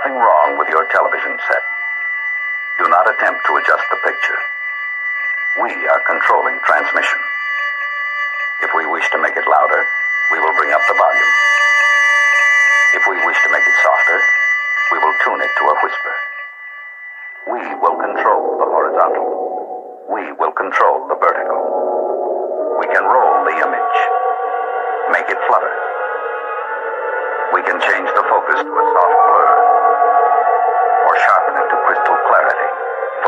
nothing wrong with your television set. Do not attempt to adjust the picture. We are controlling transmission. If we wish to make it louder, we will bring up the volume. If we wish to make it softer, we will tune it to a whisper. We will control the horizontal. We will control the vertical. We can roll the image, make it flutter. We can change the focus to a soft blur, or sharpen it to crystal clarity.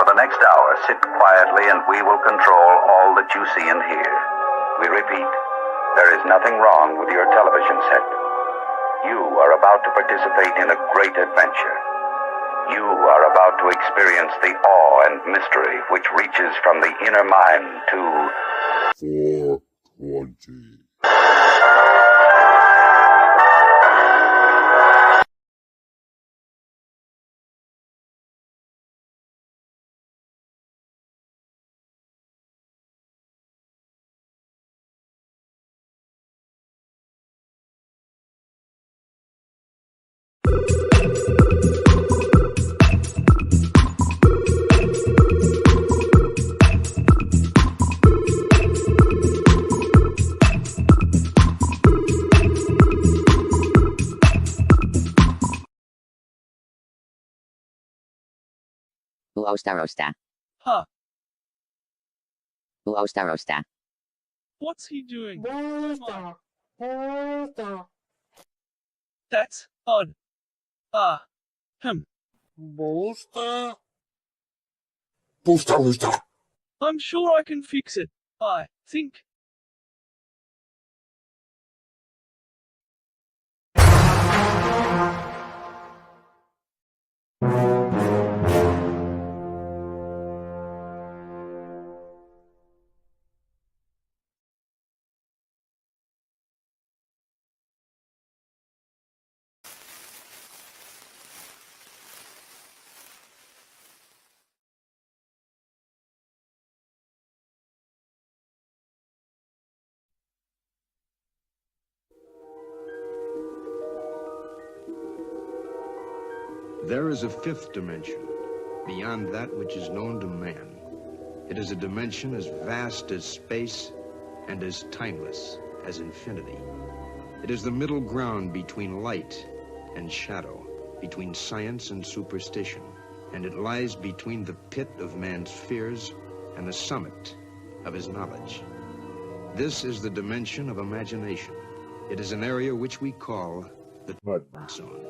For the next hour, sit quietly and we will control all that you see and hear. We repeat, there is nothing wrong with your television set. You are about to participate in a great adventure. You are about to experience the awe and mystery which reaches from the inner mind to 420. Uostarosta. Huh. Uostarosta. What's he doing? That's odd. Booster. Booster. I'm sure I can fix it. I think. There is a fifth dimension, beyond that which is known to man. It is a dimension as vast as space and as timeless as infinity. It is the middle ground between light and shadow, between science and superstition, and it lies between the pit of man's fears and the summit of his knowledge. This is the dimension of imagination. It is an area which we call the Mud Zone.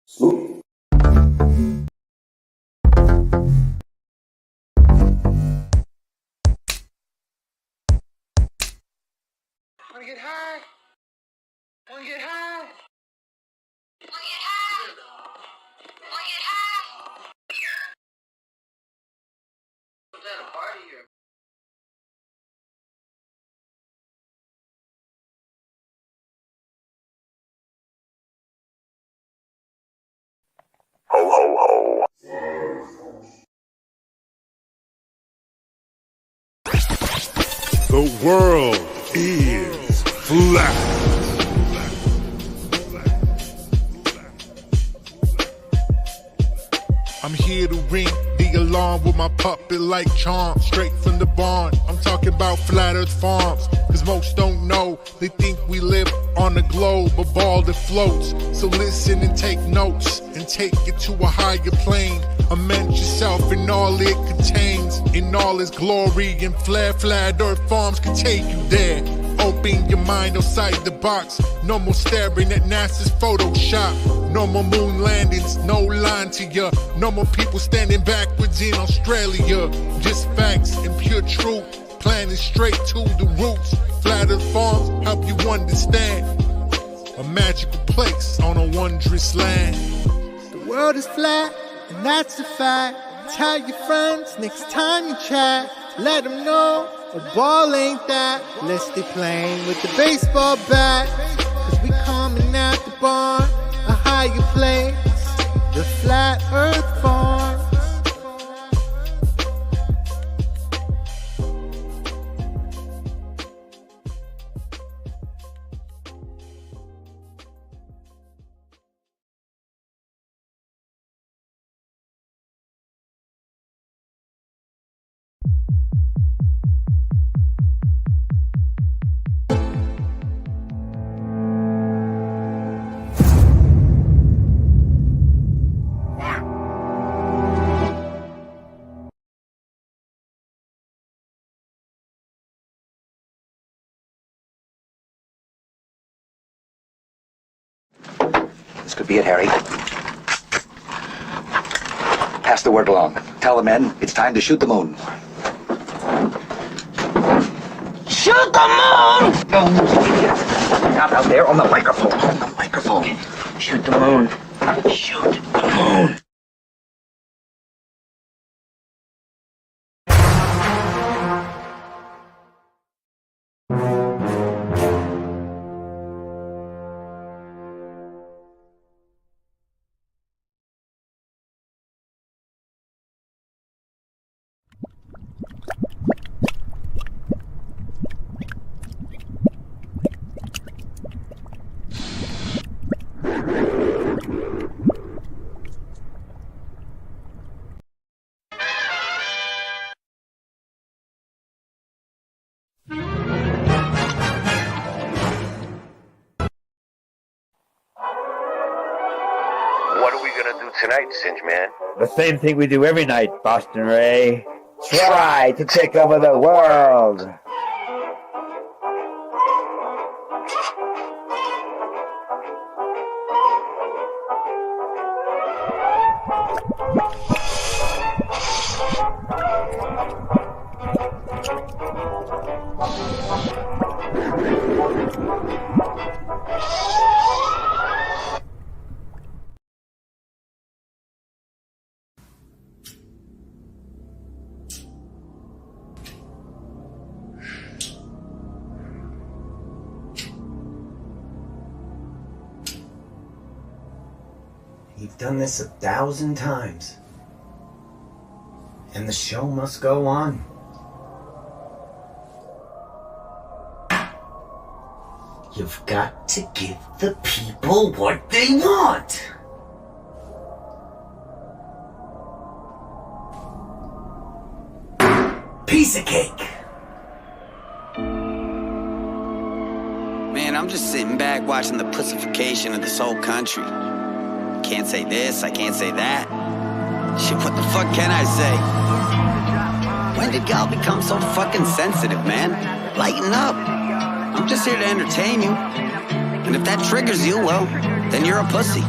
Sloop. Wanna get high? Wanna get high? Wanna get high? Wanna get high? Put that a party here. ho ho ho. The world is flat. I'm here to ring the alarm with my puppet like charm, straight from the barn. I'm talking about Flat Earth Farms, cause most don't know. They think we live on a globe, a ball that floats. So listen and take notes, and take it to a higher plane. Imagine yourself in all it contains, in all its glory and flair. Flat Earth Farms can take you there. open your mind outside the box. No more staring at NASA's Photoshop. No more moon landings, no line to ya. No more people standing backwards in Australia. Just facts and pure truth, planning straight to the roots. Flat Earth Farms help you understand. A magical place on a wondrous land. The world is flat, and that's a fact. Tell your friends next time you chat. Let them know a ball ain't that. Let's stay playing with the baseball bat. Cause we coming at the barn, a higher place, the Flat Earth Farm. This could be it, Harry. Pass the word along. Tell the men it's time to shoot the moon. Shoot the moon! Not out there on the microphone. On the microphone. Shoot the moon. Shoot the moon. What are we gonna do tonight, Singe Man? The same thing we do every night, Boston Ray. Try to take over the world. You've done this 1,000 times. And the show must go on. You've got to give the people what they want. Piece of cake. Man, I'm just sitting back watching the pussification of this whole country. Can't say this, I can't say that. Shit, what the fuck can I say? When did y'all become so fucking sensitive, man? Lighten up. I'm just here to entertain you. And if that triggers you, well, then you're a pussy.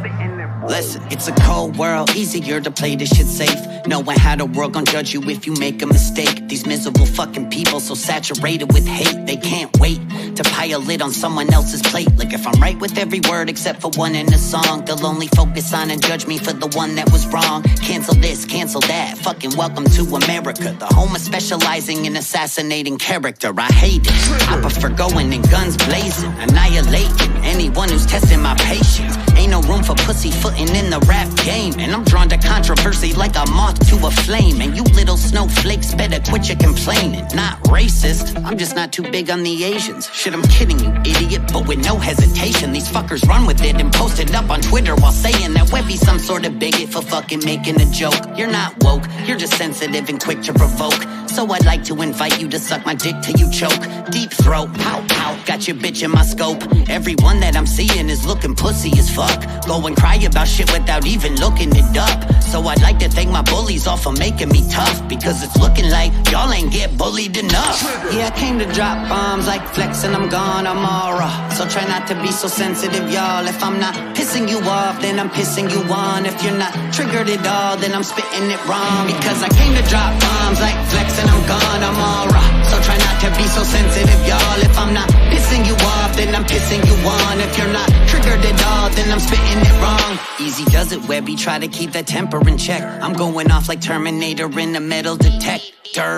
Listen, it's a cold world, easier to play this shit safe. Knowing how the world gon' judge you if you make a mistake. These miserable fucking people so saturated with hate, they can't wait to pile it on someone else's plate. Like if I'm right with every word except for one in the song, they'll only focus on and judge me for the one that was wrong. Cancel this, cancel that, fucking welcome to America, the home of specializing in assassinating character. I hate it, I prefer going in guns blazing, annihilating anyone who's testing my patience. Ain't no room for pussyfooting in the rap game, and I'm drawn to controversy like a moth to a flame. And you little snowflakes better quit your complaining. Not racist, I'm just not too big on the Asians. Shit, I'm kidding you, idiot, but with no hesitation. These fuckers run with it and post it up on Twitter while saying that Webby's some sort of bigot for fucking making a joke. You're not woke, you're just sensitive and quick to provoke. So I'd like to invite you to suck my dick till you choke. Deep throat, pow pow, got your bitch in my scope. Everyone that I'm seeing is looking pussy as fuck. Go and cry about shit without even looking it up. So I'd like to thank my bullies all for making me tough, because it's looking like y'all ain't get bullied bullied enough. Yeah, I came to drop bombs like Flex and I'm gone, I'm all raw. So try not to be so sensitive, y'all. If I'm not pissing you off, then I'm pissing you on. If you're not triggered at all, then I'm spitting it wrong. Because I came to drop bombs like Flex and I'm gone, I'm all raw. So try not to be so sensitive, y'all. If I'm not pissing you off, then I'm pissing you on. If you're not triggered at all, then I'm spitting it wrong. Easy does it, Webby, try to keep that temper in check. I'm going off like Terminator in the metal detector.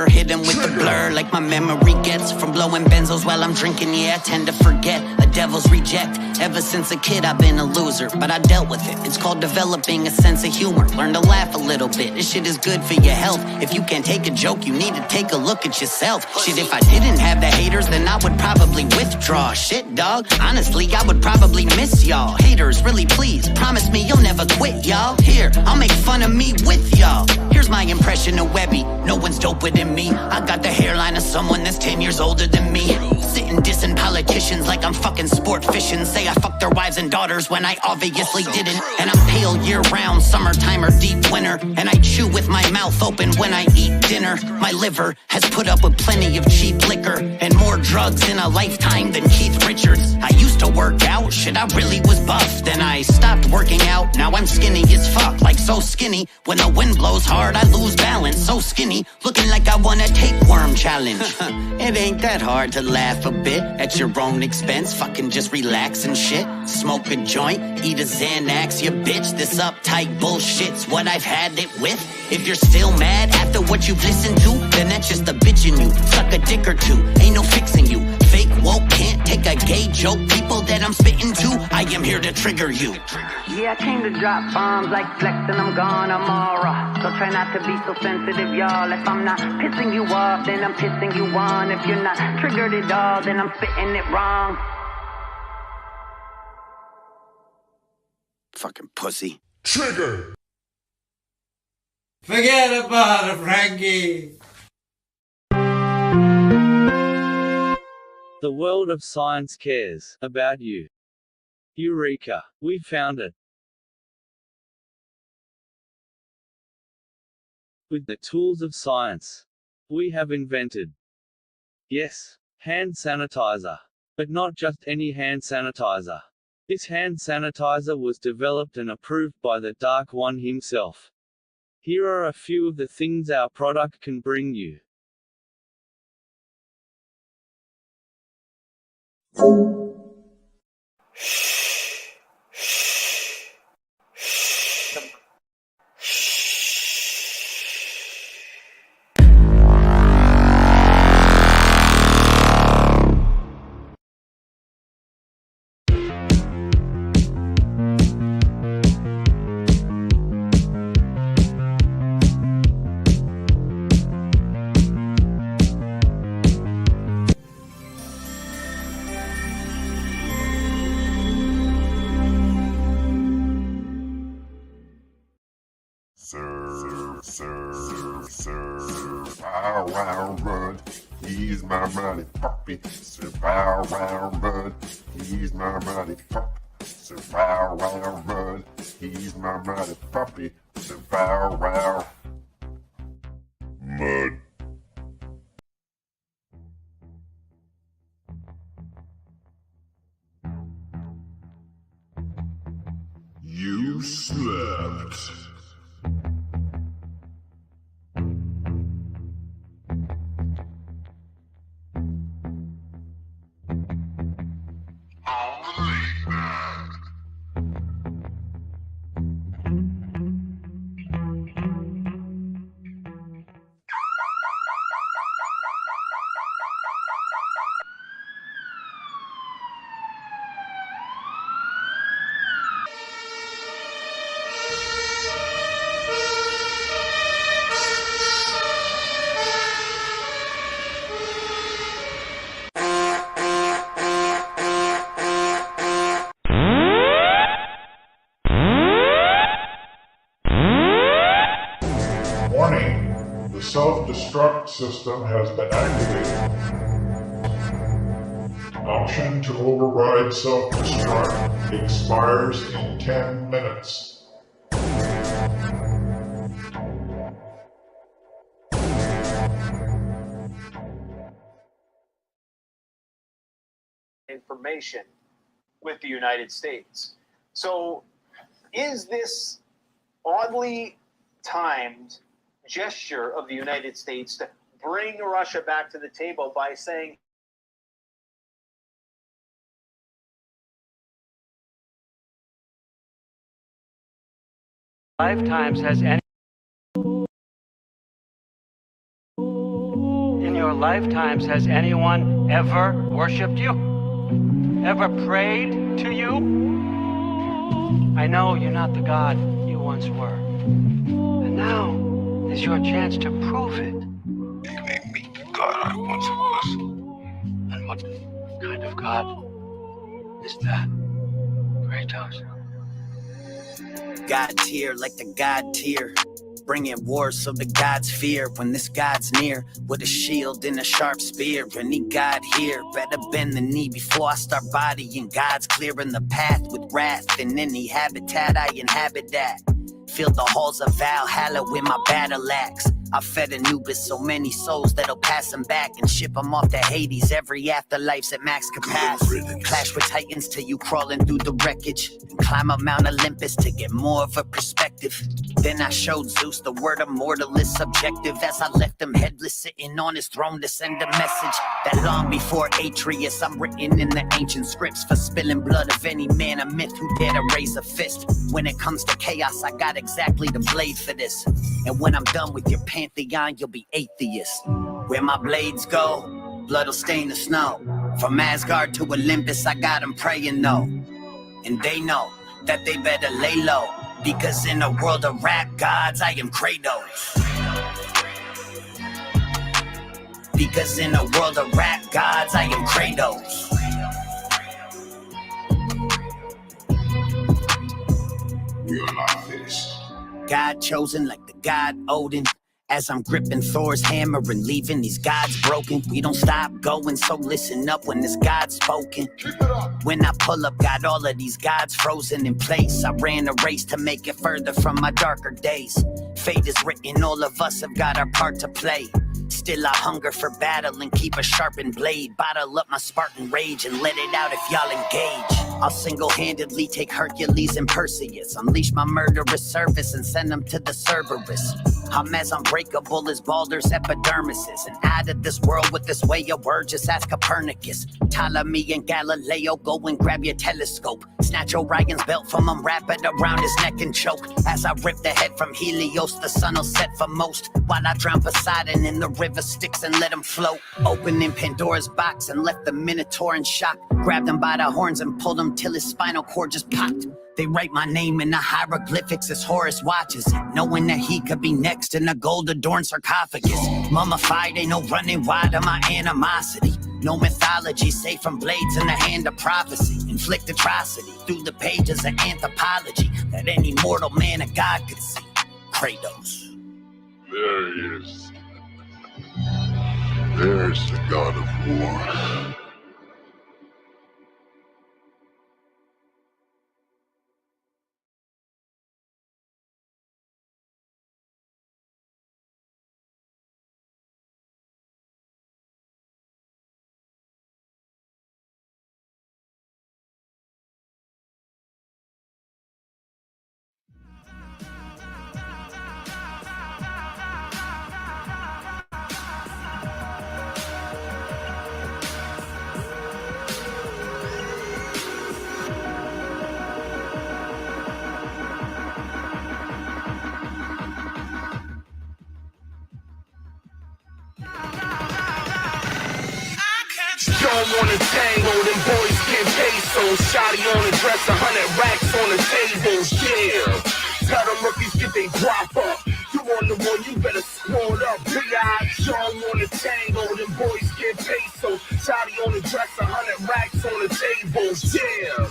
Hit him with the blur like my memory gets from blowing benzos while I'm drinking. Yeah, I tend to forget, a devil's reject. Ever since a kid I've been a loser, but I dealt with it. It's called developing a sense of humor. Learn to laugh a little bit, this shit is good for your health. If you can't take a joke, you need to take a look at yourself. Shit, if I didn't have the haters, then I would probably withdraw. Shit, dog, honestly, I would probably miss y'all. Haters, really please, promise me you'll never quit, y'all. Here, I'll make fun of me with y'all. Here's my impression of Webby, no one's doper than me. I got the hairline of someone that's 10 years older than me. Sitting dissing politicians like I'm fucking sport fishing. Say I fucked their wives and daughters when I obviously didn't. And I'm pale year round, summertime or deep winter. And I chew with my mouth open when I eat dinner. My liver has put up with plenty of cheap liquor and more drugs in a lifetime than Keith Richards. I used to work out, shit, I really was buff. Then I stopped working out, now I'm skinny as fuck. Like so skinny, when the wind blows hard I lose balance. So skinny, looking like I won a tapeworm challenge. It ain't that hard to laugh a bit at your own expense. Fucking just relax and shit. Smoke a joint, eat a Xanax, you bitch. This uptight bullshit's what I've had it with. If you're still mad after what you've listened to, then that's just a bitch in you. Suck a dick or two, ain't no fixing you. Fake woke can't take a gay joke. People that I'm spitting to, I am here to trigger you. Yeah, I came to drop bombs like Flex and I'm gone, I'm all raw. So try not to be so sensitive, y'all. If I'm not pissing you off, then I'm pissing you on. If you're not triggered at all, then I'm spitting it wrong. Fucking pussy. Trigger! Forget about it, Frankie. The world of science cares about you. Eureka! We found it. With the tools of science, we have invented, yes, hand sanitizer. But not just any hand sanitizer. This hand sanitizer was developed and approved by the Dark One himself. Here are a few of the things our product can bring you. Bow wow run, he's my mighty puppy. Sir bow wow run, he's my mighty puppy. Sir bow wow run, he's my mighty puppy. Sir bow wow. Mud. You slept. Warning, the self-destruct system has been activated. Option to override self-destruct expires in 10 minutes. information with the United States. So is this oddly timed gesture of the United States to bring Russia back to the table by saying lifetimes has any in your lifetimes has anyone ever worshipped you? Ever prayed to you? I know you're not the God you once were. And now is your chance to prove it. You made me the God I once was. And what kind of God is that? Kratos. God tier like the God tier. Bringing war so the gods fear when this God's near. With a shield and a sharp spear. Any God here better bend the knee before I start bodying. God's clearing the path with wrath. In any habitat I inhabit that. Fill the halls of Valhalla with my battle axe. I fed Anubis so many souls that'll pass them back and ship them off to Hades. Every afterlife's at max capacity. Clash with titans till you crawling through the wreckage. And climb up Mount Olympus to get more of a perspective. Then I showed Zeus the word of mortal is subjective. As I left him headless sitting on his throne to send a message. That long before Atreus I'm written in the ancient scripts. For spilling blood of any man, a myth who dare to raise a fist. When it comes to chaos I got exactly the blade for this. And when I'm done with your pantheon, you'll be atheist. Where my blades go, blood'll stain the snow. From Asgard to Olympus, I got them praying though. And they know that they better lay low. Because in a world of rap gods, I am Kratos. Because in a world of rap gods, I am Kratos. We are not finished. God chosen like the god Odin. As I'm gripping Thor's hammer and leaving these gods broken. We don't stop going, so listen up when this God's spoken. When I pull up, got all of these gods frozen in place. I ran a race to make it further from my darker days. Fate is written, all of us have got our part to play. Still I hunger for battle and keep a sharpened blade. Bottle up my Spartan rage and let it out if y'all engage. I'll single-handedly take Hercules and Perseus. Unleash my murderous service and send them to the Cerberus. I'm as unbreakable as Baldur's epidermises. And out of this world with this way of word, just ask Copernicus. Ptolemy and Galileo, go and grab your telescope. Snatch Orion's belt from him, wrap it around his neck and choke. As I rip the head from Helios, the sun will set for most. While I drown Poseidon in the river Styx and let him float. Opening Pandora's box and left the Minotaur in shock. Grabbed him by the horns and pulled him till his spinal cord just popped. They write my name in the hieroglyphics as Horus watches it, knowing that he could be next in a gold-adorned sarcophagus. Mummified, ain't no running wide of my animosity. No mythology safe from blades in the hand of prophecy. Inflict atrocity through the pages of anthropology that any mortal man or God could see. Kratos. There he is. There's the God of War. Don't wanna tango, them boys get pesos. Shotty on the dress, 100 racks on the table. Yeah, tell them rookies get they guap up. You on the one, you better squad up. Big eyes, don't wanna tango, them boys get pesos. Shotty on the dress, 100 racks on the table. Yeah,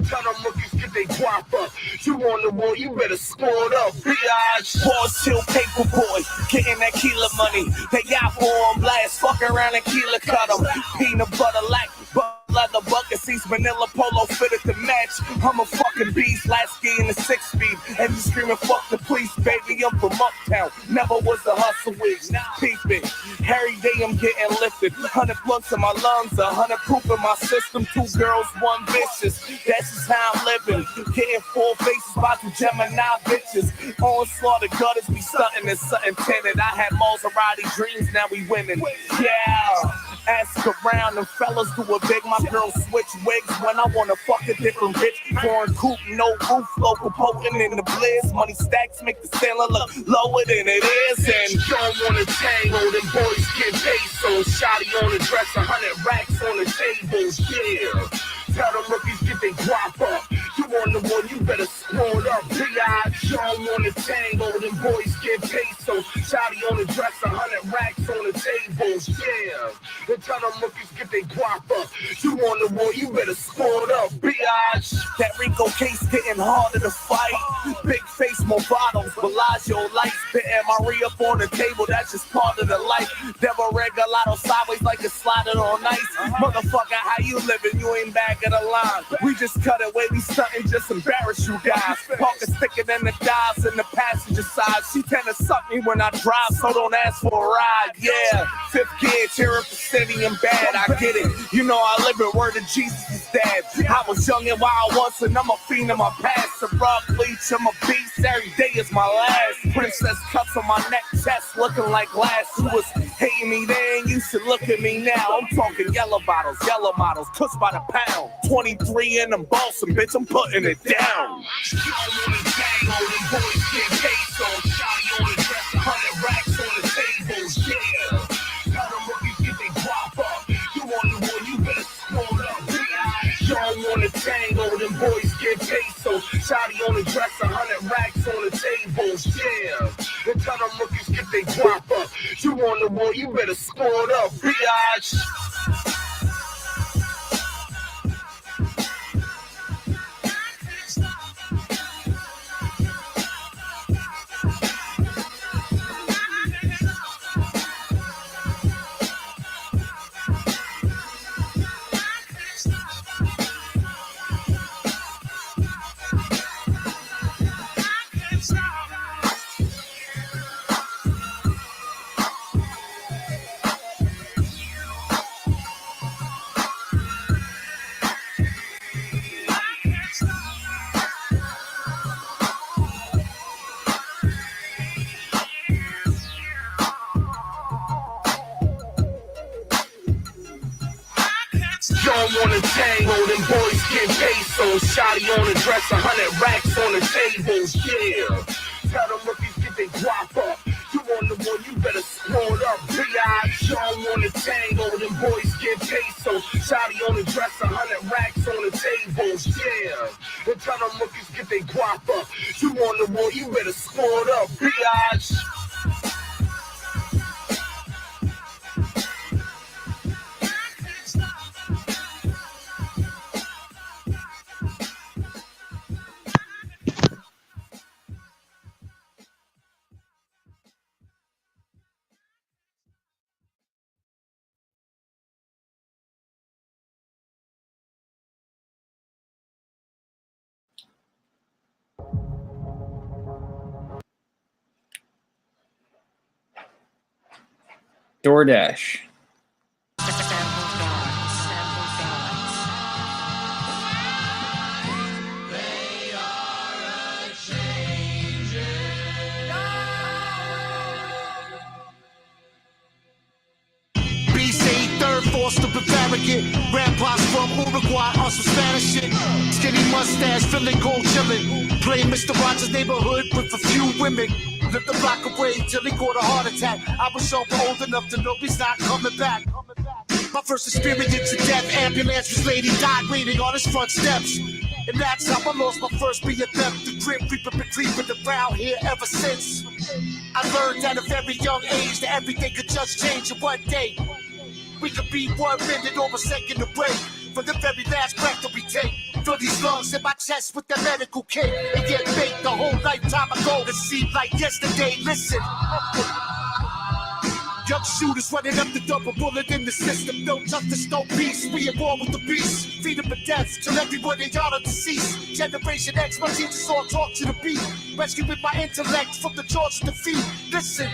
tell them rookies get they guap up. You on the one, you better squad up. Big eyes, Pause till paper boy, getting that Keela money. They got on blast, fuck around and Keela cut them. Peanut butter like leather bucket seats, Manila polo fitted to match. I'm a fucking beast, Lasky in the 6-speed. And you screaming fuck the police, baby, I'm from uptown. Never was a hustle wig, peep it. Every day I'm getting lifted. 100 blunts in my lungs, 100 proof in my system. 2 girls, 1 vicious. That's just how I'm living. Getting 4 faces by 2 Gemini bitches. Onslaught of gutters, we stunting and something tinted. I had Maserati dreams, now we winning. Yeah. Ask around, them fellas do a big. My girls switch wigs when I wanna fuck a different bitch. Foreign coupe, no roof, local potent in the blizz. Money stacks make the ceiling look lower than it is. And don't wanna tango, them boys get pesos. Shotty on the dress, 100 racks on the tables, yeah. Tell them rookies get they guap up. You on the one, you better scroll up. B.I.G. don't wanna tango, them boys get pesos. Shotty on the dress, 100 racks on the tables, yeah. And tell them rookies get they guap up. You on the one, you better scroll up. B.I.G. That Rico case getting harder to fight. Big face, more bottles, Bellagio lights. Pitting my re-up on the table, that's just part of the life. Devil regalado sideways like it's sliding on ice. Motherfucker, how you living? You ain't back of the line. We just cut away, we stunting, just embarrass you guys. Parker thicker than the dials in the passenger side. She tend to suck me when I drive, so don't ask for a ride. Yeah, 5th gear, tear up the city and bad, I get it. You know I live it, word of Jesus is dead. I was young and wild once, and I'm a fiend in my past. A rock bleach, I'm a beast, every day is my last. Princess cuffs on my neck, chest looking like glass. You was hating me then, you should look at me now. I'm talking yellow bottles, yellow models, cuts by the pound. 23 in them Boston, bitch, I'm putting it down. Tango, them boys get pesos. Shotty on the dress, 100 racks on the tables, yeah. And tell them rookies get they guap up. You on the wall, you better score it up, B.I.G. Don't wanna tango, them boys get pesos. Shotty on the dress, 100 racks on the tables, yeah. Tell them rookies get they guap up. You on the one, you better scroll up. B.I.G. don't wanna tango, them boys get pesos. Shotty on the dress, 100 racks on the tables, yeah. And tell them rookies get they guap up. You on the one, you better scroll up. B.I.G. DoorDash. Forced to Bavarian, grandpa's from Uruguay on some Spanish shit. Skinny mustache, feeling gold chillin'. Playing Mr. Rogers' neighborhood with a few women. Lived the block away till he caught a heart attack. I was so old enough to know he's not coming back. My first experience of death, ambulance was lady died waiting on his front steps. And that's how I lost my first BFF. The Grim Reaper been creeping around here ever since. I learned at a very young age that everything could just change in one day. We could be 1 minute or a second away from the very last breath that we take. Fill these lungs in my chest with the medical kit and get baked the whole lifetime ago. It seemed like yesterday. Listen, young shooters running up the double bullet in the system. No justice, no peace. We at war with the beast. Feed them to death till everyone they are deceased. Generation X, my teachers all talk to the beat. Rescuing my intellect from the jaws of defeat. Listen.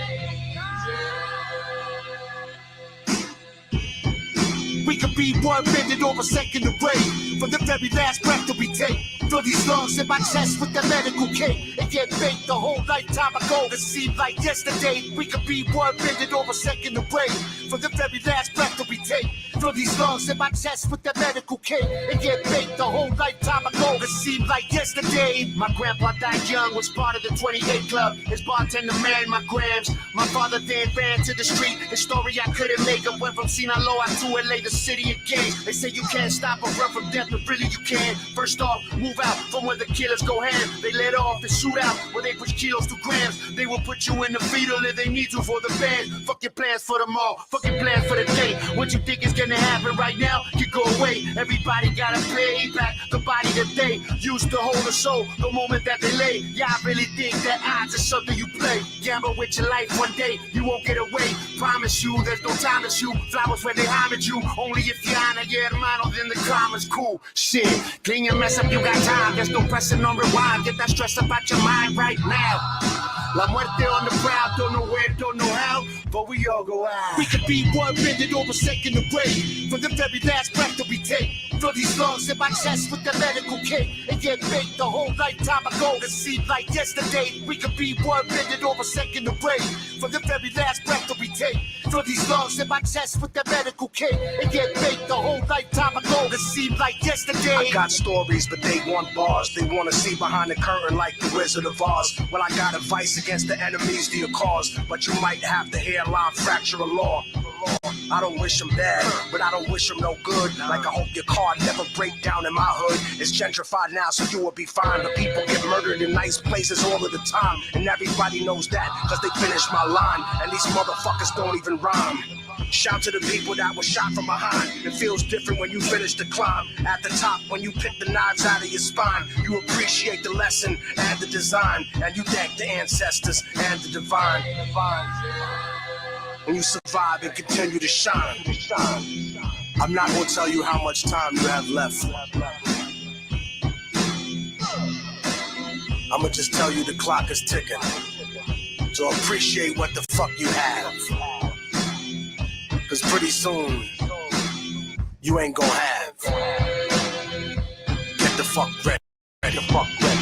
could be one minute or a second away from the very last breath that we take. Fill these lungs in my chest with the medical cake and get baked the whole lifetime ago. It seemed like yesterday. We could be 1 minute or a second away from the very last breath that we take. Fill these lungs in my chest with the medical cake and get baked the whole lifetime ago. It seemed like yesterday. My grandpa died young, was part of the 28 Club. His bartender married my grams. My father then ran to the street. His story I couldn't make up. Went from Sinaloa to LA, the city of gangs. They say you can't stop or run from death, but really you can. First off, move out from where the killers go ham. They let off and shoot out where they push kilos to grams. They will put you in the fetal if they need you for the band. Fuck your plans for tomorrow, fuck your plans for the day. What you think is gonna happen right now, you go away. Everybody gotta pay back the body that they used to hold a soul the moment that they lay. Yeah, I really think that odds is something you play. Gamble with your life one day, you won't get away. Promise you, there's no time to shoot flowers when they homage you. Only if you honor your hermano, then the karma's cool. Shit, clean your mess up, you got time. There's no pressing on rewind. Get that stress about your mind right now. La muerte on the prowl, don't know where, don't know how, but we all go out. We could be 1 minute or a second away from the very last breath that we take. Fill these lungs in my chest with the medical cake and get baked the whole lifetime ago. It seemed like yesterday. We could be 1 minute or a second away from the very last breath that we take. Fill these lungs in my chest with the medical cake and get baked the whole lifetime ago. It seemed like yesterday. I got stories, but they want bars. They want to see behind the curtain like the Wizard of Oz. Well, I got advice against the enemies to your cause, but you might have the hairline fracture of law. I don't wish them bad, but I don't wish them no good. Like I hope your car never break down in my hood. It's gentrified now, so you will be fine. But people get murdered in nice places all of the time, and everybody knows that, cause they finished my line. And these motherfuckers don't even rhyme. Shout to the people that were shot from behind. It feels different when you finish the climb. At the top, when you pick the knives out of your spine, you appreciate the lesson and the design, and you thank the ancestors and the divine. And you survive and continue to shine. I'm not gonna tell you how much time you have left. I'ma just tell you the clock is ticking. So appreciate what the fuck you have. Cause pretty soon, you ain't gonna have. Get the fuck ready. Get the fuck ready.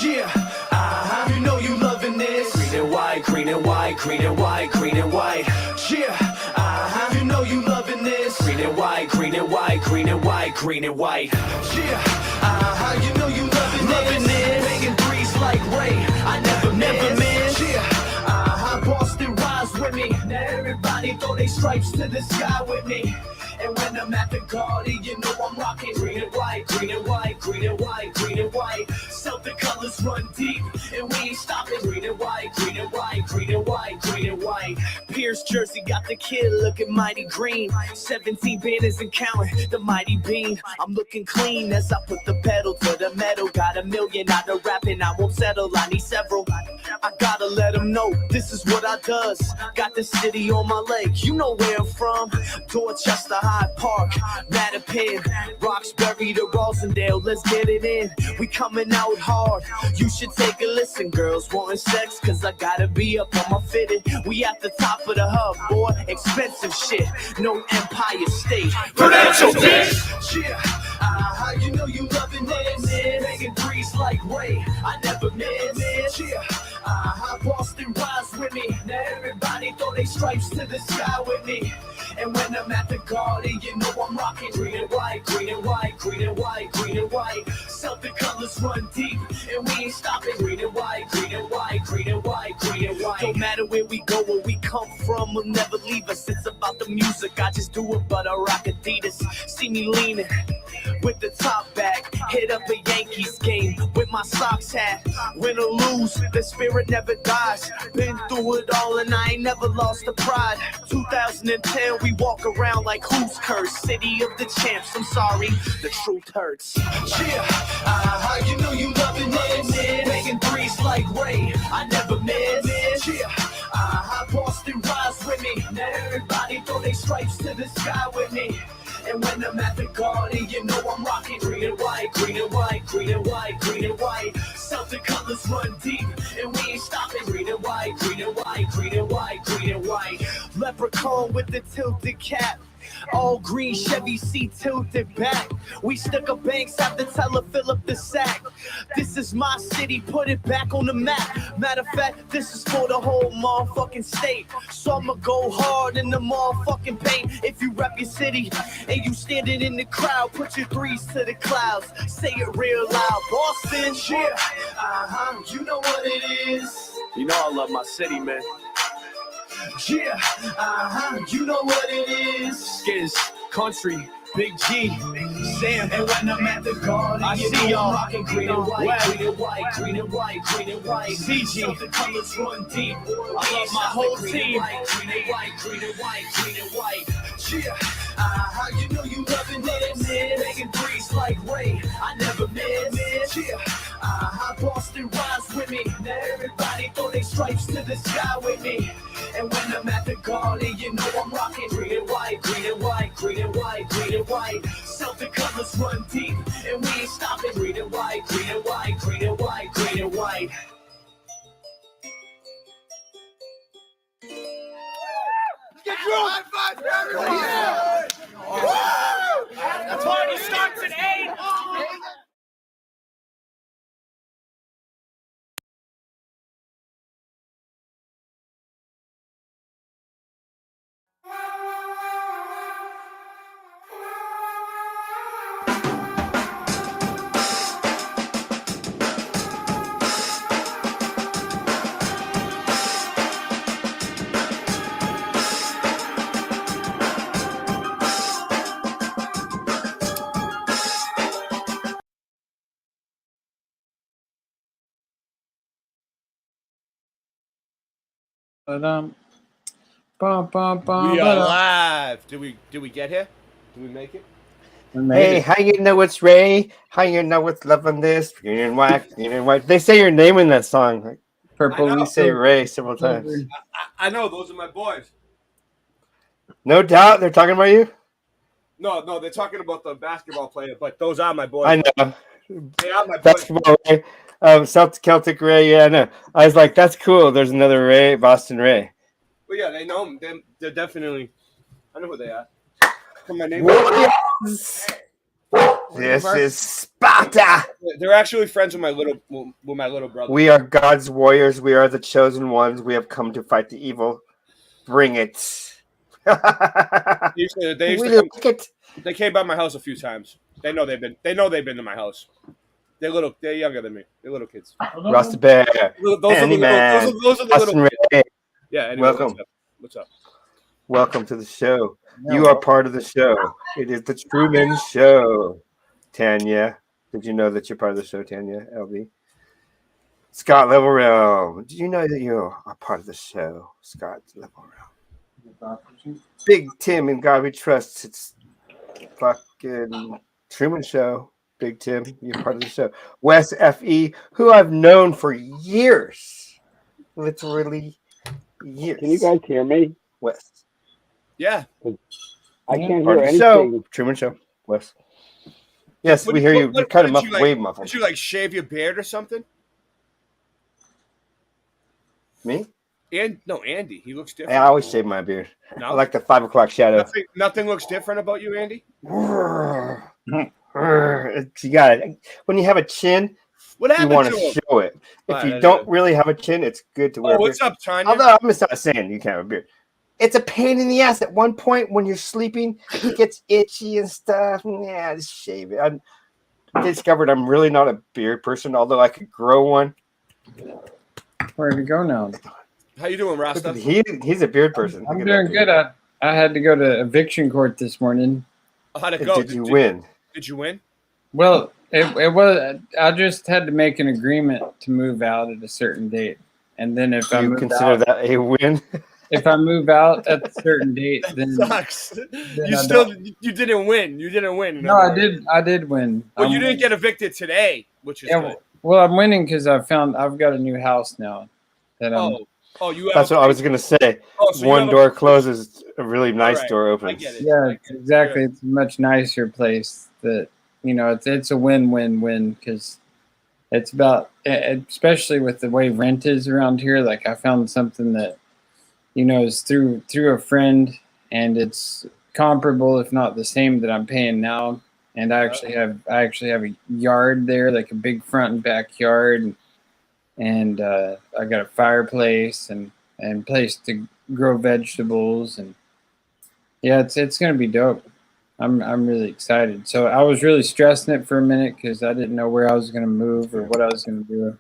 Yeah, you know you loving this. Green and white, green and white, green and white, green and white. Yeah, you know you loving this. Green and white, green and white, green and white, green and white. Yeah, you know you loving this. Making threes like Ray, I never miss. Yeah, Boston rise with me. Now everybody throw their stripes to the sky with me. And when I'm at the Garden, you know I'm rocking green and white, green and white, green and white, green and white. Celtic colors run deep, and we ain't stopping. Green and white, green and white, green and white, green and white. Pierce jersey got the kid looking mighty green. 17 banners and counting the mighty beam. I'm looking clean as I put the pedal to the metal. Got a million out of rapping, I won't settle. I need several. I gotta let them know this is what I does. Got the city on my leg, you know where I'm from. Dorchester, Hyde Park, Mattapan, Roxbury to Rosendale, let's get it in. We coming out hard, you should take a listen. Girls wanting sex, cause I gotta be up on my fitted. We at the top of the hub, boy, expensive shit. No Empire State, Prudential bitch. Yeah, you know you loving this. Making threes like Ray, I never miss. Yeah, Boston rise with me. Now everybody throw their stripes to the sky with me. And when I'm at the Garden, you know I'm rocking green and white, green and white, green and white, green and white. Celtic colors run deep, and we ain't stopping. Green and white, green and white, green and white, green and white. No matter where we go or we come from, will never leave us. It's about the music, I just do it, but I rock Adidas. See me leaning with the top back, hit up a Yankees game with my socks hat. Win or lose, the spirit never dies. Been through it all and I ain't never lost the pride. 2010, we walk around like who's cursed? City of the champs, I'm sorry, the truth hurts. Yeah, you know you loving it. Making threes like Ray, I never miss. Yeah, Boston rise with me. Now everybody throw their stripes to the sky with me. And when I'm at the Garden, you know I'm rocking green and white, green and white, green and white, green and white. Celtic colors run deep, and we ain't stopping. Green and white, green and white, green and white, green and white. Leprechaun with the tilted cap. All green Chevy seat tilted back. We stuck up banks, have to tell her fill up the sack. This is my city, put it back on the map. Matter of fact, this is for the whole motherfucking state. So I'ma go hard in the motherfucking paint. If you rep your city and you standing in the crowd, put your threes to the clouds. Say it real loud, Boston. Yeah, you know what it is. You know I love my city, man. Yeah, you know what it is. Skiz, country, Big G, Sam. And when I'm at the Garden, I see y'all rocking green and white, green and white, green and white, green and white. CG, the colors run deep. I love my whole team. Green and white, green and white, green and white. Yeah, you know you loving it. Making threes like Ray, I never miss. Yeah, Boston rise with me. Now everybody throw their stripes to the sky with me. And when I'm at the Garden, you know I'm rocking green and white, green and white, green and white, green and white. Celtic colors run deep, and we ain't stopping. Green and white, green and white, green and white, green and white. Get drunk! High five for everyone! Yeah. The party starts at 8. But We are live. Did we get here? Did we make it? Hey, how you know it's Ray? How you know it's loving this? Green and white, green and white. They say your name in that song. Like, Purple, we say Ray several times. I know those are my boys. No doubt, they're talking about you. No, they're talking about the basketball player, but those are my boys. I know. They are my boys. Basketball Ray, Celtic Ray. Yeah, I know. I was like, that's cool. There's another Ray, Boston Ray. Well, yeah, they know them. They're definitely. I know who they are. My name. This is Sparta. They're actually friends with my little brother. We are God's warriors. We are the chosen ones. We have come to fight the evil. Bring it. They came by my house a few times. They know they've been to my house. They're younger than me. They're little kids. Rusty Bear. Those are the little kids. Yeah, anyway, welcome. What's up? Welcome to the show. You are part of the show. It is the Truman Show. Tanya, did you know that you're part of the show, Tanya? LB. Scott Level Realm. Did you know that you are part of the show, Scott Level Realm? Big Tim and God We Trust. It's fucking Truman Show. Big Tim, you're part of the show. Wes F.E., who I've known for years. Literally years. Can you guys hear me? Wes. Yeah. I can't Part hear of the anything. show. Truman Show. Wes. Yes, we hear you. You're kind of muffled, way muffled. Did you shave your beard or something? Me? Andy. He looks different. I always shave my beard. No? I like the 5 o'clock shadow. Nothing looks different about you, Andy? You got it. When you have a chin, what you want to show it. If you don't really have a chin, it's good to wear a beard. What's up, Tanya? Although I'm just not saying you can't have a beard. It's a pain in the ass. At one point, when you're sleeping, it gets itchy and stuff. Yeah, just shave it. I discovered I'm really not a beard person, although I could grow one. Where did it go now? How you doing, Rasta? He's a beard person. I'm doing good. I had to go to eviction court this morning. How'd it go? Did you win? Did you win? Well, it was. I just had to make an agreement to move out at a certain date, and then if I You move consider out, that a win? if I move out at a certain date, then Sucks. then You didn't win. You didn't win. No, I did. I did win. Well, you didn't get evicted today, which is good. Well, I'm winning because I've got a new house now. That you. That's what I was gonna say. So one door closes, a really nice door opens. I get it. Yeah, exactly. It's a much nicer place. That it's a win-win-win because it's about, especially with the way rent is around here. Like I found something that is through a friend, and it's comparable, if not the same, that I'm paying now. And I actually have a yard there, like a big front and backyard, and I got a fireplace and place to grow vegetables, and yeah, it's gonna be dope. I'm really excited. So I was really stressing it for a minute because I didn't know where I was gonna move or what I was gonna do.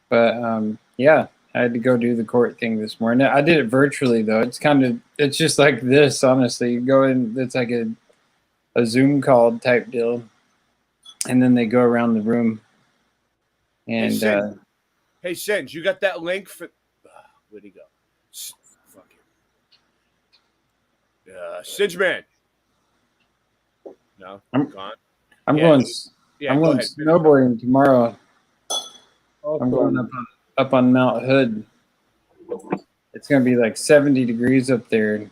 But yeah, I had to go do the court thing this morning. I did it virtually though. It's just like this, honestly. You go in, it's like a Zoom call type deal, and then they go around the room. And hey, Singe, you got that link for? Where'd he go? Fuck him. Singe man. No, I'm gone. I'm going snowboarding tomorrow. I'm going up on Mount Hood. It's gonna be like 70 degrees up there.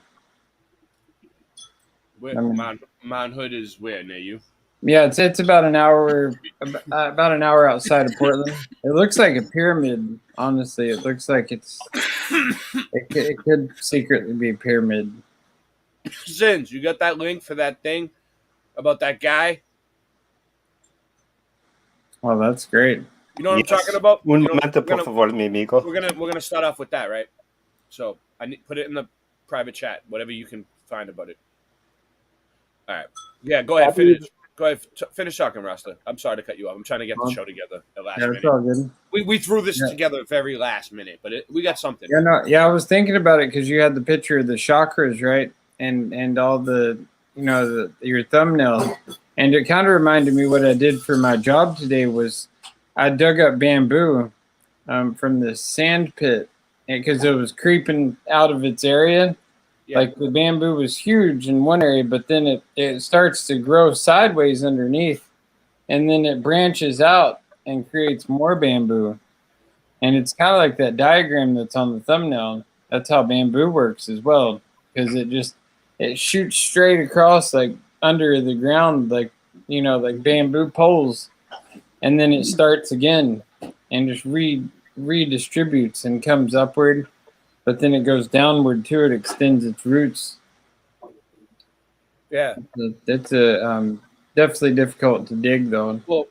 Mount Hood is where near you? Yeah, it's about an hour outside of Portland. It looks like a pyramid. Honestly, it looks like it could secretly be a pyramid. Singe, you got that link for that thing about that guy? Well, that's great. You know what I'm talking about? Un momento, por favor, mi amigo. We're gonna start off with that, right? So put it in the private chat, whatever you can find about it. All right. Yeah, go ahead. Finish talking, Rasta. I'm sorry to cut you off. I'm trying to get the show together at last minute. It's all good. We threw this together very last minute, but we got something. I was thinking about it because you had the picture of the chakras, right? And all the your thumbnail, and it kind of reminded me what I did for my job today was I dug up bamboo from the sand pit because it was creeping out of its area. Yeah. Like the bamboo was huge in one area, but then it starts to grow sideways underneath, and then it branches out and creates more bamboo. And it's kind of like that diagram that's on the thumbnail. That's how bamboo works as well, because it shoots straight across like under the ground, like bamboo poles, and then it starts again and just redistributes and comes upward. But then it goes downward too. It extends its roots. Yeah, that's definitely difficult to dig, though. Well,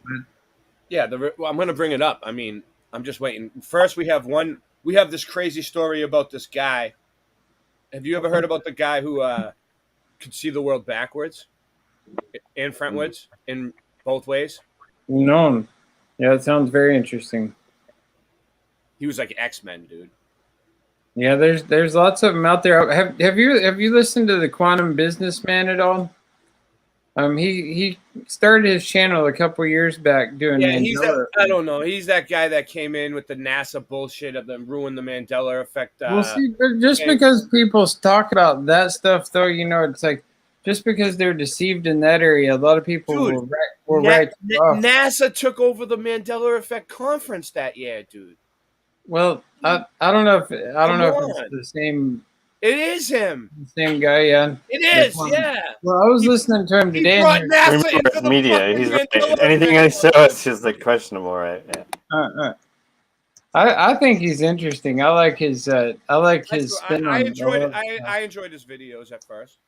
yeah, I'm going to bring it up. I mean, I'm just waiting. First, we have this crazy story about this guy. Have you ever heard about the guy who could see the world backwards and frontwards in both ways? No. Yeah, it sounds very interesting. He was like X-Men, dude. Yeah, there's lots of them out there. Have you listened to the Quantum Businessman at all? He started his channel a couple years back doing. Yeah, I don't know. He's that guy that came in with the NASA bullshit of them ruined the Mandela effect. Well, see, just because people talk about that stuff, though, it's like just because they're deceived in that area, a lot of people will write off. NASA took over the Mandela effect conference that year, dude. Well, I don't know if it's the same. It is him. The same guy, yeah. It is, yeah. Well, I was listening to him today. He brought NASA into the media. He's right. Anything I saw is just like questionable, right? Yeah. I think he's interesting. I like his spin I enjoyed his videos at first.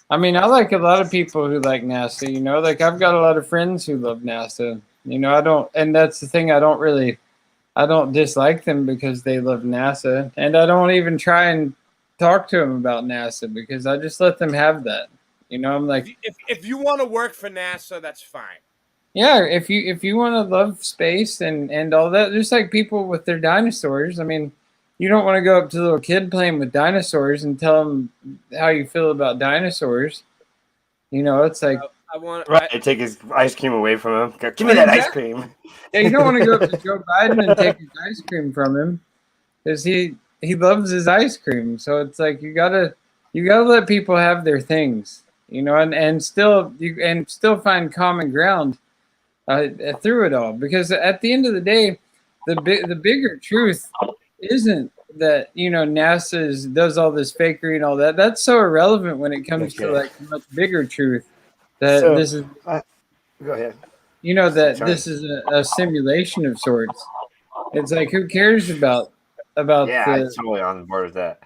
I mean, I like a lot of people who like NASA. Like I've got a lot of friends who love NASA. And that's the thing. I don't dislike them because they love NASA, and I don't even try and talk to them about NASA because I just let them have that. I'm like, if you want to work for NASA, that's fine. Yeah, if you want to love space and all that, just like people with their dinosaurs. I mean, you don't want to go up to a little kid playing with dinosaurs and tell them how you feel about dinosaurs. You know, it's like I want right. Take his ice cream away from him. Go, give me that ice cream. Yeah, you don't want to go up to Joe Biden and take his ice cream from him because he loves his ice cream. So it's like you gotta let people have their things, you know, and still find common ground through it all. Because at the end of the day, the bigger truth isn't that, you know, NASA does all this fakery and all that. That's so irrelevant when it comes to like much bigger truth. That this is. Go ahead. You know that this is a simulation of sorts. It's like, who cares about? Yeah, I'm totally on board with that.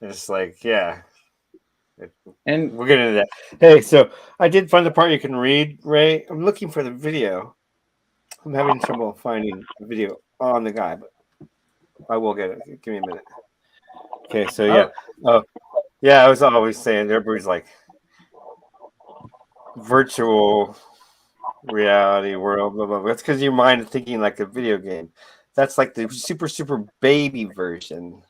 It's like, yeah, and we'll get into that. Hey, so I did find the part you can read, Ray. I'm looking for the video. I'm having trouble finding the video on the guy, but I will get it. Give me a minute. Okay, so yeah, I was always saying everybody's like virtual reality world, blah, blah, blah. That's because your mind is thinking like a video game. That's like the super baby version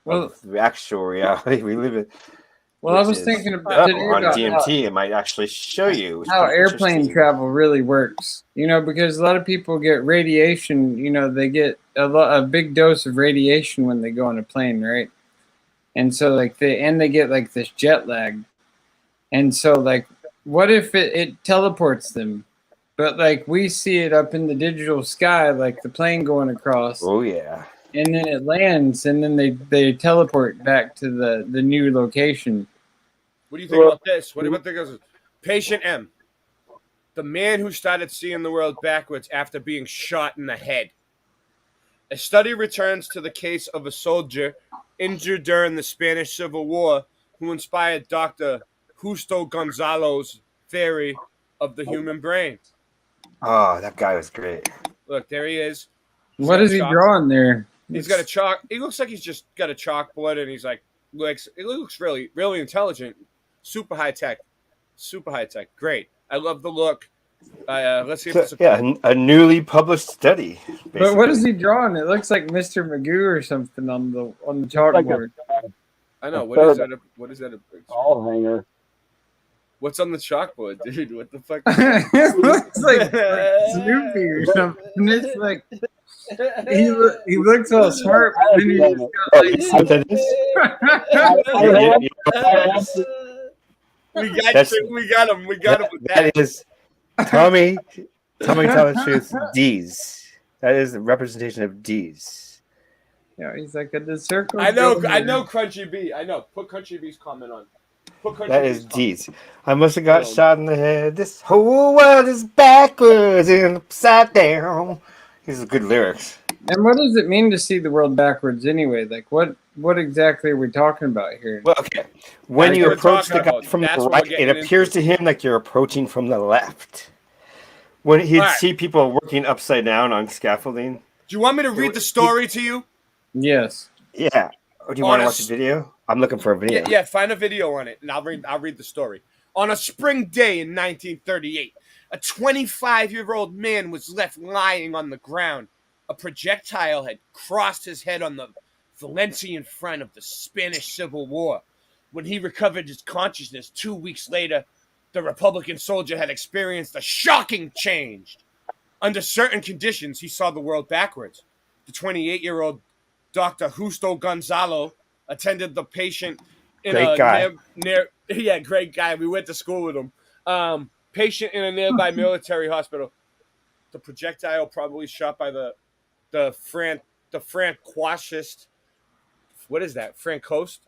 of the actual reality we live in. Well, I was thinking about on DMT. It might actually show you how airplane travel really works. You know, because a lot of people get radiation. You know, they get a big dose of radiation when they go on a plane, right? And so like they get like this jet lag, and so like, what if it teleports them? But like we see it up in the digital sky, like the plane going across. Oh yeah. And then it lands, and then they teleport back to the new location. What do you think about this? What do you think of Patient M, the man who started seeing the world backwards after being shot in the head? A study returns to the case of a soldier injured during the Spanish Civil War who inspired Dr. Justo Gonzalo's theory of the human brain. Oh, that guy was great. Look, there he is. What is he drawing there? He's got a chalk. He looks like he's just got a chalkboard, and he's like, it looks really, really intelligent. Super high tech. Great. I love the look. Let's see if it's a newly published study. Basically. But what is he drawing? It looks like Mr. Magoo or something on the chalkboard. I know. What is that? Ball hanger. What's on the chalkboard, dude? What the fuck? It looks like Snoopy or something. It's like he looks all smart, but then he's got We got him with that. That is Tommy. Tell the truth. D's. That is the representation of D's. Yeah, he's like the circle. I know Crunchy B. I know. Put Crunchy B's comment on. That is D's. I must have got shot in the head. This whole world is backwards and upside down. These are good lyrics. And what does it mean to see the world backwards anyway? Like, what exactly are we talking about here? Well, okay. When you approach the guy from the right, it appears to him like you're approaching from the left. When he'd see people working upside down on scaffolding. Do you want me to read the story to you? Yes. Yeah. Or do you want to watch a video? I'm looking for a video. Yeah, find a video on it, and I'll read the story. On a spring day in 1938, a 25-year-old man was left lying on the ground. A projectile had crossed his head on the Valencian front of the Spanish Civil War. When he recovered his consciousness 2 weeks later, the Republican soldier had experienced a shocking change. Under certain conditions, he saw the world backwards. The 28-year-old Dr. Justo Gonzalo attended the patient in great guy. Great guy. We went to school with him. Patient in a nearby military hospital. The projectile probably shot by the Franquist. What is that? Franquist?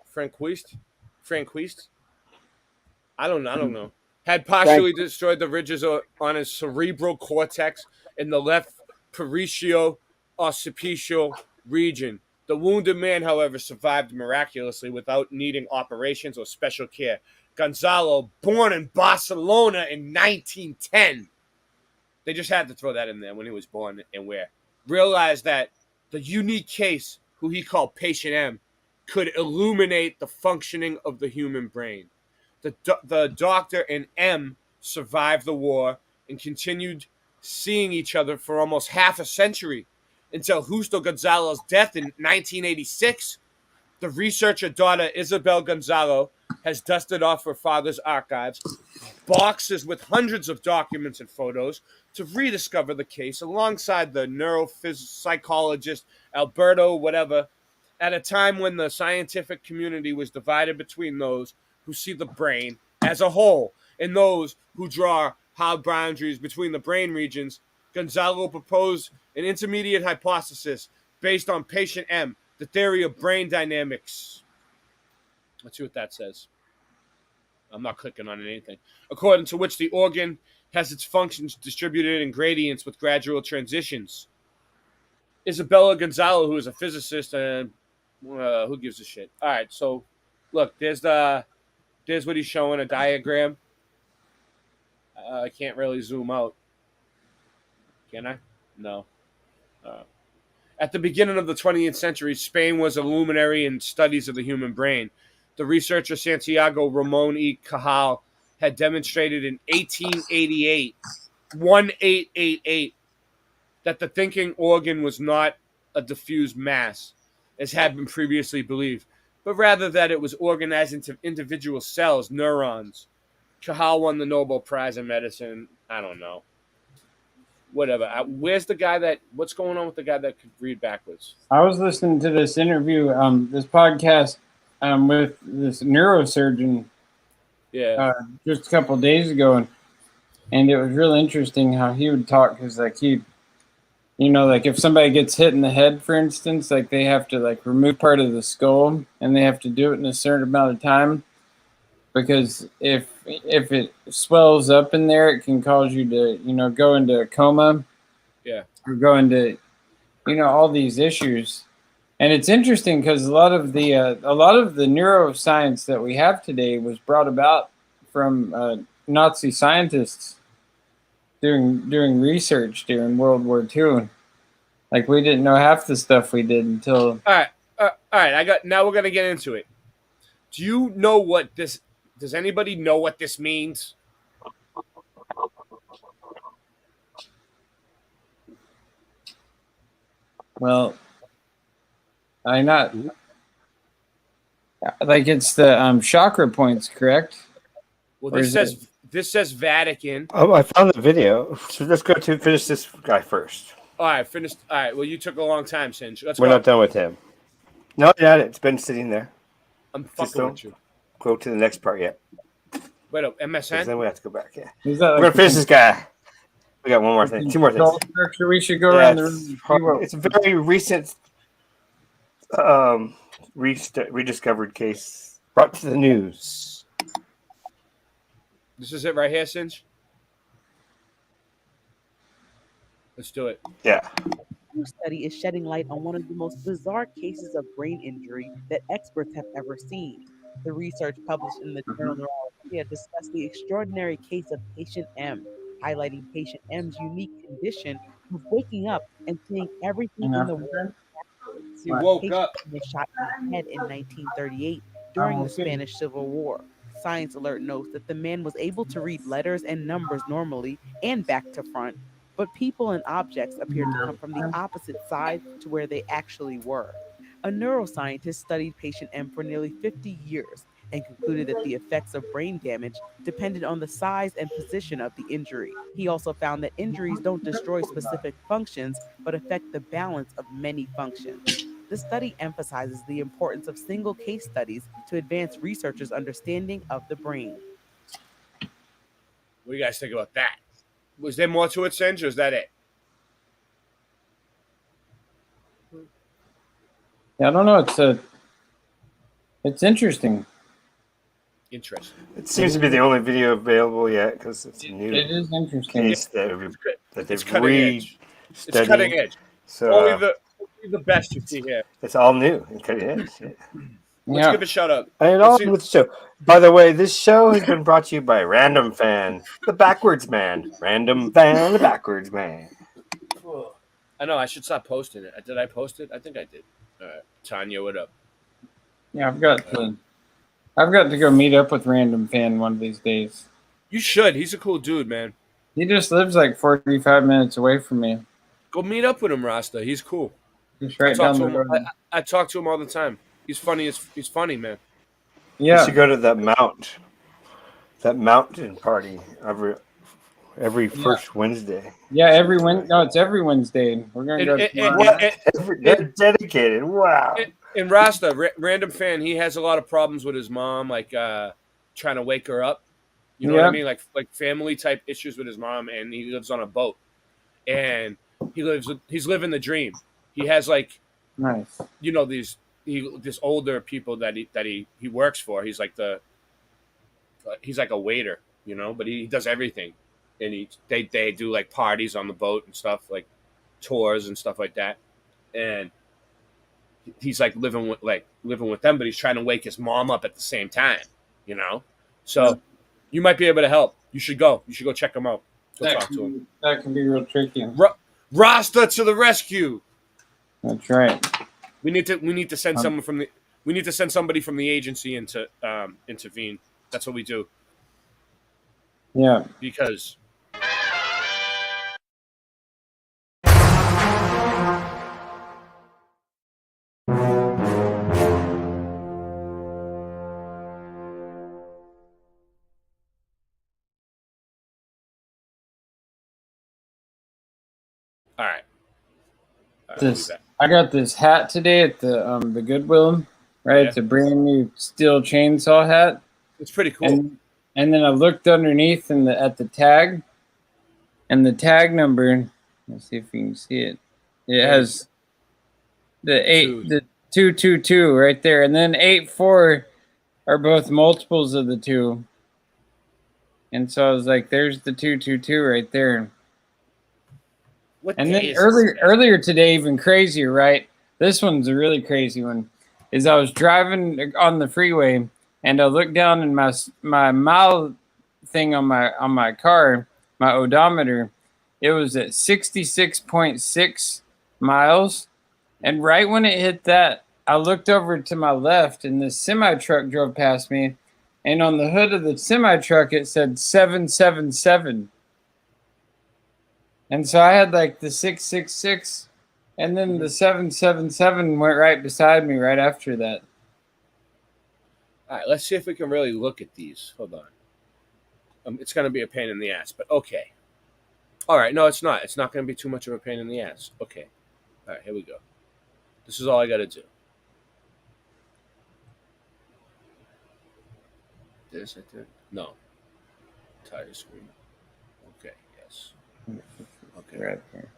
I don't know. Had partially destroyed the ridges on his cerebral cortex in the left parieto-occipital region. The wounded man, however, survived miraculously without needing operations or special care. Gonzalo, born in Barcelona in 1910. They just had to throw that in there when he was born and where. Realized that the unique case, who he called Patient M, could illuminate the functioning of the human brain. The doctor and M survived the war and continued seeing each other for almost half a century. until Justo Gonzalo's death in 1986. The researcher daughter Isabel Gonzalo has dusted off her father's archives, boxes with hundreds of documents and photos, to rediscover the case alongside the neuropsychologist Alberto whatever, at a time when the scientific community was divided between those who see the brain as a whole and those who draw hard boundaries between the brain regions. Gonzalo proposed an intermediate hypothesis based on patient M, the theory of brain dynamics. Let's see what that says. I'm not clicking on anything. According to which the organ has its functions distributed in gradients with gradual transitions. Isabella Gonzalo, who is a physicist, and who gives a shit? All right, so look, there's what he's showing, a diagram. I can't really zoom out. Can I? No. At the beginning of the 20th century, Spain was a luminary in studies of the human brain. The researcher Santiago Ramon y Cajal had demonstrated in 1888, that the thinking organ was not a diffuse mass, as had been previously believed, but rather that it was organized into individual cells, neurons. Cajal won the Nobel Prize in medicine. I don't know. Whatever. Where's the guy that? What's going on with the guy that could read backwards? I was listening to this interview, this podcast, with this neurosurgeon. Yeah. Just a couple of days ago, and it was really interesting how he would talk, because like like if somebody gets hit in the head, for instance, like they have to like remove part of the skull, and they have to do it in a certain amount of time, because if it swells up in there, it can cause you to go into a coma. Yeah. Or go into all these issues. And it's interesting because a lot of the neuroscience that we have today was brought about from Nazi scientists doing research during World War II. Like we didn't know half the stuff we did until. All right. Now we're gonna get into it. Do you know what this? Does anybody know what this means? Well, I not like it's the chakra points, correct? Well, this says Vatican. Oh, I found the video. So let's go to finish this guy first. All right, finished. All right. Well, you took a long time, Singe. We're not done with him. No, not it's been sitting there. I'm fucking with you. Go to the next part yet. Wait up, MSN. Then we have to go back. Yeah, Is that we're gonna finish this guy. We got one more thing, two more things. We should go around the room. It's a very recent, rediscovered case brought to the news. This is it right here, Singe. Let's do it. Yeah. New study is shedding light on one of the most bizarre cases of brain injury that experts have ever seen. The research published in the journal Neurology discussed the extraordinary case of patient M, highlighting patient M's unique condition of waking up and seeing everything in the world. He woke up. Was shot in the head in 1938 during the Spanish Civil War. Science Alert notes that the man was able to read letters and numbers normally and back to front, but people and objects appeared to come from the opposite side to where they actually were. A neuroscientist studied patient M for nearly 50 years and concluded that the effects of brain damage depended on the size and position of the injury. He also found that injuries don't destroy specific functions, but affect the balance of many functions. The study emphasizes the importance of single case studies to advance researchers' understanding of the brain. What do you guys think about that? Was there more to it, Singe, or is that it? Yeah, I don't know. It's interesting. Interesting. It seems to be the only video available yet because it's a new. It is interesting. Case that they've It's cutting edge. So only the best you see here. It's all new and cutting edge. Yeah. Let's give a shout out. And all with the show. By the way, this show has been brought to you by Random Fan, the Backwards Man. Random Fan, the Backwards Man. I know I should stop posting it. Did I post it? I think I did. All right, Tanya, what up? Yeah, I've got to go meet up with Random Fan one of these days. You should. He's a cool dude, man. He just lives like 45 minutes away from me. Go meet up with him, Rasta. He's cool. Just right down the road. I talk to him all the time. He's funny. He's funny, man. You should go to that mountain party every first Wednesday. Yeah, every Wednesday. No, it's every Wednesday. We're gonna go. They're dedicated. Wow. And Rasta, random fan, he has a lot of problems with his mom, like trying to wake her up. You know what I mean? Like family type issues with his mom, and he lives on a boat, and he's living the dream. He has like nice, you know, these older people that he works for. He's like he's like a waiter, you know, but he does everything, and they do like parties on the boat and stuff, like tours and stuff like that, and he's like living with them, but he's trying to wake his mom up at the same time, you know. So you might be able to help. You should go check him out. Go talk to him. That can be real tricky. Rasta to the rescue. That's right. We need to send someone from the. We need to send somebody from the agency into intervene. That's what we do. Yeah. Because. All right. I got this hat today at the Goodwill, right? Yeah. It's a brand new steel chainsaw hat. It's pretty cool. And then I looked underneath at the tag, and the tag number. Let's see if you can see it. It has the 222 right there, and then 84 are both multiples of the 2. And so I was like, "There's the 222 right there." And then earlier today, even crazier, right? This one's a really crazy one. Is I was driving on the freeway and I looked down in my mile thing on my car, my odometer. It was at 66.6 miles, and right when it hit that, I looked over to my left, and this semi truck drove past me, and on the hood of the semi truck it said 777. And so I had like the 666, and then the 777 went right beside me right after that. All right, let's see if we can really look at these. Hold on. It's going to be a pain in the ass, but okay. All right, no, it's not. It's not going to be too much of a pain in the ass. Okay. All right, here we go. This is all I got to do. This, I think? No. Entire screen. Okay, yes. Okay. Right here.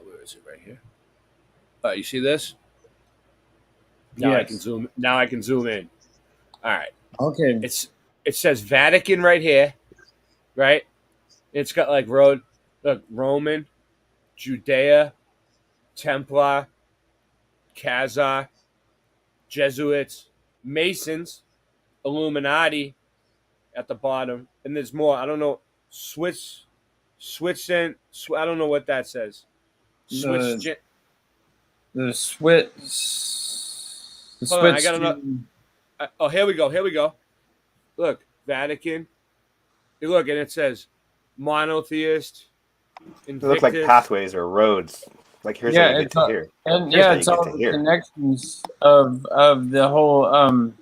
Where is it? Right here. You see this? Now I can zoom. Now I can zoom in. All right. Okay. It says Vatican right here, right? It's got like Roman, Judea, Templar, Khazar, Jesuits, Masons, Illuminati at the bottom, and there's more. I don't know. Switzerland. I don't know what that says. The Swiss. Hold on, I got another. Oh, here we go. Here we go. Look, Vatican. You look, and it says monotheist. They look like pathways or roads. Like here's how you get to here. And it's all the connections of the whole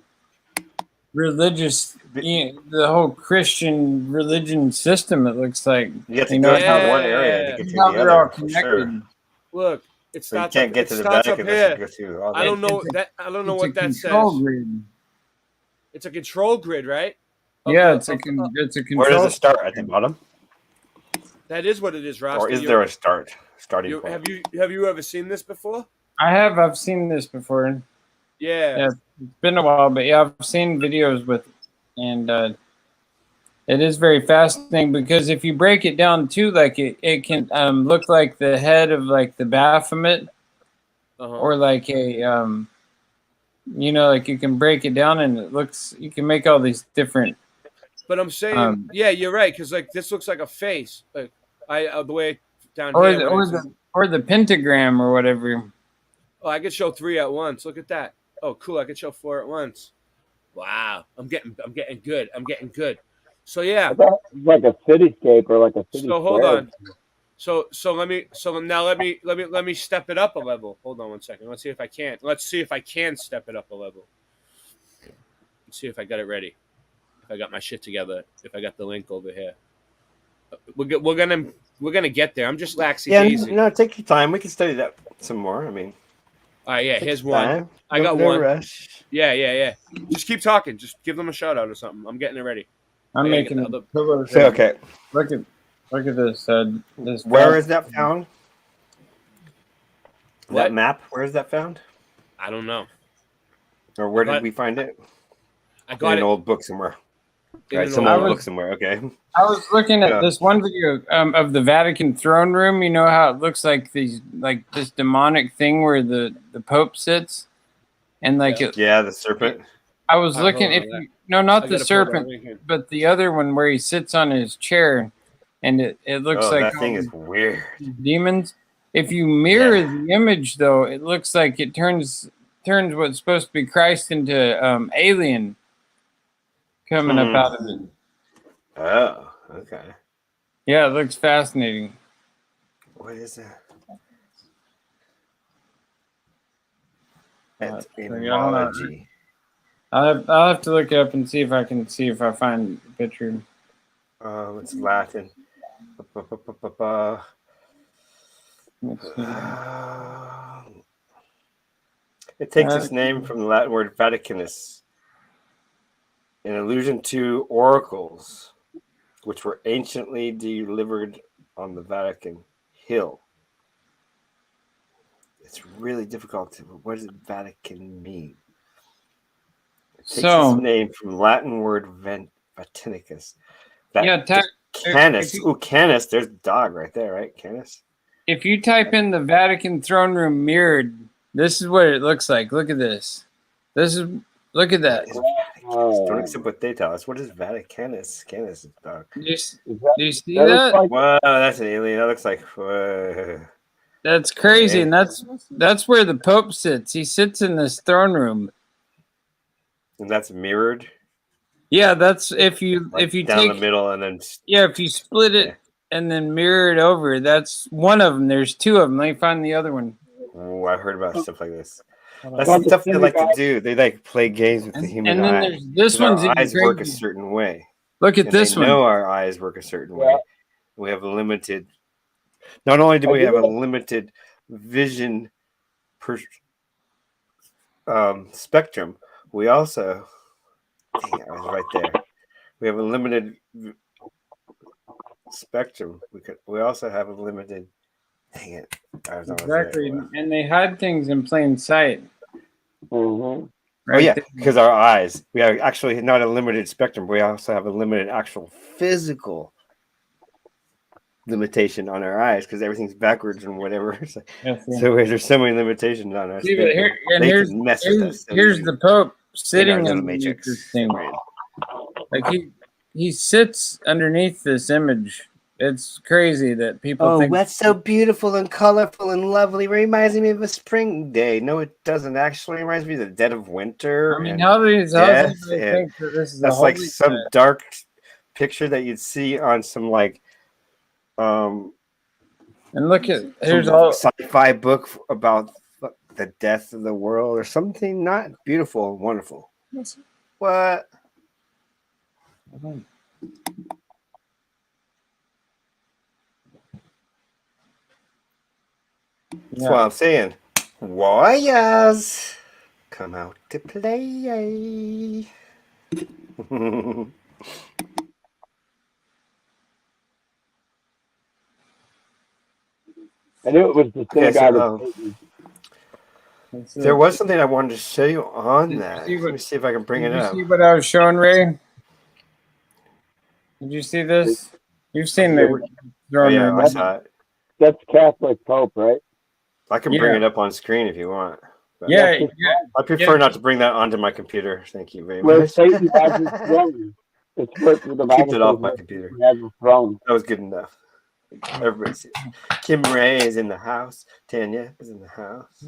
religious, the whole Christian religion system. It looks like you have to go to one area to get to the other. They're all connected. Sure. Look, it starts. You can't get to the Vatican unless you go through all that. I don't know that. I don't know what that says. Grid. It's a control grid, right? Yeah, it's a control. Where does it start? At the bottom? That is what it is, Ross. Or is there a starting point? Have you ever seen this before? I have. I've seen this before. Yeah. It's been a while, but yeah, I've seen videos with it, and it is very fascinating because if you break it down too, like it can look like the head of like the Baphomet, or like a like you can break it down and it looks, you can make all these different. But I'm saying, yeah, you're right, because like this looks like a face, like the way down here, or the pentagram or whatever. Oh, I could show 3 at once. Look at that. Oh, cool. I could show 4 at once. Wow, I'm getting good. I'm getting good. So yeah, like a cityscape or like a city. So hold on. So let me step it up a level. Hold on one second. Let's see if I can. Let's see if I can step it up a level. Let's see if I got it ready. If I got my shit together. If I got the link over here. We're gonna get there. I'm just laxy daisy. No, take your time. We can study that some more. I mean, all right, yeah. Here's your one. time. I got No one. rush. Yeah. Just keep talking. Just give them a shout out or something. I'm getting it ready. I'm I gotta making get a the other- pillow. Okay. Look at this. This Where is that found? What? That map? Where is that found? I don't know. Or where did we find it? I got in it. an old book somewhere. In Right, an some old old book. book somewhere. Okay. I was looking at Yeah. this one video of the Vatican throne room. You know how it looks like this demonic thing where the Pope sits, and Yeah, the serpent. I was Hold looking. on, If I you, no, not gotta the pull that serpent, link in. but the other one where he sits on his chair, and it looks Oh, like that thing is weird. demons. If you mirror the image, though, it looks like it turns what's supposed to be Christ into alien coming up out of it. Oh, okay. Yeah, it looks fascinating. What is that? I don't know. Etymology. I'll have to look it up and see if I find a picture. It's Latin. It takes its name from the Latin word Vaticanus, an allusion to oracles, which were anciently delivered on the Vatican Hill. It's really difficult to. What does Vatican mean? It takes its name from the Latin word Vatinicus. Canis. Ooh, Canis. There's a dog right there, right? Canis. If you type in the Vatican throne room mirrored, this is what it looks like. Look at this. Look at that. Don't accept what they tell us. What is Vaticanus? Canis is dog. Do you see that? Wow, that's an alien. That looks like. That's crazy, and that's where the Pope sits. He sits in this throne room. And that's mirrored. Yeah, that's if you down take the middle and then if you split it and then mirror it over, that's one of them. There's two of them. Let me find the other one. Oh, I've heard about stuff like this. That's the stuff they like to do. They like play games with the human and then eye. there's this Our one's even eyes work a crazy. certain way. Look at And this they one. know our eyes work a certain way. We have a limited. Not only do we have a limited vision per spectrum, we also. Dang it, I was right there. We have a limited spectrum. We also have a limited. Dang it! I was Exactly, and they hide things in plain sight. Oh Right yeah, there. because our eyes. We are actually not a limited spectrum. We also have a limited actual physical limitation on our eyes because everything's backwards and whatever. So, Yes, yeah. so there's so many limitations on us. See, but here's the Pope sitting little underneath matrix. this thing. Like he sits underneath this image. It's crazy that people think. that's so beautiful and colorful and lovely. Reminds me of a spring day. No, it doesn't. Actually, it reminds me of the dead of winter. I mean, and how does death, anybody and think that this is a that's like holy some plant? dark picture that you'd see on some like And look at here's some all. sci-fi book about the death of the world or something not beautiful and wonderful. What? That's what I'm saying. Warriors, come out to play. I knew it was the Okay, synagogue. so, there was something I wanted to show you on that. Let me see if I can bring it Did you up. see what I was showing, Ray? Did you see this? You've seen the throne Yeah, room. I saw it. That's Catholic Pope, right? I can bring it up on screen if you want. but Yeah, I prefer not to bring that onto my computer. Thank you very Where much. Satan has his throne. It's where the Keep Bible it off says my where computer. Satan has his throne. That was good enough. Everybody see it. Kim Ray is in the house. Tanya is in the house.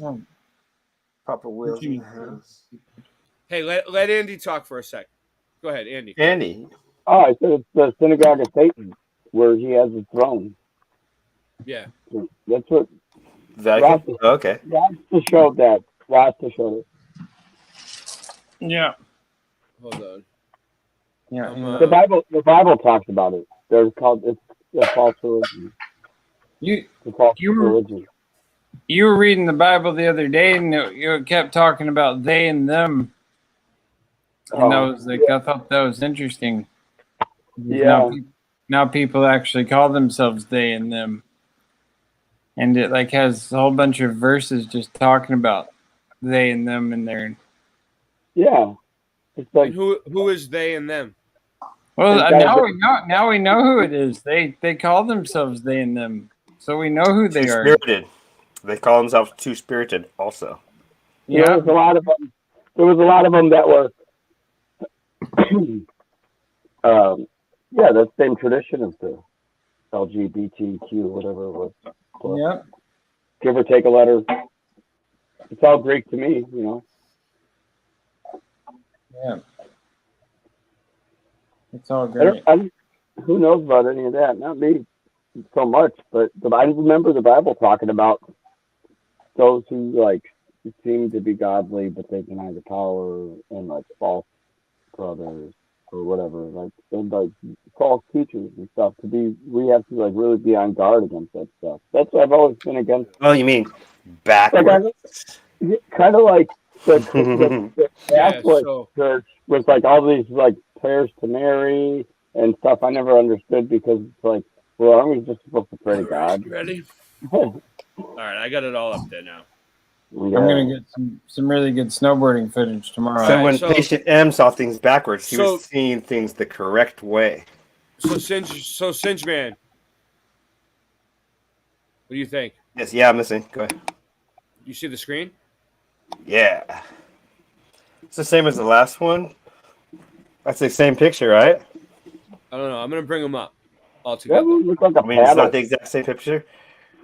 Papa Will's in the house. Hey, let Andy talk for a sec. Go ahead, Andy. Andy. Oh, I said it's the synagogue of Satan, where he has his throne. Yeah. That's what Vatican? Okay. Rasta showed that. Rasta showed it. Yeah. Hold on. Yeah. The Bible talks about it. They're called it's a false religion. You It's a false you religion. you were reading the Bible the other day, and you kept talking about they and them, and that was like I thought that was interesting. Yeah. Now people actually call themselves they and them, and it like has a whole bunch of verses just talking about they and them in there. Yeah. It's like And who is they and them? Well, now we know who it is. They call themselves they and them, so we know who they are. Two-spirited. They call themselves two-spirited also. Yeah. There was a lot of them. There was a lot of them that were that same tradition as the LGBTQ, whatever it was. Yep. Give or take a letter. It's all Greek to me, you know. Yeah. It's all great. Who knows about any of that? Not me so much, but I remember the Bible talking about those who like seem to be godly, but they deny the power, and like false brothers or whatever, like false teachers and stuff. We have to like really be on guard against that stuff. That's what I've always been against. Oh, you mean backwards? Kind of like the Catholic church with like all these like prayers to Mary and stuff. I never understood because it's like, well, aren't we just supposed to pray to God? Ready? All right, I got it all up there now. I'm gonna get some really good snowboarding footage tomorrow. So when Patient M saw things backwards, he was seeing things the correct way. So Singe Man, what do you think? Yes, yeah, I'm listening. Go ahead. You see the screen? Yeah. It's the same as the last one. That's the same picture, right? I don't know. I'm gonna bring them up all together. Look like I mean, it's not the exact same picture.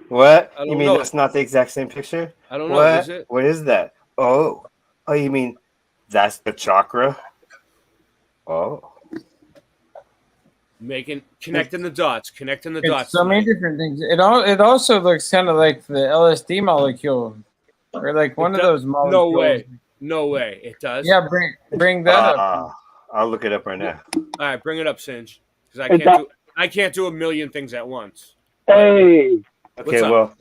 What? You mean that's not the exact same picture? I don't know. What? Is it? What is that? Oh, you mean that's the chakra? Oh. Connecting the dots. It's so many different things. It also looks kind of like the LSD molecule, or like one of those molecules. No way. It does. Yeah, bring that up. I'll look it up right now. All right, bring it up, Singe, because I can't do a million things at once. Hey. Okay, well.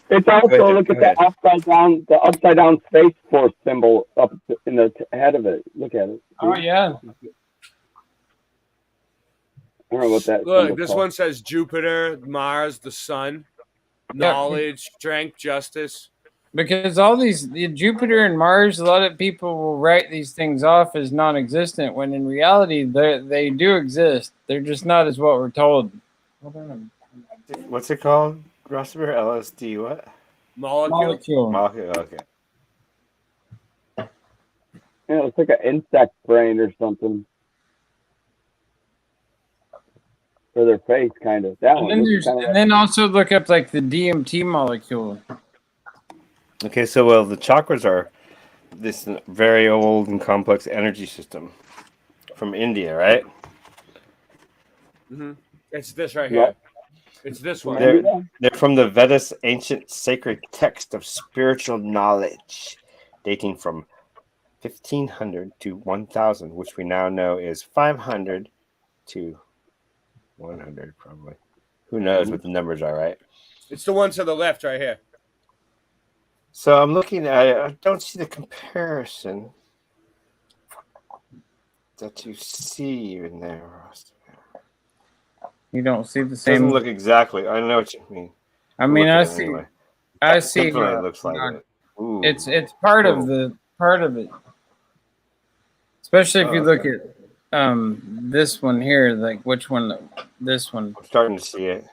It's also look at the upside down Space Force symbol up in the head of it. Look at it. Oh yeah. I don't know what that. Look, this one says Jupiter, Mars, the sun, knowledge, strength, justice. Because all these Jupiter and Mars, a lot of people will write these things off as non-existent when in reality they do exist. They're just not as what we're told. What's it called? Rossberg LSD, what? Molecule. Okay. Yeah, it's like an insect brain or something. For their face, kind of. That one. And then also look up like the DMT molecule. Okay, so the chakras are this very old and complex energy system from India, right? Mm-hmm. It's this right here. It's this one. They're from the Vedas, ancient sacred text of spiritual knowledge, dating from 1500 to 1000, which we now know is 500 to 100, probably. Who knows what the numbers are, right? It's the one to the left right here. So I'm looking at it. I don't see the comparison that you see in there, Ross. You don't see the It same. doesn't look exactly. I know what you mean. I see. Anyway. I see. Definitely looks like it. Ooh. It's part of it. Especially if you look at this one here, like which one? This one. I'm starting to see it.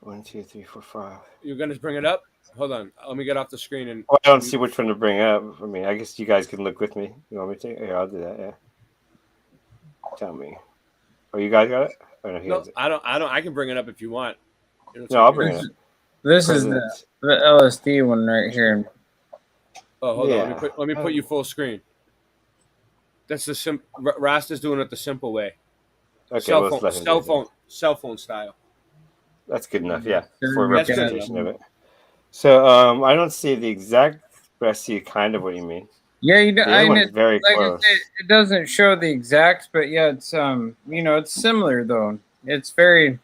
1, 2, 3, 4, 5. You're gonna bring it up? Hold on. Let me get off the screen and. Well, I don't see which one to bring up. I mean, I guess you guys can look with me. You want me to? Yeah, I'll do that. Yeah. Tell me. Oh, you guys got it? No, I don't. I can bring it up if you want. No, I'll bring it up. This is the LSD one right here. Oh, hold on. Let me put you full screen. That's the Rasta's doing it the simple way. Okay, cell phone style. That's good enough. Yeah, Sure, for a That's good representation of enough. it. So I don't see the exact, but I see kind of what you mean. Yeah, you know, The other I one's very like close. it doesn't show the exact, but yeah, it's you know, it's similar though. It's very,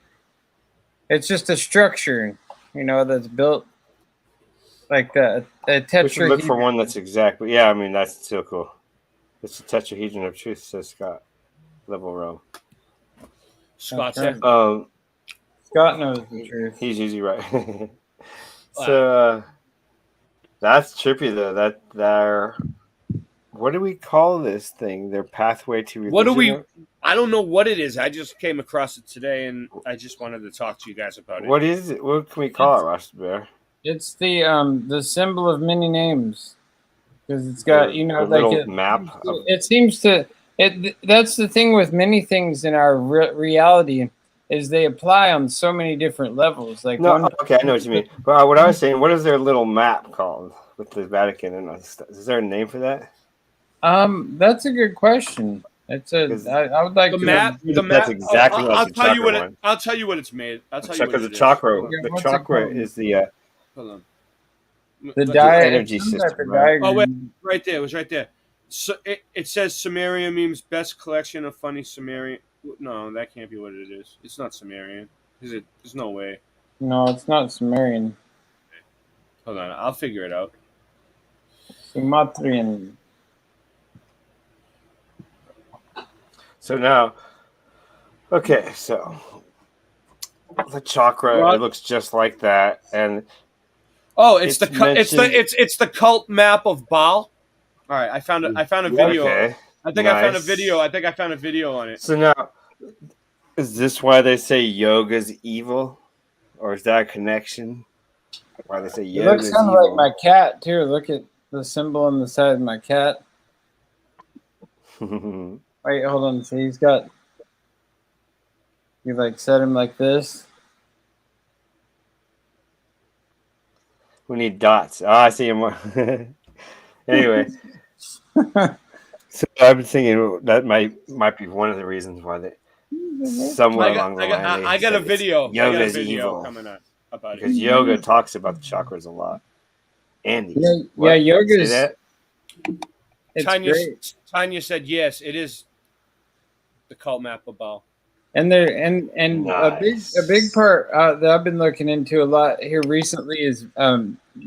it's just a structure, you know, that's built like that. A We should look for tetrahedron. one that's exact. But yeah, I mean that's still cool. It's a tetrahedron of truth, says Scott. Level row. Scott That's said. right. Scott knows the truth. He's usually right. So that's trippy though. That their what do we call this thing? Their pathway to religion. What do we? I don't know what it is. I just came across it today, and I just wanted to talk to you guys about it. What is it? What can we call it, Rusty Bear? It's the symbol of many names because it's got you know a like little map. It seems to it. That's the thing with many things in our reality is they apply on so many different levels. Like No, okay, I know what you mean. But what I was saying, what is their little map called with the Vatican and all this stuff? Is there a name for that? That's a good question. It's a. I would like The to map. The map. That's exactly I'll like the tell you what. chakra one. I'll tell you what it's made. I'll tell you what Because it the is. chakra, Yeah, the what's it chakra called? is the Hold on. The energy it's system, like a right? Oh wait, diagram. right there. It was right there. So it says Sumerian memes best collection of funny Sumerian. No, that can't be what it is. It's not Sumerian. Is it? There's no way. No, it's not Sumerian. Hold on, I'll figure it out. Sumatrian. So now, okay, so the chakra, What? it looks just like that, and Oh, it's It's it's the cult map of Baal. All right, I found a video. Okay, I think I found a nice. video. I think I found a video on it. So now, is this why they say yoga's evil, or is that a connection? Why they say It yoga's looks kind of evil? like my cat too. Look at the symbol on the side of my cat. Wait, hold on. See, he's got. You like set him like this. We need dots. Oh, I see him. Anyway, so I've been thinking that might be one of the reasons why they somewhere along the line. I got a video. Yoga's video evil coming up about because it. yoga talks about the chakras a lot. Andy, Yeah, what? yeah, yoga's. Say that? It's Tanya great. said yes. It is the cult map of Baal. And there and a big part that I've been looking into a lot here recently is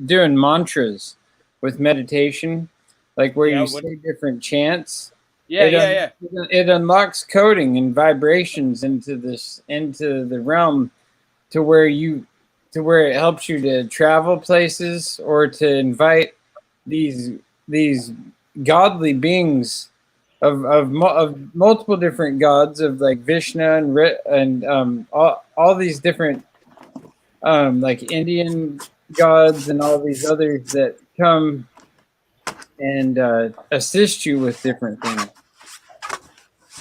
doing mantras with meditation, like where you say different chants. It unlocks coding and vibrations into the realm to where it helps you to travel places or to invite these godly beings of multiple different gods of like Vishnu and all these different like Indian gods and all these others that come and assist you with different things,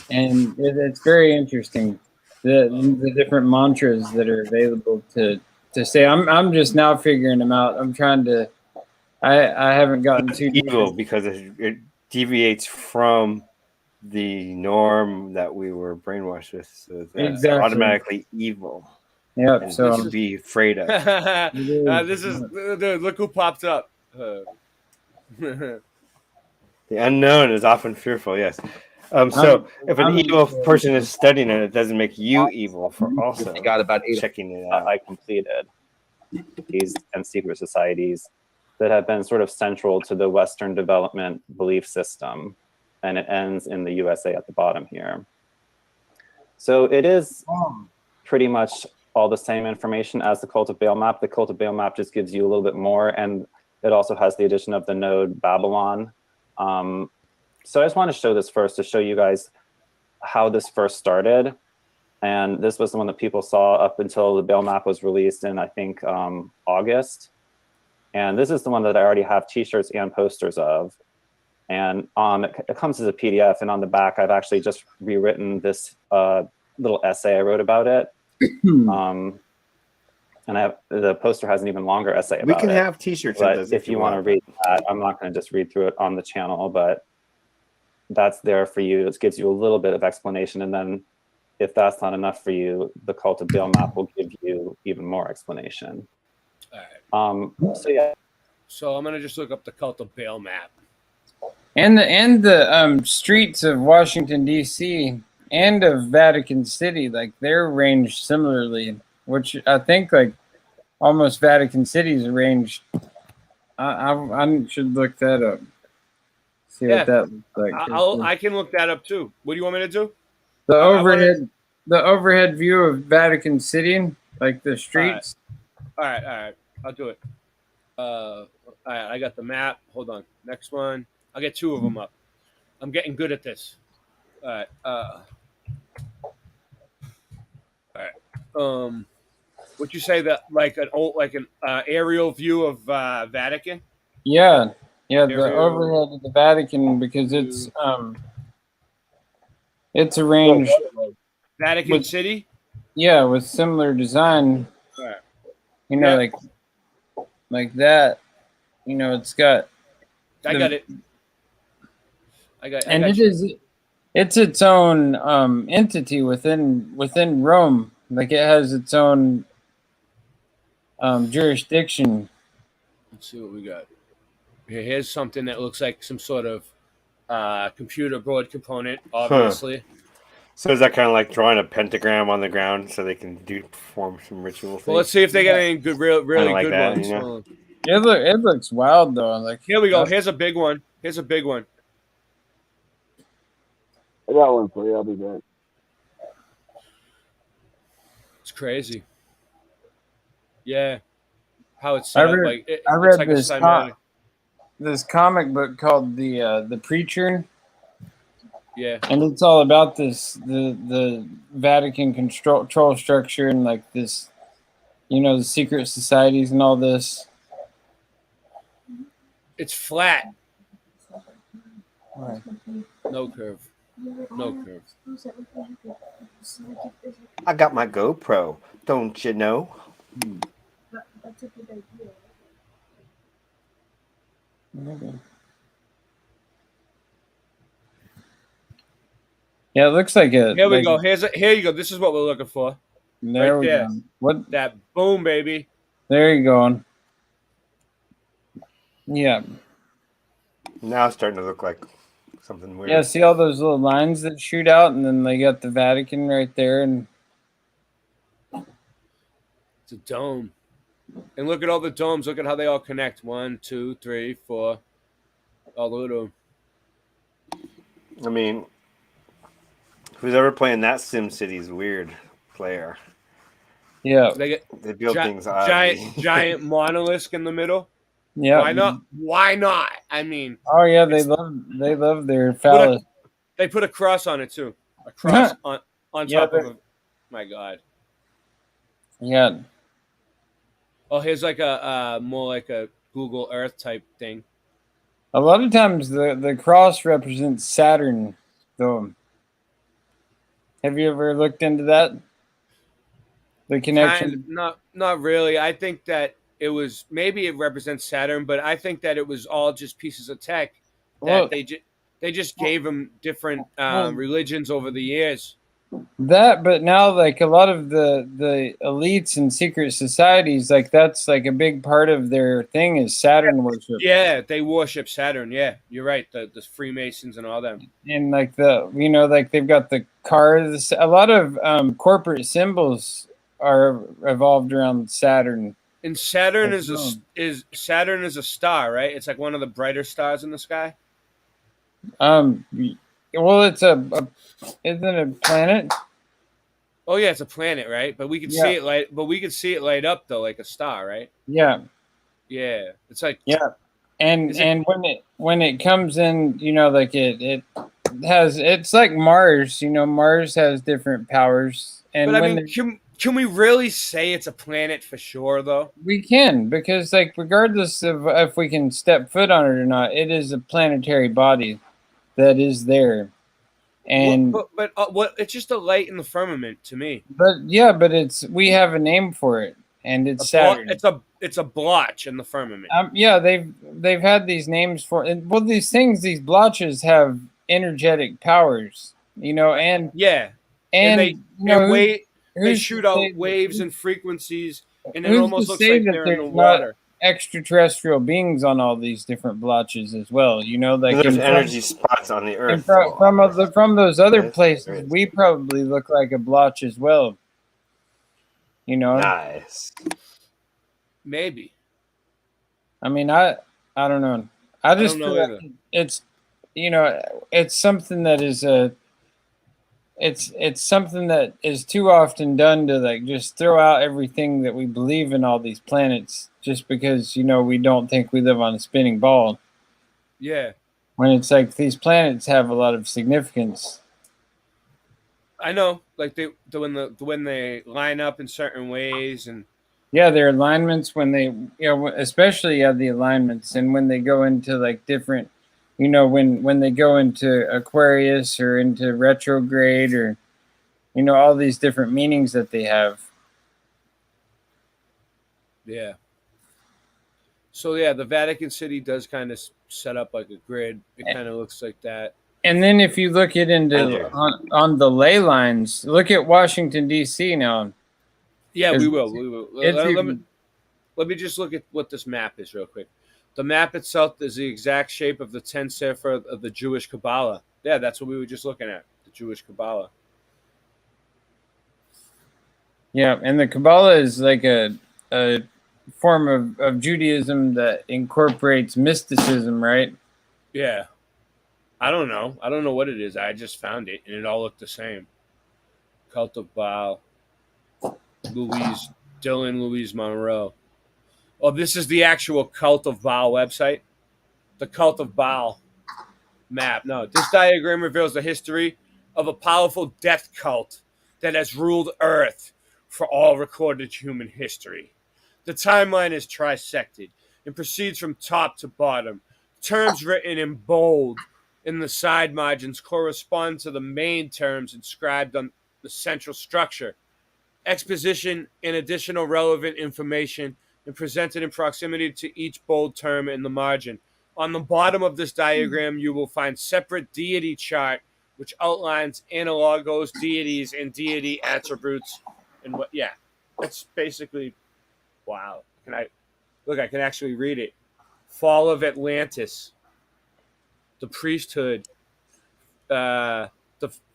and it's very interesting the different mantras that are available to say. I'm just now figuring them out. I'm trying to. I haven't gotten too deep. Evil because it deviates from the norm that we were brainwashed with, so that's Exactly. automatically evil. Yep. And So we should be afraid of. This is dude, look who popped up. The unknown is often fearful. Yes. So if an evil person is studying it, it doesn't make you evil for also got about 8 checking it out. I completed these and secret societies that have been sort of central to the Western development belief system, and it ends in the USA at the bottom here. So it is pretty much all the same information as the Cult of Baal map. The Cult of Baal map just gives you a little bit more, and it also has the addition of the node Babylon. So I just want to show this first to show you guys how this first started. And this was the one that people saw up until the Baal map was released in, I think, August. And this is the one that I already have t-shirts and posters of. And it comes as a PDF, and on the back, I've actually just rewritten this little essay I wrote about it. And the poster has an even longer essay about it. We can have t-shirts. But if you want to read that, I'm not going to just read through it on the channel, but that's there for you. It gives you a little bit of explanation. And then if that's not enough for you, the cult of Baal map will give you even more explanation. All right. So yeah. So I'm gonna just look up the cult of Baal map. And the streets of Washington D.C. and of Vatican City, like they're arranged similarly, which I think like almost Vatican City's arranged. I should look that up. See what that looks like. I can look that up too. What do you want me to do? The overhead view of Vatican City, like the streets. All right. I'll do it. All right, I got the map. Hold on. Next one. I'll get 2 of them up. I'm getting good at this. All right. Would you say that like an aerial view of Vatican? Yeah, the overhead of the Vatican, because it's arranged Vatican City. Yeah, with similar design. All right. You know, like that. You know, it's got. I got it. It's its own entity within Rome. Like it has its own jurisdiction. Let's see what we got. Here's something that looks like some sort of computer board component, obviously. So is that kind of like drawing a pentagram on the ground so they can perform some ritual thing? Well, let's see if they get any good, really like good that, ones. you know? It looks wild though. Like here we go. Here's a big one. I got one for you. I'll be back. It's crazy. Yeah, how it's set I read, up. Like I read like this comic book called the Preacher. Yeah, and it's all about the Vatican control structure and like this, you know, the secret societies and all this. It's flat. Right. No curve. I got my GoPro. Don't you know? That's a good idea. Maybe. Yeah, it looks like a. Here we go. Here you go. This is what we're looking for. There we go. What? That boom, baby. There you go. Yeah. Now it's starting to look like something weird. Yeah, see all those little lines that shoot out, and then they got the Vatican right there, and it's a dome. And look at all the domes. Look at how they all connect. 1, 2, 3, 4. All of them. I mean, who's ever playing that SimCity's weird player. Yeah. They build things giant monolith in the middle. Yeah. Why not? I mean. Oh yeah, they love their phallus. They put a cross on it too. A cross on top of it. My God. Yeah. Oh, here's like a more like a Google Earth type thing. A lot of times the cross represents Saturn, though. Have you ever looked into that? The connection? Not really. I think that it was maybe it represents Saturn, but I think that it was all just pieces of tech that they just gave them different religions over the years. That, but now like a lot of the elites and secret societies, like that's like a big part of their thing is Saturn worship. Yeah, they worship Saturn. Yeah, you're right. The Freemasons and all them. And like like they've got the cars. A lot of corporate symbols are evolved around Saturn. And Saturn is a star, right? It's like one of the brighter stars in the sky. Well, it's isn't it a planet? Oh yeah, it's a planet, right? But we can see it light up though, like a star, right? Yeah. Yeah, it's like and when it comes in, you know, like it's like Mars. You know, Mars has different powers, and but I mean, can we really say it's a planet for sure though? We can, because like regardless of if we can step foot on it or not, it is a planetary body that is there. And but what it's just a light in the firmament to me. But we have a name for it, and it's Saturn. It's a blotch in the firmament. Yeah, they've had these names for it. Well, these blotches have energetic powers, you know, and And they you know, they who's shoot to out say waves and frequencies, and it who's almost to looks say like that they're in the there's not water. extraterrestrial beings on all these different blotches as well? You know, like There's in energy spots on the and Earth. from those other Yes, places, there is. we probably look like a blotch as well. You know, Nice. Maybe. I mean, I don't know. I just don't know feel either. like it's, you know, it's something that is it's something that is too often done to like just throw out everything that we believe in all these planets just because, you know, we don't think we live on a spinning ball. Yeah, When it's like these planets have a lot of significance. I know. Like when they line up in certain ways, and Yeah, their alignments when they, you know, especially the alignments, and when they go into like different, you know, when they go into Aquarius or into retrograde, or, you know, all these different meanings that they have. yeah. So yeah, the Vatican City does kind of set up like a grid. It kind of looks like that. And then if you look it into on the ley lines, look at Washington D.C. now. Yeah, we 'Cause will. We will. it's Let me just look at what this map is real quick. The map itself is the exact shape of the 10 Sefer of the Jewish Kabbalah. Yeah, that's what we were just looking at, the Jewish Kabbalah. Yeah, and the Kabbalah is like a form of Judaism that incorporates mysticism, right? Yeah. I don't know. I don't know what it is. I just found it, and it all looked the same. Cult of Baal. Louise Monroe. Oh, this is the actual Cult of Baal website. The Cult of Baal map. No, this diagram reveals the history of a powerful death cult that has ruled Earth for all recorded human history. The timeline is trisected and proceeds from top to bottom. Terms written in bold in the side margins correspond to the main terms inscribed on the central structure. Exposition and additional relevant information and presented in proximity to each bold term in the margin. On the bottom of this diagram, you will find separate deity chart, which outlines analogous deities and deity attributes. And what? Yeah, that's basically. Wow. I can actually read it. Fall of Atlantis. The priesthood. The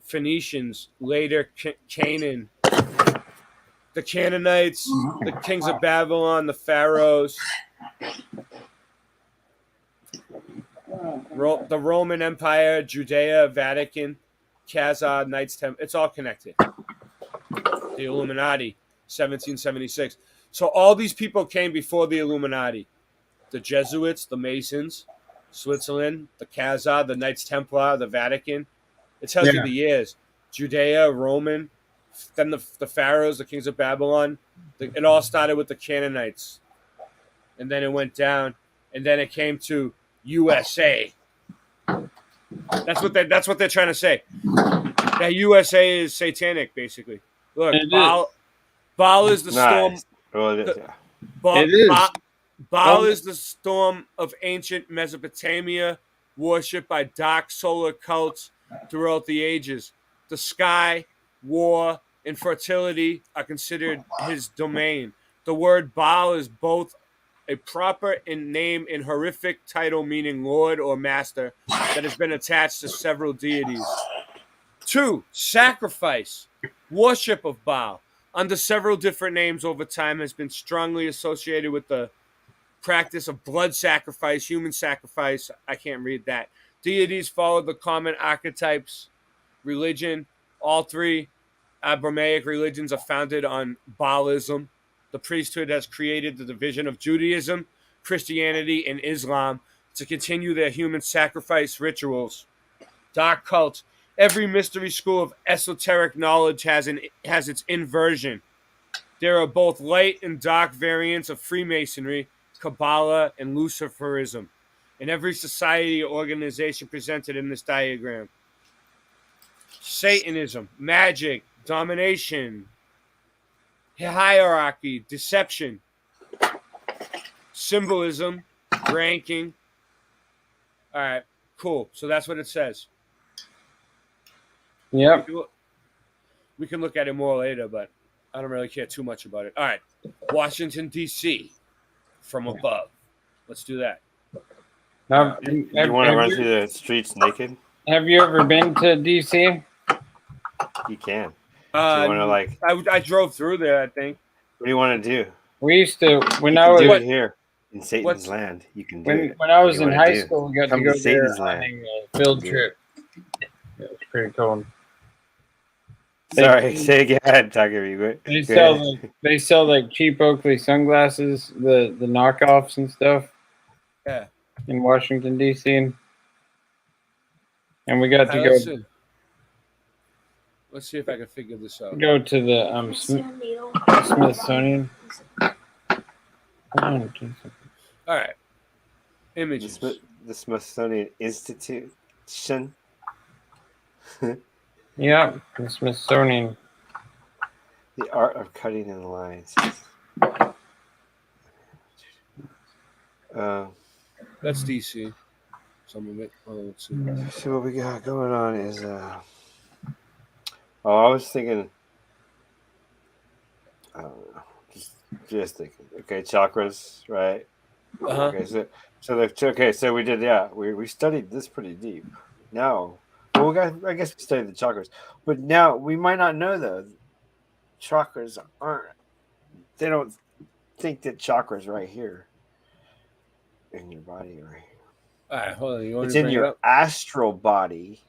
Phoenicians. Later Canaan. The Canaanites, the kings of Babylon, the pharaohs, the Roman Empire, Judea, Vatican, Khazar, Knights Temple. It's all connected. The Illuminati, 1776. So all these people came before the Illuminati. The Jesuits, the Masons, Switzerland, the Khazar, the Knights Templar, the Vatican. It tells you the years. Judea, Roman, then the pharaohs, the kings of Babylon. It all started with the Canaanites, and then it went down, and then it came to USA. That's what they're trying to say. That USA is satanic, basically. Look, Baal is the storm. Well, it is, Baal is the storm of ancient Mesopotamia, worshipped by dark solar cults throughout the ages. The sky, war, and fertility are considered his domain. The word Baal is both a proper name and horrific title meaning lord or master that has been attached to several deities. 2. Sacrifice. Worship of Baal, under several different names over time, has been strongly associated with the practice of blood sacrifice, human sacrifice. I can't read that. Deities follow the common archetypes. Religion. All three Abrahamic religions are founded on Baalism. The priesthood has created the division of Judaism, Christianity, and Islam to continue their human sacrifice rituals. Dark cults. Every mystery school of esoteric knowledge has its inversion. There are both light and dark variants of Freemasonry, Kabbalah, and Luciferism in every society or organization presented in this diagram. Satanism, magic, domination, hierarchy, deception, symbolism, ranking. All right, cool. So that's what it says. Yep. We can look at it more later, but I don't really care too much about it. All right, Washington D.C. from above. Let's do that. Now, You want to run through the streets naked? Have you ever been to DC? You can. Do you want to like? I drove through there. I think. What do you want to do? We used to when You I can was do it here in Satan's land. You can do it. when I was What do in you wanna high do? school. We got Come to go there Satan's on land. a field Do it. trip. It was pretty cool. Sorry, say again, Tucker. They sell like cheap Oakley sunglasses, the knockoffs and stuff. Yeah. In Washington D.C. And we got to Let's go see. Let's see if I can figure this out. go to the Smithsonian. All right. Images. The Smithsonian Institution. Yeah, the Smithsonian. The art of cutting in lines. That's DC. Some of it. Oh, let's see. So what we got going on is I was thinking I don't know. Just thinking. Okay, chakras, right? Uh-huh. Okay, so we did we studied this pretty deep. Now I guess we studied the chakras. But now we might not know though. Chakras they don't think that chakras right here in your body right here. All right, hold on. You want It's to in bring it your up? astral body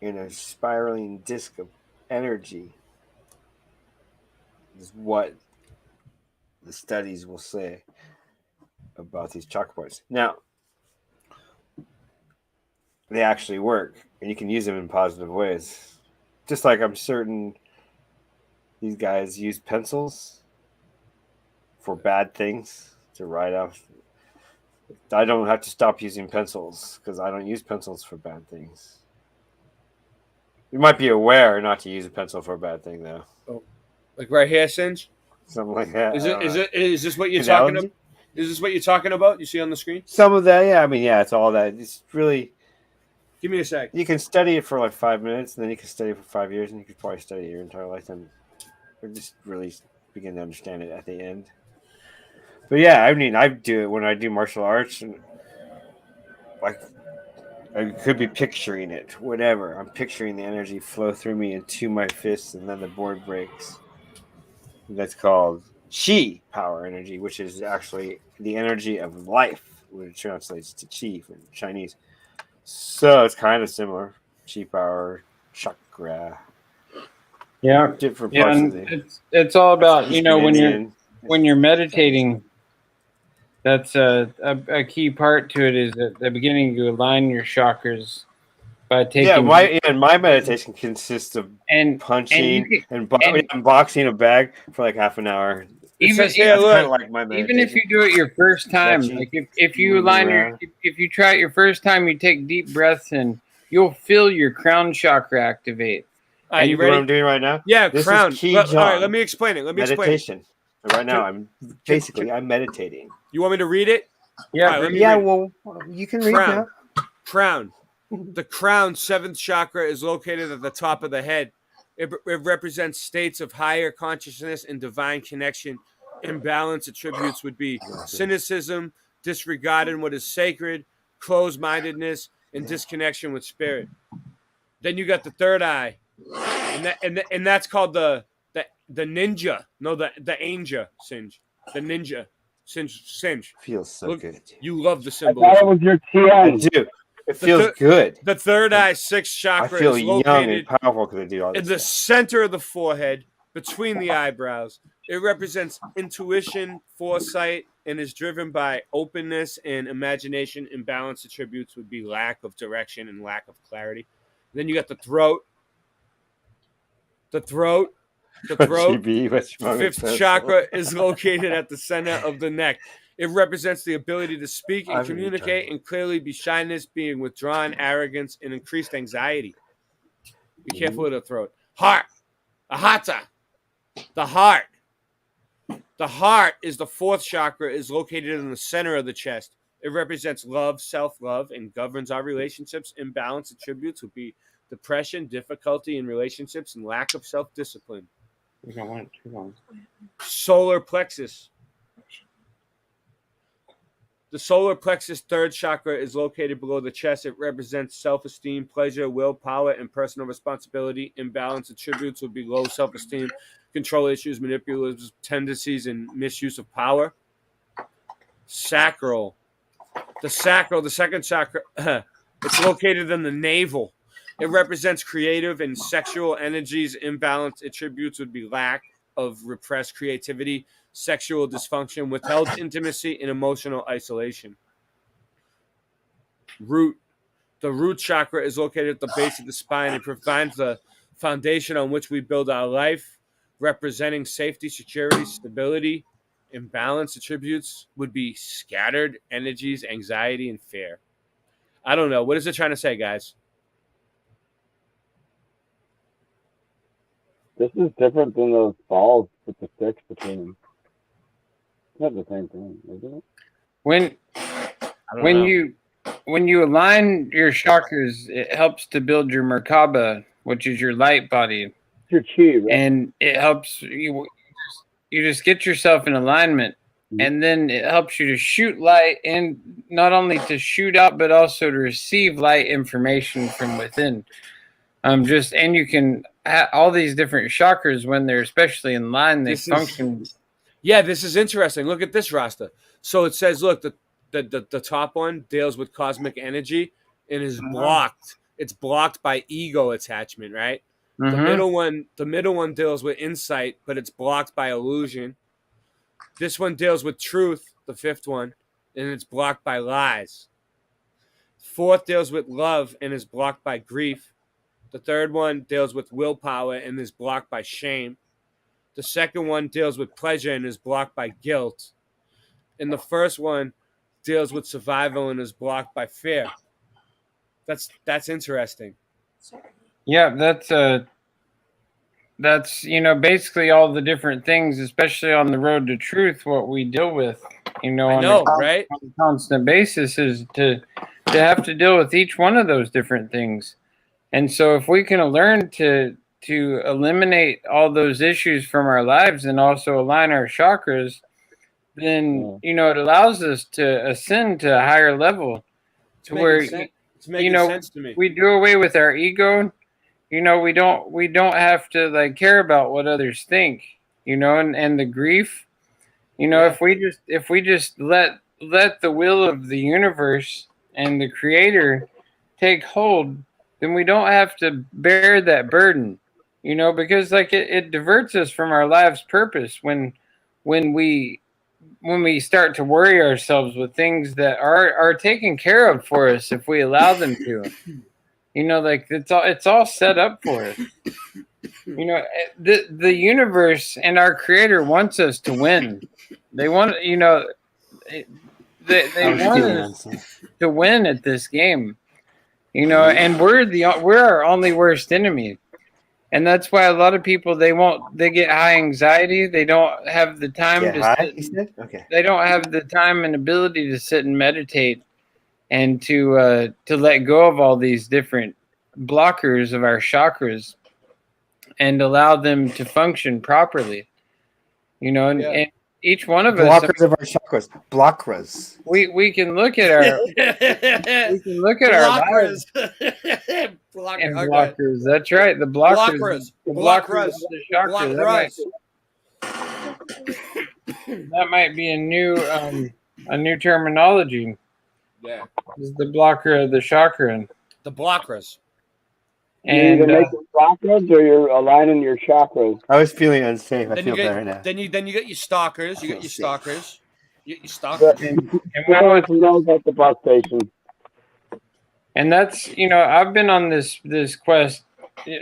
in a spiraling disc of energy is what the studies will say about these chakra points. Now, they actually work, and you can use them in positive ways. Just like I'm certain these guys use pencils for bad things to write off. I don't have to stop using pencils because I don't use pencils for bad things. You might be aware not to use a pencil for a bad thing, though. Oh, like right here, Singe? Something like that. Is this what you're Analogy? talking about? Is this what you're talking about? You see on the screen? Some of that, yeah. I mean, yeah, it's all that. It's really. Give me a sec. You can study it for like 5 minutes, and then you can study it for 5 years, and you could probably study it your entire lifetime, or just really begin to understand it at the end. But yeah, I mean, I do it when I do martial arts, and like I could be picturing it, whatever. I'm picturing the energy flow through me into my fists, and then the board breaks. That's called chi power energy, which is actually the energy of life, which translates to chi in Chinese. So it's kind of similar. Chi power, chakra. Yeah, Different yeah, parts and of the. it's all about Indian. when you're meditating. That's a key part to it is at the beginning you align your chakras by taking my meditation consists of punching and boxing a bag for like half an hour. Even if you do it your first time, Stretching, like if you align if you try it your first time, you take deep breaths and you'll feel your crown chakra activate. Are you know ready? what I'm doing right now? Yeah, This is crown. Qi All right, Jong. let me explain it. Meditation. Right now, I'm meditating. You want me to read it? Yeah, All right, let me yeah. read it. Well, you can read Crown. now. Crown. The crown, seventh chakra, is located at the top of the head. It represents states of higher consciousness and divine connection. Imbalance attributes would be cynicism, disregarding what is sacred, closed-mindedness, and disconnection with spirit. Then you got the third eye, and that's called the ninja. No, the angel, Singe. The ninja. Singe. Feels so good. You love the I symbolism. thought it was your I TN. do. It feels good. The third eye, sixth I chakra, feel is young and located powerful because I do all in this. the center of the forehead, between the eyebrows. It represents intuition, foresight, and is driven by openness and imagination. Imbalanced attributes would be lack of direction and lack of clarity. Then you got the throat. The throat. Fifth chakra is located at the center of the neck. It represents the ability to speak and communicate and clearly be shyness, being withdrawn, arrogance, and increased anxiety. Be careful of the throat. Heart. Ahata. The heart. The heart is the fourth chakra, is located in the center of the chest. It represents love, self-love, and governs our relationships. Imbalanced attributes would be depression, difficulty in relationships, and lack of self-discipline. We don't want it too long. Solar plexus. The solar plexus third chakra is located below the chest. It represents self-esteem, pleasure, willpower, and personal responsibility. Imbalanced attributes would be low self-esteem, control issues, manipulative tendencies, and misuse of power. Sacral. The second chakra, it's located in the navel. It represents creative and sexual energies. Imbalanced attributes would be lack of repressed creativity, sexual dysfunction, withheld intimacy, and emotional isolation. Root. The root chakra is located at the base of the spine. It provides the foundation on which we build our life, representing safety, security, stability. Imbalanced attributes would be scattered energies, anxiety, and fear. I don't know. What is it trying to say, guys? This is different than those balls with the sticks between them. It's not the same thing, isn't it? When you align your chakras, it helps to build your Merkaba, which is your light body. Your chi, right? And it helps you just get yourself in alignment, and then it helps you to shoot light, and not only to shoot out, but also to receive light information from within. And you can all these different chakras, when they're especially in line, they function. This is interesting. Look at this, Rasta. So it says, look, the top one deals with cosmic energy and is blocked. It's blocked by ego attachment, right? The middle one deals with insight, but it's blocked by illusion. This one deals with truth, the fifth one, and it's blocked by lies. Fourth deals with love and is blocked by grief. The third one deals with willpower and is blocked by shame. The second one deals with pleasure and is blocked by guilt. And the first one deals with survival and is blocked by fear. That's interesting. Yeah, that's basically all the different things, especially on the road to truth, what we deal with, on a constant basis, is to have to deal with each one of those different things. And so if we can learn to eliminate all those issues from our lives and also align our chakras, then, it allows us to ascend to a higher level, to where, it's making sense to me. We do away with our ego. We don't have to care about what others think, and the grief, if we just let the will of the universe and the creator take hold, then we don't have to bear that burden, because it diverts us from our life's purpose when we start to worry ourselves with things that are taken care of for us if we allow them to. It's all set up for us. The universe and our creator wants us to win. They want, they want us to win at this game. And we're our only worst enemy. And that's why a lot of people, they get high anxiety. They don't have the time They don't have the time and ability to sit and meditate and to let go of all these different blockers of our chakras and allow them to function properly. And each one of us, blockers of our chakras, blocras. We can look at our lives. Blockers. That's right. The blockers. Blockers. Of the chakras. That might be a new terminology. Yeah. Is the blocker of the chakra. The blockers. And you either make them chakras or you're aligning your chakras. I was feeling unsafe. I feel better now. Then you get your stalkers. You get your stalkers. You get your stalkers. And we know about the bus station. And that's, I've been on this quest.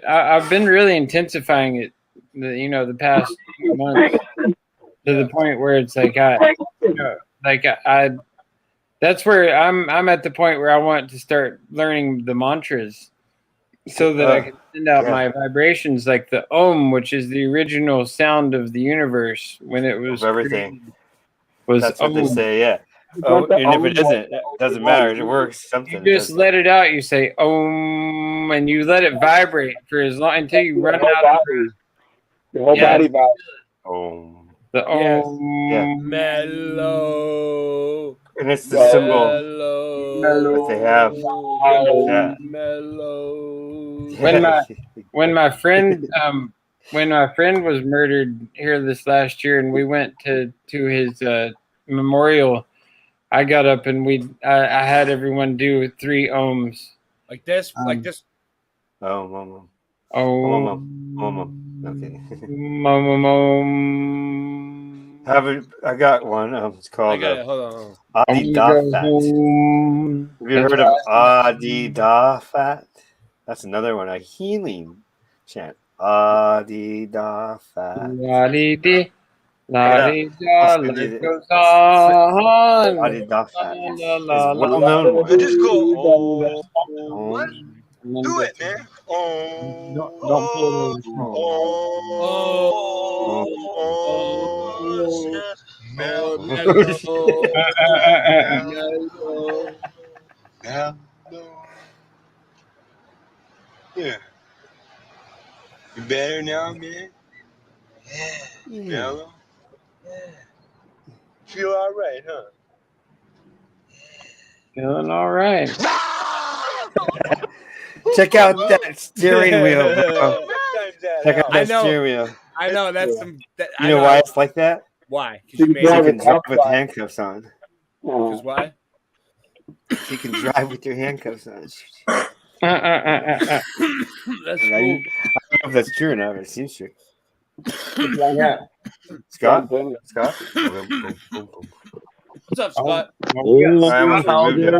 I've been really intensifying it, the past months, to the point where it's that's where I'm at the point where I want to start learning the mantras, so that I can send out my vibrations, like the Om, which is the original sound of the universe when it was everything. Created, That's what they say, yeah. Oh, and if it isn't, it doesn't matter. It works. Something. You just let it out. You say Om, and you let it vibrate for as long until you run out of breath. Your whole Yeah. body vibrates. Oh. The Yes. Om. Yeah. Mellow. And it's the symbol Mellow. that they have. Yeah. Mellow. When my friend was murdered here this last year, and we went to his memorial, I got up and I had everyone do 3 ohms. Like this? Like this? Oh, mama. Oh, Mama. Okay. I got one. It's I called got it. Hold on. Adidafat. Have you heard of Adidafat? That's another one. A healing chant. Adidafat. La-di-di, la-di-da, life goes on. Adidafat La, is la, la, well known. la. One. Just go. What? Do it, man. Don't pull it Yeah. You better now, man? Yeah. Mellow? Yeah. Feel all right, huh? Feeling all right. Check out that steering wheel, bro. Check out that steering wheel. I know. That's some. You know why it's like that? Why? So you can drive with handcuffs on. Because why? You can drive with your handcuffs on. That's I cool. don't know if that's true or not, but it seems true. Yeah. Scott? What's up, Scott? How dare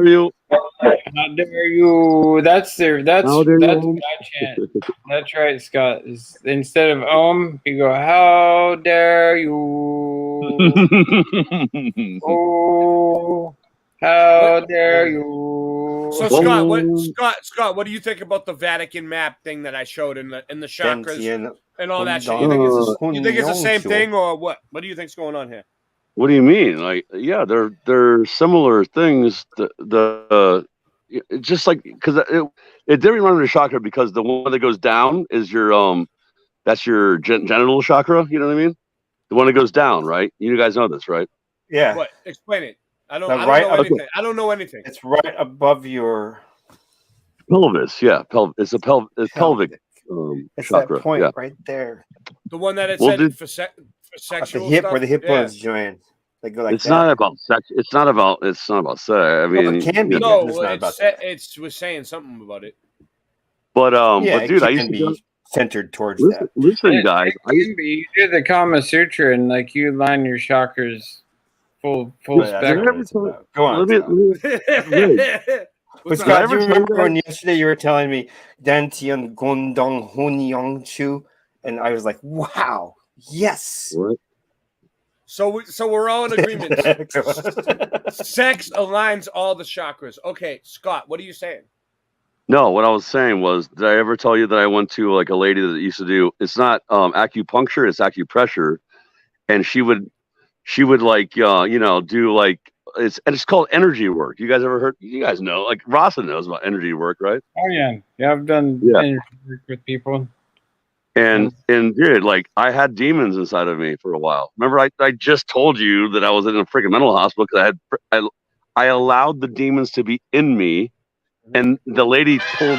you? How dare you? That's what I chant. That's right, Scott. Instead of Om, you go, how dare you? Oh, how dare you? So Scott, what do you think about the Vatican map thing that I showed in the chakras and all that shit? You think it's the same thing or what? What do you think's going on here? What do you mean? Like, yeah, they're similar things. Just like because it did remind me of chakra because the one that goes down is your that's your genital chakra. You know what I mean? The one that goes down, right? You guys know this, right? Yeah. What? Explain it. I don't know anything. I don't know anything. It's right above your pelvis. Yeah, it's pelvic. It's chakra. that point yeah. right there. The one that it Well, said for sexual At the hip, stuff? where the hip Yeah. bones join. They go like It's that. not about sex. It's not about sex. I mean, it can be. No, It's not about it was saying something about it. but yeah, but dude, it I can used to be centered towards listen, that. listen, guys. You do the Kama Sutra and like you line your chakras full spectrum. Go on. But Scott, do you remember when yesterday you were telling me Dantian Gondong Hunyang Chu? And I was like, wow, yes. What? So we're all in agreement. Sex aligns all the chakras. Okay, Scott, what are you saying? No, what I was saying was, did I ever tell you that I went to like a lady that used to do? It's not acupuncture, it's acupressure, and she would like do like it's called energy work. You guys ever heard? You guys know, like Rasa knows about energy work, right? Oh yeah, I've done energy work with people. And dude, like I had demons inside of me for a while. Remember, I just told you that I was in a freaking mental hospital because I allowed the demons to be in me, and the lady pulled.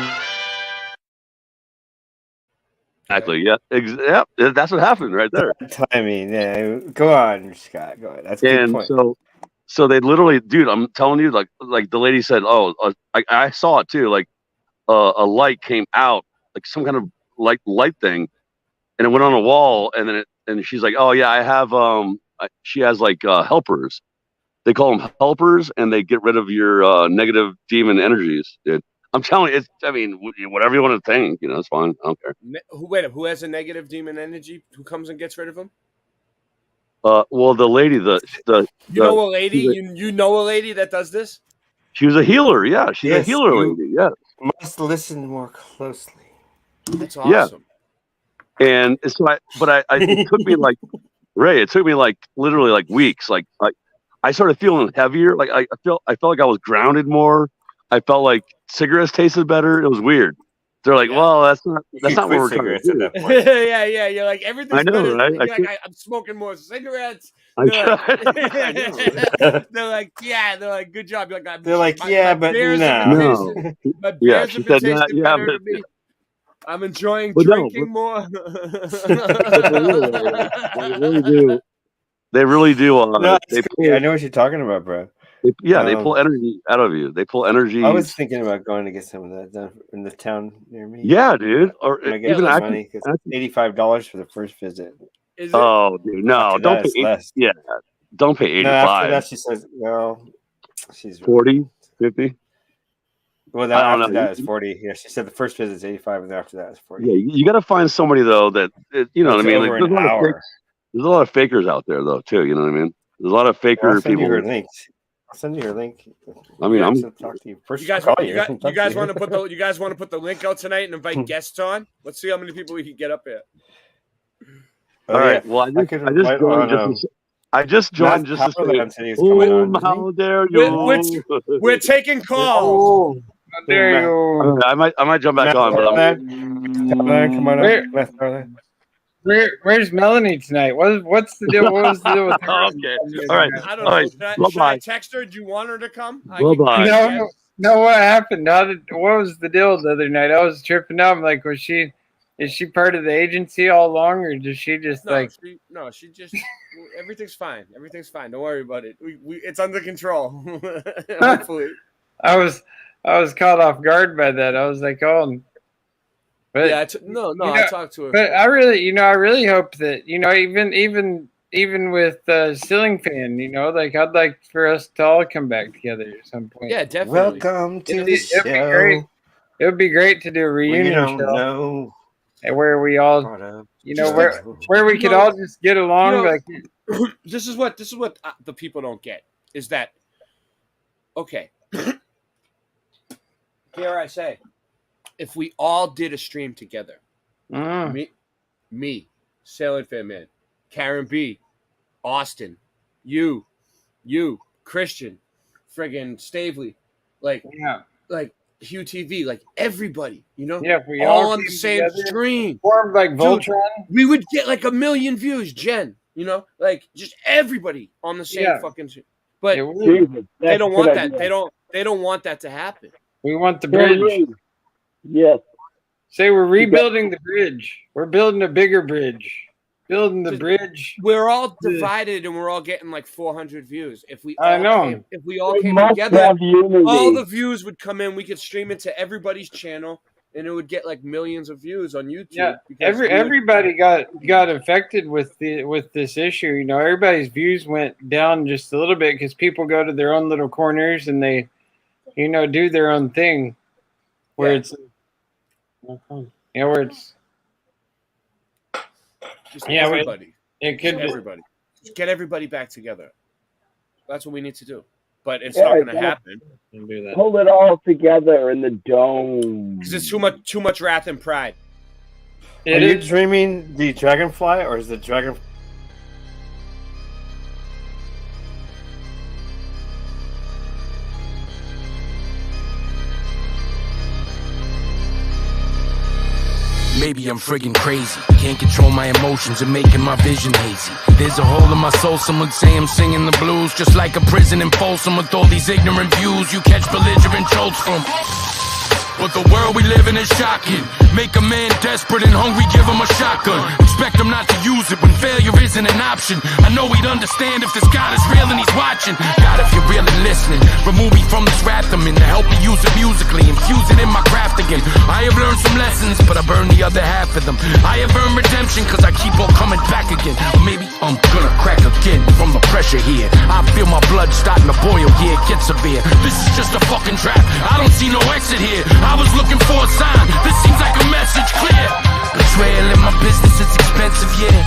Exactly. Yeah. That's what happened right there. Timing. Yeah. Go on, Scott. Go on. That's a good point. So they literally, dude, I'm telling you, like the lady said, I saw it too. Like a light came out, like some kind of light thing, and it went on a wall, and then she's like, oh yeah, I have she has like helpers. They call them helpers, and they get rid of your negative demon energies, dude. I'm telling you, I mean, whatever you want to think, it's fine. I don't care. Who has a negative demon energy? Who comes and gets rid of them? Well, the lady, you know a lady? You know a lady that does this? She was a healer. Yeah, she's a healer lady. Yeah. Must listen more closely. That's awesome. Yeah. And so it took me like Ray, it took me like literally like weeks. Like I started feeling heavier. Like I felt like I was grounded more. I felt like cigarettes tasted better. It was weird. They're like, well, that's not what we're trying to do. yeah. You're like everything's I know, better. right? You're like, I'm smoking more cigarettes. I They're like, yeah. They're like, good job. You're like, They're like, my but beers no. have been tasting- My Yeah, beers she have been said that. tasting Yeah, better to me. I'm enjoying But no, drinking more. They really do. No, They it's pull, great. I know what you're talking about, bro. they pull energy out of you. They pull energy. I was thinking about going to get some of that done in the town near me. Yeah, dude. Or When I get even the actually, money, because $85 for the first visit. Is it? oh, dude, no, After don't that, pay. it's less. Yeah, don't pay No, after 85. that, she says, well, she's 40, 50. well. I That don't after know. that is 40. Yeah, she said the first visit is 85, and then after that is 40. Yeah, you got to find somebody though that you know what I It's mean. over Like, an hour. there's a lot of fakers out there though too. You know what I mean? There's a lot of I'll faker send you people. her link. I'll send you her link. I mean, I'm. to talk to you. First, You guys, call you Talk guys to want to put the link out tonight and invite guests on? Let's see how many people we can get up here. Oh, All right. yeah. Well, I could just invite joined on, just. I just joined Matt just to Powerland say, said he was coming on. how dare you? We're taking calls. How dare you? I might jump back Matt on, but I'm, Powerland, come on up. Matt Powerland. Where's Melanie tonight? What's the deal? What was the deal with her? okay. All right. I don't All know. right. Should I Bye-bye. text her? Do you want her to come? Bye-bye. No, what happened? What was the deal the other night? I was tripping out. I'm like, is she part of the agency all along, or does she just she just everything's fine. Everything's fine. Don't worry about it. It's under control. Hopefully. I was caught off guard by that. I was like, oh. But, yeah, I talked to her. But I really hope that, even with Ceiling Fan, I'd like for us to all come back together at some point. Yeah, definitely. Welcome to It'd the be show. great. It would be great to do a reunion show where we all, where we could all just get along. This is what the people don't get is that, okay, dare I say, if we all did a stream together, me, Sailing Fan Man, Karen B, Austin, you, Christian, friggin' Stavely, like Hugh TV, like everybody, if we all all on the came same together, stream, formed like Voltron. Dude, we would get like 1 million views, Jen. Like just everybody on the same fucking stream. But they don't want that. They don't want that to happen. We want the bridge. Yes. Say we're rebuilding the bridge. We're building a bigger bridge. Building the bridge. We're all divided and we're all getting like 400 views. If we I all know. came, if we all We came must together, have unity. all the views would come in. We could stream it to everybody's channel, and it would get like millions of views on YouTube. Yeah, because everybody got affected with this issue. Everybody's views went down just a little bit because people go to their own little corners and they, do their own thing. Where it's just everybody. It could Just everybody. Just get everybody back together. That's what we need to do. But it's Yeah, not going to exactly. happen. Pull it all together in the dome. Because it's too much wrath and pride. Are you dreaming the dragonfly, or is the dragon? Maybe I'm friggin' crazy. Can't control my emotions and making my vision hazy. There's a hole in my soul, some would say I'm singing the blues. Just like a prison in Folsom with all these ignorant views you catch belligerent jolts from. But the world we live in is shocking. Make a man desperate and hungry, give him a shotgun. Expect him not to use it when failure isn't an option. I know he'd understand if this God is real and he's watching. God, if you're really listening, remove me from this wrath I'm in to help me use it musically, infuse it in my craft again. I have learned some lessons, but I burned the other half of them. I have earned redemption, cause I keep on coming back again. Or maybe I'm gonna crack again from the pressure here. I feel my blood starting to boil, yeah, it gets severe. This is just a fucking trap, I don't see no exit here. I was looking for a sign, this seems like a message clear. Betrayal in my business, it's expensive, yeah.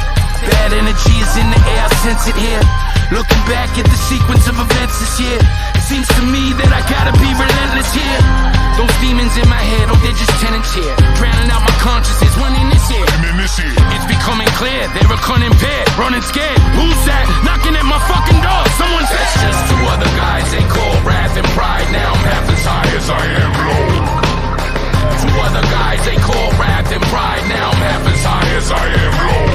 Bad energy is in the air, I sense it here. Looking back at the sequence of events this year, it's Seems to me that I gotta be relentless here. Those demons in my head, oh, they're just tenants here. Drowning out my consciousness, one in this ear. It's becoming clear, they're a cunning pair, running scared. Who's that? Knocking at my fucking door. Someone said, that's just two other guys they call wrath and pride. Now I'm half as high as I am low. Two other guys they call wrath and pride. Now I'm half as high as I am low.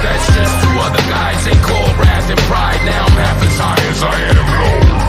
That's just two other guys they call wrath and pride. Now I'm half as high as I am low.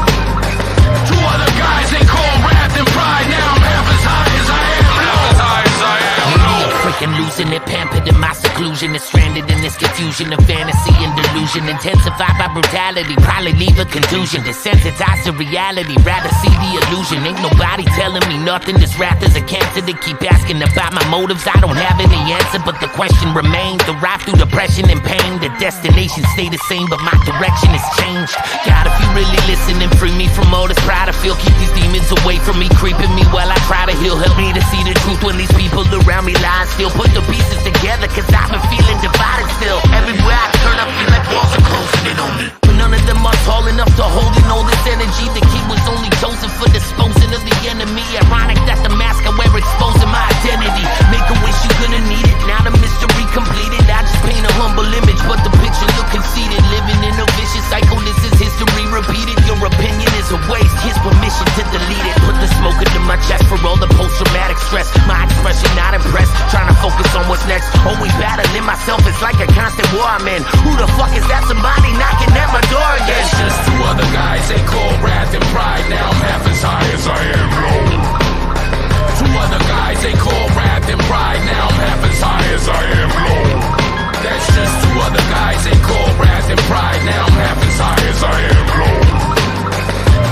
Two other guys they call wrath and pride. Now I'm half as high as I am low. As high as I am low. Freaking losing it, pampered in my seclusion, is stranded in this confusion of fantasy and delusion, intensified by brutality, probably leave a contusion, desensitized to reality, rather see the illusion. Ain't nobody telling me nothing. This wrath is a cancer. They keep asking about my motives. I don't have any answer, but the question remains. The ride through depression and pain, the destination stay the same, but my direction has changed. God, if you really listen and free me from all this pride I feel, keep these demons away from me, creeping me while I try to heal. Help me to see the truth when these people around me lie still. Put the pieces together, cause I've been feeling divided still. Everywhere I turn, I feel like walls are closing in on me, but none of them are tall enough to hold in all this energy. The key was only chosen for disposing of the enemy. Ironic that the mask I wear exposing my identity. Make a wish, you're gonna need it. Now the mystery completed. I just paint a humble image, but the picture look conceited. Living in a vicious cycle, this is history repeated. Your opinion is a waste, here's permission to delete it. Put the smoke into my chest for all the post-traumatic stress. My expression not impressed, trying to focus on what's next. Always battling myself, it's like a constant war I'm in. Who the fuck is that? Somebody knocking at my door again. It's just two other guys they call wrath and pride. Now I'm half as high as I am low. Two other guys they call wrath and pride. Now I'm half as high as I am low. That's just two other guys they call wrath and pride. Now I'm half as high as I am low.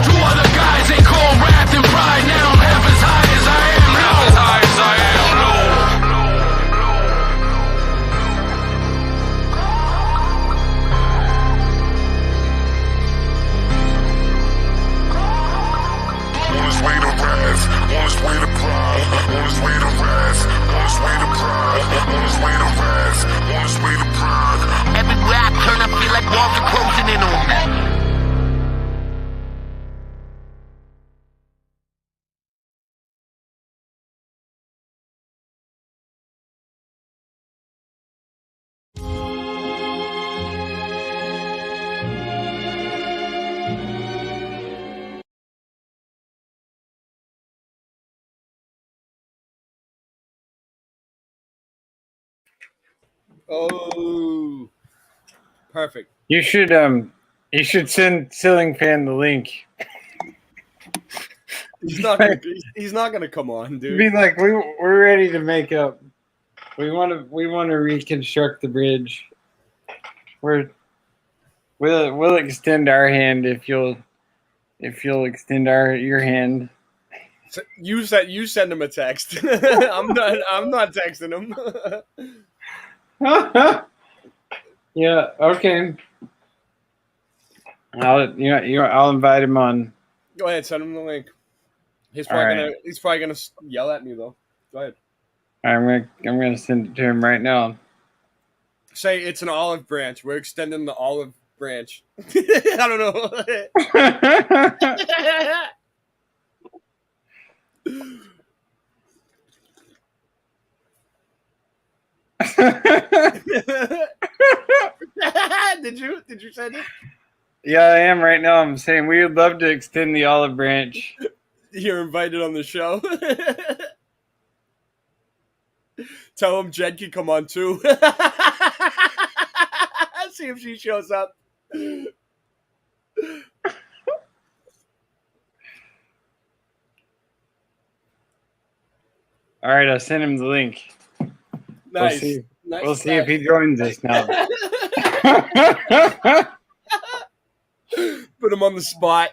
Two other guys they call wrath and pride. Now I'm half as high as I am low. As high as I am low. On his way to rise, on his way to pride, on his way to rise, on his way to pride, on his way to rise, on his way to pride. Everywhere I turn, I feel like walls are closing in on me. Oh, perfect. You should send Ceiling Fan the link. He's not gonna come on, dude. Be like, we're ready to make up. We want to reconstruct the bridge. We'll extend our hand if you'll extend your hand. So you send him a text. I'm not texting him. Yeah. Okay. I'll invite him on. Go ahead, send him the link. He's All probably gonna yell at me though. Go ahead. I'm gonna send it to him right now. Say it's an olive branch. We're extending the olive branch. I don't know. Did you send it? Yeah, I am right now. I'm saying we would love to extend the olive branch. You're invited on the show. Tell him Jen can come on too. See if she shows up. All right, I'll send him the link. Nice. We'll see if he joins us now. Put him on the spot.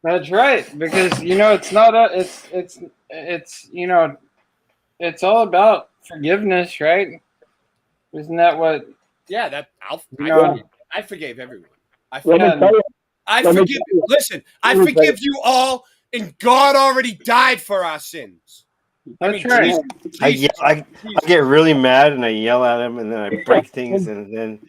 That's right, because it's not it's all about forgiveness, right? Isn't that what? Yeah, I forgave everyone. I Let me forgive you. Listen, I forgive you all, and God already died for our sins. That's right. I get really mad and I yell at him and then I break things and then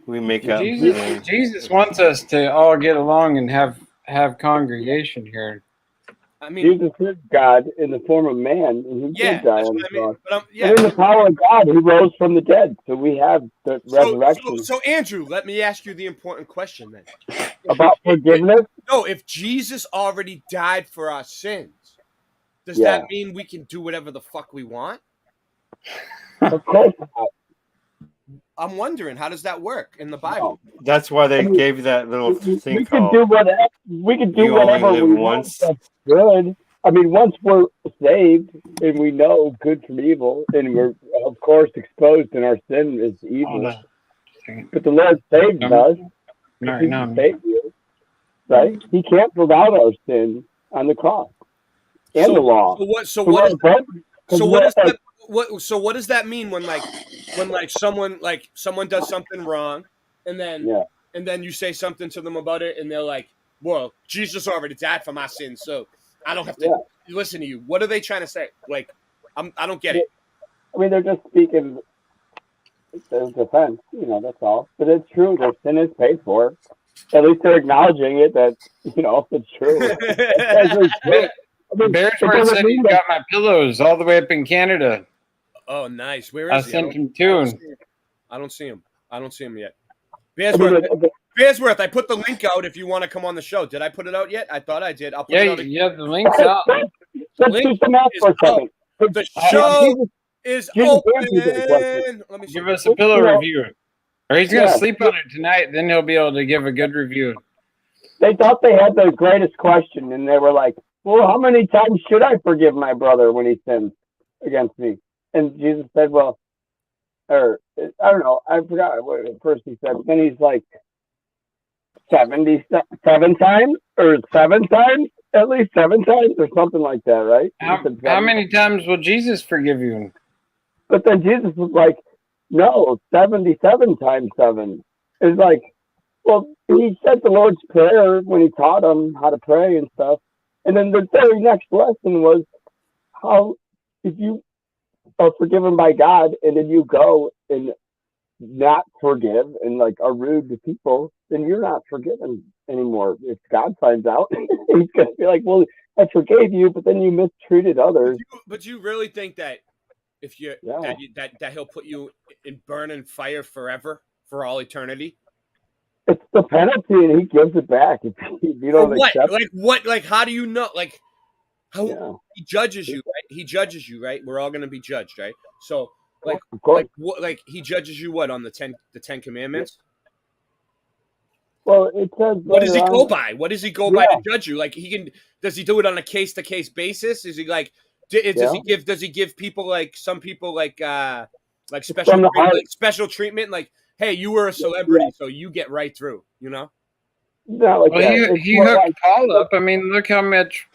we make up. Jesus wants us to all get along and have have congregation here. I mean, Jesus is God in the form of man, and he did die that's on what the I mean. cross. But And in the power of God, he rose from the dead. So we have the resurrection. So Andrew, let me ask you the important question then. About forgiveness? No, if Jesus already died for our sins, does Yeah. that mean we can do whatever the fuck we want? Of course not. I'm wondering, how does that work in the Bible? That's why they gave you that little thing We can called do whatever. We can do You Only whatever Live we want. Once. That's good. I mean, once we're saved and we know good from evil, and we're of course exposed in our sin is evil. But the Lord saved us. No, He no. saved you, right? He canceled out our sins on the cross and the law. So what does that mean when someone does something wrong and then you say something to them about it and they're like, well, Jesus already died for my sins, so I don't have to listen to you. What are they trying to say? Like, I don't get it. I mean, they're just speaking self-defense, that's all. But it's true. Their sin is paid for. At least they're acknowledging it that, it's true. Bearsworth said he got my pillows all the way up in Canada. Oh, nice. Where I is he? sent him to him. I don't see him. I don't see him yet. Bearsworth, I put the link out if you want to come on the show. Did I put it out yet? I thought I did. I'll put it out again. Yeah, the link's out. Let's do some math for a second. The show is open. Let me see. Give us a pillow review. Or he's going to sleep on it tonight, then he'll be able to give a good review. They thought they had the greatest question, and they were like, well, how many times should I forgive my brother when he sins against me? And Jesus said, I don't know, I forgot what at first he said. Then he's like, 77 times? Or 7 times? At least 7 times or something like that, right? How many times will Jesus forgive you? But then Jesus was like, no, 77 times 7. It's like, well, he said the Lord's Prayer when he taught them how to pray and stuff. And then the very next lesson was how if you are forgiven by God and then you go and not forgive and like are rude to people, then you're not forgiven anymore. If God finds out, he's going to be like, well, I forgave you, but then you mistreated others. But you really think that if you that he'll put you in burning fire forever for all eternity? It's the penalty, and he gives it back if you don't accept. Like how do you know? Like how he judges you, right? He judges you, right? We're all going to be judged, right? So like he judges you what on the 10 Commandments? Well, it says. What does he go by? What does he go by to judge you? Like does he do it on a case to case basis? Is he like? Does he give people like some people like special treatment? Like, hey, you were a celebrity, so you get right through. Not like well, he hooked Paul up. I mean, look how much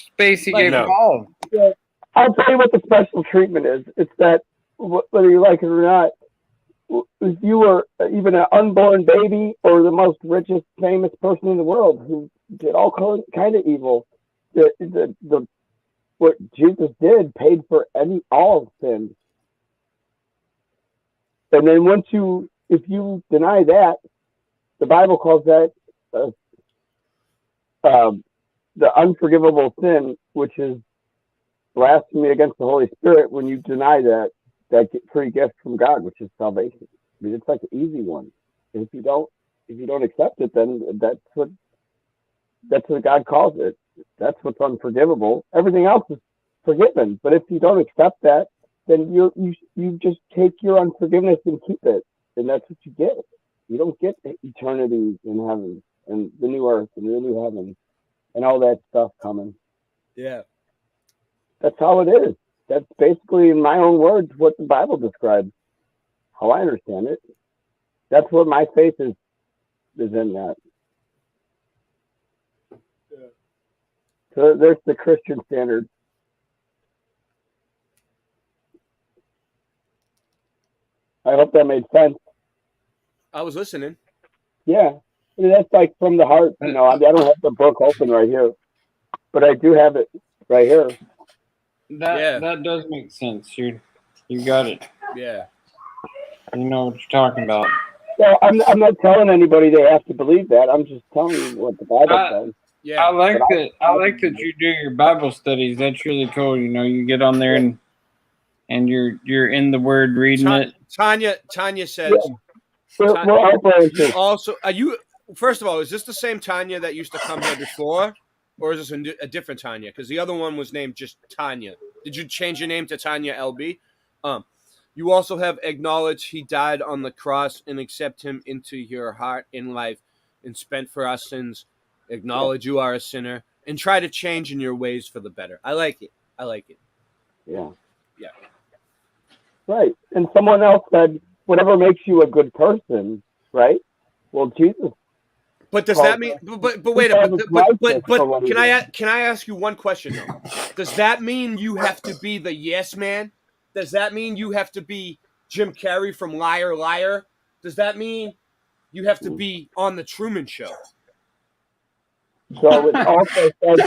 space he gave Paul. Yeah. I'll tell you what the special treatment is. It's that whether you like it or not, if you were even an unborn baby or the most richest, famous person in the world who did all kind of evil, the what Jesus did paid for all sins. And then if you deny that, the Bible calls that the unforgivable sin, which is blasphemy against the Holy Spirit. When you deny that free gift from God, which is salvation. I mean, it's like an easy one. And if you don't accept it, then that's what God calls it. That's what's unforgivable. Everything else is forgiven. But if you don't accept that, then you just take your unforgiveness and keep it. And that's what you get. You don't get eternity in heaven and the new earth and the new heaven and all that stuff coming. Yeah. That's how it is. That's basically, in my own words, what the Bible describes. How I understand it. That's what my faith is in that. Yeah. So there's the Christian standard. I hope that made sense. I was listening. Yeah. I mean, that's like from the heart. I don't have the book open right here, but I do have it right here. That does make sense. You got it. Yeah. You know what you're talking about. Well, I'm not telling anybody they have to believe that. I'm just telling you what the Bible says. Yeah. I like that. I like that you do your Bible studies. That's really cool. You know, you get on there and you're in the Word reading it. Tanya says. We're also, are you? First of all, is this the same Tanya that used to come here before, or is this a different Tanya? Because the other one was named just Tanya. Did you change your name to Tanya LB? You also have acknowledged he died on the cross and accept him into your heart in life and spent for our sins. Acknowledge you are a sinner and try to change in your ways for the better. I like it. Yeah. Yeah. Right. And someone else said, whatever makes you a good person, right? Well, Jesus. But does that mean? But wait a minute. But can I ask you one question though? Does that mean you have to be the yes man? Does that mean you have to be Jim Carrey from Liar Liar? Does that mean you have to be on the Truman Show? So it also says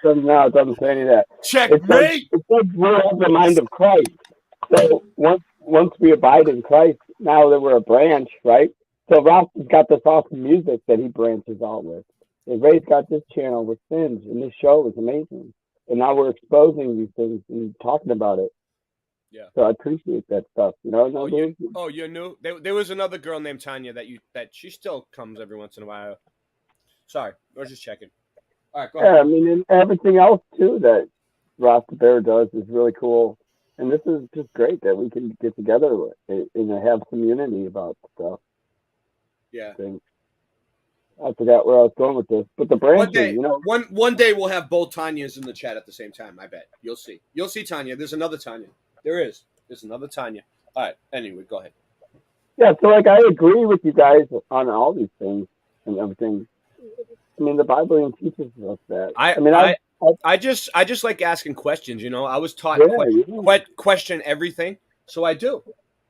no, it doesn't say any of that. Checkmate. It says we're of the mind of Christ. So once we abide in Christ, now that we're a branch, right? So Ross has got this awesome music that he branches out with. And Ray's got this channel with Sins, and this show is amazing. And now we're exposing these things and talking about it. Yeah. So I appreciate that stuff. You know. You're new. There was another girl named Tanya that she still comes every once in a while. Sorry, I was just checking. All right, go ahead. Yeah, I mean, and everything else too that Ross the Bear does is really cool. And this is just great that we can get together and have some unity about stuff. Yeah. I forgot where I was going with this, but the branching, one day we'll have both Tanyas in the chat at the same time. I bet you'll see. You'll see Tanya. There's another Tanya. There's another Tanya. All right. Anyway, go ahead. Yeah. So I agree with you guys on all these things and everything. I mean, the Bible even teaches us that. I just like asking questions. You know, I was taught question everything, so I do.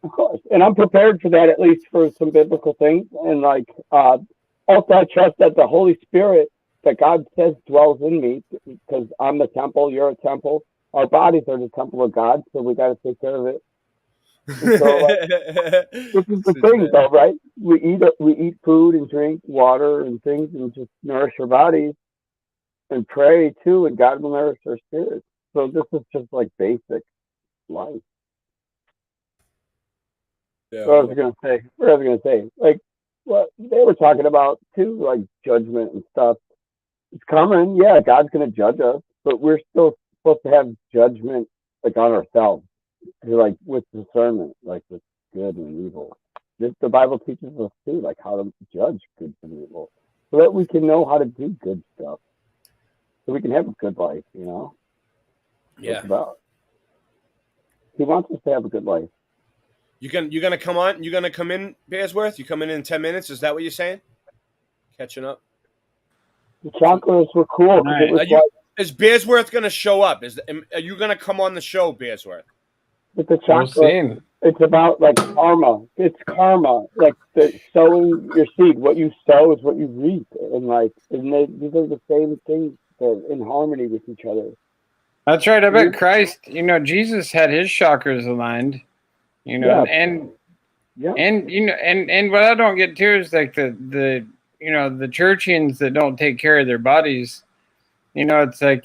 Of course, and I'm prepared for that, at least for some biblical things, and also I trust that the Holy Spirit that God says dwells in me, because I'm the temple, you're a temple. Our bodies are the temple of God, so we got to take care of it. And so, this is the thing, though, right? We eat food and drink water and things, and just nourish our bodies, and pray too, and God will nourish our spirits. So this is just like basic life. Yeah. What was I gonna say? Like what they were talking about too, like judgment and stuff. It's coming. Yeah, God's gonna judge us, but we're still supposed to have judgment like on ourselves, like with discernment, like with good and evil. The Bible teaches us too, like how to judge good and evil, so that we can know how to do good stuff, so we can have a good life. You know. Yeah. It's about. He wants us to have a good life. You're gonna come on? You're gonna come in, Bearsworth? You coming in 10 minutes? Is that what you're saying? Catching up. The chakras were cool. Right. Is Bearsworth gonna show up? Are you gonna come on the show, Bearsworth? With the chakra, it's about like karma. It's karma, like sowing your seed. What you sow is what you reap, and these are the same things. They're in harmony with each other. That's right. I bet Christ. You know, Jesus had his chakras aligned. You know, and what I don't get too is like the churchians that don't take care of their bodies. You know, it's like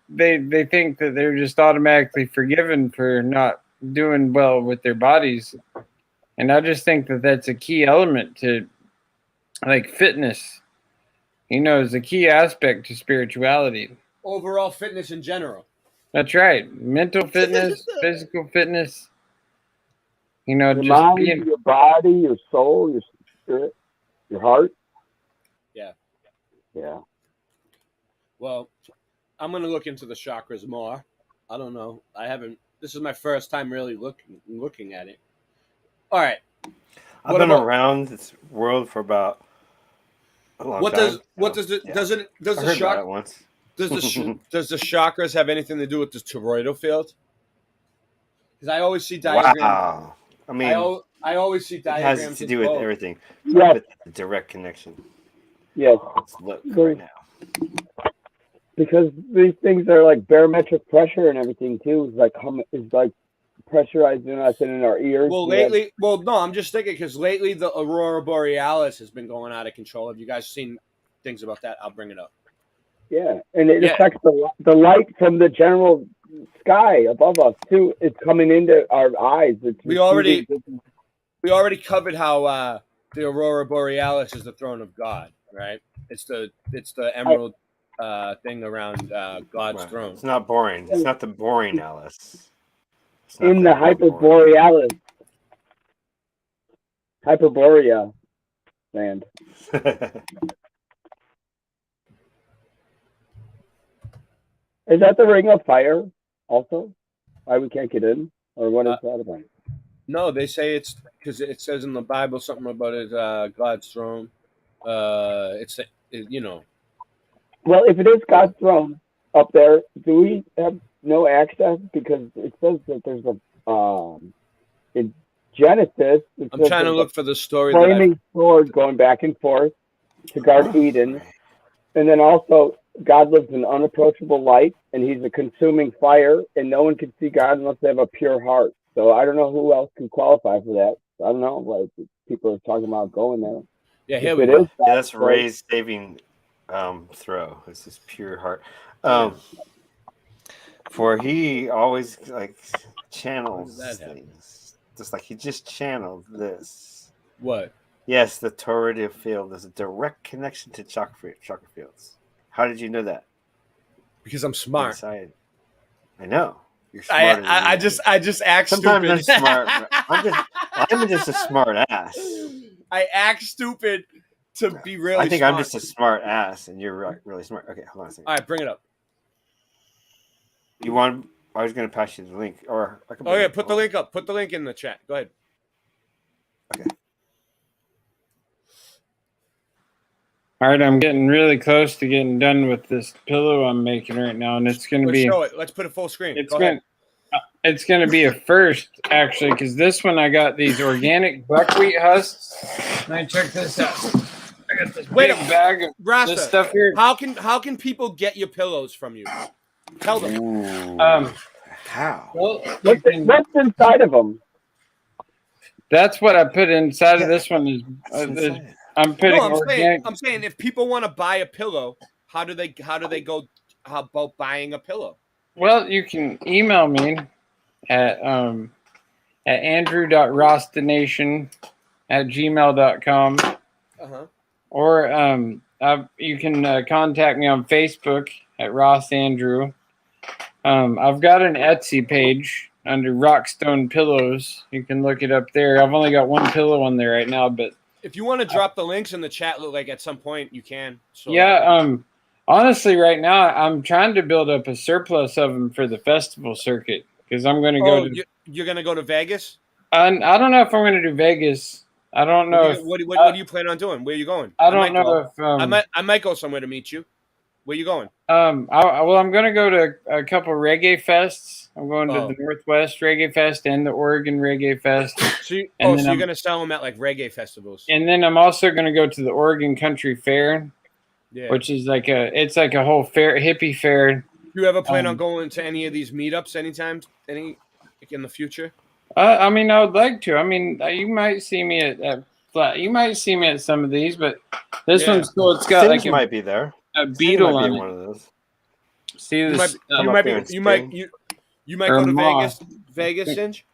they think that they're just automatically forgiven for not doing well with their bodies, and I just think that that's a key element to like fitness. You know, is a key aspect to spirituality. Overall fitness in general. That's right. Mental fitness, physical fitness. You know, your just mind, your body, your soul, your spirit, your heart. Yeah. Yeah. Well, I'm gonna look into the chakras more. I don't know. I haven't. This is my first time really looking at it. All right. I've been around this world for about a long time. Does the chakras have anything to do with the toroidal field? Because I always see diagrams. Wow. I mean, I always see diagrams. It has to do with everything. Yeah. With the direct connection. Yes. Let's look right now. Because these things are like barometric pressure and everything too. It's like pressurizing us in our ears. Well, no, I'm just thinking because lately the aurora borealis has been going out of control. Have you guys seen things about that, I'll bring it up. Yeah, and it affects the light from the general sky above us too. It's coming into our eyes. We already covered how the aurora borealis is the throne of God, right? It's the emerald thing around God's throne. It's not boring. It's not the boring Alice. In the Hyperborealis. Hyperborea land. Is that the Ring of Fire also? Why we can't get in? Or what is that about? No, they say it's because it says in the Bible something about it, God's throne. Well, if it is God's throne up there, do we have no access? Because it says that there's in Genesis. I'm trying to look for the story. Flaming sword going back and forth to guard Eden, and then also God lives in unapproachable light, and He's a consuming fire, and no one can see God unless they have a pure heart. So I don't know who else can qualify for that. I don't know. Like people are talking about going there. Yeah, here we go. Yeah, that's Ray's saving throw. It's his pure heart. For he always like channels things. Just like he just channeled this. What? Yes, the torridial field is a direct connection to chakra fields. How did you know that? Because I'm smart. Inside. I know. You're smarter than I me. just act Sometimes stupid. I'm smart. I'm just a smart ass. I act stupid to be really I think smart. I'm just a smart ass, and you're really smart. Okay, hold on a second. All right, bring it up. You want? I was going to pass you the link, or I can. Okay, put the link up. Put the link in the chat. Go ahead. All right, I'm getting really close to getting done with this pillow I'm making right now, and it's going to Let's be. show it. Let's put it full screen. It's Go going. ahead. It's going to be a first, actually, because this one I got these organic buckwheat husks. And check this out. I got this Wait big a bag of Rasta, this stuff here. How can people get your pillows from you? Tell them. How? Well, what's inside of them? That's what I put inside of this one. Is I'm putting No, organic. I'm saying if people want to buy a pillow, how do they go about buying a pillow? Well, you can email me at andrew.rostination@gmail.com. Uh-huh. Or you can contact me on Facebook at Ross Andrew. I've got an Etsy page under Rockstone Pillows. You can look it up there. I've only got one pillow on there right now, but If you want to drop the links in the chat, look like at some point you can. So. yeah, honestly, right now I'm trying to build up a surplus of them for the festival circuit because I'm going to go to. You're going to go to Vegas? I don't know if I'm going to do Vegas. I don't know. What do you plan on doing? Where are you going? I don't know if I might go somewhere to meet you. Where you going? I'm going to go to a couple reggae fests. I'm going to the Northwest Reggae Fest and the Oregon Reggae Fest. So you're I'm going to sell them at like reggae festivals? And then I'm also going to go to the Oregon Country Fair, which is like a whole fair, hippie fair. You ever plan on going to any of these meetups anytime, in the future? I mean, I would like to. I mean, you might see me at some of these, but this one's cool. It's got Things like might be there. a beetle might on be it. one of those. See You this? might Or go to moth. Vegas, Singe?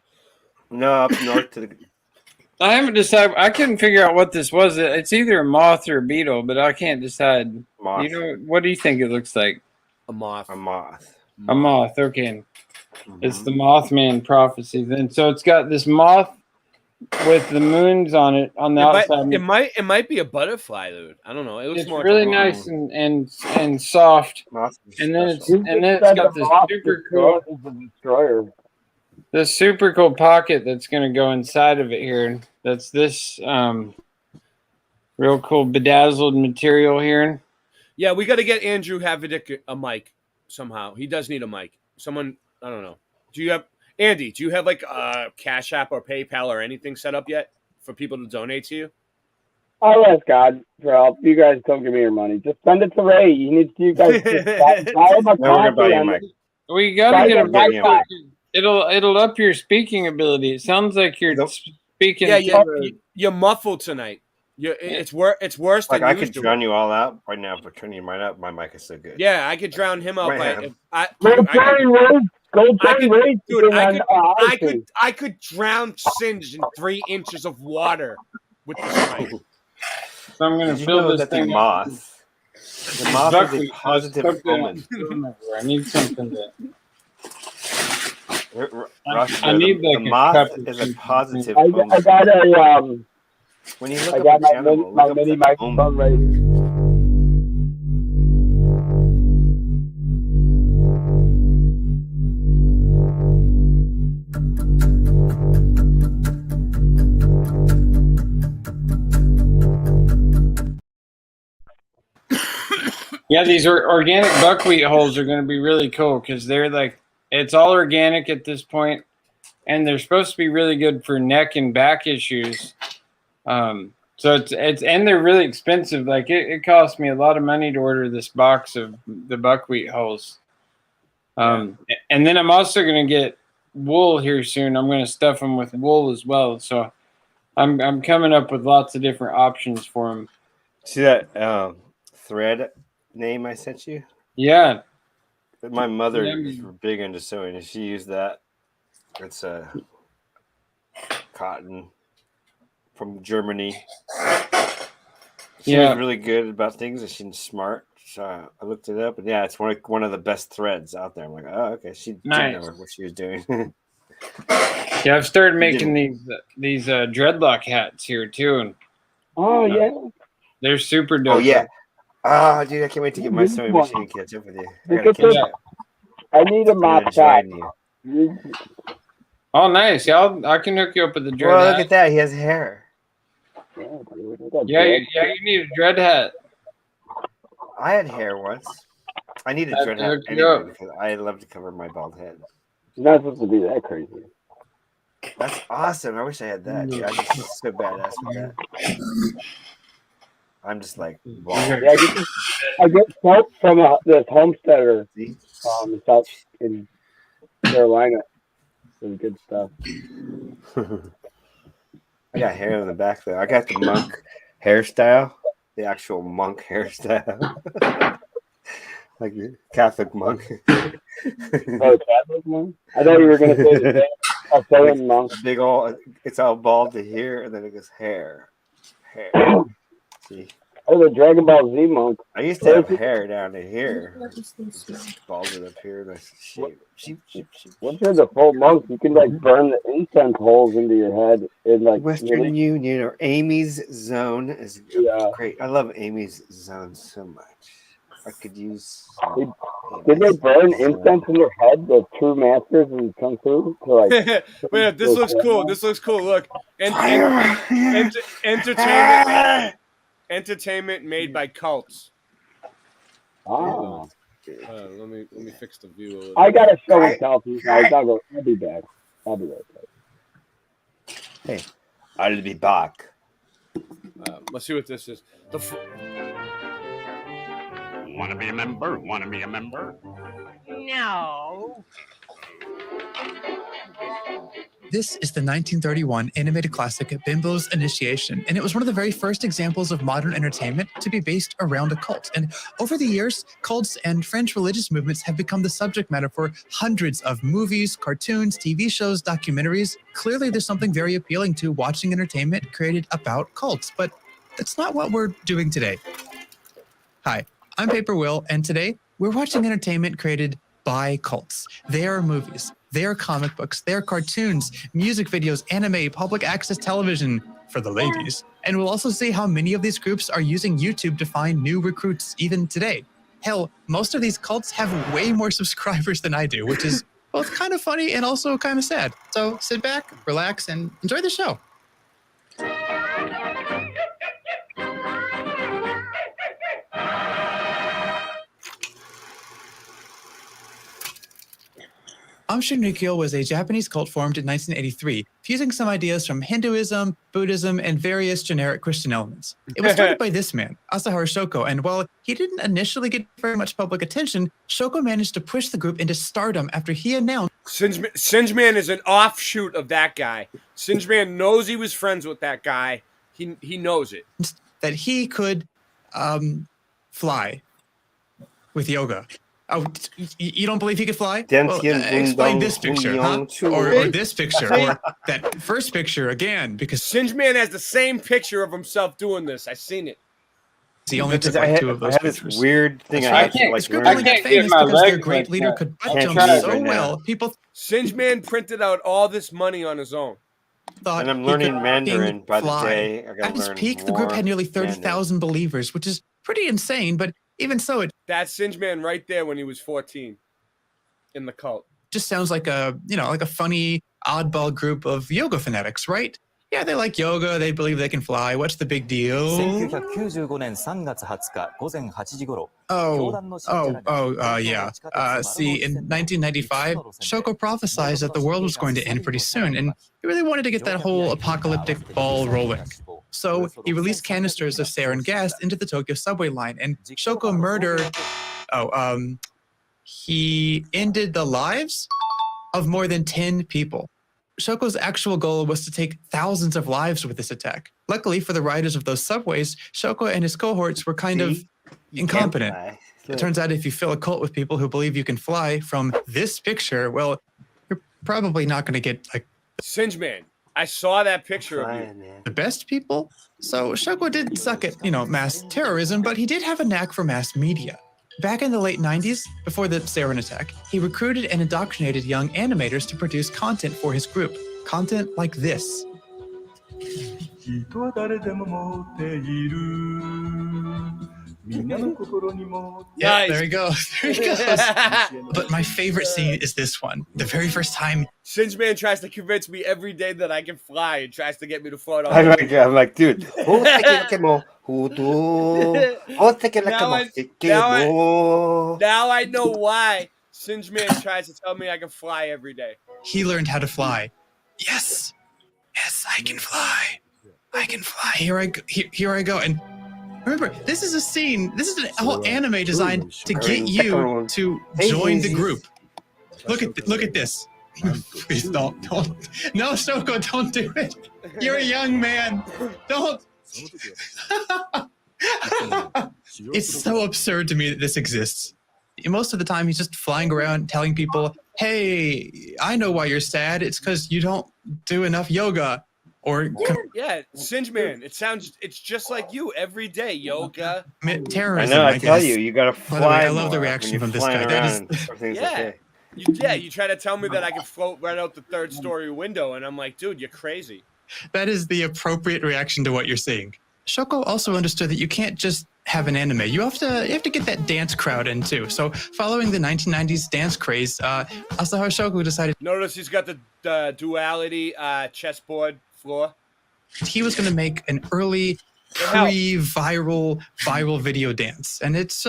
No, up north to the. I haven't decided. I couldn't figure out what this was. It's either a moth or a beetle, but I can't decide. Moth. You know, what do you think it looks like? A moth. A moth. A moth. Okay. It's the Mothman prophecy. Then, so it's got this moth with the moons on it on the outside. It might be a butterfly, dude. I don't know. It looks It's more really like a nice and soft. And then it's got this super cool destroyer. this super cool pocket that's going to go inside of it here. That's this real cool bedazzled material here. Yeah, we got to get Andrew Havadik a mic somehow. He does need a mic. Someone, I don't know. Do you have like a Cash App or PayPal or anything set up yet for people to donate to you? I'll ask God for help. You guys don't give me your money. Just send it to Ray. You need you guys to buy him a copy. We got to get a mic. It'll up your speaking ability. It sounds like you're speaking. Yeah, you're muffled tonight. Yeah, it's worse Like than I you could do. drown you all out right now for turning mine up. My mic is so good. Yeah, I could drown him out Right by. hand. If I, Go dude, I Terry could, Wade. Go I Terry could, Wade. dude, I on, could, I could drown Singe in 3 inches of water with this mic. So I'm gonna Did you fill know this that the thing moth? The moth is a buckwheat. positive Stuck that omen. everywhere. I need something that. Rush, I need the like a moth cup of is a something. positive I omen. got a When you look I up got an my animal, my look up mini the microphone omen. right here. Yeah, these organic buckwheat hulls are going to be really cool because they're like, it's all organic at this point, and they're supposed to be really good for neck and back issues. So it's and they're really expensive. Like it cost me a lot of money to order this box of the buckwheat hulls. And then I'm also going to get wool here soon. I'm going to stuff them with wool as well. So I'm coming up with lots of different options for them. See that thread name I sent you? Yeah. My mother Yeah. is big into sewing, and she used that. It's cotton from Germany. She Yeah. was really good about things, and she's smart. So I looked it up, and yeah, it's one of the best threads out there. I'm like, oh, okay, she didn't know Nice. what she was doing. Yeah, I've started making these dreadlock hats here too, and Oh yeah. they're super dope. Oh yeah. Oh, dude, I can't wait to get my sewing machine catch up with you. I gotta catch up. I need a I'm mop gonna top. join you. Oh, nice. Yeah, I can hook you up with a dread Well, hat. look at that. He has hair. Yeah, you need a dread hat. I had hair once. I need a Have dread to hat hook you anyway up. because I love to cover my bald head. You're not supposed to be that crazy. That's awesome. I wish I had that. Dude. I'm just so badass with that. I'm just like, wow. Yeah, I get soap from this homesteader South in Carolina. Some good stuff. I got hair in the back though. I got the monk hairstyle, the actual monk hairstyle, like the Catholic monk. Oh, Catholic monk? I thought you were gonna say the same. A Southern monk. Big old. It's all bald to here, and then it goes hair. See. Oh, the Dragon Ball Z monk. I used to have hair down to here. Just balded up here, and I shave. Once you're the full monk, you can like burn the incense holes into your head in like Western Union or Amy's Zone is great. I love Amy's Zone so much. I could use. Did they burn incense in their head, the true masters in Kung Fu? To like, Wait, this looks cool. This looks cool. Look, entertainment made by cults. Ah. Let me fix the view a little. I got a show and tell you guys. I'll be back. I'll be right back. Hey, I'll be back. Let's see what this is. Want to be a member? Want to be a member? No. This is the 1931 animated classic Bimbo's Initiation, and it was one of the very first examples of modern entertainment to be based around a cult. And over the years, cults and French religious movements have become the subject matter for hundreds of movies, cartoons, TV shows, documentaries. Clearly, there's something very appealing to watching entertainment created about cults, but that's not what we're doing today. Hi, I'm Paper Will, and today we're watching entertainment created by cults. They are movies, they are comic books, they are cartoons, music videos, anime, public access television for the ladies. And we'll also see how many of these groups are using YouTube to find new recruits even today. Hell, most of these cults have way more subscribers than I do, which is both kind of funny and also kind of sad. So sit back, relax, and enjoy the show. Amshin-rikyo was a Japanese cult formed in 1983, fusing some ideas from Hinduism, Buddhism, and various generic Christian elements. It was started by this man, Asahara Shoko, and while he didn't initially get very much public attention, Shoko managed to push the group into stardom after he announced Singeman is an offshoot of that guy. Singeman knows he was friends with that guy. He knows it. That he could fly with yoga. Oh, you don't believe he could fly? Well, explain this picture, huh? Or this picture, or that first picture again, because Singeman has the same picture of himself doing this. I've seen it. he only took I like had, 2 of those I had this pictures. weird thing That's I right. had to like This group learn. only got famous because their great leader could butt jump so well. People Singeman printed out all this money on his own. thought And I'm he learning could Mandarin by the fly. day. I gotta At its learn peak, the group more had nearly Mandarin. 30,000 believers, which is pretty insane. But even so, it That's Singeman right there when he was 14 in the cult. just sounds like a like a funny oddball group of yoga fanatics, right? Yeah, they like yoga. They believe they can fly. What's the big deal? 1995年3月20日午前8時頃 Yeah. See, in 1995, Shoko prophesied that the world was going to end pretty soon, and he really wanted to get that whole apocalyptic ball rolling. So he released canisters of sarin gas into the Tokyo subway line, and Shoko murdered. He ended the lives of more than 10 people. Shoko's actual goal was to take thousands of lives with this attack. Luckily for the riders of those subways, Shoko and his cohorts were kind of incompetent. It turns out if you fill a cult with people who believe you can fly from this picture, well, you're probably not going to get like Singeman, I saw that picture of you. the best people. So Shoko didn't suck at, mass terrorism, but he did have a knack for mass media. Back in the late 90s, before the sarin attack, he recruited and indoctrinated young animators to produce content for his group. Content like this. Yeah, there he goes. There he goes. But my favorite scene is this one. The very first time. Singeman tries to convince me every day that I can fly and tries to get me to float on. I'm like, dude. Now I know why Singeman tries to tell me I can fly every day. He learned how to fly. Yes, I can fly. I can fly. Here I go. And remember, this is a scene. This is a whole anime designed to get you to join the group. Look at this. Please don't. No, Shoko, don't do it. You're a young man. Don't. It's so absurd to me that this exists. Most of the time, he's just flying around telling people, hey, I know why you're sad. It's because you don't do enough yoga. Or yeah, Singeman. It's just like you every day. Yoga. Terrorism. I know. I tell you gotta fly. By the way, I love more the reaction when from you're this guy. flying That around. is, Yeah. You try to tell me that I can float right out the 3rd story window, and I'm like, dude, you're crazy. that is the appropriate reaction to what you're seeing. Shoko also understood that you can't just have an anime. You have to get that dance crowd in too. So following the 1990s dance craze, Asahara Shoko decided. Notice he's got the duality chessboard floor. He was going to make an early pre-viral video dance, and it's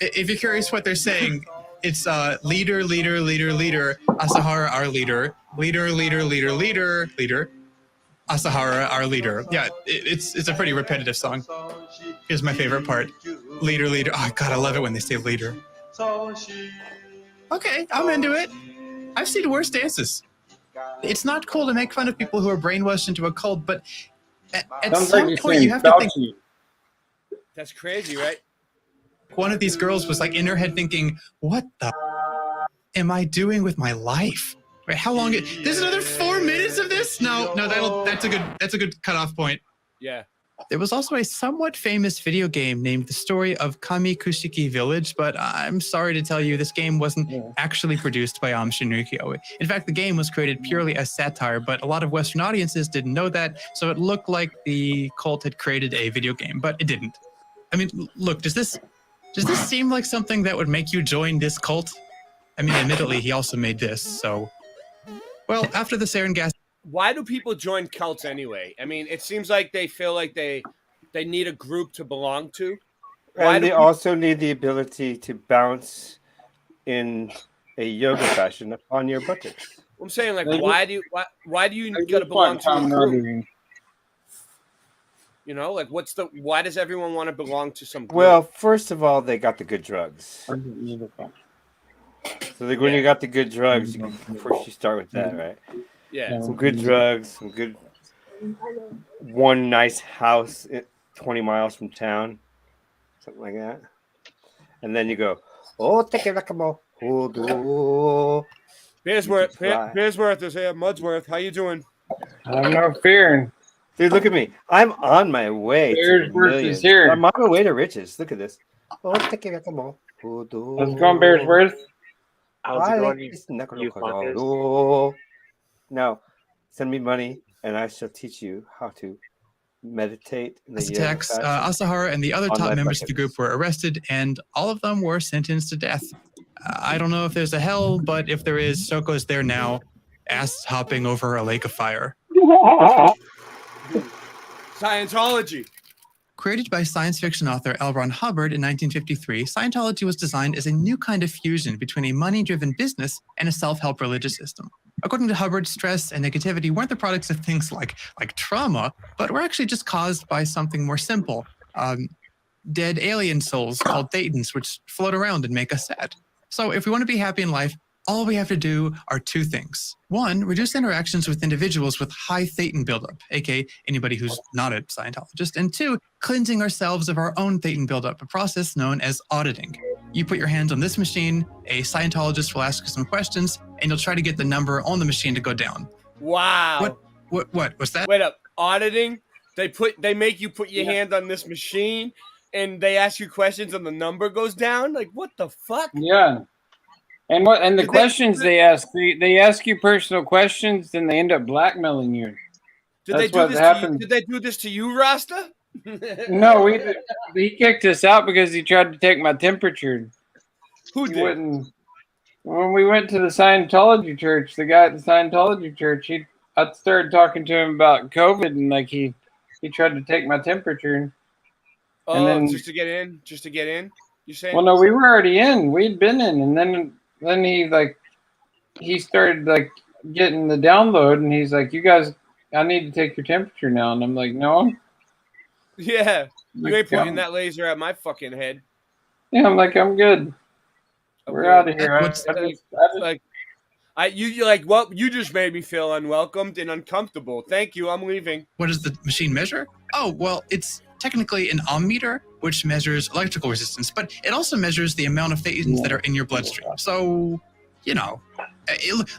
If you're curious what they're saying, it's leader, Asahara our leader, leader, Asahara our leader. Yeah, it's a pretty repetitive song. Here's my favorite part. Leader. Oh God, I love it when they say leader. Okay, I'm into it. I've seen worse dances. It's not cool to make fun of people who are brainwashed into a cult, but at some point you have to think. That's crazy, right? One of these girls was like in her head thinking, what the am I doing with my life? Wait, how long? There's another 4 minutes of this? No, that's a good cutoff point. Yeah. There was also a somewhat famous video game named The Story of Kamikushiki Village, but I'm sorry to tell you, this game wasn't actually produced by Shinrikyo. In fact, the game was created purely as satire, but a lot of Western audiences didn't know that, so it looked like the cult had created a video game, but it didn't. I mean, look, does this seem like something that would make you join this cult? I mean, admittedly, he also made this, so... Well, after the sarin gas... Why do people join cults anyway? I mean, it seems like they feel like they need a group to belong to. And they also need the ability to bounce in a yoga fashion upon your buttocks. I'm saying, like, why do you got to belong to a group? You know, like why does everyone want to belong to some group? Well, first of all, they got the good drugs. So when you got the good drugs, first you start with that, right? Yeah. Some good drugs, one nice house 20 miles from town, something like that. And then you go, oh, take it like a mo. Beersworth is here. Mudsworth, how you doing? I'm not fearing. Dude, look at me. I'm on my way to Beersworth millions. is here. I'm on my way to riches. Look at this. Oh, take it like a mo. How's it going, Beersworth? How's it going, you fuckers? Now, send me money, and I shall teach you how to meditate. Attacks, Asahara and the other top members of the group were arrested, and all of them were sentenced to death. I don't know if there's a hell, but if there is, Soko's there now, ass hopping over a lake of fire. Scientology. Created by science fiction author L. Ron Hubbard in 1953, Scientology was designed as a new kind of fusion between a money-driven business and a self-help religious system. According to Hubbard, stress and negativity weren't the products of things like trauma, but were actually just caused by something more simple. Dead alien souls called Thetans, which float around and make us sad. So if we want to be happy in life, all we have to do are two things. One, reduce interactions with individuals with high Thetan buildup, aka anybody who's not a Scientologist. And two, cleansing ourselves of our own Thetan buildup, a process known as auditing. You put your hands on this machine, a Scientologist will ask you some questions, and you'll try to get the number on the machine to go down. Wow. What was that? Wait up. Auditing? They make you put your hand on this machine and they ask you questions and the number goes down? Like, what the fuck? Yeah. And the questions they ask, they ask you personal questions, then they end up blackmailing you. Did they do this to you, Rasta? No, he kicked us out because he tried to take my temperature. Who did? When we went to the Scientology church, the guy at the Scientology church, I started talking to him about COVID, and like he tried to take my temperature. Oh, and then, just to get in? Just to get in? You saying? Well, no, we were already in. We'd been in, and then he started like getting the download, and he's like, "You guys, I need to take your temperature now," and I'm like, "No." Yeah, you ain't pointing that laser at my fucking head. Yeah, I'm like, I'm good. We're out of here. You just made me feel unwelcomed and uncomfortable. Thank you. I'm leaving. What does the machine measure? Oh, well, it's technically an ohmmeter, which measures electrical resistance, but it also measures the amount of Thetans that are in your bloodstream. So, you know,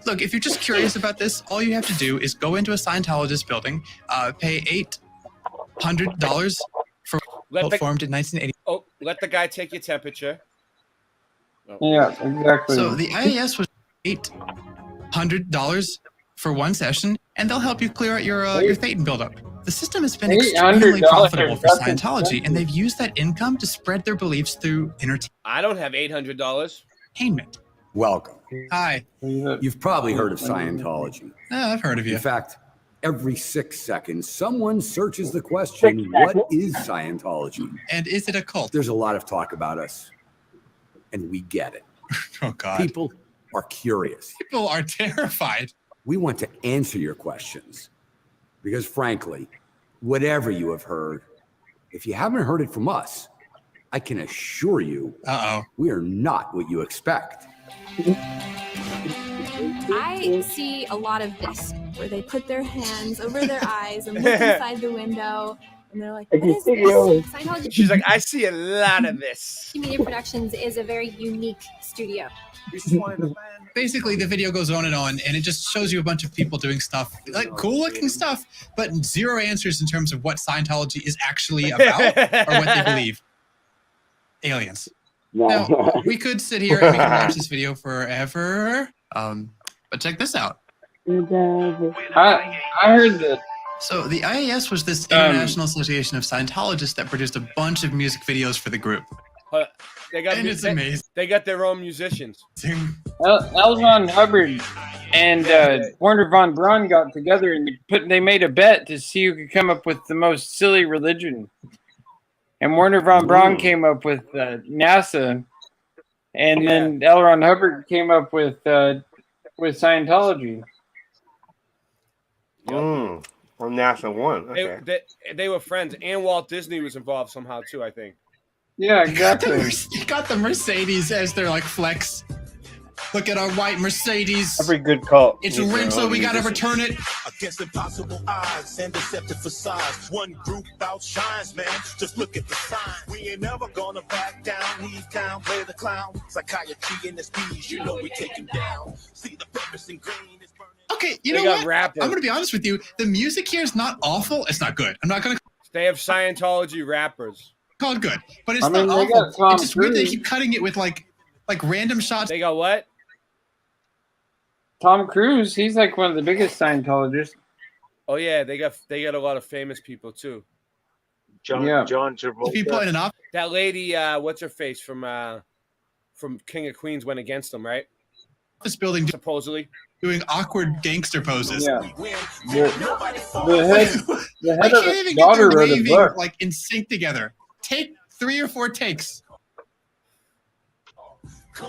look, if you're just curious about this, all you have to do is go into a Scientologist building, pay $800 for formed in 1980. Oh, let the guy take your temperature. Oh. Yeah, exactly. So the IAS was $800 for one session, and they'll help you clear out your Thetan buildup. The system has been extremely profitable for Scientology, and they've used that income to spread their beliefs through entertainment. I don't have $800. Welcome. Hi. You've probably heard of Scientology. I've heard of you. In fact, every 6 seconds, someone searches the question, what is Scientology? And is it a cult? There's a lot of talk about us, and we get it. Oh, God. People are curious. People are terrified. We want to answer your questions because, frankly, whatever you have heard, if you haven't heard it from us, I can assure you we are not what you expect. I see a lot of this, where they put their hands over their eyes and look inside the window, and they're like, what is this? Scientology. She's like, I see a lot of this. Media Productions is a very unique studio. Basically, the video goes on, and it just shows you a bunch of people doing stuff, like cool-looking stuff, but zero answers in terms of what Scientology is actually about or what they believe. Aliens. Now, we could sit here and we could watch this video forever, but check this out. I heard that. So the IAS was this International Association of Scientologists that produced a bunch of music videos for the group. It's amazing. They got their own musicians. L. Ron Hubbard and Werner von Braun got together and they made a bet to see who could come up with the most silly religion. And Werner von Braun came up with NASA, and then L. Ron Hubbard came up with Scientology. On National One. Okay. They were friends, and Walt Disney was involved somehow too, I think. Yeah, exactly. They got the Mercedes as their like flex. Look at our white Mercedes. Every good cult. It's a rental. We gotta return it. Against impossible odds and deceptive facades, one group outshines, man. Just look at the sign. We ain't never gonna back down. He's down, play the clown. Psychiatry in the speeds, you know we take him down. See the purpose in green is burning. Okay, you know what? I'm gonna be honest with you. The music here is not awful. It's not good. I'm not gonna. They have Scientology rappers. Call it good, but it's I mean, not they got awful. Tom It's just weird they Cruise. keep cutting it with like random shots. They got what? Tom Cruise, he's like one of the biggest Scientologists. Oh yeah, they got a lot of famous people too. John Travolta. People in an office. That lady, what's her face from King of Queens went against them, right? Office building, supposedly doing awkward gangster poses. Yeah. The I head of can't his even daughter get them wrote a raving book. like in sync together. Take 3 or 4 takes.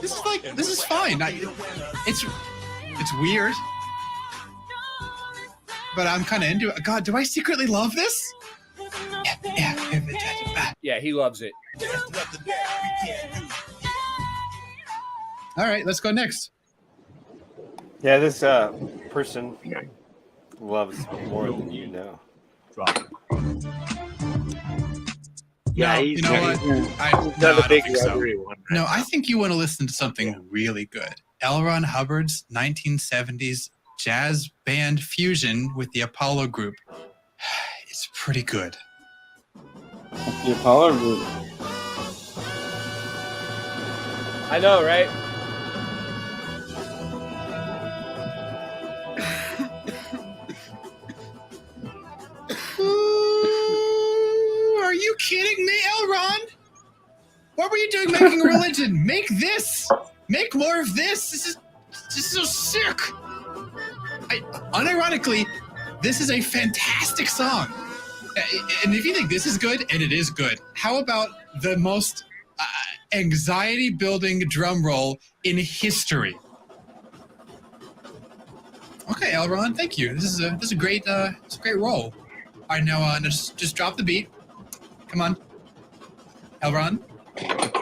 This is fine. It's weird, but I'm kind of into it. God, do I secretly love this? Yeah, he loves it. All right, let's go next. Yeah, this person loves more than you know. Yeah, No, he's you know what? I not don't a big think so. rubbery one. No, I think you want to listen to something really good. L. Ron Hubbard's 1970s jazz band fusion with the Apollo group. It's pretty good. The Apollo group. I know, right? Ooh, are you kidding me, L. Ron? What were you doing making a religion? Make this! Make more of this! This is so sick! Unironically, this is a fantastic song. And if you think this is good, and it is good, how about the most anxiety-building drum roll in history? Okay, L. Ron, thank you. This is a great roll. All right, now just drop the beat. Come on, L. Ron,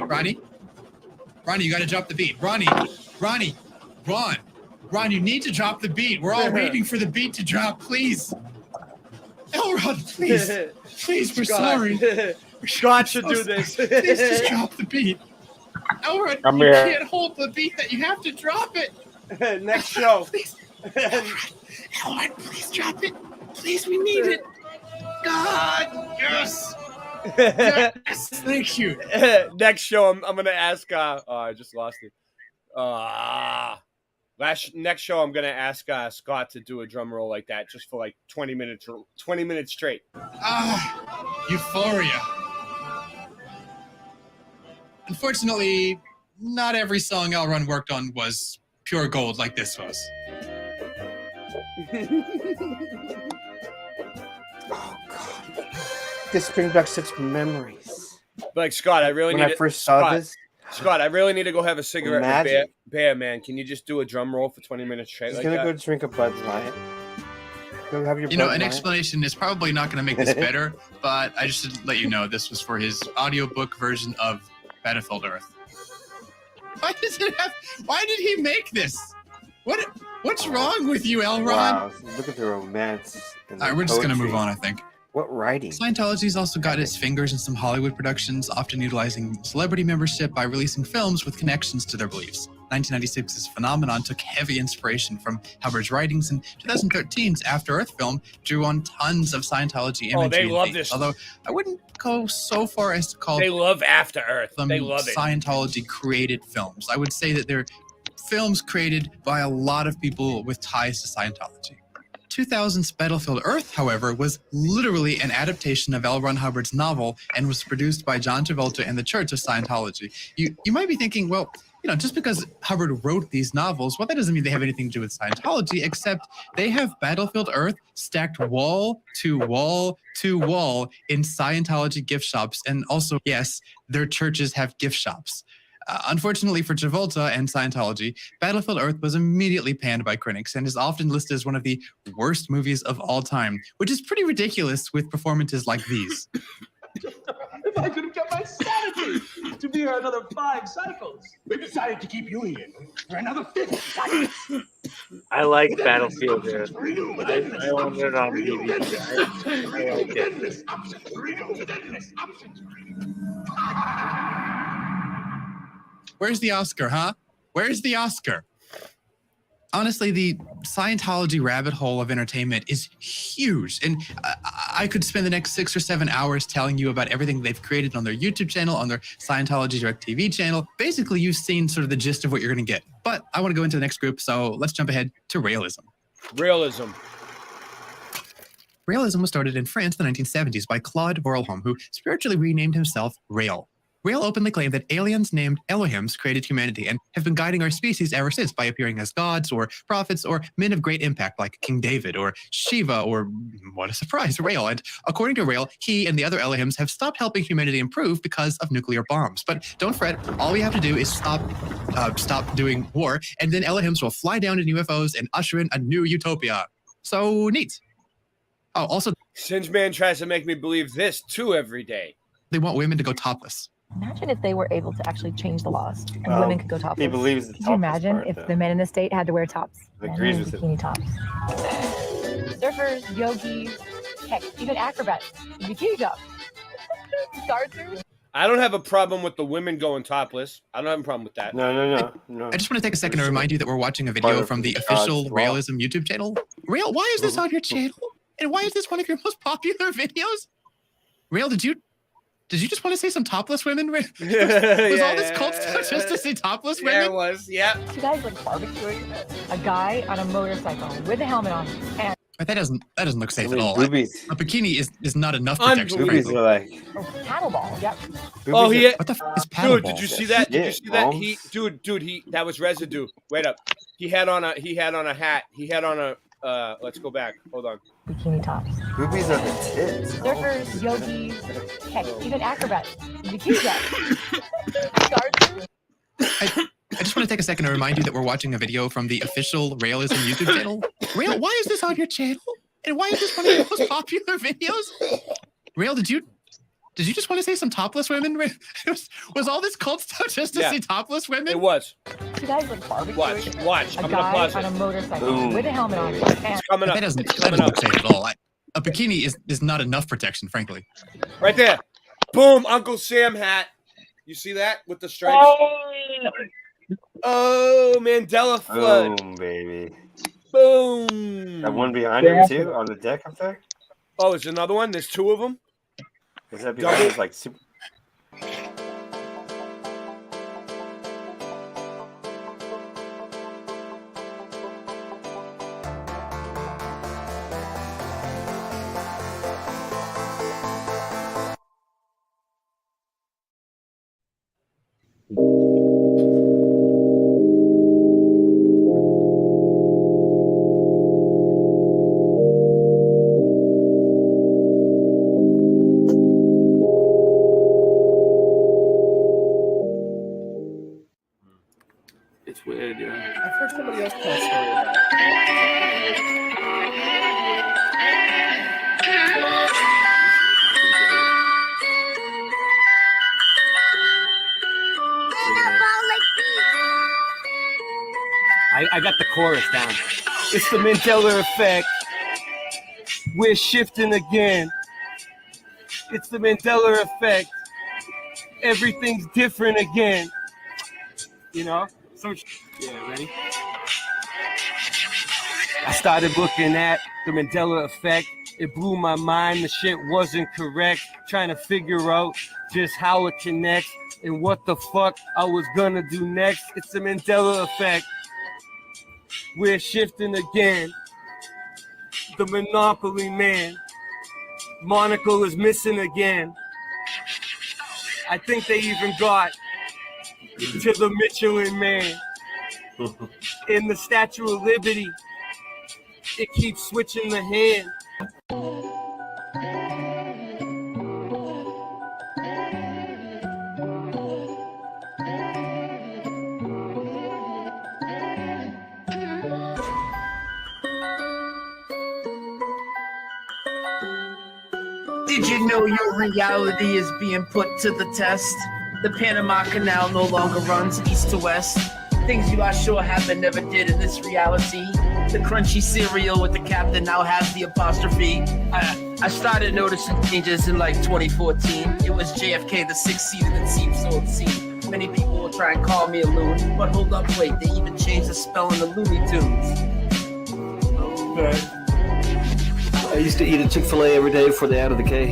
Ronnie, you got to drop the beat. Ron, you need to drop the beat. We're all waiting for the beat to drop, please. Elrod, please, we're sorry. Scott should do this. Please just drop the beat. Elrod, I'm you here. can't hold the beat. That you have to drop it. Next show. Please, Elrod, please drop it. Please, we need it. God, yes. Yes, thank you. Next show, I'm gonna ask. I just lost it. Next show, I'm gonna ask Scott to do a drum roll like that, just for like 20 minutes straight. Euphoria. Unfortunately, not every song L. Ron worked on was pure gold like this was. This brings back such memories. Like Scott, I really When need I first saw this. Scott, I really need to go have a cigarette with Magic. Bear, man. Can you just do a drum roll for 20 minutes straight He's like gonna that? go drink a Bud Light. Go have your You know, Bud an Light. explanation is probably not going to make this better, but I just should let you know this was for his audiobook version of Battlefield Earth. Why did he make this? What's wrong with you, L. Ron? Wow, look at the romance. And All right, the we're just going to poetry. move on, I think. What writing? Scientology's also got its fingers in some Hollywood productions, often utilizing celebrity membership by releasing films with connections to their beliefs. 1996's Phenomenon took heavy inspiration from Hubbard's writings, and 2013's After Earth film drew on tons of Scientology imagery. Oh, they and love themes, this. Although I wouldn't go so far as to call They love After Earth. them They love it. Scientology-created films. I would say that they're films created by a lot of people with ties to Scientology. 2000's Battlefield Earth, however, was literally an adaptation of L. Ron Hubbard's novel and was produced by John Travolta and the Church of Scientology. You might be thinking, well, just because Hubbard wrote these novels, well, that doesn't mean they have anything to do with Scientology, except they have Battlefield Earth stacked wall to wall to wall in Scientology gift shops. And also, yes, their churches have gift shops. Unfortunately for Travolta and Scientology, Battlefield Earth was immediately panned by critics and is often listed as one of the worst movies of all time, which is pretty ridiculous with performances like these. If I could have kept my sanity to be here another 5 cycles, we decided to keep you here for another 50 cycles. I like Battlefield there. I own it on DVD. I like it. Where's the Oscar, huh? Where's the Oscar? Honestly, the Scientology rabbit hole of entertainment is huge. And I could spend the next 6 or 7 hours telling you about everything they've created on their YouTube channel, on their Scientology Direct TV channel. Basically, you've seen sort of the gist of what you're going to get. But I want to go into the next group, so let's jump ahead to realism. Realism. Realism was started in France in the 1970s by Claude Vorelholm, who spiritually renamed himself Rael. Rael openly claimed that aliens named Elohims created humanity and have been guiding our species ever since by appearing as gods or prophets or men of great impact like King David or Shiva or, what a surprise, Rael. And according to Rael, he and the other Elohims have stopped helping humanity improve because of nuclear bombs. But don't fret, all we have to do is stop doing war, and then Elohims will fly down in UFOs and usher in a new utopia. So neat. Oh, also, Singeman tries to make me believe this too every day. They want women to go topless. Imagine if they were able to actually change the laws and women could go topless. He believes the Could you imagine if the men in the state had to wear tops? Agrees with bikini tops. Surfers, yogis, heck, even acrobats, bikini tops. Dancers. I don't have a problem with the women going topless. I don't have a problem with that. No. I just want to take a second to remind you that we're watching a video from the official Realism YouTube channel. Rael, why is this on your channel? And why is this one of your most popular videos? Rael, did you just want to say some topless women? Was all this cult stuff just to see topless women? Yeah, it was. Yeah. Two guys like barbecuing. A guy on a motorcycle with a helmet on, and But that doesn't look safe at all. Boobies. A bikini is not enough protection. Boobies frankly. are like. paddleball. Yep. Oh, he. What the f is paddleball? Dude, did you see that? Did you see that? Holmes. He. That was residue. Wait up. He had on a hat. He had on a. Let's go back. Hold on. Bikini tops. Boobies are the tits. Surfers, yogis, heck, even acrobats, bikini tops. I just want to take a second to remind you that we're watching a video from the official Realism YouTube channel. Rael, why is this on your channel? And why is this one of your most popular videos? Rael, did you just want to say some topless women? Was all this cult stuff just to see topless women? It was. Two guys like barbecuing. Watch. A I'm gonna guy pause on it. a motorcycle Boom. with a helmet on. And It's coming up. That doesn't It's coming look up. safe at all. A bikini is not enough protection, frankly. Right there. Boom. Uncle Sam hat. You see that with the stripes? Oh, Mandela flood. Boom, baby. Boom. That one behind him too, on the deck up there. Oh, there's another one. There's two of them. Is that behind us like super? It's weird, yeah. I've heard somebody else tell a story about it. I got the chorus down. It's the Mandela effect. We're shifting again. It's the Mandela effect. Everything's different again. You know? Yeah, ready? I started looking at the Mandela effect. It blew my mind. The shit wasn't correct. Trying to figure out just how it connects and what the fuck I was gonna do next. It's the Mandela effect. We're shifting again. The Monopoly man. Monocle is missing again. I think they even got to the Michelin man. In the Statue of Liberty, it keeps switching the hand. Did you know your reality is being put to the test? The Panama Canal no longer runs east to west. Things you are sure happened never did in this reality. The crunchy cereal with the captain now has the apostrophe. I started noticing changes in like 2014. It was JFK, the six-seater that seemed so obscene. Many people will try and call me a loon, but hold up, wait, they even changed the spelling of Looney Tunes. I used to eat a Chick-fil-A every day before they added the K.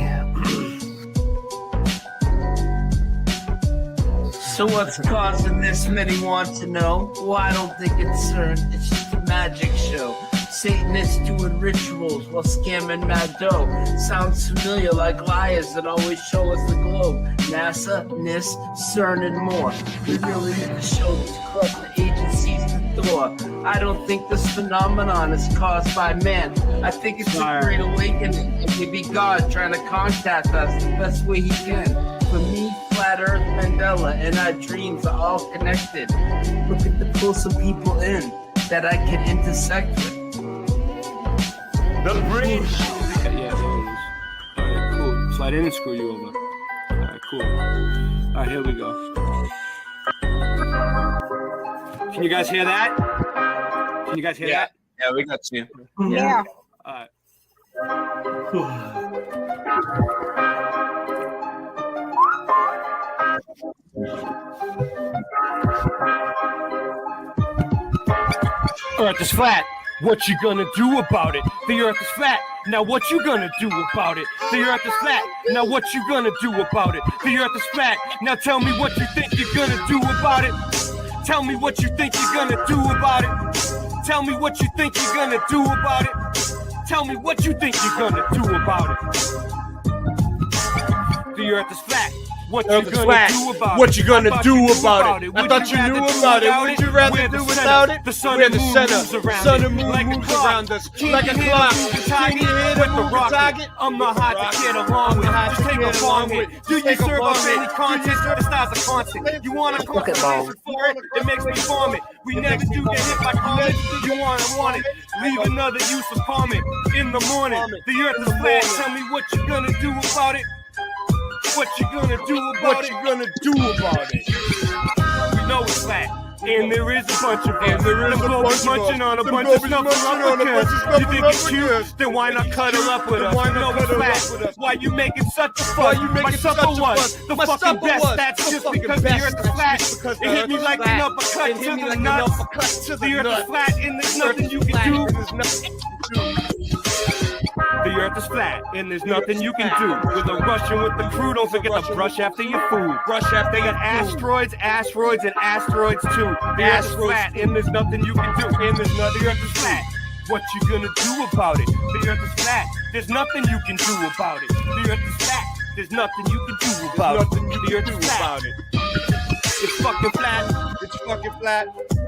So what's causing this? Many want to know. Well, I don't think it's CERN, it's just a magic show. Satanists doing rituals while scamming mad dough. Sounds familiar, like liars that always show us the globe. NASA, NIST, CERN, and more. We really need to show these corrupt agencies the door. I don't think this phenomenon is caused by man. I think it's a great awakening, and maybe God trying to contact us the best way he can. For me, Flat Earth, Mandela, and our dreams are all connected. Looking to pull some people in that I can intersect with. The bridge. Yeah, there it is. All right, cool. So I didn't screw you over. All right, cool. All right, here we go. Can you guys hear that? Can you guys hear that? Yeah, we got you. Yeah. All right. Earth is flat. What you gonna do about it? The earth is flat. Now what you gonna do about it? The earth is flat. Now what you gonna do about it? The earth is flat. Now tell me what you think you're gonna do about it. Tell me what you think you're gonna do about it. Tell me what you think you're gonna do about it. Tell me what you think you're gonna do about it. The earth is flat. What you gonna do about it? What you gonna do about it? I thought you knew about it. Would you rather do without it? The sun We're and the moon center. moves around Sun it. and moon Like a moves clock. around us. Can Like you a hear the clock. moving Can target? you hear the With the moving rocket. target? I'm the hot to get along with. Just take along with. Do you serve up any content? It's not a constant. You want a conversation for it? It makes me vomit. We never do get hit by comments. You want it. Leave another useless comment in the morning. The earth is flat. Tell me what you gonna do about it. What you gonna do about it? What you gonna do about it? We know it's flat. And there is a bunch of us. And there is a bunch of munching on a Them bunch of Bobby's stuff munching on a bunch of stuff You think up it's with cute? us. Then why not cuddle up with Then us? why You not know it's cuddle up flat. with us? Why you making such a fuss? Why you making My such supper a was fuss? the My fucking supper best. was That's the just fucking because the best. earth is That's flat. just because It the hit earth me is like flat. an uppercut It hit to me the like an nuts. uppercut to the The earth is nuts. flat and there's nothing you can do. The earth is flat and there's nothing you can do. With a Russian with the crew, don't forget to brush after your food. Brush after They got asteroids, and asteroids too. The earth is flat and there's nothing you can do. And there's nothing. The earth is flat. What you gonna do about it? The earth is flat. There's nothing you can do about it. The earth is flat. There's nothing you can do about it. The earth is flat. It's fucking flat. It's fucking flat.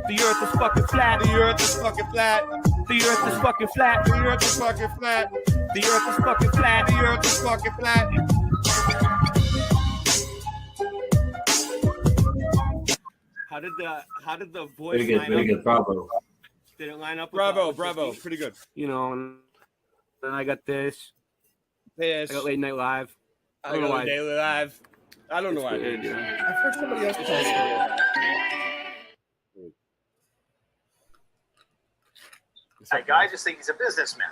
The earth is fucking flat. The earth is fucking flat. The earth is fucking flat. The earth is fucking flat. The earth is fucking flat. The earth is fucking flat. How did the voice Very good, line very up? good. Bravo. Did it line up? Bravo. Pretty good. You know, and then I got this. Yes. I got Late Night Live. I got Daily Live. I don't know why. Weird, yeah. I've heard somebody else tell me. That guy just think he's a businessman.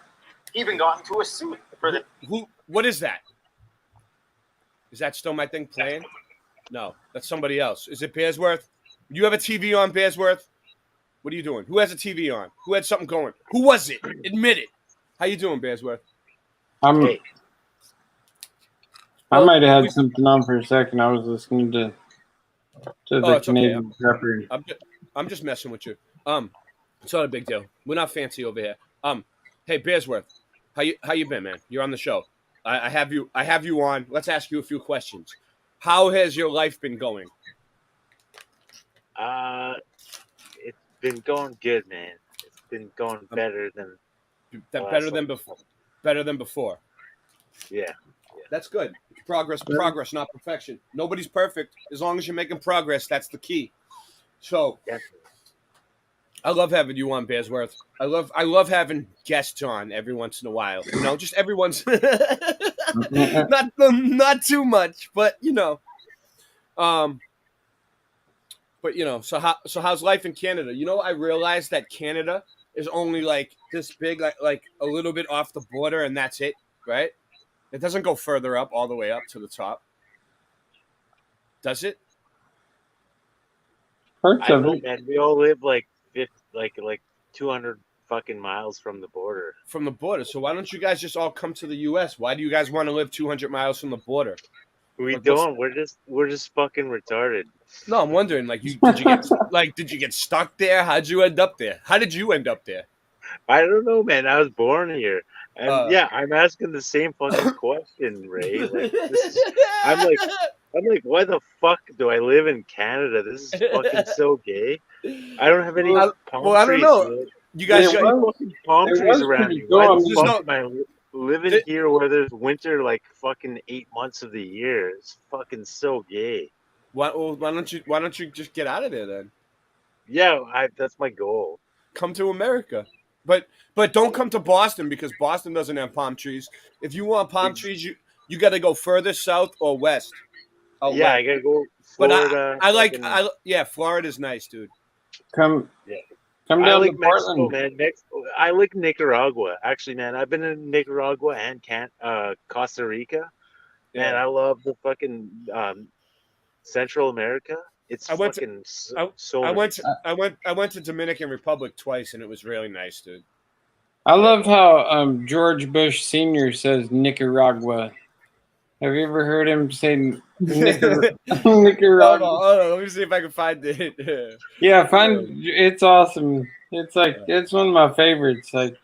He even got into a suit for the. What is that? Is that still my thing playing? No, that's somebody else. Is it Bearsworth? You have a TV on, Bearsworth? What are you doing? Who has a TV on? Who had something going? Who was it? Admit it. How you doing, Bearsworth? I might have had something on for a second. I was listening to the it's okay. Canadian Shepherd. I'm just messing with you. It's not a big deal. We're not fancy over here. Hey, Bearsworth, how you been, man? You're on the show. I have you on. Let's ask you a few questions. How has your life been going? It's been going good, man. It's been going better than before. Better than before. Yeah. That's good. Progress, not perfection. Nobody's perfect. As long as you're making progress, that's the key. So, I love having you on, Bearsworth. I love having guests on every once in a while. You know, just every once. not too much, but you know. But you know, so how's life in Canada? You know, I realized that Canada is only like this big, like a little bit off the border, and that's it, right? It doesn't go further up, all the way up to the top. Does it? I don't know, man. We all live like 200 fucking miles from the border. From the border. So why don't you guys just all come to the U.S.? Why do you guys want to live 200 miles from the border? We Like, don't. We're just fucking retarded. No, I'm wondering. Like, did you get stuck there? How'd you end up there? How did you end up there? I don't know, man. I was born here, and yeah, I'm asking the same fucking question, Ray. Like, I'm like, why the fuck do I live in Canada? This is fucking so gay. I don't have any palm trees. I don't know. Man. You guys got fucking palm trees around me. Why the fuck am I living here where there's winter like fucking 8 months of the year? It's fucking so gay. Why don't you just get out of there then? Yeah, that's my goal. Come to America. But don't come to Boston because Boston doesn't have palm trees. If you want palm trees, you got to go further south or west. I gotta go Florida. But Florida's nice, dude. Come I down like to Mexico, Portland. man. I like Nicaragua. Actually, man, I've been in Nicaragua and Costa Rica. Man, I love the fucking Central America. I went to Dominican Republic twice, and it was really nice, dude. I love how George Bush Sr. says Nicaragua. Have you ever heard him say Nicaragua? Hold on. Let me see if I can find it. Yeah, it's awesome. It's like it's one of my favorites. Like,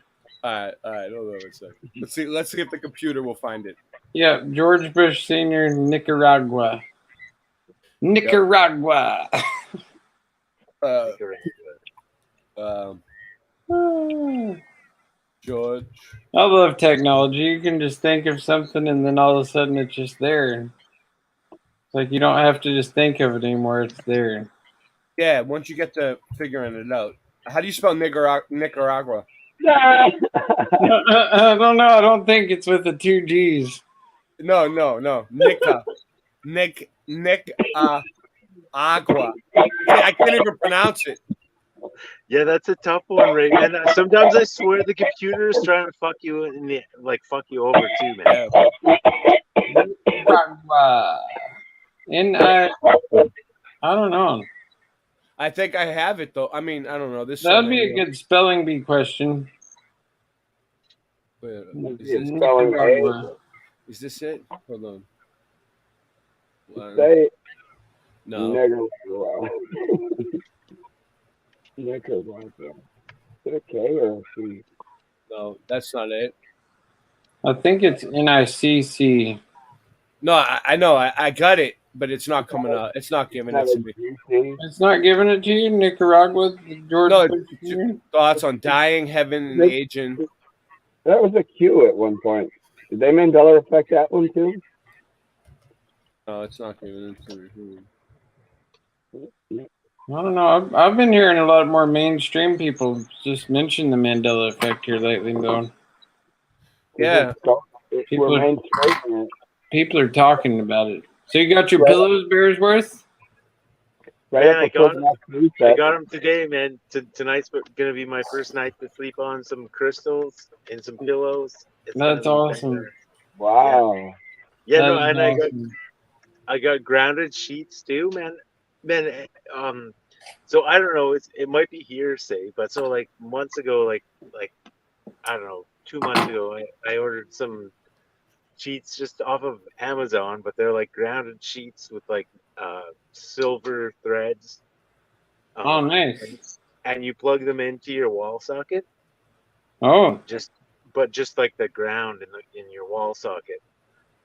all right. Hold on a second. Let's see if the computer will find it. Yeah, George Bush Sr. Nicaragua. Nicaragua. George. I love technology. You can just think of something and then all of a sudden it's just there. It's like you don't have to just think of it anymore. It's there. Yeah, once you get to figuring it out. How do you spell Nicaragua? I don't know. I don't think it's with the 2 G's. No. Agua. I can't even pronounce it. Yeah, that's a tough one, Ray. Man, sometimes I swear the computer is trying to fuck you fuck you over too, man. And I don't know. I think I have it though. I mean, I don't know. That'd be a good spelling bee question. Wait, is this it? Hold on. Say No. Nicaragua. Nicaragua. Is it a K or a C? No, that's not it. I think it's NICC. No, I know. I got it, but it's not coming out. It's not giving it to me. It's not giving it to you, Nicaragua. George. No, thoughts on dying, heaven, and aging. That was a Q at one point. Did they Mandela affect that one too? No, it's not giving it to me. I don't know. I've been hearing a lot more mainstream people just mention the Mandela effect here lately, though. Yeah. People are talking about it. So you got your pillows, Bearsworth? Yeah, I got them today, man. Tonight's gonna be my first night to sleep on some crystals and some pillows. That's awesome. Wow. Yeah, no, and awesome. I got grounded sheets too, man. So I don't know. It might be hearsay, but so like months ago, like I don't know, 2 months ago, I ordered some sheets just off of Amazon, but they're like grounded sheets with like silver threads. Oh, nice. And you plug them into your wall socket. Oh. Just like the ground in your wall socket,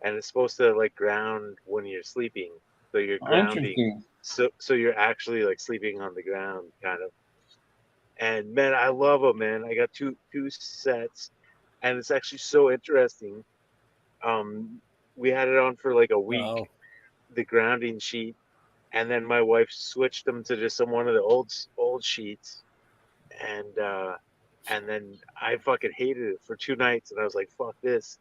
and it's supposed to like ground when you're sleeping. So you're grounding. So you're actually like sleeping on the ground, kind of. And man, I love them, man. I got two sets, and it's actually so interesting. We had it on for like a week, the grounding sheet, and then my wife switched them to just one of the old sheets, and then I fucking hated it for 2 nights, and I was like, fuck this.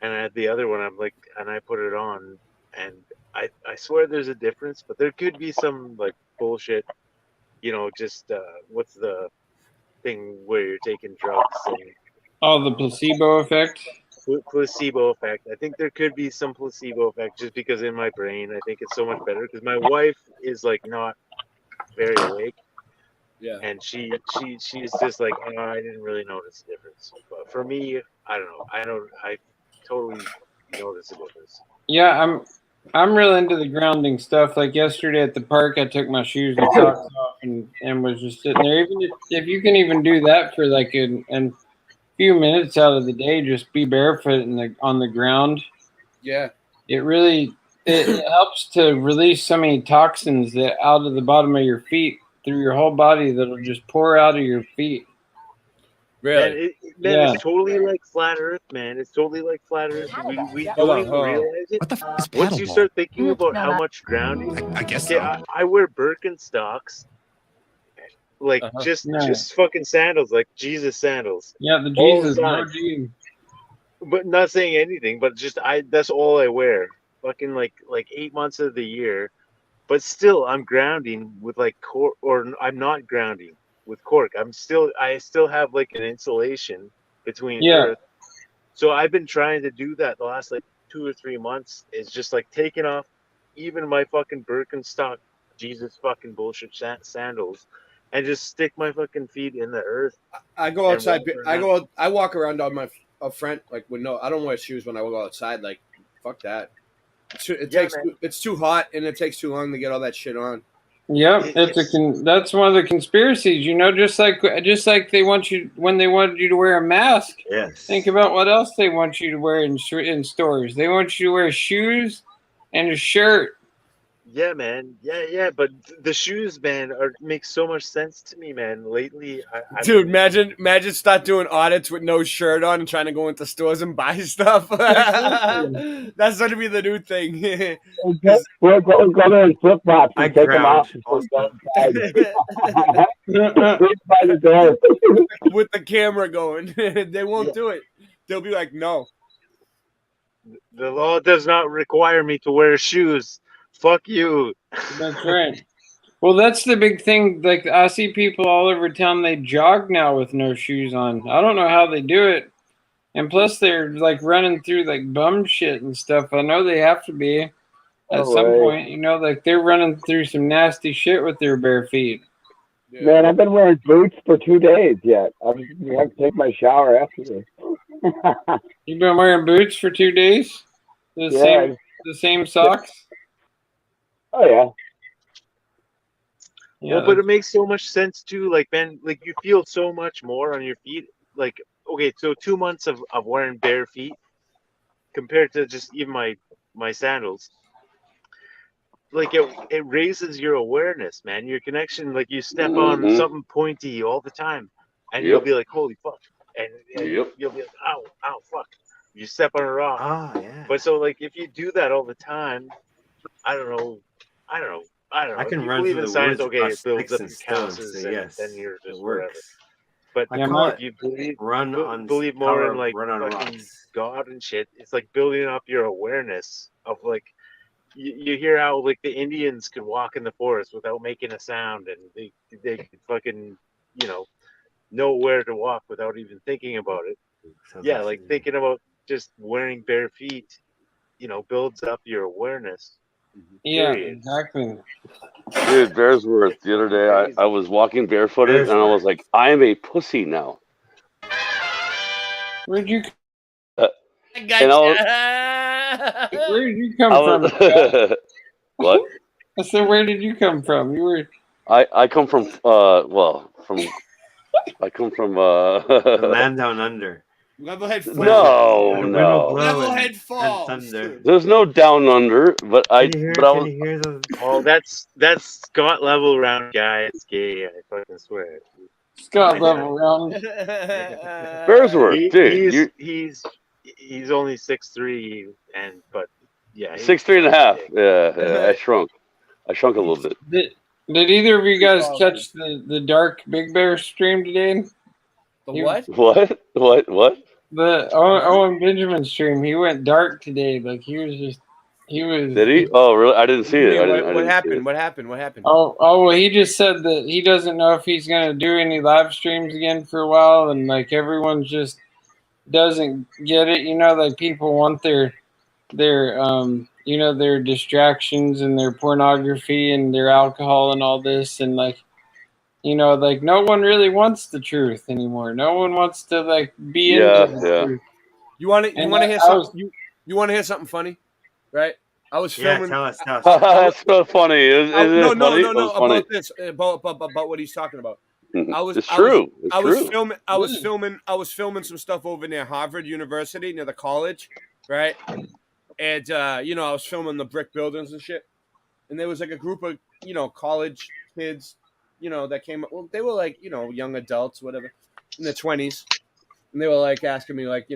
And I had the other one. I'm like, and I put it on, and I swear there's a difference, but there could be some like bullshit, just what's the thing where you're taking drugs and Oh, the placebo effect. placebo effect. I think there could be some placebo effect just because in my brain I think it's so much better because my wife is like not very awake. Yeah. And she's just like, oh, I didn't really notice the difference. But for me, I don't know. I totally notice a difference. Yeah, I'm real into the grounding stuff. Like yesterday at the park, I took my shoes and socks off and was just sitting there. Even if you can even do that for like a few minutes out of the day, just be barefoot on the ground. Yeah. It really it helps to release so many toxins that out of the bottom of your feet through your whole body that'll just pour out of your feet. Really? Man, it's totally like flat Earth, man. It's totally like flat Earth. We don't even realize it. What the f is Once you paddleball? start thinking about how much grounding, I guess okay, so. I wear Birkenstocks, like just fucking sandals, like Jesus sandals. Yeah, the all Jesus, the no time. G. But not saying anything, but just that's all I wear. Fucking like 8 months of the year. But still I'm grounding with like cork, or I'm not grounding with cork. I still have like an insulation between Earth. So I've been trying to do that the last like 2 or 3 months. Is just like taking off even my fucking Birkenstock Jesus fucking bullshit sandals and just stick my fucking feet in the earth. I go outside. I walk around on my front like with no. I don't wear shoes when I go outside. Like fuck that. It's too hot and it takes too long to get all that shit on. Yep, that's one of the conspiracies. Just like they want you when they wanted you to wear a mask. Yes. Think about what else they want you to wear in stores. They want you to wear shoes and a shirt. Yeah, man. Yeah. But the shoes, man, make so much sense to me, man. Lately, Dude, imagine start doing audits with no shirt on and trying to go into stores and buy stuff. That's going to be the new thing. We're going to in flip flops and take them off. With the camera going, they won't do it. They'll be like, no. The law does not require me to wear shoes. Fuck you. That's right. Well, that's the big thing. Like I see people all over town, they jog now with no shoes on. I don't know how they do it. And plus they're like running through like bum shit and stuff. I know they have to be at some point, like they're running through some nasty shit with their bare feet. Man, I've been wearing boots for 2 days yet. I have to take my shower after this. You've been wearing boots for 2 days? The same socks? Oh yeah. Well, but it makes so much sense too. Like, man, like you feel so much more on your feet. Like, okay, so 2 months of wearing bare feet compared to just even my sandals. Like it raises your awareness, man. Your connection, like you step on something pointy all the time, and you'll be like, "Holy fuck!" And you'll be like, "Ow, fuck!" You step on a rock. Oh yeah. But so like if you do that all the time, I don't know. I can If you run believe through in the science, woods okay, across it builds sticks up and your stones, calluses, so and yes, then you're it just works. whatever. But I call if it you believe run more in like run on fucking rocks. God and shit, it's like building up your awareness of like you hear how like the Indians could walk in the forest without making a sound, and they could fucking know where to walk without even thinking about it. Yeah, like thinking about just wearing bare feet, builds up your awareness. Yeah, Period. exactly. Dude, Bearsworth, the other day I was walking barefooted and I was like, I am a pussy now. Where'd you and I Where did you come from? Scott? What? I said, where did you come from? You were. I come from I come from The land down under. Levelhead Falls. No. Levelhead Falls. There's no down under, but I was. hear those? Oh, that's Scott Level Round guy. It's gay. I fucking swear. Scott Level Round. Bearsworth, dude. He's only 6'3", but yeah, 6'3.5". Yeah, I shrunk. I shrunk a little bit. Did either of you guys catch the Dark Big Bear stream today? The what? What? The Owen Benjamin stream. He went dark today. Like he was. Did he? Oh, really? I didn't see it. What happened? What happened? What happened? Oh, well, he just said that he doesn't know if he's gonna do any live streams again for a while, and like everyone just doesn't get it. You know, like people want their their distractions and their pornography and their alcohol and all this, and like, like no one really wants the truth anymore. No one wants to like be into the truth. You want to hear something? You want to hear something funny, right? I was filming. Tell us. That's so funny. No. About this, about what he's talking about. It's true. I was filming some stuff over near Harvard University, near the college, right? And I was filming the brick buildings and shit. And there was like a group of college kids, that came up. Well, they were like young adults, whatever, in their 20s. And they were like asking me like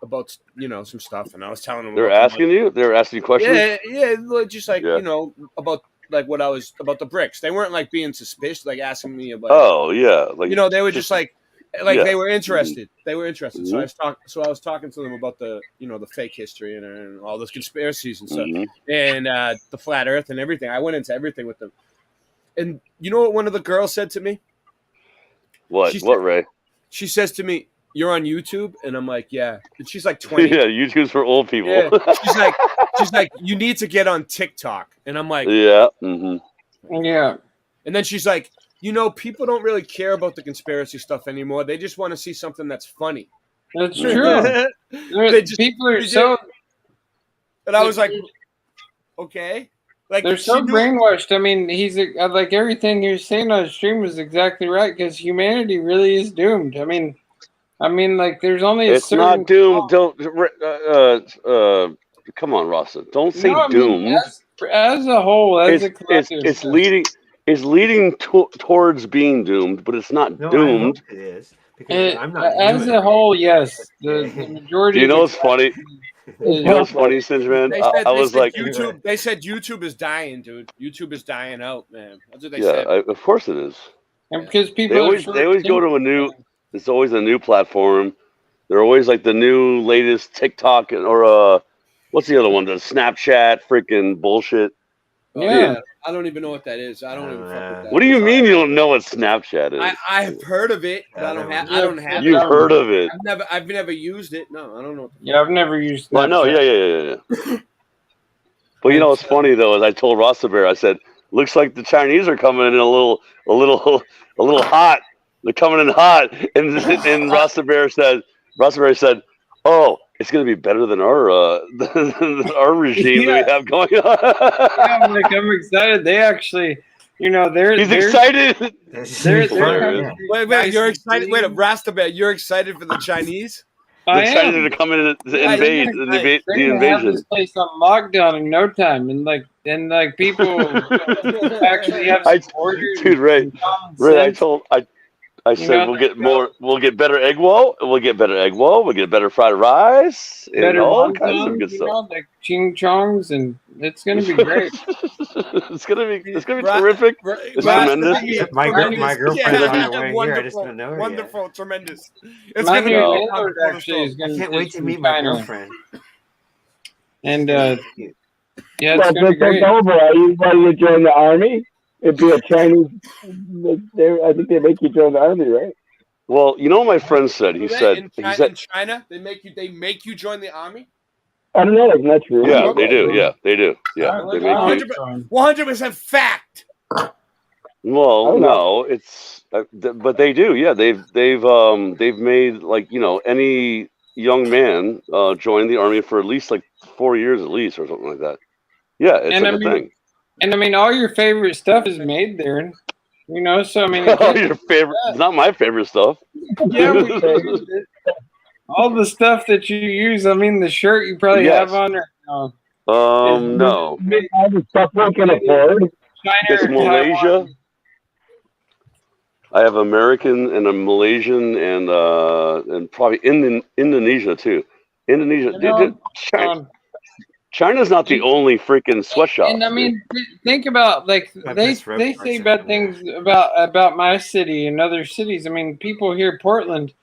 about some stuff, and I was telling them. They're asking you. They're asking you questions. Yeah, just like about like what I was about the bricks. They weren't like being suspicious, like asking me about. Oh yeah, like they were just like they were interested. They were interested. Mm-hmm. So I was talking to them about the the fake history and all those conspiracies and stuff, and the flat Earth and everything. I went into everything with them. And you know what one of the girls said to me? What, Ray? She says to me, "You're on YouTube?" And I'm like, "Yeah." And she's like 20. Yeah, YouTube's for old people. Yeah. She's like, "You need to get on TikTok." And I'm like, "Yeah." Mm-hmm. Yeah. And then she's like, people don't really care about the conspiracy stuff anymore. They just want to see something that's funny. That's true. People are so. And I was like, okay. Like they're so brainwashed. I mean, he's like everything you're saying on stream is exactly right because humanity really is doomed. I mean, like there's only it's not doomed. Don't come on, Rasa. Don't say doomed. As a whole, as a collective, it's leading towards being doomed, but it's not doomed. It is because I'm not. As a whole, yes. The majority. Do you know what's funny? You know what's funny, Sinjman? I was like, YouTube. They said YouTube is dying, dude. YouTube is dying out, man. That's what they said. Yeah, of course it is. And because people they always go to a new. It's always a new platform. They're always like the new latest TikTok or what's the other one? The Snapchat freaking bullshit. Yeah, dude. I don't even know what that is. I don't even fuck with that. What do you mean you don't know what Snapchat is? I've heard of it, but I don't have. You've heard of it? I've never used it. No, I don't know. Yeah, I've never used. Well, no, yeah. But you know what's funny though is I told Rasta Bear, I said, looks like the Chinese are coming in a little hot. They're coming in hot, and Rasta Bear said, "Oh, it's going to be better than our regime that we have going on." Yeah, I'm excited. They actually, He's excited. Wait, you're excited. Wait, Rasta Bear, you're excited for the Chinese? They're excited to come in and invade the invasion. Have this place on lockdown in no time, and people actually have some orders. Dude, Ray, I said we'll get better egg roll, we'll get better fried rice, and all kinds of good stuff. Like ching chongs, and it's gonna be great. it's gonna be terrific. It's tremendous. My girlfriend's on her way here. I just don't know her Wonderful, yet. tremendous. It's gonna be actually. I can't wait to meet my girlfriend. And yeah, it's well, gonna be great. Over. Are you ready to join the army? It'd be a Chinese. I think they make you join the army, right? Well, you know what my friend said. He said in China they make you join the army. I don't know. Isn't that true? Yeah, they do. Yeah, they do. Yeah, they make you. 100% fact. Well, no, it's but they do. Yeah, they've made like any young man join the army for at least like 4 years at least or something like that. Yeah, it's like a thing. And all your favorite stuff is made there, So all your favorite, it's not my favorite stuff. Yeah, all the stuff that you use. The shirt you probably have on right now. No. All the stuff we can afford. It's Malaysia. I have American and a Malaysian and probably Indonesia too. Indonesia, China. China's not the only freaking sweatshop. And I mean, think about like they say bad things about my city and other cities. I mean, people here, Portland,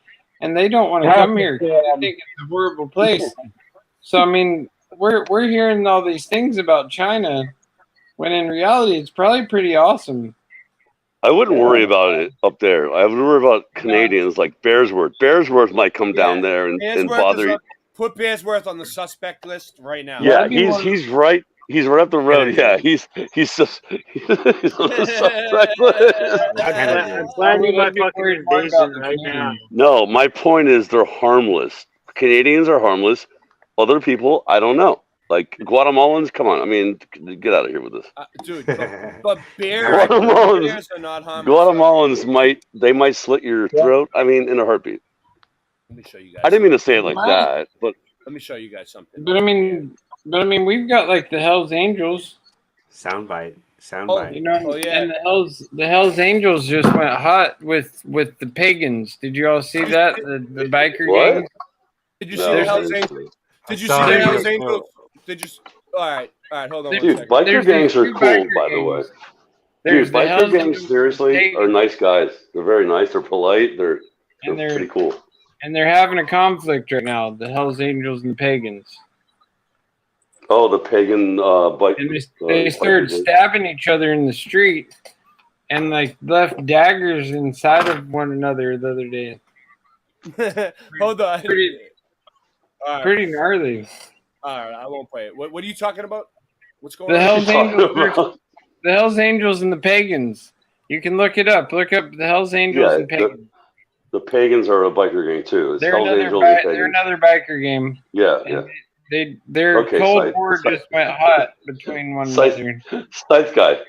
and they don't want to come here. They think it's a horrible place. So I mean, we're hearing all these things about China, when in reality, it's probably pretty awesome. I wouldn't worry about it up there. I would worry about Canadians like Bearsworth. Bearsworth might come down there and bother you. Put Bearsworth on the suspect list right now. Yeah, he's right. He's right up the road. Yeah, he's just he's on the suspect list. I'm planning my fucking invasion right now. No, my point is they're harmless. Canadians are harmless. Other people, I don't know. Like Guatemalans, come on. I mean, get out of here with this. Dude, but bears are not harmless. Guatemalans might slit your throat. I mean, in a heartbeat. Let me show you guys. I didn't mean to say it like that, but let me show you guys something. But I mean, we've got like the Hell's Angels. Soundbite. You know, and the Hell's Angels just went hot with the pagans. Did you all see that? The biker gang. Did you see the Hell's Angels? Did you see the Hell's Angels? Did you? All right, hold on. Dude, biker gangs are cool, by the way. Dude, biker gangs seriously are nice guys. They're very nice. They're polite. They're pretty cool. And they're having a conflict right now. The Hell's Angels and the pagans. Oh, the pagan They started stabbing each other in the street, and like left daggers inside of one another the other day. Hold on. Pretty gnarly. All right, I won't play it. What are you talking about? What's going on? The Hell's Angels and the pagans. You can look it up. Look up the Hell's Angels and pagans. The pagans are a biker gang too. It's They're Hell's Angels another, and pagans. they're another biker game. Yeah. Their Okay, Cold War just went hot between one another. Scythe guy.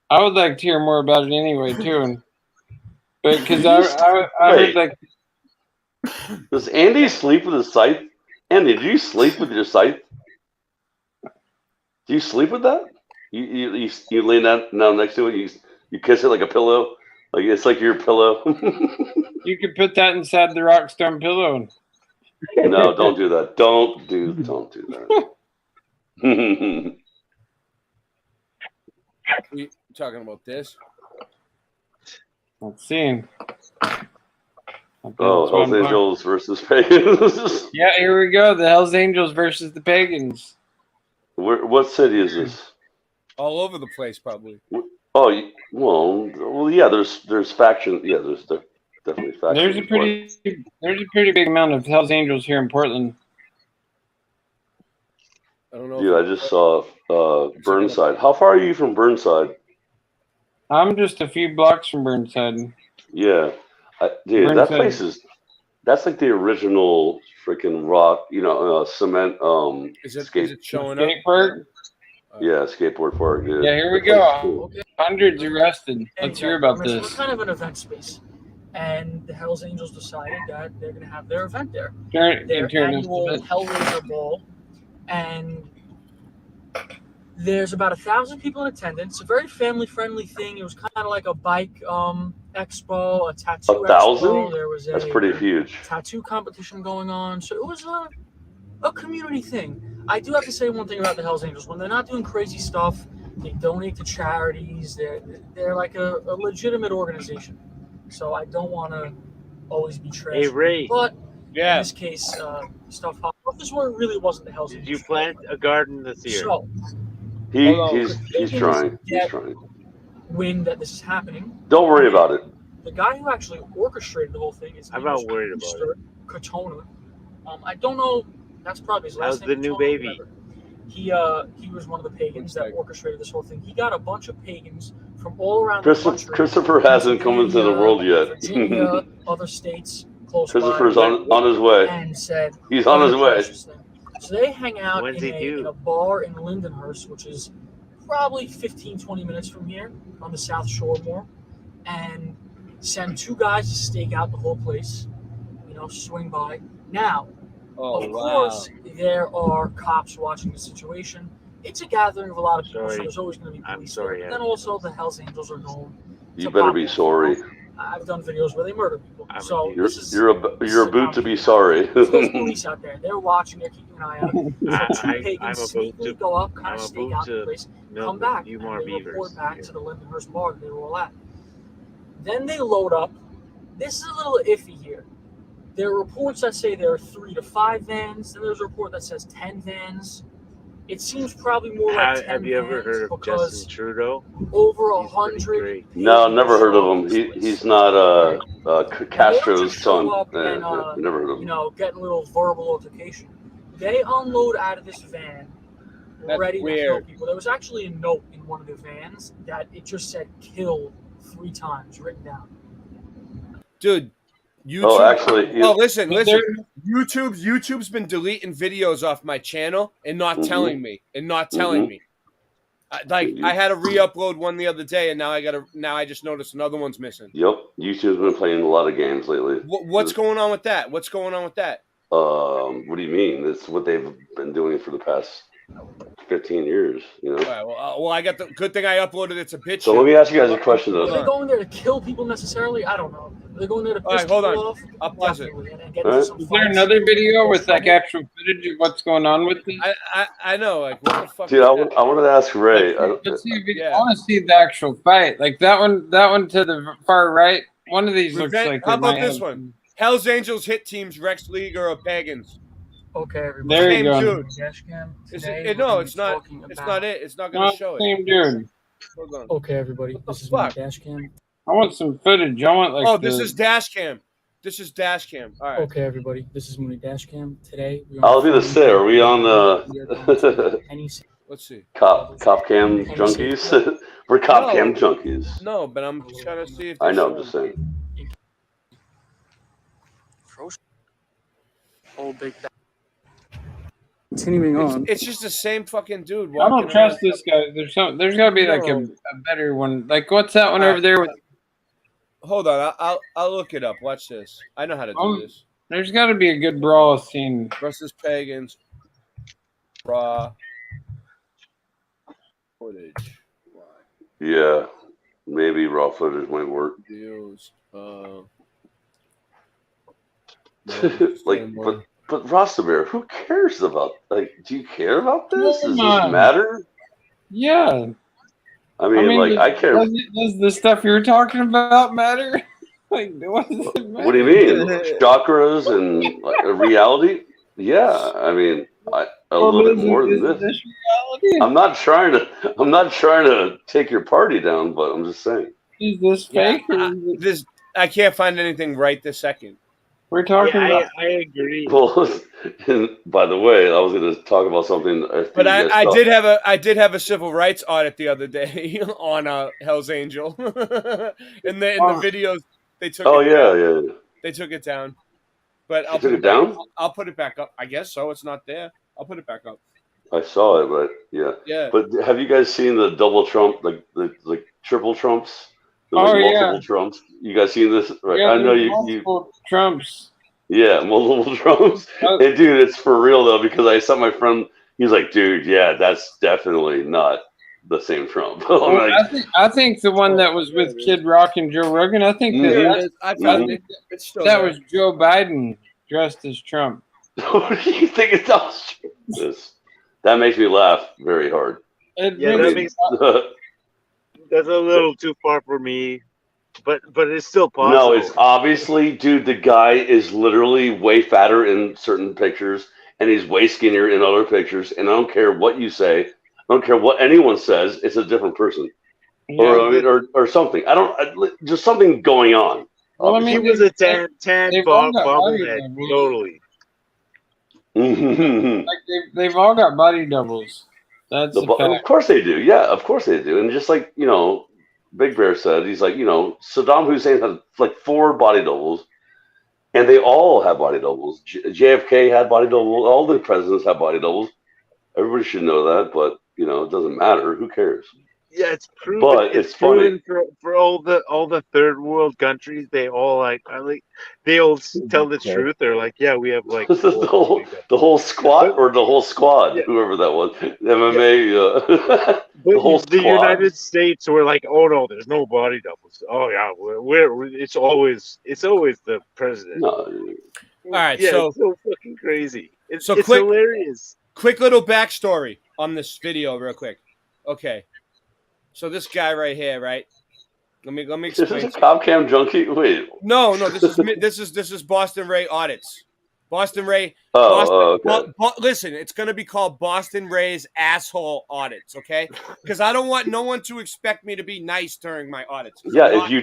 I would like to hear more about it anyway too, but because I heard like. Does Andy sleep with his scythe? Andy, do you sleep with your scythe? Do you sleep with that? You lay down next to it. You kiss it like a pillow. Like it's like your pillow. You could put that inside the Rockstone pillow. No, don't do that. Don't do that. You talking about this? Let's see. Oh, Hell's Angels versus pagans. Yeah, here we go. The Hell's Angels versus the pagans. What city is this? All over the place, probably. Oh, well, yeah. There's faction. Yeah, there's definitely faction. There's a pretty big amount of Hell's Angels here in Portland. I don't know. Dude, I just saw Burnside. How far are you from Burnside? I'm just a few blocks from Burnside. Yeah, dude, that place that's like the original freaking rock, cement. Is it showing up? Park? Yeah, skateboard park. Yeah, here we go. Cool. Hundreds arrested. Let's hear about this. It's kind of an event space, and the Hell's Angels decided that they're going to have their event there. Their annual Hellraiser Ball, and there's about 1,000 people in attendance. It's a very family-friendly thing. It was kind of like a bike expo, a tattoo 1,000? expo. There was That's pretty huge. Tattoo competition going on. So it was a community thing. I do have to say one thing about the Hell's Angels. When they're not doing crazy stuff, they donate to charities. They're like a legitimate organization. So I don't want to always be trash. Hey, Ray. But in this case, stuff happened. This one really wasn't the Hell's Angels. Did you plant a garden this year? So, he's trying. He's trying. When that this is happening. Don't worry about it. The guy who actually orchestrated the whole thing is. I'm not worried about it. Katona. I don't know. That's probably his last name. How's the new baby? He was one of the pagans that orchestrated this whole thing. He got a bunch of pagans from all around the country. Christopher hasn't come into the world yet. Virginia, other states close Christopher's by, on his way. And said, he's on his way. So they hang out in a bar in Lindenhurst, which is probably 15-20 minutes from here on the South Shore more, and send 2 guys to stake out the whole place, swing by. Now, of course, there are cops watching the situation. It's a gathering of a lot of people, so there's always going to be police there. And then also, the Hells Angels are known. You better be sorry. I've done videos where they murder people. So You're this is you're a boot to be sorry. so there's police out there. They're watching. They're keeping an eye out. So two I'm pagans a boot sneakily to go up, kind I'm of a stake boot out the to place, milk come back, a few and more they beavers. report back to the Lindenhurst bar that they were all at. Then they load up. This is a little iffy here. There are reports that say there are 3 to 5 vans. Then there's a report that says 10 vans. It seems probably more like 10 Have you ever heard of because Justin Trudeau? over 100. No, never heard of him. He's not Castro's son. Up and, Never heard of you him. know, getting a little verbal altercation. They unload out of this van, That's ready to kill weird. people. There was actually a note in one of the vans that it just said "kill" 3 times written down. Dude, YouTube. Oh, actually, Oh, listen. YouTube's been deleting videos off my channel and not Mhm. telling me me. I had to re-upload one the other day, and now I just noticed another one's missing. Yep, YouTube's been playing a lot of games lately. What's going on with that? What's going on with that? What do you mean? It's what they've been doing for the past 15 years. You know. All right, well, I got the good thing I uploaded. It's a bitch. So let me ask you guys a question Are though. they going there to kill people necessarily? I don't know. Are they going there to All piss right, hold people on. off? I'll pause it. Definitely, and get All into right. some Is there fights. another video with like actual footage of what's going on with this? I know, like what the fuck? Dude, I wanted to ask Ray. Let's see if I want to see the actual fight. Like that one to the far right. One of these looks like. How they might about this have- one? Hell's Angels hit teams Rex League or Pagans. Okay, everybody. There you Same go. dude. Dashcam. Is Today it, we're no, gonna it's be not. talking It's about- not it. It's not gonna Not show the it. same dude. Hold on. Okay, everybody. This is my dash cam. I want some footage. I want like. Oh, this the- is dash cam. This is dash cam. All right. Okay, everybody. This is Mooney dash cam. Today we're I was gonna say, are we on the Let's see. cop cam junkies? We're cop cam junkies. No, but I'm just trying to see if. I know. I'm this just saying. Old big. Continuing on. It's just the same fucking dude. I don't walking trust around. this guy. There's got to be like No. a better one. Like what's that one All over right. there with? Hold on, I'll look it up. Watch this. I know how to do this. There's got to be a good brawl scene. Versus Pagans. Raw footage. Yeah, maybe raw footage might work. Deals. Like, but Rostabear, who cares about? Like, do you care about this? Does this Come on. matter? Yeah. I mean, like, I care. Does the stuff you're talking about matter? Like, what does it matter? What do you mean? Chakras and like, reality? Yeah, I mean, a little bit more than this. reality? I'm not trying to take your party down, but I'm just saying. Is this Yeah, fake? Or is it- I can't find anything right this second. we're talking about. I agree. Well, and by the way, I was going to talk about something. But I did have a civil rights audit the other day on Hell's Angel. in the videos they took. Oh it yeah, down. yeah. They took it down. But I'll They took put it down? back- I'll put it back up. I guess so. It's not there. I'll put it back up. I saw it, but yeah. Yeah. But have you guys seen the double Trump, like the triple Trumps? The, Oh, multiple yeah. Trumps. You guys seen this? Right. Yeah, I know there's you. multiple Trumps. Yeah, multiple Trumps. Oh. And dude, it's for real though, because I saw my friend. He's like, dude, yeah, that's definitely not the same Trump. I'm Well, like, I think the one that was with Kid Rock and Joe Rogan. I think that Mhm. I found Mhm. it. It's still that there. was Joe Biden dressed as Trump. what do you think it does? This that makes me laugh very hard. It Yeah, makes- that's a little too far for me, but it's still possible. No, it's obviously, dude, the guy is literally way fatter in certain pictures and he's way skinnier in other pictures. And I don't care what you say, I don't care what anyone says, it's a different person. Or something. Just something going on. Well, I he mean, was a tan they've all got body bobblehead, doubles. totally. Like they've all got body doubles. That's a Of fact. course they do. Yeah, of course they do. And just like, Big Bear said, he's like, Saddam Hussein had like 4 body doubles, and they all have body doubles. JFK had body doubles. All the presidents have body doubles. Everybody should know that, but, it doesn't matter. Who cares? Yeah, it's proven. But it's funny. proven for all the third world countries. They all they all tell the truth. They're like, yeah, we have like the whole squad or the whole squad, whoever that was, MMA. The whole the squad. United States were like, oh no, there's no body doubles. Oh yeah, we're it's always the president. All right, yeah, so it's so fucking crazy. It's quick, hilarious. Quick little backstory on this video, real quick. Okay, so this guy right here, right? Let me Is explain. this a cop cam junkie? Wait. No, this is Boston Ray audits. Boston Ray. Okay. Listen, it's gonna be called Boston Ray's asshole audits, okay? Because I don't want no one to expect me to be nice during my audits. Yeah, if you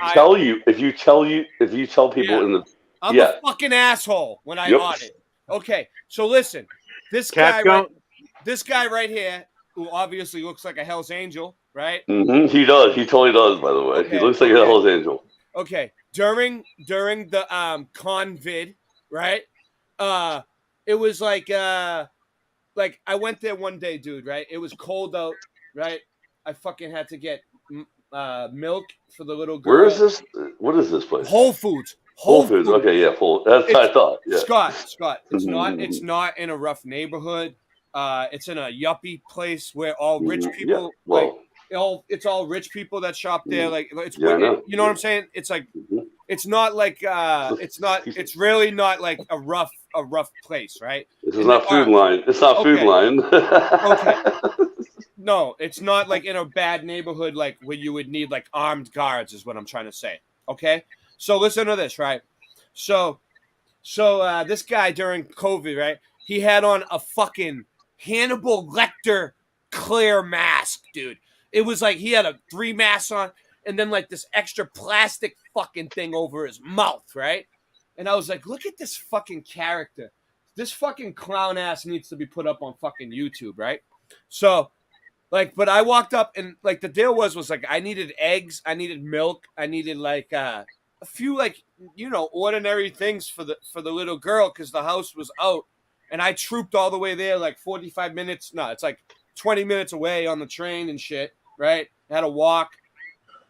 tell people in the I'm a fucking asshole when I audit. Okay, so listen, this guy right here, who obviously looks like a Hell's Angel, right? Mm-hmm. He does. He totally does. By the way, he looks like a Hell's Angel. Okay, during the convid, right? It was like I went there one day, dude. Right? It was cold out. Right? I fucking had to get milk for the little girl. Where is this? What is this place? Whole Foods. Whole Foods. Okay, yeah, That's what I thought. Yeah. Scott. It's not in a rough neighborhood. It's in a yuppie place where all rich people it's all rich people that shop there. Like it's you know what I'm saying? It's like it's not like it's really not like a rough place, right? This is not Food Line. It's not Food Line. Okay. No, it's not like in a bad neighborhood like where you would need like armed guards is what I'm trying to say. Okay? So listen to this, right? So this guy during COVID, right? He had on a fucking Hannibal Lecter clear mask, dude. It was like he had 3 masks on and then like this extra plastic fucking thing over his mouth, right? And I was like, look at this fucking character. This fucking clown ass needs to be put up on fucking YouTube, right? So, like, but I walked up and like the deal was like I needed eggs, I needed milk, I needed like a few like ordinary things for the little girl because the house was out, and I trooped all the way there like 45 minutes. No, it's like 20 minutes away on the train and shit. Right? I had to walk,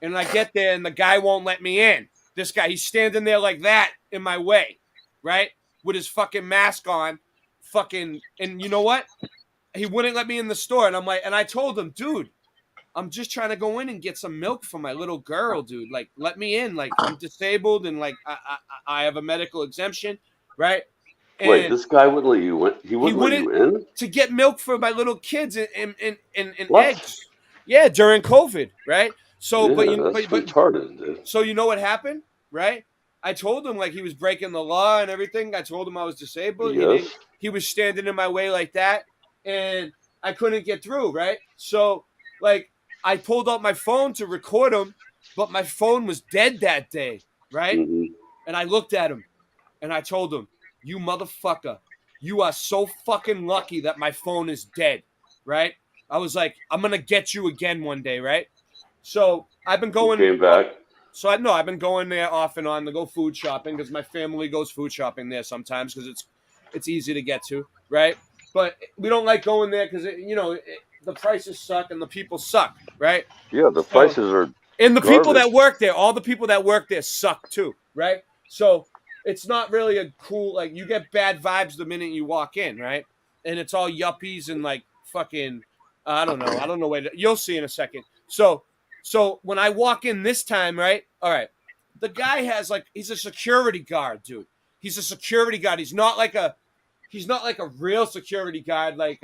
and I get there, and the guy won't let me in. This guy, he's standing there like that in my way, right? With his fucking mask on, and you know what? He wouldn't let me in the store, and I'm like, and I told him, dude, I'm just trying to go in and get some milk for my little girl, dude. Like, let me in. Like, I'm disabled, and like, I have a medical exemption, right? And wait, this guy wouldn't let you in? He wouldn't let you in? To get milk for my little kids and eggs. Yeah, during COVID, right? So, yeah, that's retarded, dude. So you know what happened, right? I told him like he was breaking the law and everything. I told him I was disabled. Yes. He was standing in my way like that, and I couldn't get through, right? So, like, I pulled out my phone to record him, but my phone was dead that day, right? Mm-hmm. And I looked at him, and I told him, "You motherfucker, you are so fucking lucky that my phone is dead," right? I was like, I'm going to get you again one day, right? So I've been going. You came back. So I've been going there off and on to go food shopping because my family goes food shopping there sometimes because it's easy to get to, right? But we don't like going there because, the prices suck and the people suck, right? Yeah, the prices are and the garbage. people that work there, all the people that work there suck too, right? So it's not really a cool, like, you get bad vibes the minute you walk in, right? And it's all yuppies and like fucking, I don't know where you'll see in a second. So when I walk in this time, right? All right. The guy has like, he's a security guard, dude. He's a security guard. He's not like a real security guard, like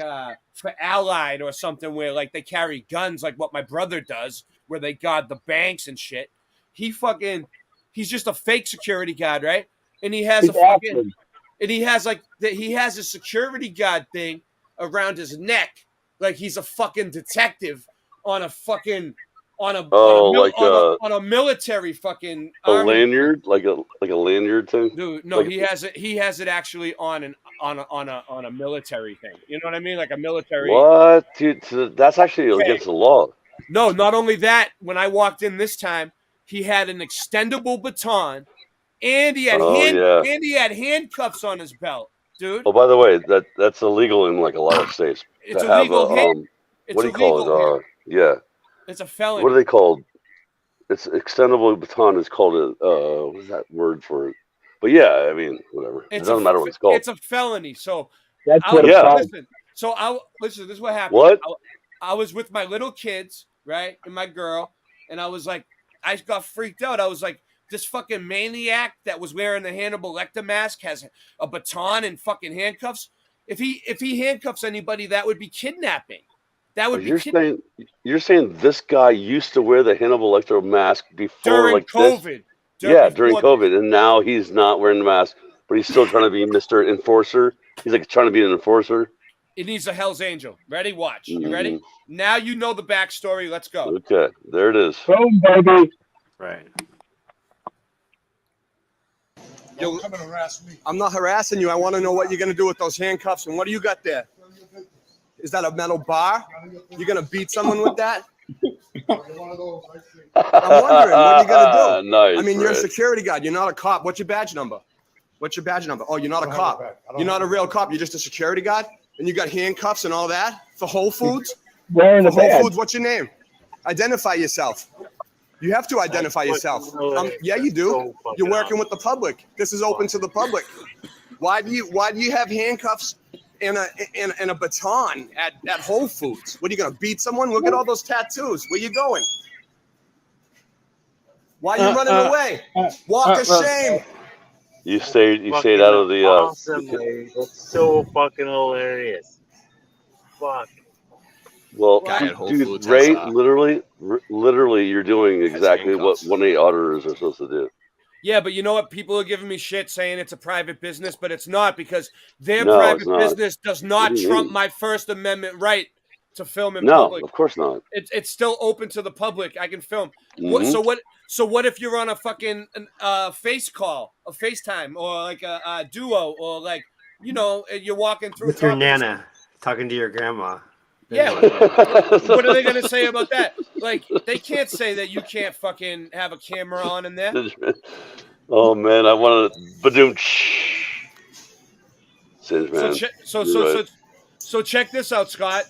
for Allied or something where like they carry guns like what my brother does, where they guard the banks and shit. He's just a fake security guard, right? And he has he has a security guard thing around his neck, like he's a fucking detective on a military fucking army. lanyard, like a lanyard thing. Dude, no, he has it actually on a military thing. You know what I mean? Like a military. What, dude? That's actually against the law. No, not only that. When I walked in this time, he had an extendable baton, and he had handcuffs on his belt, dude. Oh, by the way, that's illegal in like a lot of states. It's to have illegal here. what do you call it? Yeah. It's a felony. What are they called? It's extendable baton is called a what is that word for it? But yeah, I mean, whatever. It doesn't matter what it's called. It's a felony. So That's I what was, it's called. listen. So listen. This is what happened. What? I was with my little kids, right, and my girl, and I was like, I got freaked out. I was like, this fucking maniac that was wearing the Hannibal Lecter mask has a baton and fucking handcuffs. If he handcuffs anybody, that would be kidnapping. That would be You're saying this guy used to wear the Hannibal Lecter mask before during like COVID. this? During COVID, and now he's not wearing the mask, but he's still trying to be Mr. Enforcer. He's like trying to be an enforcer. It needs a Hell's Angel. Ready? Watch. You ready? Now you know the backstory. Let's go. Okay, there it is. Boom, baby. Right. Yo, I'm not harassing you. I want to know what you're going to do with those handcuffs. And what do you got there? Is that a metal bar? You're going to beat someone with that? I'm wondering, what are you going to do? Nice, I mean, you're a Rich. security guard. You're not a cop. What's your badge number? What's your badge number? Oh, you're not a cop. You're not a real cop. You're just a security guard? And you got handcuffs and all that for Whole Foods? Wearing a For Whole badge. Foods, what's your name? Identify yourself. You have to identify yourself. Yeah, you do. You're working with the public. This is open to the public. Why do you have handcuffs and a baton at Whole Foods? What are you gonna beat someone? Look at all those tattoos. Where you going? Why are you running away? Walk of shame. You stayed out of the. Awesome, dude. That's so fucking hilarious. Fuck. Well, Guy at Whole dude, Foods Ray, has, literally, you're doing exactly what 1-8 auditors are supposed to do. Yeah, but you know what? People are giving me shit saying it's a private business, but it's not because their No, private it's not. business does not What do you trump mean? my First Amendment right to film in No, public. of course not. It's still open to the public. I can film. Mhm. So what if you're on a fucking face call, a FaceTime, or like a duo, or like you're walking through With your talking- nana talking to your grandma. Yeah. What are they gonna say about that? Like, they can't say that you can't fucking have a camera on in there. Oh man, I want to badoom. Singe, man. So check this out, Scott.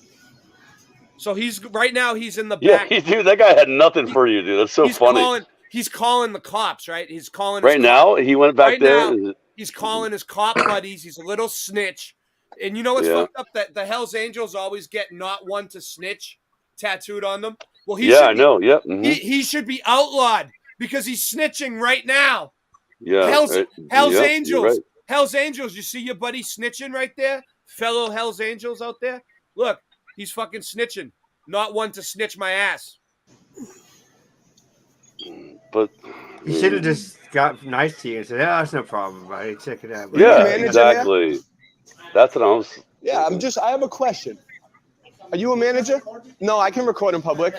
So he's right now. He's in the Yeah, back. dude, that guy had nothing for you, dude. That's so funny. He's calling the cops, right? He's calling Right now, he went back there. Now, he's calling his cop buddies. He's a little snitch. And you know what's fucked up? That the Hells Angels always get not one to snitch tattooed on them. Well, I know. Yep. Mhm. He should be outlawed because he's snitching right now. Yeah. Hells yep, Angels. you're right. Hells Angels. You see your buddy snitching right there? Fellow Hells Angels out there? Look, he's fucking snitching. Not one to snitch my ass. But You should have just got nice to you and said, "Yeah, that's no problem, buddy. Check it out." yeah, exactly. That's what I was. Yeah, I have a question. Are you a manager? No, I can record in public.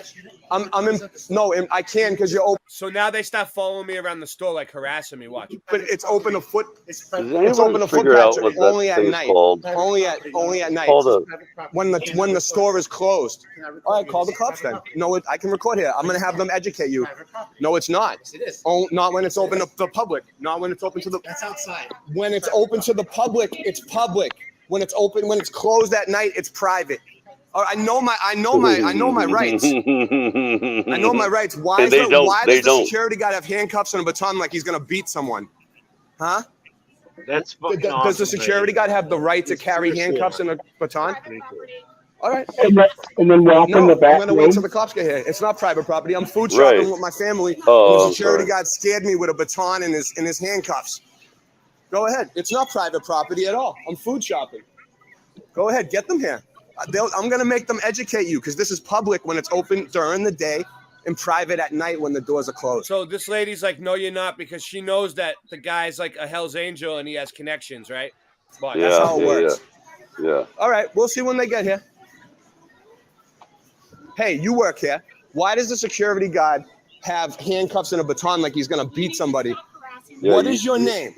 I can because you're open. So now they start following me around the store, like harassing me. Watch. But it's open a foot. It's anyone open a foot figure out patch what that only at thing's night. called? Only at night. Called When the store is closed. All right, call the cops then. No, I can record here. I'm gonna have them educate you. No, it's not. It is. Not when it's open to the public. Not when it's open to the. That's outside. When it's open to the public, it's public. When it's open, when it's closed at night, it's private. All right, I know my rights. I know my rights. Why does the security guard have handcuffs and a baton like he's gonna beat someone? Huh? That's fucking Does the awesome, security man. guard have the right to carry handcuffs and a baton? All right. And then walk in the back I'm gonna wait room. till the cops get here. It's not private property. I'm food shopping Right. with my family. Oh, and I'm the security sorry. guard scared me with a baton in his handcuffs. Go ahead. It's not private property at all. I'm food shopping. Go ahead. Get them here. I'm gonna make them educate you because this is public when it's open during the day and private at night when the doors are closed. So this lady's like, no, you're not, because she knows that the guy's like a Hell's Angel and he has connections, right? But That's how it works. Yeah. All right, we'll see when they get here. Hey, you work here. Why does the security guard have handcuffs and a baton like he's gonna beat somebody? Yeah, What is your name?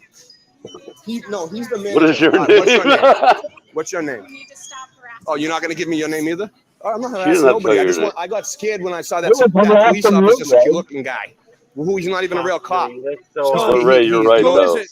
He's the manager. What is your All right, name? What's your name? Oh, you're not gonna give me your name either? All right, I'm not She harassing doesn't have to nobody. tell you I got scared when I saw You that was police harassing officer, you, Ray. looking guy, who he's not even a real cop. So, Ray, you're right, though.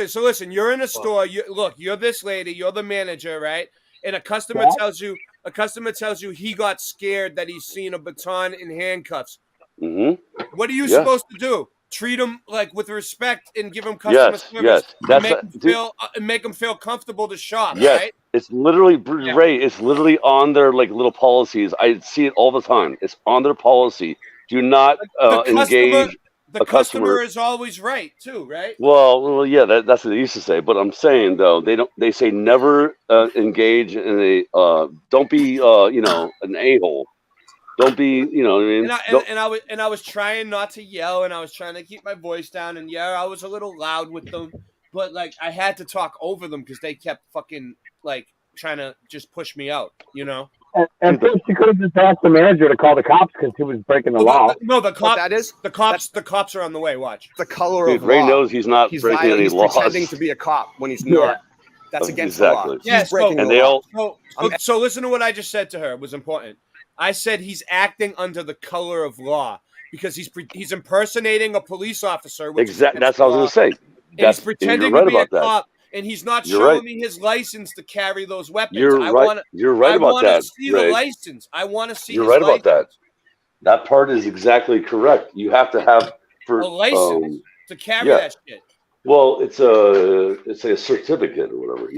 So listen, you're in a store. You're this lady, you're the manager, right? And a customer tells you, A customer tells you he got scared that he's seen a baton in handcuffs. Mm-hmm. What are you Yeah. supposed to do? Treat him like with respect and give him customer Yes, service. yes. And That's make a- him dude. feel make him feel comfortable to shop. Yes, Right? it's literally Ray. It's literally on their like little policies. I see it all the time. It's on their policy. Do not engage The a customer. is always right too, right? Well, yeah, that's what they used to say. But I'm saying though, they don't. They say never engage in a. Don't be an a-hole. Don't be what I mean. And I was trying not to yell, and I was trying to keep my voice down, and I was a little loud with them, but like I had to talk over them because they kept fucking like trying to just push me out, And first, you could have just asked the manager to call the cops because he was breaking the law. No, the cops. that is? The cops are on the way. Watch. The color Dude, of Ray law. knows he's not breaking any he's laws. pretending to be a cop when he's not. That's against the law. Yeah, He's breaking and the they law. all. So listen to what I just said to her. It was important. I said he's acting under the color of law because he's impersonating a police officer. Which is Exactly. against That's what I was the going law. to say. And he's pretending you're right to be a about that. cop, and he's not You're showing right. me his license to carry those weapons. You're I right. Wanna, You're right I about wanna that, see Ray. the license. I want to see. You're his right license. about that. That part is exactly correct. You have to have for A license to carry yeah. that shit. Well, it's a certificate or whatever,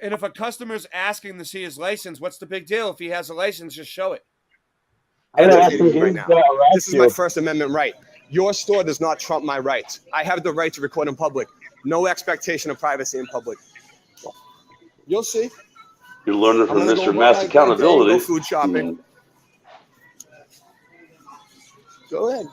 And if a customer's asking to see his license, what's the big deal? If he has a license, just show it. I'm educating you right now. This is my First Amendment right. Your store does not trump my rights. I have the right to record in public. No expectation of privacy in public. You'll see. You're learning I'm from gonna go Mr. run Mass my day, Accountability. Go food shopping. Go ahead.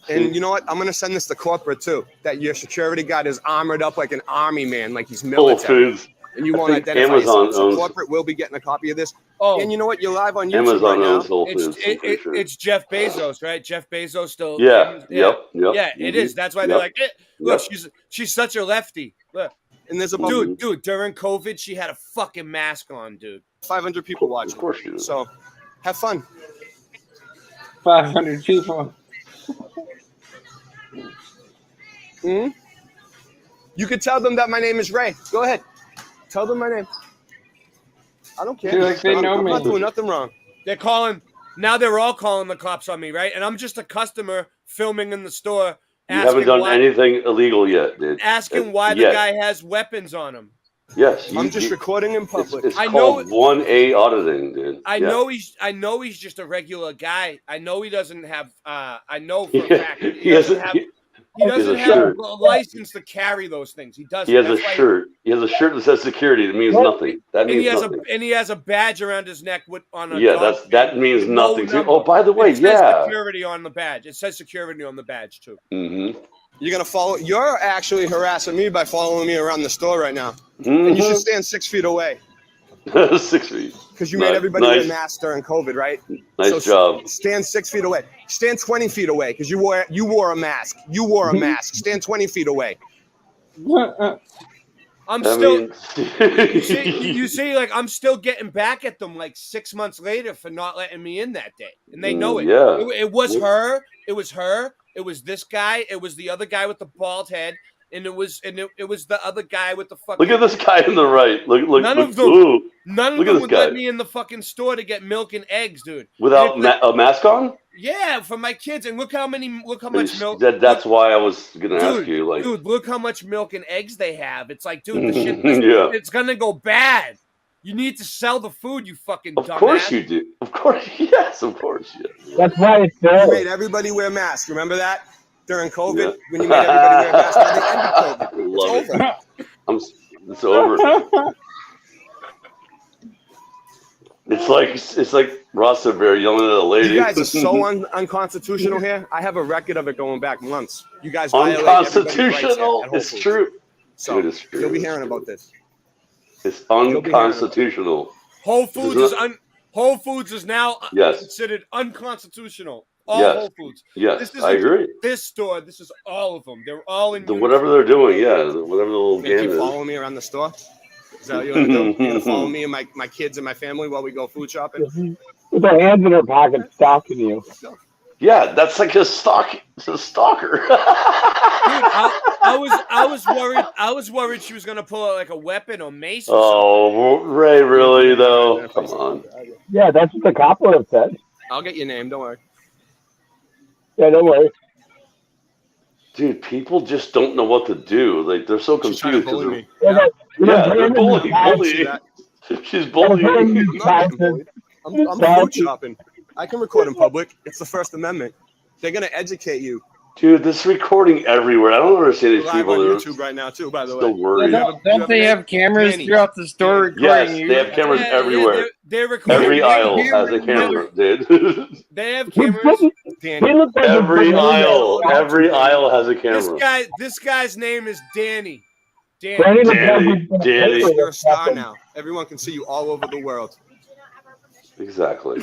And you know what? I'm gonna send this to corporate too. That your security guard is armored up like an army man, like he's Whole military. Foods. And you I won't think identify Amazon yourself. So owns- corporate will be getting a copy of this. Oh. And you know what? You're live on YouTube Amazon right owns now. Whole Foods. I'm pretty sure. It's Jeff Bezos, right? Jeff Bezos still. Yeah. Yep. Yeah, it is. That's why they're like, look, Yep. she's such a lefty. Look. And there's about dude, during COVID, she had a fucking mask on, dude. 500 people watching. Of course you do. So have fun. 500 people. Hmm? You could tell them that my name is Ray. Go ahead. Tell them my name. I don't care. Feel like they know I'm me. not doing nothing wrong. They're calling. Now they're all calling the cops on me, right? And I'm just a customer filming in the store. You haven't done anything illegal yet, dude. Asking why the Yet. guy has weapons on him. Yes. I'm just recording in public. It's I called know- 1A auditing, dude. I know he's just a regular guy. I know he doesn't have. I know for a fact He has a- he doesn't he has a have shirt. a license to carry those things. He doesn't. He has a That's why- shirt. He has a shirt that says security. That means nothing. That And he means has nothing. he has a badge around his neck with on a Yeah, dog that means no nothing. too. number. Oh, by the way, It says yeah. security on the badge. It says security on the badge too. Mm-hmm. You're gonna follow. You're actually harassing me by following me around the store right now. And you should stand 6 feet away 6 feet. because you made everybody Nice. wear masks during COVID, right? Nice job. Stand 6 feet away. Stand 20 feet away because you wore a mask. You wore a mask. Stand 20 feet away. I'm I still. mean- you see, like I'm still getting back at them like 6 months later for not letting me in that day, and they know it. Yeah. It was her. It was her. It was this guy. It was the other guy with the bald head, and it was the other guy with the fucking. Look at this guy on the right. Look. None look, of them. ooh. None of Look at them this would guy. let me in the fucking store to get milk and eggs, dude. Without They're- a mask on? Yeah, for my kids, and look how much milk. That's why I was gonna ask you. Like, Dude, look how much milk and eggs they have. It's like, dude, the shit, Yeah. it's gonna go bad. You need to sell the food, you fucking of dumbass. course you do. Of course, yes. Of course, yes. That's why it's You there. made everybody wear masks. Remember that during COVID when you made everybody wear masks? Now they ended COVID. Love It's over. It's over. It's like Rasta Bear yelling at a lady. You guys are so unconstitutional here. I have a record of it going back months. You guys violate everybody's rights here Unconstitutional. at Whole It's Foods. true. So Dude, it's true. you'll be hearing about this. It's unconstitutional. Whole Foods Whole Foods is now Yes. considered unconstitutional. All Yes. Whole Foods. Yes, This I isn't agree. This store, this is all of them. They're all in. Whatever they're doing, yeah, whatever the little You game keep is. following me around the store? Is that what you're gonna do? You're gonna follow me and my kids and my family while we go food shopping? With their hands in their pockets, stalking you. Yeah, that's like a stalker. It's a stalker. Dude, I was worried she was gonna pull out like a weapon or mace. Or Oh, Ray, really though? Come on. Yeah, that's what the cop would have said. I'll get your name. Don't worry. Yeah, don't worry. Dude, people just don't know what to do. Like they're so She's trying to confused. bully me. Yeah, they're bullying. Bullying. She's bullying. I'm not getting bullied. I'm food shopping. I can record in public. It's the First Amendment. They're gonna educate you. Dude, this recording everywhere. I don't understand these Live people on that are YouTube right now too. By the still way. worried. Don't they have cameras throughout the store recording Yes, you? they have cameras everywhere. They're recording. Every aisle has a camera, dude. They have cameras. Every aisle has a camera. This guy's name is Danny. Danny. You're a star now. Everyone can see you all over the world. Exactly.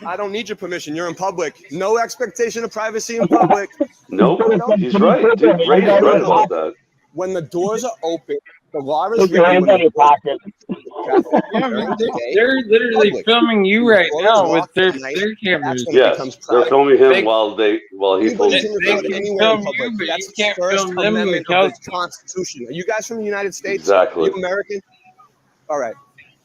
I don't need your permission. You're in public. No expectation of privacy in public. Nope. He's right. Dude, Ray's right about that. When the doors are open, the law is Put your hands on your pocket. They're literally filming you right now with their cameras. Yes, they're filming him while he pulls. They can film you, but you can't film them because the Constitution. Are you guys from the United States? Exactly. Are you American? All right.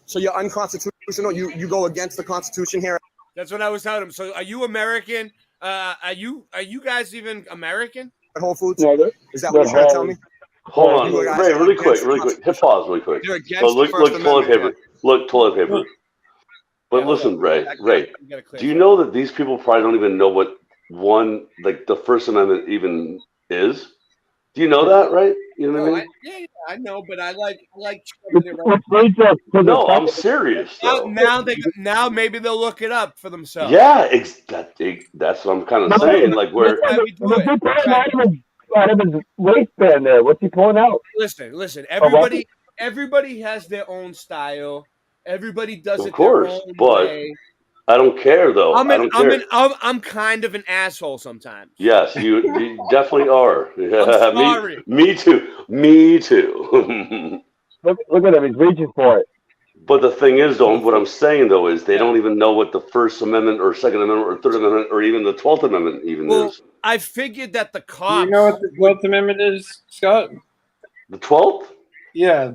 So you're unconstitutional. You go against the Constitution here. That's what I was telling him. So are you American? Are you guys even American? At Whole Foods? Is that what you're trying to tell me? Hold on, Ray, really quick. Hit pause really quick. You're against So look, the First toilet paper. Amendment. Look, toilet paper. But listen, Ray, do you know that these people probably don't even know what the First Amendment even is? Do you know that, right? You know what I mean? Yeah, I know, but I like. No, I'm serious. Though. Now maybe they'll look it up for themselves. Yeah, that's what I'm kind of saying. Like where Out of his waistband there. What's he pulling out? Listen. Everybody has their own style. Everybody does of it course, their own but way. I don't care though. I'm kind of an asshole sometimes. Yes, you definitely are. I'm sorry. Me too. Look at him. He's reaching for it. But the thing is, though, what I'm saying though is they don't even know what the First Amendment or Second Amendment or Third Amendment or even the 12th Amendment even is. I figured that the cops. You know what the 12th Amendment is, Scott? The 12th? Yeah.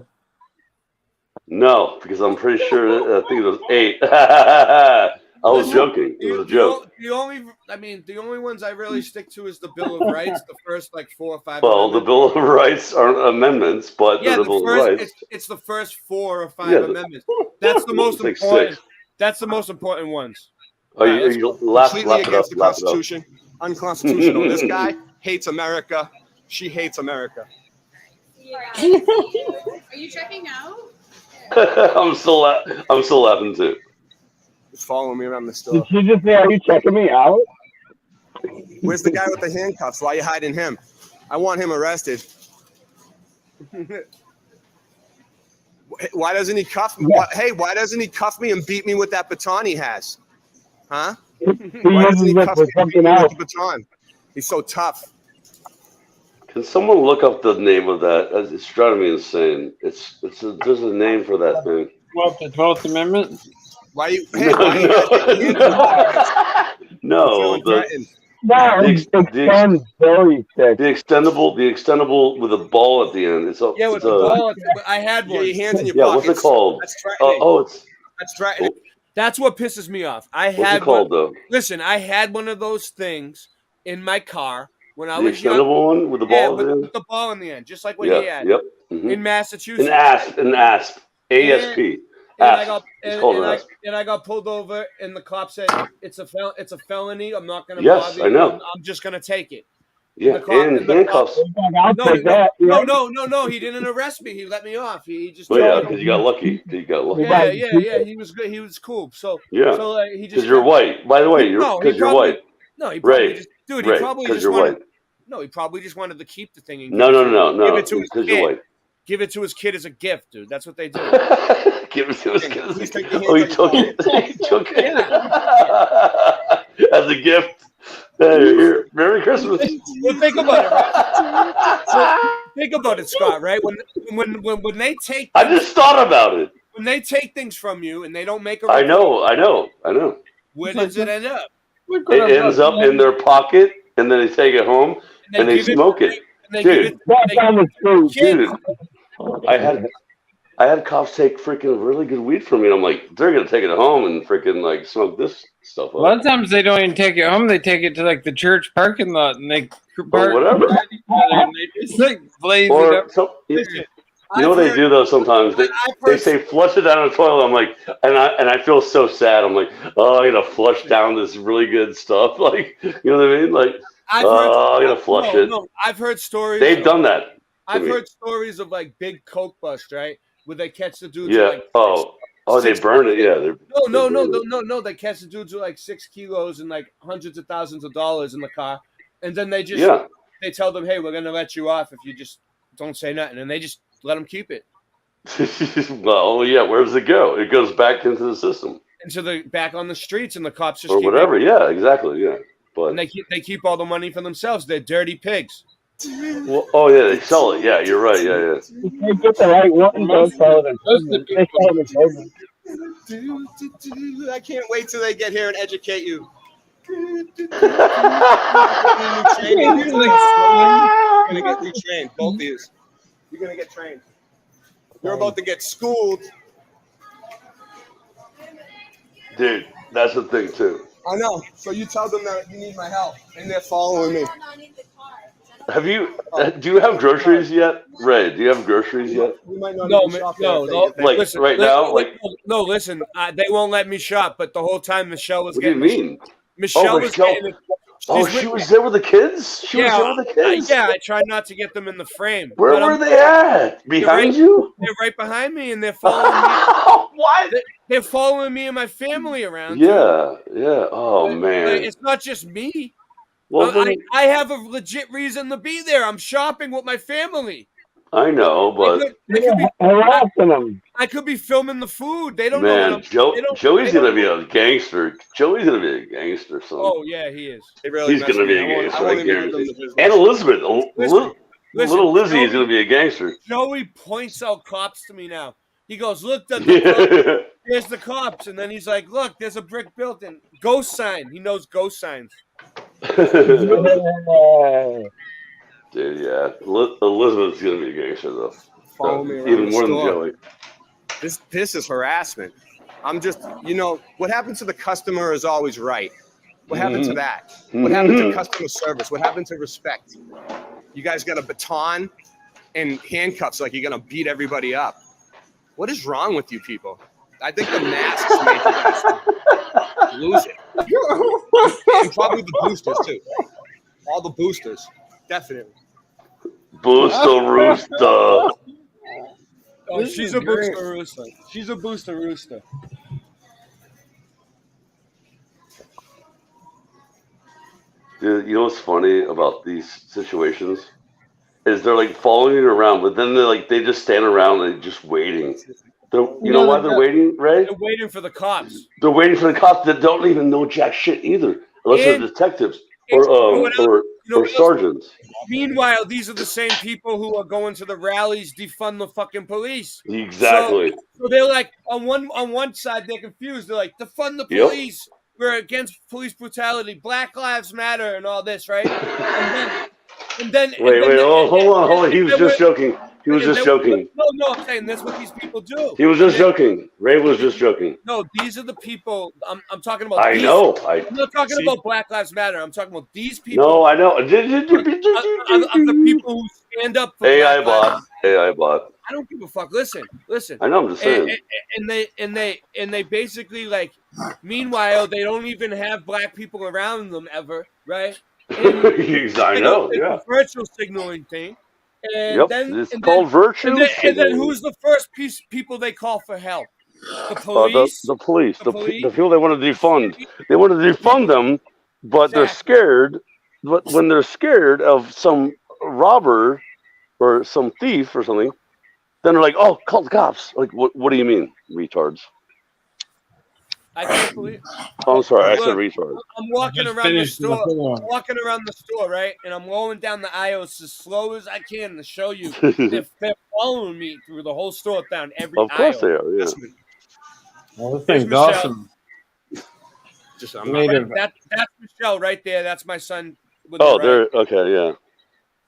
No, because I'm pretty sure I think it was 8. I was joking. It was a joke. The only ones I really stick to is the Bill of Rights, the first 4 or 5. Well, the Bill of Rights aren't amendments, but the Bill of Rights. It's the first 4 or 5 amendments. That's the most important. 6. That's the most important ones. You laugh Completely it against up. the Constitution. Unconstitutional. This guy hates America. She hates America. Are you checking out? I'm still laughing too. Just following me around the store. Did you just say, are you checking me out? Where's the guy with the handcuffs? Why are you hiding him? I want him arrested. Why doesn't he cuff me? Why doesn't he cuff me and beat me with that baton he has? Huh? Why doesn't he cuff me and beat me with the baton? He's so tough. Can someone look up the name of that? It's driving me insane. There's a name for that thing. What, the 12th Amendment? Why you? No, the extendable with a ball at the end. With the ball. I had one. Your hands in your pockets. What's it called? That's threatening. That's threatening. That's what pisses me off. What's it called, though? Listen, I had one of those things in my car when I The was young. extendable one with the ball at the end? with the ball in the end, just like what he had. Yep. Mhm. In Massachusetts. An ASP. ASP. And I got pulled over, and the cop said it's a felony. I'm not going to Yes, bother you. I know. I'm just going to take it. Yeah, and handcuffs. No, he didn't arrest me. He let me off. He just. Because you got lucky. Yeah. He was good. He was cool. So he just. Because you're white. By the way, because you're white. No, he probably just. Dude, he Ray, probably just you're wanted. white. No, he probably just wanted to keep the thing. And No. Give it to his Because you're kid. white. Give it to his kid as a gift, dude. That's what they do. Give it to his kid. Oh, he took it. He took it as a gift. Hey, here, Merry Christmas. Well, think about it, right? So, think about it, Scott. Right? When they take, I just thought about it. When they take things from you and they don't make a. I know. Where does it end up? it ends up in their pocket, and then they take it home and they smoke it. Dude, I had cops take freaking really good weed from me. And I'm like, they're gonna take it home and freaking like smoke this stuff A lot of up. times they don't even take it home. They take it to like the church parking lot and they park whatever. beside each other and they just like blaze it Or up. you know what they do though sometimes? They say flush it down the toilet. I'm like, and I feel so sad. I'm like, oh, I gotta flush down this really good stuff. Like, you know what I mean? Like, I gotta flush it. No, I've heard stories. They've done that. I've heard stories of like big coke bust, right? Where they catch the dudes. Yeah. Like They burn it. Yeah. No. They catch the dudes with like 6 kilos and like hundreds of thousands of dollars in the car, and then they just they tell them, hey, we're gonna let you off if you just don't say nothing, and they just let them keep it. Well, yeah. Where does it go? It goes back into the system. And so they're back on the streets, and the cops just Or keep whatever. it. Yeah. Exactly. Yeah. But And they keep all the money for themselves. They're dirty pigs. well, oh yeah, they sell it. Yeah, you're right. Yeah. If they get the right one, they'll sell it in Pullman. They sell it in Pullman. I can't wait till they get here and educate you. You're gonna get retrained, both of you. You're gonna get trained. You're about to get schooled. Dude, that's the thing too. I know. So you tell them that you need my help, and they're following me. Have you? Do you have groceries yet, Ray? Do you have groceries yet? We might not No, even shop no, there. no. Like listen, right now, like no. Listen, they won't let me shop. But the whole time Michelle was what do you getting. mean? Michelle was getting. She was there with the kids. She was there with the kids. Yeah, I tried not to get them in the frame. Where but were they at? Behind you? They're right behind me, and they're following me. What? They're following me and my family around. Yeah, yeah. Oh Like, man. it's not just me. Well, then, I have a legit reason to be there. I'm shopping with my family. I know, but harassing them. I could be filming the food. They don't know. man, Joey's gonna be a gangster. Joey's gonna be a gangster, son. Oh yeah, he is. He's gonna be a gangster. I guarantee. And Elizabeth, little Lizzie is gonna be a gangster. Joey points out cops to me now. He goes, "Look, there's the cops," and then he's like, "Look, there's a brick building. Ghost sign." He knows ghost signs. Dude, yeah. Elizabeth's gonna be a gangster though. Follow me around Even the more than store. Joey. This is harassment. I'm just, what happens to the customer is always right. What happened to that? What happened to customer service? What happened to respect? You guys got a baton and handcuffs like you're gonna beat everybody up. What is wrong with you people? I think the masks make you guys lose it. And probably the boosters too. All the boosters, definitely. Booster Rooster. Oh, she's a booster rooster. She's a booster rooster. Dude, you know what's funny about these situations? Is they're like following you around, but then they just stand around and just waiting. You know why they're waiting, Ray? They're waiting for the cops. They're waiting for the cops that don't even know jack shit either, unless they're detectives or sergeants. Meanwhile, these are the same people who are going to the rallies, defund the fucking police. Exactly. So they're like, on one side, they're confused. They're like, defund the police. We're against police brutality. Black Lives Matter and all this, right? And then Wait, hold on. He was just joking. He was just joking. No, I'm saying that's what these people do. He was just joking. Ray was just joking. No, these are the people I'm talking about. I know. I'm not talking about Black Lives Matter. I'm talking about these people. No, I know. Are the people who stand up for AI Black Lives. bot. I don't give a fuck. Listen. I know. I'm just saying. And they basically like. Meanwhile, they don't even have black people around them ever, right? I know. It's Yeah. a virtual signaling thing. And It's called virtue. And then who's the first people they call for help? The police. The police. The people they want to defund. They want to defund them, but they're scared. But when they're scared of some robber or some thief or something, then they're like, "Oh, call the cops!" Like, what do you mean, retards? I can't believe. Oh, I'm sorry, I said Look, retard. I'm walking around the store, right? And I'm rolling down the aisles as slow as I can to show you. They're following me through the whole store, down every aisle. Of course they are, yeah. Well, this thing's awesome. Just I'm Native. not. That's Michelle right there. That's my son. With Oh, the there. right. Okay, yeah.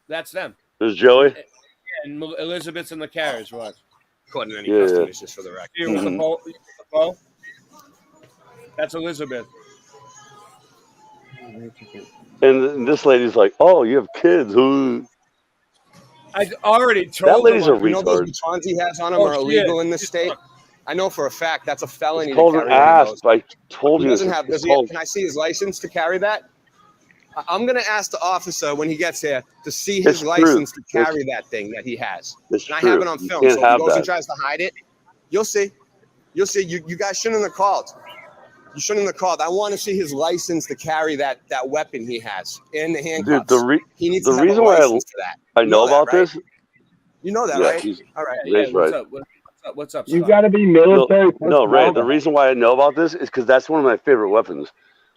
That's them. There's Joey. And Elizabeth's in the carriage. Watch. Caught any Yeah, customers just for the record. Here with the bow. That's Elizabeth. And this lady's like, "Oh, you have kids? Who?" I already told That lady's her. a You know those retard. batons he has on him Oh, are illegal shit. in this state. I know for a fact that's a felony. It's to called an carry one of ass. those. I told He you. doesn't It's have. Does he? called- Can I see his license to carry that? I'm gonna ask the officer when he gets here to see It's his true. license to It's- carry that thing that he has. It's And I true. have it on You film. can't So if he have goes and that. tries to hide it, you'll see. You'll see. You guys shouldn't have called. You shouldn't have called. I want to see his license to carry that weapon he has in the handcuffs. Dude, he needs the to have reason a why license for that. I You know that, about right? this. You know that, Yeah, right? he's- All right. Ray's What's right. up? What's up? You Scott? got to be No, military. no, Ray. personnel. The reason why I know about this is because that's one of my favorite weapons.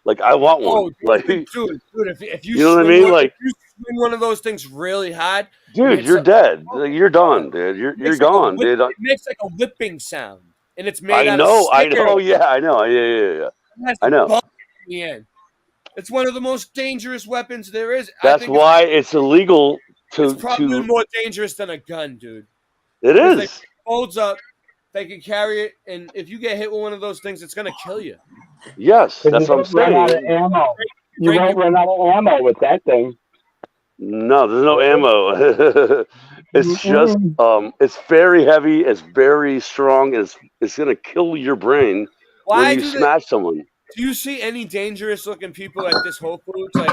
Like, I want one. Oh, Like, dude, if you you know what I swing mean? one- Like, if you swing one of those things really hard, dude, it's you're a- dead. Like, you're done, dude. You're it makes gone, like a dude. it makes like a whipping sound, and it's made I out know. of I sticker. know. Yeah, I know. Yeah. That's I know. bomb in the end. It's one of the most dangerous weapons there is. I That's think why it's illegal to. it's probably to more dangerous than a gun, dude. it Because is. They folds up, they can carry it, and if you get hit with one of those things, it's gonna kill you. Yes, that's what I'm You run out of saying. ammo. You won't run out of ammo with that thing. No, there's no ammo. It's just Mm-mm. it's very heavy, it's very strong, it's gonna kill your brain Why when you do they- smash someone. Do you see any dangerous looking people at this Whole Foods? Like,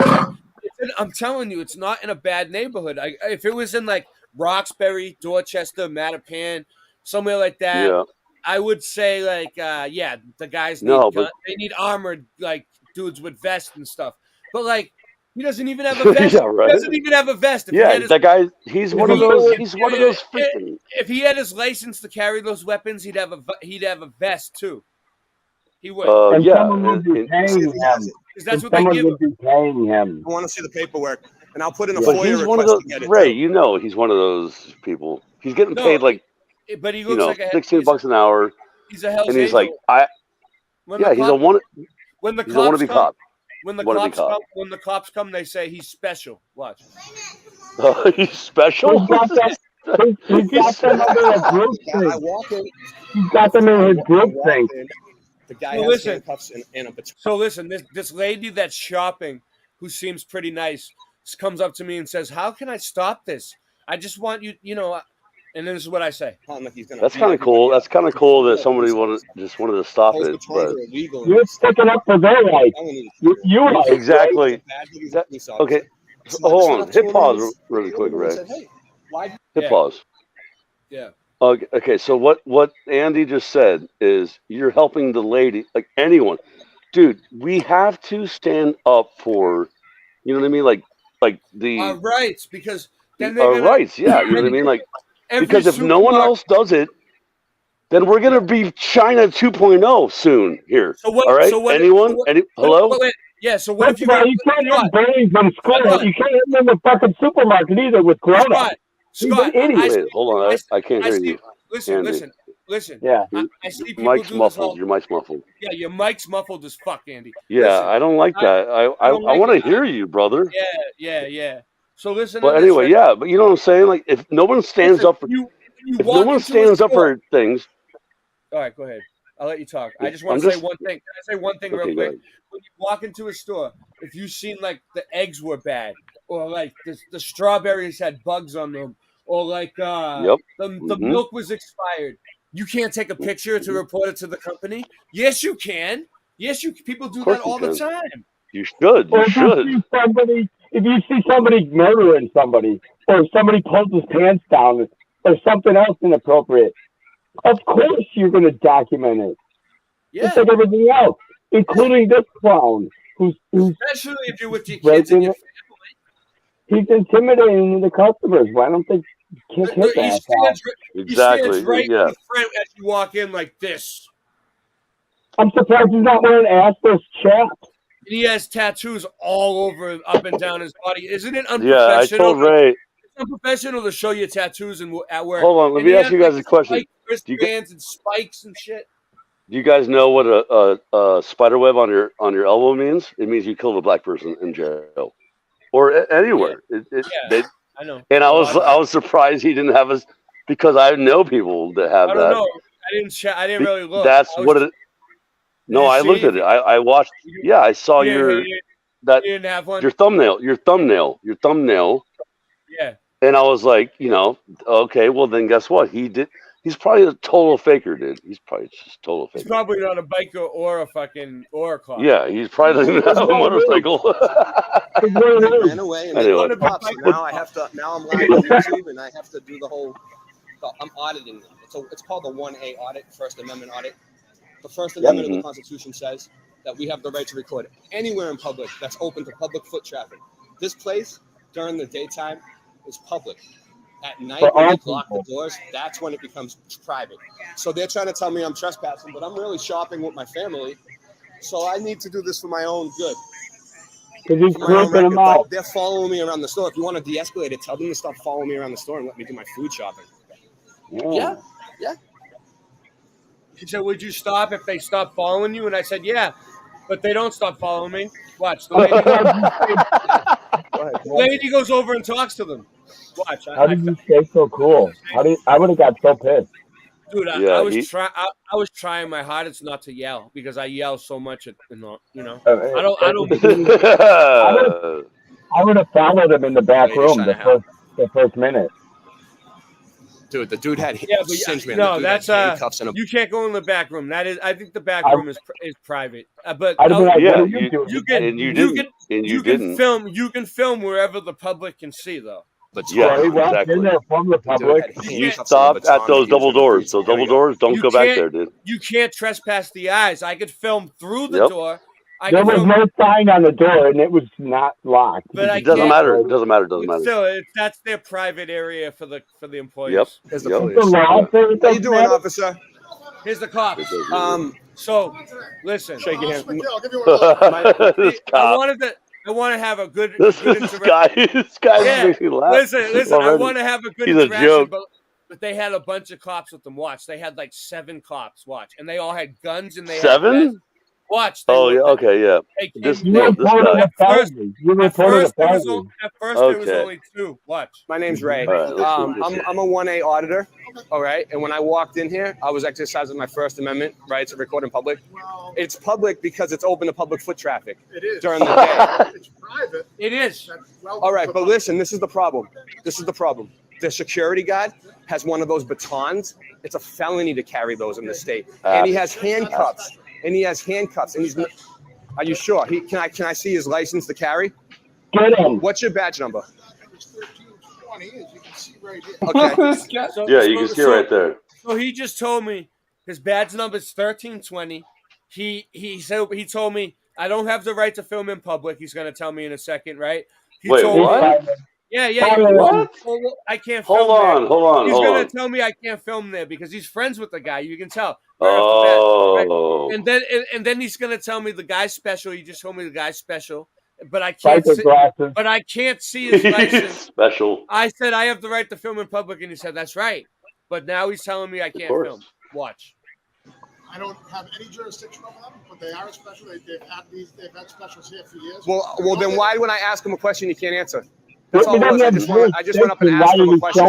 I'm telling you, it's not in a bad neighborhood. If it was in like Roxbury, Dorchester, Mattapan, somewhere like that, Yeah. I would say like, yeah, the guys need No, but- they need armored like dudes with vests and stuff. But like, he doesn't even have a vest. Yeah, right. He doesn't even have a vest. If he Yeah, had his- that guy he's one of those he's one of those freaking If he had his license to carry those weapons, he'd have a vest too. He would. And yeah. someone would be paying him. Because that's And what they someone give would be paying him. I want to see the paperwork, and I'll put in a But FOIA he's one of request those to get it. Ray, you know he's one of those people. He's getting No, paid like But he you looks know, like a 16 bucks an hour. He's a Hell's And he's Angel. like, he's a one When the he's a cops wannabe come, cop. when the Wannabe cops cop. come, when the cops come, they say he's special. Watch. He's special. He's got them, he's got them under a group I thing. walk in. He's got them in his group thing. The guy Well, has listen. handcuffs and a baton. So listen, this lady that's shopping, who seems pretty nice, comes up to me and says, "How can I stop this? I just want you, you know." And then this is what I say. That's kind of cool. That's kind of cool that somebody wanted to stop it. But You're sticking up for their rights. You are. exactly. Okay. Hold on. Hit pause really quick, Ray. Hit Yeah. pause. Yeah. Okay. So what Andy just said is you're helping the lady, like anyone, dude. We have to stand up for, you know what I mean, like the Our rights, because then they're our gonna, rights. Yeah, you know what I mean, like. every Because if no one supermarket- else does it, then we're gonna be China 2.0 soon here. So what? All right? So what? Anyone? so what- Any? what- Hello? wait, yeah. So what That's if you why got you can't Scott, have brains from school. Scott, You can't have them in the fucking supermarket either with Corona. Scott, He's Scott, an idiot. Wait, hold on. I can't hear see, you. Listen, Andy. listen. Yeah. I see people Mike's do this muffled. all. Your mic's muffled. Yeah, your mic's muffled as fuck, Andy. Yeah, Listen, I don't like that. I don't like want to that. hear you, brother. Yeah. So listen. But to this, anyway, right? yeah. But you know what I'm saying? Like, if no one stands Listen, up for, you if walk no one into a stands up store- for things, All right, go ahead. I'll let you talk. I just I'm want to say just- one thing. Can I say one thing Okay, real go quick? ahead. When you walk into a store, if you seen like the eggs were bad, or like the strawberries had bugs on them, or like Yep. the Mhm. milk was expired, you can't take a picture to report it to the company. Yes, you can. Yes, people do Of course that you all the can. time. you should. Or You if should. you see somebody murdering somebody, or if somebody pulls his pants down, or something else inappropriate, of course you're going to document it. Yeah, It's like everything else, including this clown who's especially if you're with your kids and your he's intimidating the customers. Why don't they kick his he ass out? stands, he Exactly. stands right Yeah. in front as you walk in like this. I'm surprised he's not wearing assless chaps. He has tattoos all over, up and down his body. Isn't it Yeah. I unprofessional? told Ray. It's unprofessional to show your tattoos and at work. Hold on. Let And me he ask has, you guys like, a question. spiked Do you get- wristbands and spikes and shit. Do you guys know what a spider web on your elbow means? It means you killed a black person in jail or anywhere. I know. And I was surprised he didn't have us because I know people that have I that. don't know. I didn't really look. That's what it. No, I looked at it. I watched. Yeah, I saw You didn't have one? your thumbnail. Yeah. And I was like, okay, well then guess what? He's probably a total faker, dude. He's probably just a total He's faker. probably not a biker or a cop. Yeah, he's probably doesn't even have a motorcycle. Ran away and Anyway. they called the cops. So now I have to. Now I'm live on YouTube and I have to do the whole. I'm auditing them. It's called the 1A audit, First Amendment audit. The First Amendment of the Constitution says that we have the right to record anywhere in public that's open to public foot traffic. This place during the daytime is public. At night, when they lock the doors, that's when it becomes private. So they're trying to tell me I'm trespassing, but I'm really shopping with my family. So I need to do this for my own good. Because he's creeping them out. They're following me around the store. If you want to de-escalate it, tell them to stop following me around the store and let me do my food shopping. Yeah. He said, would you stop if they stop following you? And I said, yeah, but they don't stop following me. Watch. The lady goes over and talks to them. Watch. How did you stay so cool? I would have got so pissed. Dude, I was trying my hardest not to yell because I yell so much. I would have followed him in the back room the first minute. Dude, the dude had singe, man. No, the dude that's had handcuffs and you can't go in the back room. That is, I think the back room is private. But you can film. You can film wherever the public can see, though. But he walked in there from the public. You stop at those double doors. Those double doors, don't go back there, dude. You can't trespass the eyes. I could film through the door. There was no sign on the door, and it was not locked. But it doesn't matter. It doesn't matter. Still, that's their private area for the employees. Yep. Here's the police. How you doing, officer? Here's the cops. So, listen. Shake your hand. I want to have a good interaction. This guy makes me laugh. Listen. I want to have a good interaction. He's a joke. But they had a bunch of cops with them. Watch. They had like 7 cops. Watch, and they all had guns and they had 7. Watch. Oh yeah. Okay. Yeah. At first, there was only 2. Watch. My name's Ray. Right, I'm a 1A auditor. All right. And when I walked in here, I was exercising my First Amendment right to record in public. It's public because it's open to public foot traffic. It is. During the day. It's private. It is. All right. But listen, this is the problem. The security guard has one of those batons. It's a felony to carry those in the state. And he has handcuffs. And he's. Are you sure? Can I see his license to carry? Get him. What's your badge number? It's 1320, as you can see right here. Okay. You can see right there. So he just told me his badge number is 1320. He told me I don't have the right to film in public. He's going to tell me in a second, right? Wait, what? Yeah. What? I can't film Hold on. He's going to tell me I can't film there because he's friends with the guy. You can tell. Oh. Right? And then he's going to tell me the guy's special. He just told me the guy's special. But I can't see his license. Special. I said I have the right to film in public, and he said that's right. But now he's telling me I can't film. Watch. I don't have any jurisdiction over them, but they are a special. They've had specials here for years. Well, then why when I ask him a question he can't answer? That's all it was. I just went up and asked him a question.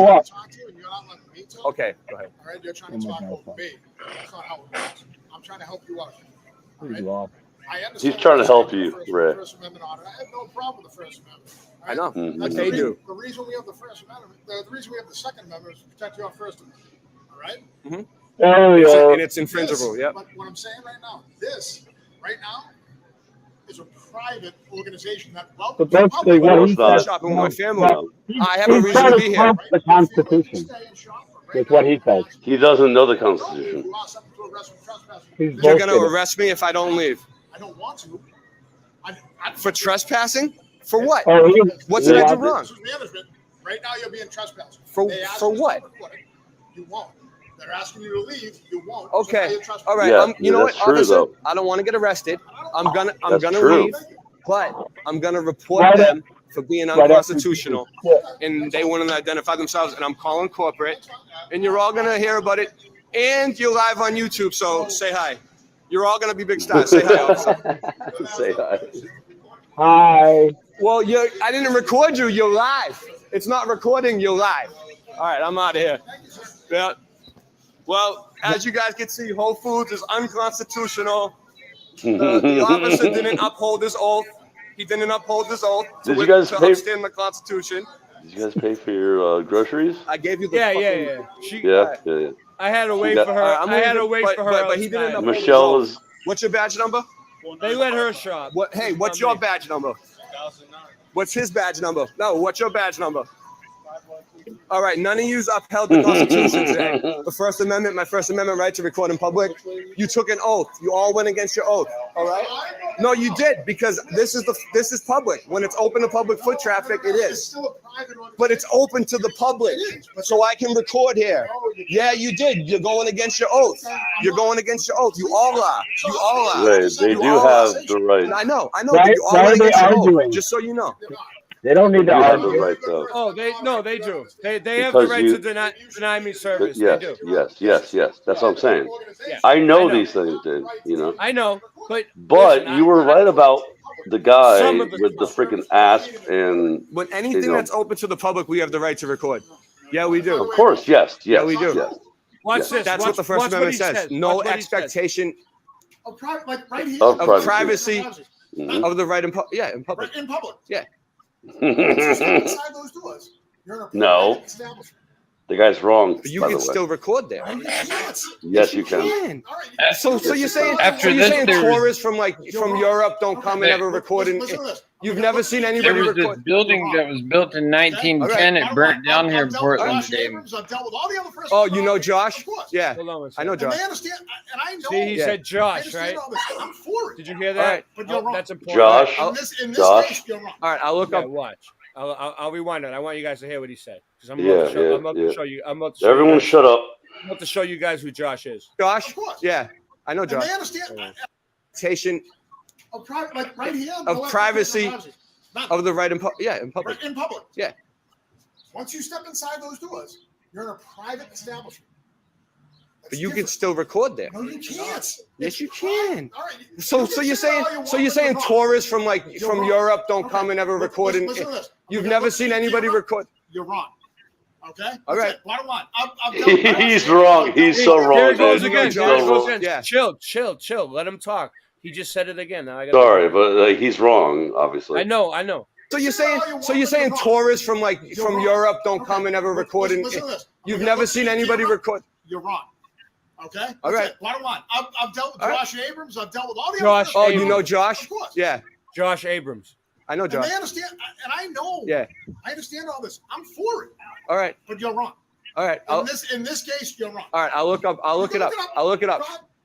Okay, go ahead. All right, you're trying to talk over me. That's not how it works. I'm trying to help you out. All right? I understand. He's trying to help you, Ray. First Amendment audit. I have no problem with the First Amendment. Right? I know. That's They do. The reason we have the First Amendment, the reason we have the Second Amendment is to protect your First Amendment. All right? And it's infringible. Yeah. But what I'm saying right now is a private organization that welcomes the public. I'm shopping with my family. I have a reason to be here. The Constitution. That's what he says. He doesn't know the Constitution. You're going to arrest me if I don't leave. I don't want to. For trespassing? For what? What did I do wrong? Right now you're being trespassed. For what? You won't. They're asking you to leave. You won't. Okay. All right. You know what, officer? I don't want to get arrested. I'm gonna leave, but I'm gonna report them for being unconstitutional, and they wouldn't identify themselves. And I'm calling corporate, and you're all gonna hear about it. And you're live on YouTube, so say hi. You're all gonna be big stars. Say hi, officer. Say hi. Hi. Well, I didn't record you. You're live. It's not recording. You're live. All right, I'm out of here. Yeah. Well, as you guys can see, Whole Foods is unconstitutional. The officer didn't uphold his oath. He didn't uphold his oath to upstand the Constitution. Did you guys pay for your groceries? I gave you the Yeah. I had to wait for her. I had to wait for her. But he didn't uphold his Michelle oath. was. What's your badge number? They let her shop. What? Hey, what's your badge number? 2009. What's his badge number? No, what's your badge number? All right, none of yous upheld the Constitution today. The First Amendment, my First Amendment right to record in public. You took an oath. You all went against your oath. All right? No, you did, because this is public. When it's open to public foot traffic, it is. But it's open to the public, so I can record here. Yeah, you did. You're going against your oath. You're going against your oath. You all are. You all are. They You do all have are. the right. I know. Why- But you all why went are they against your arguing? oath. Just so you know. They don't need to You have the argue. right, though. Oh, they do. They have the Because right you- to deny me service. Yes, They do. yes. That's what I'm saying. Yeah. I know these things, dude. You know. I know, but But you were right about the guy Some of the- with the freaking asp and. When anything you know, that's open to the public, we have the right to record. Yeah, we do. Of course, yes. Yeah, we do. Yes. Watch this. That's Watch- what the First watch what Amendment he says. says. No Watch what he says. expectation Of private, like right here. Of of privacy. privacy, Mhm. of the right in public. Yeah, in public. Right in public. Yeah. Once you step inside those doors, you're in a No. private establishment. The guy's wrong. But you by can the way. still record there. Yes, you can. So you're saying After so you're this, saying there was- tourists from Europe don't come and ever record in. You've never seen There anybody was this record. building that was built in 1910. It burnt down here in Portland, David. Oh, you know Josh? Yeah, Hold on one I second. know And Josh. they understand, and I know. See, he Yeah. said I Josh, understand right? all this. I'm for it. Did you hear All that? right. But you're wrong. That's important. Josh. In this Josh. case, you're wrong. All right, I'll look Yeah, up. watch. I'll rewind it. I want you guys to hear what he said because I'm Yeah, about to show, yeah, I'm about yeah. to show you. I'm about to show Everyone, you guys, shut up. I'm about to show you guys who Josh is. Josh? Of course. Yeah, I know And Josh. they understand. Expectation Of private, like right here. of privacy, Not of the right in public. Yeah, in public. right in public. Yeah. Once you step inside those doors, you're in a private establishment. But you can still record there. No, you can't. Yes, you can. All right. So You so can you're say all saying you so want, you're but saying you're wrong. tourists from You're from wrong. Europe don't Okay. come and ever record in. Listen to this. You've Okay, never listen, seen if anybody you're record. You're wrong. Okay. All right. That's it. Bottom line. I've dealt with He's wrong. He's so wrong, Here it goes dude. again. He's Here so it goes wrong. again. Yeah. Chill. Let him talk. He just said it again. Now I gotta Sorry, but he's wrong, obviously. I know. So you're saying tourists from Europe don't come and ever record in. Listen to this. You've Okay, never look, seen if anybody you're- record. You're wrong. Okay. All That's right. it. Bottom line. I've dealt with All right. Josh Abrams. I've dealt with all the Josh other. Oh, you know Josh? Of course. Yeah, Josh Abrams. I know And Josh. they understand, and I know. Yeah. I understand all this. I'm for it, All right. but you're wrong. All right. In this case, you're wrong. All right. I'll look up. I'll look it up. I'll look it up.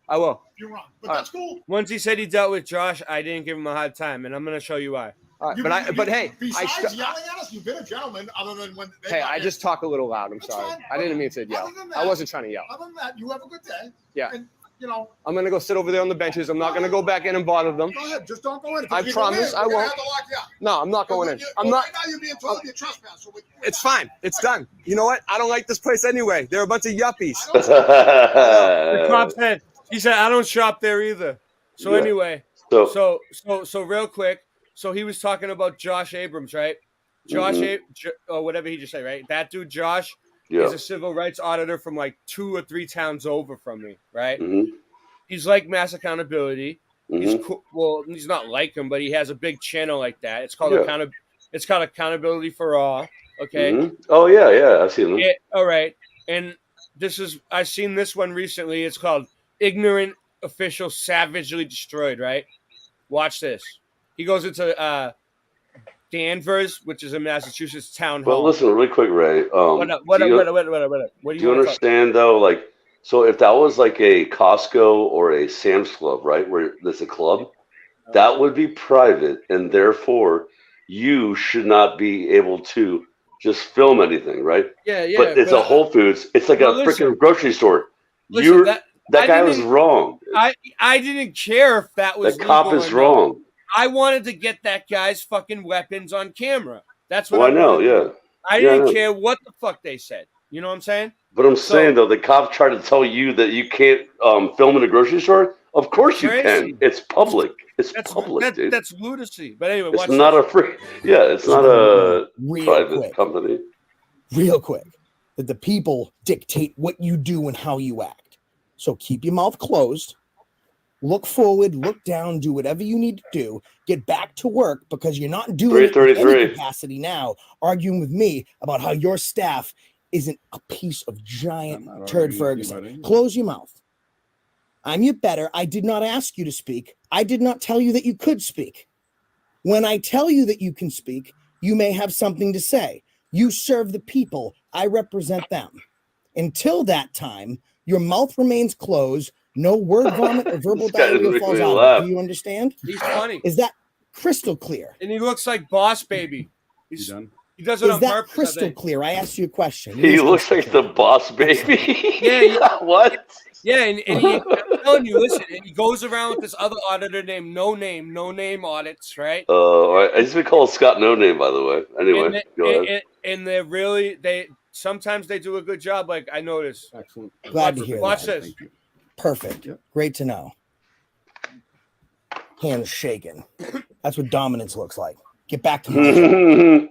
I will. You're wrong. But All right. that's cool. Once he said he dealt with Josh, I didn't give him a hard time, and I'm gonna show you why. All right. But hey, Besides yelling at us, you've been a gentleman. Other than when. They hey, got I in. just talk a little loud. I'm That's sorry. fine. I didn't mean to yell. Other than I that- wasn't trying to yell. Other than that, you have a good day. Yeah. And you know, I'm gonna go sit over there on the benches. I'm not gonna go back in and bother them. go ahead. Just don't go in. If I you go promise in, I we're gonna won't. have to lock you up. No, I'm not going in. I'm Well, not. Right now, you're being told you're trespassing. So It's fine. It's done. You know what? I don't like this place anyway. They're a bunch of yuppies. The cop said he said I don't shop there either. So Yeah. anyway, So- so real quick. So he was talking about Josh Abrams, right? Josh, or whatever he just said, right? That dude, Josh, Yeah. is a civil rights auditor from like 2 or 3 towns over from me, right? Mhm. He's like Mass Accountability. He's Mhm. cool. Well, he's not like him, but he has a big channel like that. It's called Yeah. It's called Accountability for All. Okay. Mhm. Oh yeah, I've seen them. Yeah, all right. And I've seen this one recently. It's called Ignorant Official Savagely Destroyed, right? Watch this. He goes into Danvers, which is a Massachusetts town hall. Well, listen, really quick, Ray. What up? What do you do you understand though? Like, so if that was like a Costco or a Sam's Club, right, where there's a club, that would be private, and therefore you should not be able to just film anything, right? Yeah, yeah. But it's a Whole Foods. It's like a listen. freaking grocery store. Listen, That I guy was didn't- wrong. I didn't care if that was The cop legal is or not. wrong. I wanted to get that guy's fucking weapons on camera. That's what Well, I know, wanted to yeah. do. I Yeah, I didn't know. care what the fuck they said. You know what I'm saying? But I'm saying though, the cops tried to tell you that you can't film in a grocery store. Of course you Crazy. can. It's public. It's public, dude. That's lunacy. But anyway, It's watch not this. a free. Yeah, it's not a Real private quick. company. Real quick, that the people dictate what you do and how you act. So keep your mouth closed, look forward, look down, do whatever you need to do, get back to work, because you're not doing it in any 333. capacity now, arguing with me about how your staff isn't a piece of giant turd Ferguson. Close your mouth. I'm your better. I did not ask you to speak. I did not tell you that you could speak. When I tell you that you can speak, you may have something to say. You serve the people. I represent them. Until that time, your mouth remains closed. No word vomit or verbal This guy is diarrhea making falls me out. laugh. Do you understand? He's funny. Is that crystal clear? And he looks like Boss Baby. He does it Is on that purpose. I crystal think. clear? I asked you a question. He looks like the boss baby. Yeah. What? Yeah, and I'm telling you, listen, and he goes around with this other auditor named No Name Audits, right? I used to be called Scott No Name, by the way. Anyway, go ahead. And they're really sometimes they do a good job. Like I noticed. Excellent. Glad to hear Watch that. this. Perfect. Great to know. Hands shaking. That's what dominance looks like. Get back to my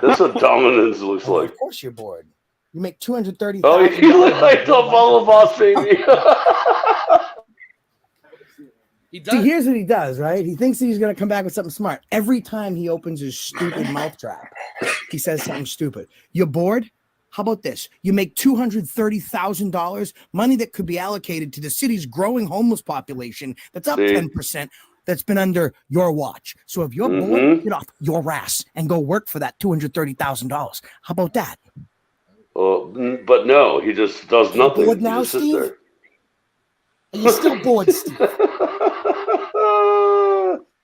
That's what dominance looks like. Of course you're bored. You make $230,000. Oh, you look like the Bubble Boss baby. See, here's what he does, right? He thinks he's going to come back with something smart. Every time he opens his stupid mouth trap, he says something stupid. You're bored? How about this? You make $230,000, money that could be allocated to the city's growing homeless population that's up See? 10%. That's been under your watch. So if you're bored, Mhm. get off your ass and go work for that $230,000. How about that? But no, he just does nothing. bored He now, just sits Steve? there. Are you still bored, Steve?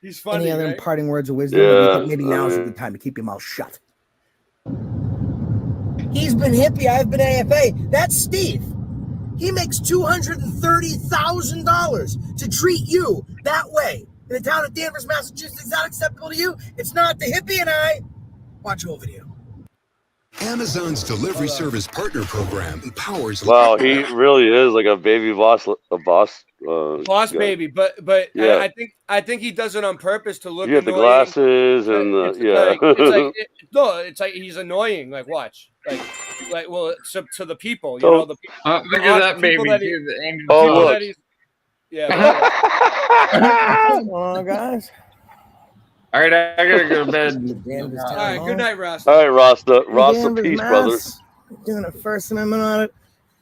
He's funny. Any other right? parting words of wisdom? Or do you Yeah, think maybe now's a I good time to keep your mouth shut. He's been hippie. I've been AFA. That's Steve. He makes $230,000 to treat you that way in the town of Danvers, Massachusetts. Is that acceptable to you? It's not. The hippie and I. Watch the whole video. Amazon's delivery service partner program empowers. Wow, he really is like a baby boss, Boss guy. Baby, but Yeah. I think he does it on purpose to look. You got the annoying. glasses and the It's like he's annoying. Like watch, like well, it's up to the people, you Oh. know. The people, Look at that baby. That he, Dude, the angel. Oh, people look. that he's, yeah. Come on, guys. All right, I gotta go to bed. All right, good night, Ross. All right, Rasta, Danvers, peace, Mass. brother. Doing a First Amendment audit.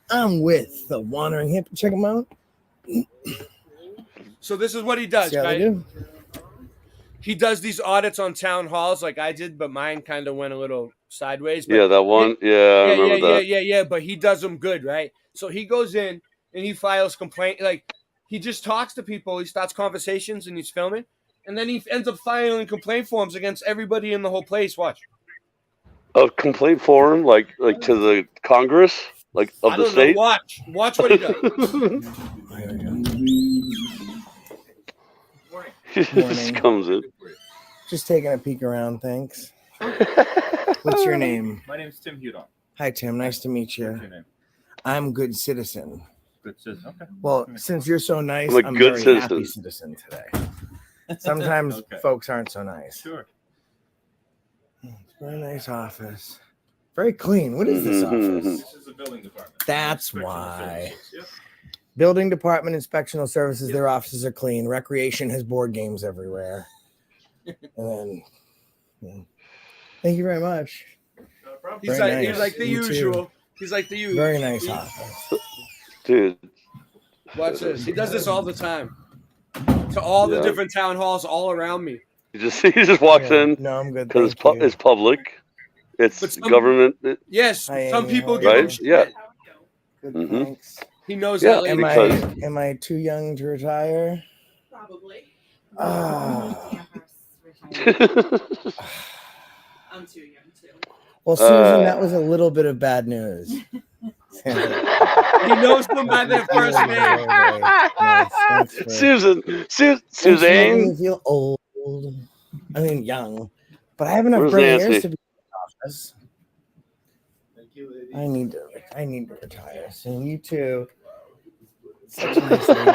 I'm with the Wandering Hippie. Check him out. So this is what he does, See how they right? do? He does these audits on town halls like I did, but mine kind of went a little sideways. But Yeah, that one. Yeah, I remember that. Yeah. But he does them good, right? So he goes in and he files complaint. Like he just talks to people. He starts conversations and he's filming, and then he ends up filing complaint forms against everybody in the whole place. Watch. A complaint form, like to the Congress, like of I the don't state. know. Watch what he does. He just comes in. Just taking a peek around. Thanks. What's your name? My name is Tim Hudon. Hi, Tim. Nice to meet you. What's your name? I'm good citizen. Good citizen. Okay. Well, since you're so nice, I'm a I'm good very happy citizen. citizen today. Sometimes Okay. folks aren't so nice. Sure. Very nice office. Very clean. What is this office? This is the building department. That's Inspectional why. services. Yep. Building department, inspectional services, their offices are clean. Recreation has board games everywhere. And then, yeah. Thank you very much. He's Very like nice. the You too. usual. He's like the usual. Very nice office. Dude. Watch this. He does this all the time to all the Yeah. different town halls all around me. He just walks in. No, I'm good. Because Thank you. it's public. It's But some- government. Yes, I some am, people yeah. give him Right? shit. Yeah. Good, Mhm. thanks. He knows Yeah, that lady. Am I too young to retire? Probably. Ah. I'm too young too. Well, Susan, that was a little bit of bad news. He knows them by their first name. Susan. Thanks for making Suzanne. me feel old. I mean, young. But I have enough Where's gray Nancy? hairs to be in the office. I need to retire soon. You too. Such a nice lady.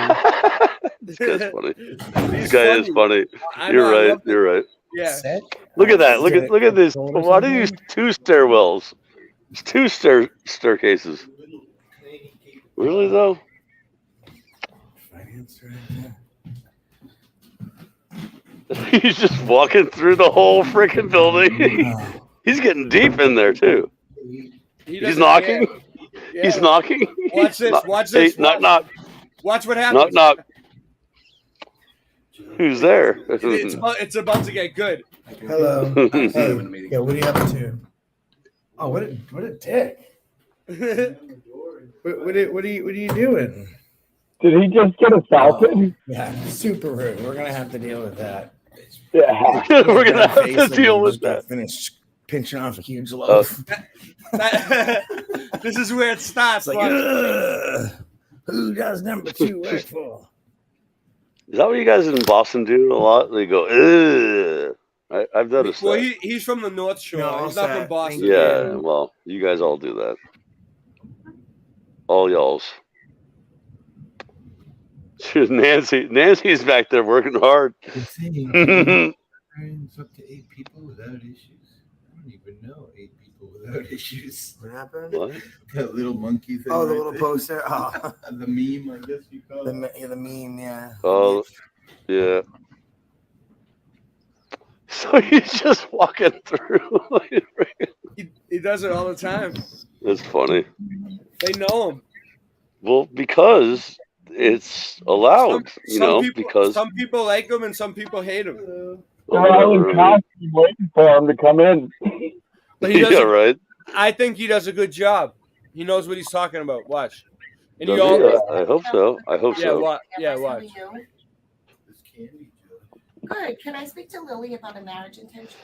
This guy's funny. This He's guy is funny. I You're know, I right. love You're right. Yeah. Look at that. Look at this. Why do you use 2 stairwells? It's 2 staircases. Really though? He's just walking through the whole freaking building. He's getting deep in there too. He's knocking. Yeah. He's knocking. Watch this. Watch this. Hey, knock, knock. Watch what happens. Knock, knock. Who's there? It's about to get good. Hello. Hey, yeah, what are you up to? Oh, what a dick. What are you doing? Did he just get assaulted? Yeah, super rude. We're gonna have to deal with that. Yeah. We're gonna have to deal with that. Finish pinching off a huge loaf. This is where it starts. Like, who does number 2 work for? Is that what you guys in Boston do a lot? They go, ugh. I've noticed Well, that. he's from the North Shore. No, He's not from Boston. Yeah, well, you guys all do that. All y'all's. Nancy's back there working hard. Friends up to 8 people without issues. I don't even know 8 people without issues. What happened? What? That little monkey thing. Oh, the right little there. poster. Oh. The meme, I guess you call it. The meme, yeah. Oh, yeah. So he's just walking through. He does it all the time. That's funny. They know him. Well, because it's allowed, because some people like him and some people hate him. I was constantly waiting for him to come in. But he does yeah, right. I think he does a good job. He knows what he's talking about. Watch. And Does he he? always, I hope so. I hope yeah, so. watch. Good. Can I speak to Lily about a marriage intention?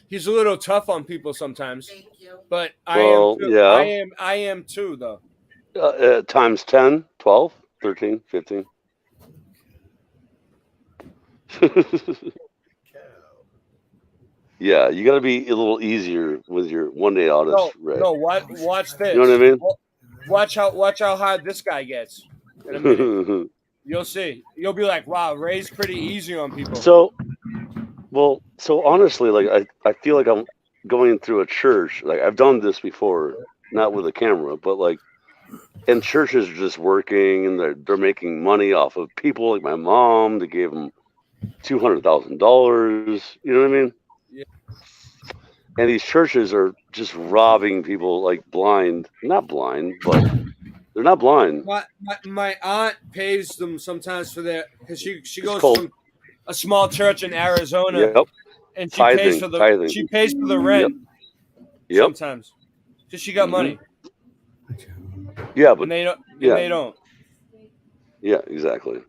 He's a little tough on people sometimes. Thank you. But Well, yeah. I am too, though. Times 10, 12, 13, 15. Yeah, you got to be a little easier with your one-day audits, Ray. No, watch this. You know what I mean? Watch how hard this guy gets. In a minute. You'll see. You'll be like, wow, Ray's pretty easy on people. So honestly, like I feel like I'm going through a church. Like I've done this before, not with a camera, but like, and churches are just working and they're making money off of people. Like my mom, they gave them $200,000. You know what I mean? Yeah. And these churches are just robbing people like blind. Not blind, but they're not blind. My aunt pays them sometimes for their because she goes called- from a small church in Arizona, Yep. and she Tithing, pays for the tithing. she pays for the rent Yep. sometimes because she got money. Yeah, but And they don't. yeah. And they don't. Yeah, exactly.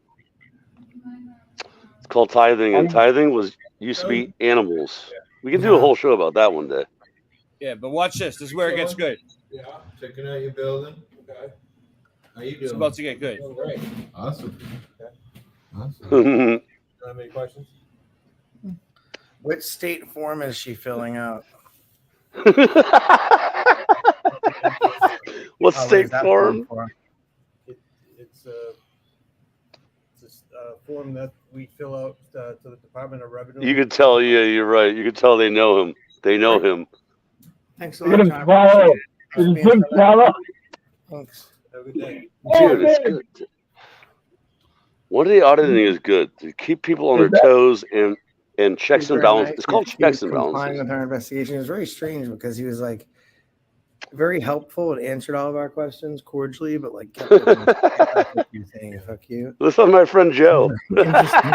It's called tithing, and tithing used to be animals. We can do a whole show about that one day. Yeah, but watch this. This is where it gets good. Yeah, checking out your building. Okay. How you doing? It's about to get good. Oh, great. Awesome. Okay. Awesome. Mm-hmm. How many questions? What state form is she filling out? What Oh, state is that form? for? It's a form that we fill out to the Department of Revenue. You could tell. Yeah, you're right. You could tell they know him. They know him. Thanks a Look lot, at him John. swallow. Did you think swallow? Thanks. Have a good day. Dude, it's good. One-day auditing is good to keep people on their toes and checks and balances. It's called checks and Complying balances. with our investigation. It was very strange because he was like very helpful and answered all of our questions cordially, but like kept saying "fuck you." This is my friend Joe. Interesting.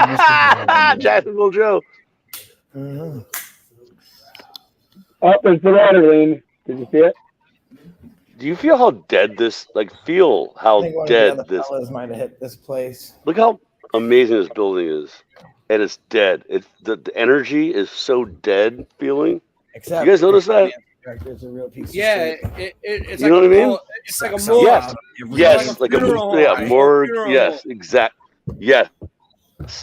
Jacksonville Joe. Uh-huh. Oh, there's the ladder, Lean. Did you see it? Do you feel how dead this? Like, feel I how think one of dead the other this. fellas might have hit this place. Look how amazing this building is, and it's dead. It's the energy is so dead feeling. Except You guys notice that? It's a real piece Yeah, of shit. it's You like know what I a mean? mor- It's like a So- morgue. Yes, yes, like a funeral home. yeah, morgue. Funeral Yes, home. exact. Yes,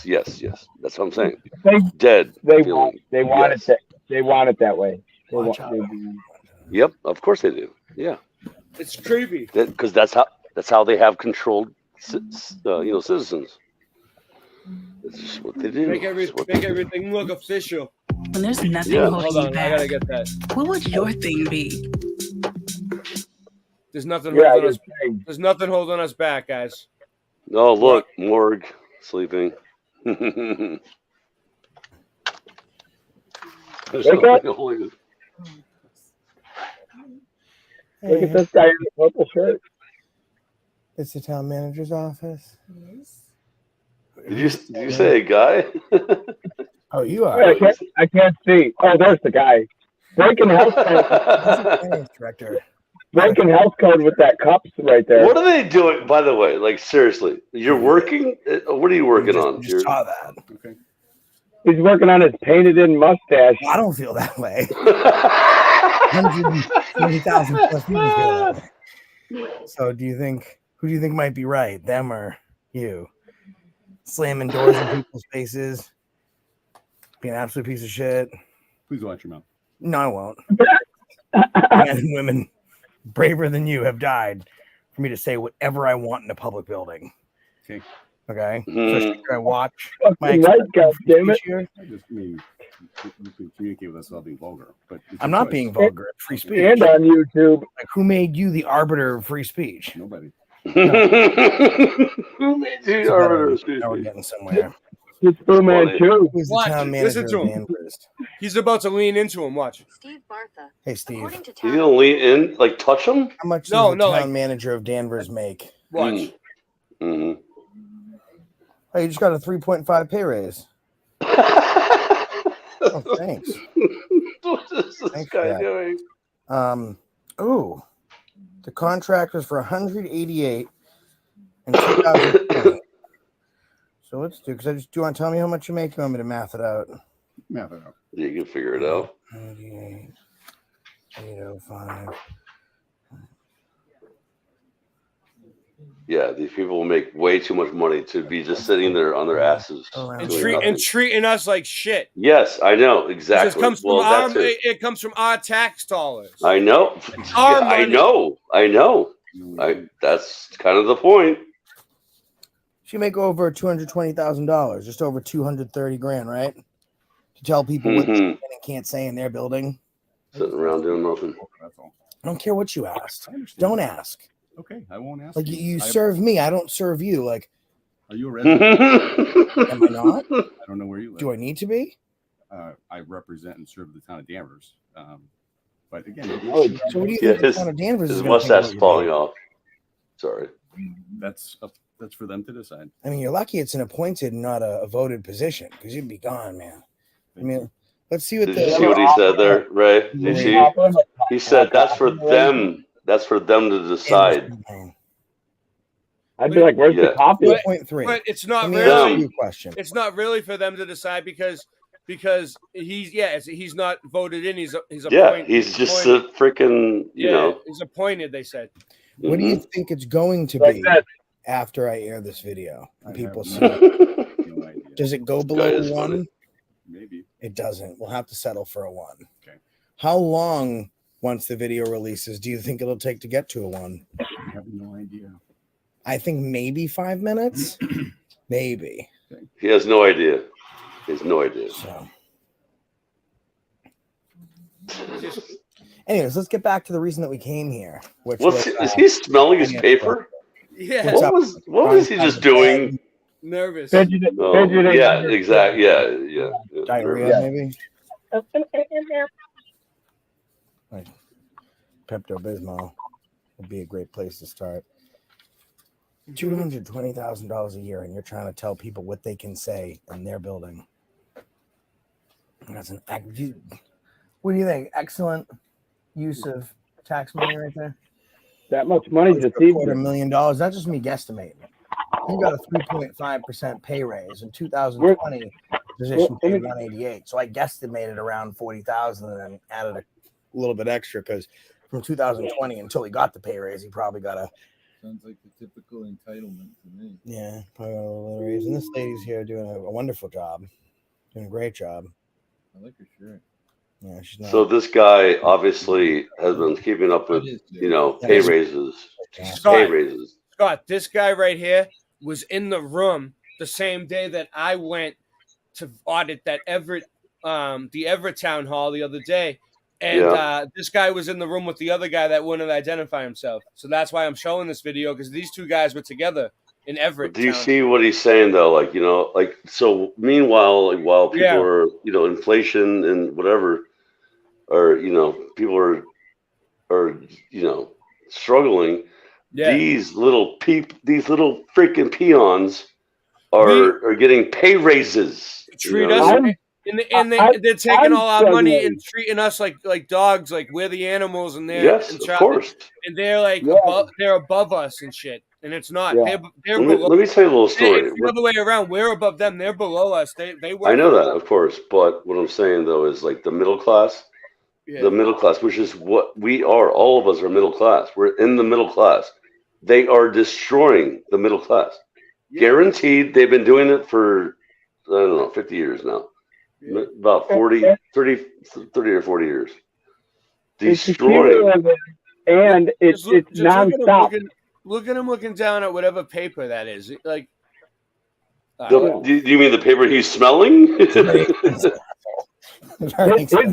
yes. That's what I'm saying. They Dead. they feeling. want they want Yes. it that they want it that way. They Watch want, they, Yep, of course they do. Yeah, It's creepy. because that's how they have controlled citizens. That's just what they do. Make everything look official. When there's nothing Yeah. holding Hold you on, back, I gotta get that. what would your thing be? There's nothing Yeah, holding you're us. There's nothing holding us back, guys. Oh, look, morgue sleeping. There's Wake up. nothing holding us. Look at this guy in the purple shirt. It's the town manager's office. Did you say a guy? Oh, you are. I can't see. Oh, there's the guy. Breaking health code. Director. Breaking health code with that cups right there. What are they doing, by the way? Like, seriously, you're working? What are you working on? Just saw that. Okay. He's working on his painted-in mustache. I don't feel that way. 120,000 plus people feel that way. So, who do you think might be right, them or you? Slamming doors in people's faces, being an absolute piece of shit. Please watch your mouth. No, I won't. Men and women braver than you have died for me to say whatever I want in a public building. Okay. Okay. Mhm. So should I watch my Fucking right, goddammit. here? I just mean you can communicate with us without being vulgar, but it's I'm your not choice. being vulgar. It's free speech. And on YouTube. Like, who made you the arbiter of free speech? Nobody. Who made you the arbiter of free Now we're speech? getting somewhere. It's Boo Man too. Who's the Watch. town manager Listen to of him. Danvers? He's about to lean into him. Watch. Steve Bartha. Hey, Steve. You gonna lean in, like touch him? How much No, does the no, town like- manager of Danvers make? Watch. Mm-hmm. Oh, you just got a 3.5 pay raise. Oh, thanks. What is this Thanks for guy that. doing? Ooh, the contract was for 188 in 2020. So let's do. Because do you want to tell me how much you make? You want me to math it out? Math it out. You can figure it out. 88, 805. Yeah, these people make way too much money to be just sitting there on their asses. And, doing nothing. treating us like shit. Yes, I know exactly. It comes from Well, our, that's it. it comes from our tax dollars. I know. Our Yeah, I money. know. That's kind of the point. She make over $220,000, just over 230 grand, right? To tell people what they can and can't say in their building. Sitting around doing nothing. That's all. I don't care what you asked. Don't ask. Okay, I won't ask. Like you serve me, I don't serve you. Like, Are you a resident? am I not? I don't know where you live. Do I need to be? I represent and serve the town of Danvers. But again, So what do you Yeah, think the town of Danvers his is gonna think mustache about is you falling doing? off. Sorry. that's for them to decide. I mean, you're lucky it's an appointed, not a voted position, because you'd be gone, man. I mean, let's see what Did you see what he said there, Ray? Did you see? He said that's for them. That's for them to decide. I'd be like, where's the coffee? But it's not Let me ask really. you a question. It's not really for them to decide because he's not voted in. He's appointed. Yeah, he's just a freaking, you know. He's appointed. They said. What do you Mm-hmm. think it's going to Like be that. after I air this video? And people see No idea. Does it go This guy below is a one? funny. Maybe. It doesn't. We'll have to settle for a one. Okay. How long, once the video releases, do you think it'll take to get to a one? I have no idea. I think maybe 5 minutes. Maybe. He has no idea. He has no idea. So. Anyways, let's get back to the reason that we came here. Which What's was, is he smelling his paper? Yeah. What's up? What was he just doing? Nervous. Oh, yeah, exactly. Yeah. Diarrhea, Yeah. maybe. Like Pepto-Bismol would be a great place to start. $220,000 a year, and you're trying to tell people what they can say in their building. That's an what do you think? Excellent use of tax money right there. That much money to see. $250,000. That's just me guesstimating. You got a 3.5% pay raise in 2020. Position paid 188. So I guesstimated around 40,000 and then added a little bit extra because from 2020 until he got the pay raise, he probably got a Sounds like the typical entitlement to me. yeah, probably got a little raise. And this lady's here doing a wonderful job, doing a great job. I like her shirt. Yeah, she's not. So this guy obviously has been keeping up with, you know, pay raises. Pay raises. Scott, this guy right here was in the room the same day that I went to audit that Everett, the Everett town hall the other day. And this guy was in the room with the other guy that wouldn't identify himself. So that's why I'm showing this video, because these two guys were together in Everett. Do you see what he's saying though? Like, you know, like, so meanwhile, like, while people are, you know, inflation and whatever, or, you know, people are, you know, struggling. These little freaking peons are getting pay raises. Treat us, and they're taking all our money and treating us like dogs, like we're the animals, and they're of course, and they're like they're above us and shit, and it's not. They're below. Let me tell you a little story. It's the other way around. We're above them. They're below us. They I know that, of course, but what I'm saying though is like the middle class, which is what we are. All of us are middle class. We're in the middle class. They are destroying the middle class. Guaranteed. They've been doing it for, I don't know, 50 years now. About 30 or 40 years. Destroying. And it's nonstop. Look at him looking down at whatever paper that is. Like, do you mean the paper he's smelling? His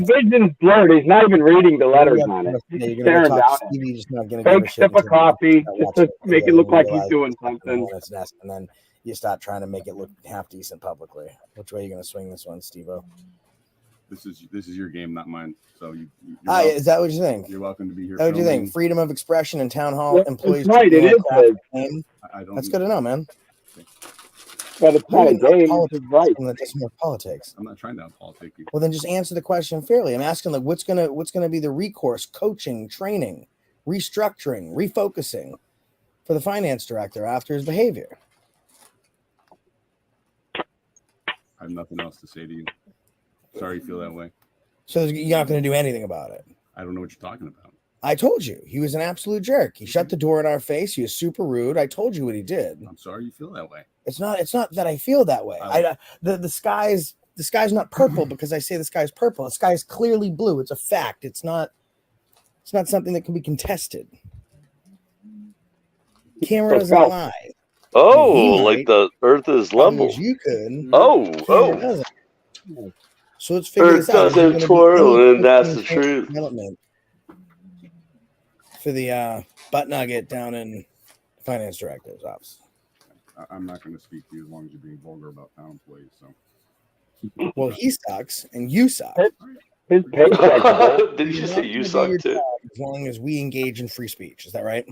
vision's blurred. He's not even reading the letters on it. He's staring down it. Fake sip of coffee just to make it look like he's doing something. And then you start trying to make it look half decent publicly. Which way are you going to swing this one, Steve-O? This is your game, not mine. So you're is that what you think? You're welcome to be here. What do you think? Freedom of expression and town hall employees. Right, it is. That's good to know, man. But it's not a game. It's right. That's more politics. I'm not trying to politic you. Well, then just answer the question fairly. I'm asking, like, what's gonna be the recourse, coaching, training, restructuring, refocusing for the finance director after his behavior? I have nothing else to say to you. Sorry you feel that way. So you're not going to do anything about it? I don't know what you're talking about. I told you. He was an absolute jerk. He shut the door in our face. He was super rude. I told you what he did. I'm sorry you feel that way. It's not that I feel that way. The sky's not purple because I say the sky's purple. The sky is clearly blue. It's a fact. It's not something that can be contested. Camera doesn't lie. Oh, like the earth is level. You could. Oh. So let's figure this out. Earth doesn't twirl, and that's the truth. For the butt nugget down in the finance director's office. I'm not going to speak to you as long as you're being vulgar about town employees. So. Well, he sucks, and you suck. His paycheck. Did you just say you suck too? As long as we engage in free speech, is that right?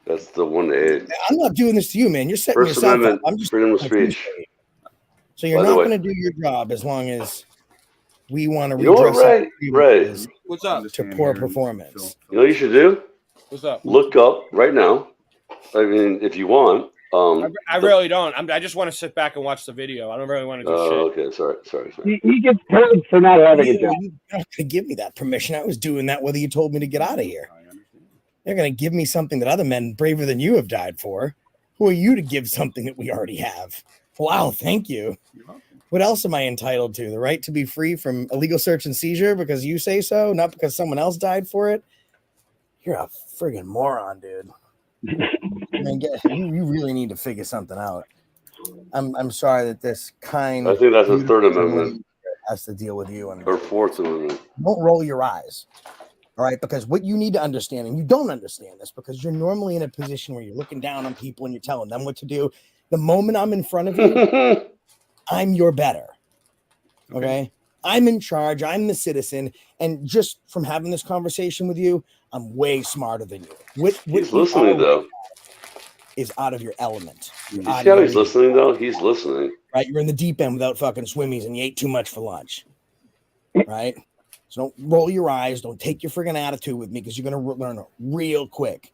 That's the one. I'm not doing this to you, man. You're setting First yourself Amendment, up. I'm just freedom of speech. So you're not going to do your job as long as we want to redress What's up? To poor performance. You know what you should do? What's up? Look up right now. I mean, if you want. I really don't. I just want to sit back and watch the video. I don't really want to do shit. Okay. Sorry. He gets paid for not having a job. You're not going to give me that permission. I was doing that whether you told me to get out of here. You're going to give me something that other men braver than you have died for. Who are you to give something that we already have? Wow, thank you. What else am I entitled to? The right to be free from illegal search and seizure because you say so, not because someone else died for it? You're a friggin' moron, dude. Man, you really need to figure something out. I'm sorry that this kind. I think that's the Third Amendment has to deal with you. Or Fourth Amendment. Don't roll your eyes. All right, because what you need to understand, and you don't understand this because you're normally in a position where you're looking down on people and you're telling them what to do. The moment I'm in front of you, I'm your better. Okay? I'm in charge. I'm the citizen. And just from having this conversation with you, I'm way smarter than you. He's listening, though. Is out of your element. You see how he's listening, though? He's listening. Right? You're in the deep end without fucking swimmies and you ate too much for lunch. Right? So don't roll your eyes. Don't take your friggin' attitude with me because you're going to learn real quick,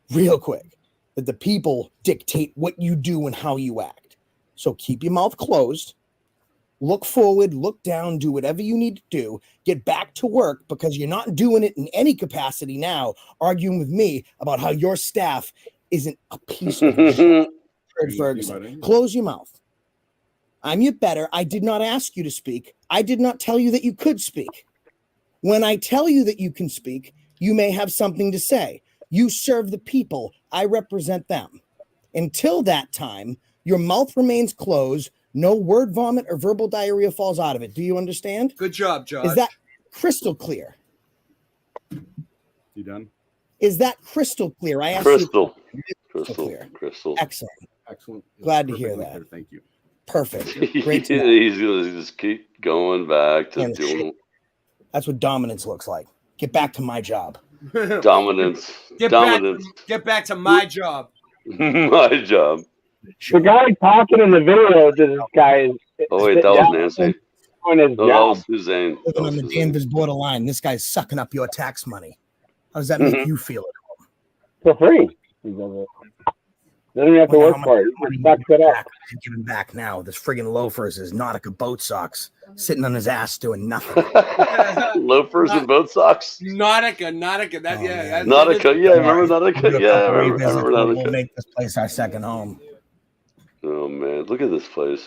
that the people dictate what you do and how you act. So keep your mouth closed. Look forward, look down, do whatever you need to do. Get back to work because you're not doing it in any capacity now, arguing with me about how your staff isn't a piece of shit. Ferguson. Close your mouth. I'm your better. I did not ask you to speak. I did not tell you that you could speak. When I tell you that you can speak, you may have something to say. You serve the people. I represent them. Until that time, your mouth remains closed. No word vomit or verbal diarrhea falls out of it. Do you understand? Good job, Josh. Is that crystal clear? You done? Is that crystal clear? I asked Crystal. you. Crystal. Excellent. Excellent. Glad to hear Perfectly that. clear. Thank you. Perfect. Great to know. He's gonna just keep going back to And doing That's what dominance looks like. Get back to my job. dominance. Get back to my job. My job. The guy talking in the video to this guy is. Oh wait, that was Nancy. Doing his No, that job. was Suzanne. That Living was on the Suzanne. Danvers borderline. This guy's sucking up your tax money. How does that make you feel? For free. He does it. Doesn't even have to work for it. He just sucks it up. He's giving back now. This friggin' loafers, his Nautica boat socks, sitting on his ass doing nothing. Loafers and boat socks. Nautica. That yeah. Nautica. Yeah, remember Nautica? Yeah, I remember We'll Nautica. make this place our second home. Oh man, look at this place.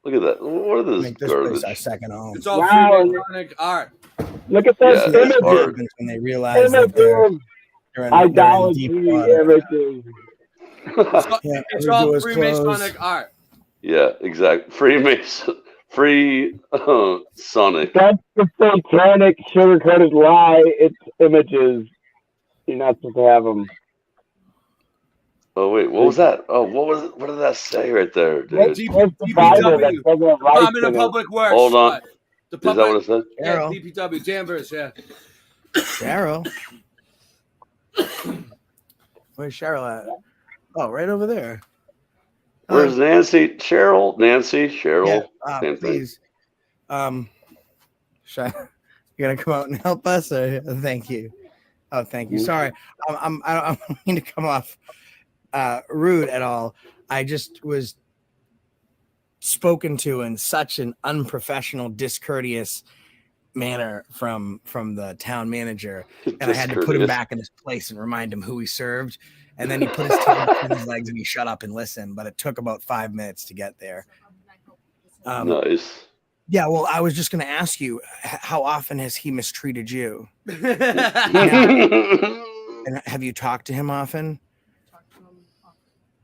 Look at that. What is Make this this garbage? place our second home. It's all Wow. Freemasonic art. Look at those Yeah, it's hard. images. When they realize that they're in Idolatry deep water. images. Yeah, It's every all door's Freemasonic closed. art. Yeah, exactly. Free Sonic. That's the satanic sugar-coated lie. It's images. You're not supposed to have them. Oh wait, what was that? Oh, what did that say right there, dude? What's the Bible that doesn't have rights Department of in it? Public Works. Hold on. What? The Is that what it said? Yeah, Arrow. DPW, Danvers, yeah. Cheryl. Where's Cheryl at? Oh, right over there. Where's Nancy? Cheryl? Nancy? Cheryl? Yeah, Same thing. please. You gonna come out and help us? Or thank you. Oh, thank you. Sorry, I don't mean to come off rude at all. I just was spoken to in such an unprofessional, discourteous manner from the town manager, and I had to put him Discourteous. back in his place and remind him who he served. And then he put his tail between his legs and he shut up and listened. But it took about 5 minutes to get there. Nice. Yeah, well, I was just going to ask you, how often has he mistreated you? And have you talked to him often?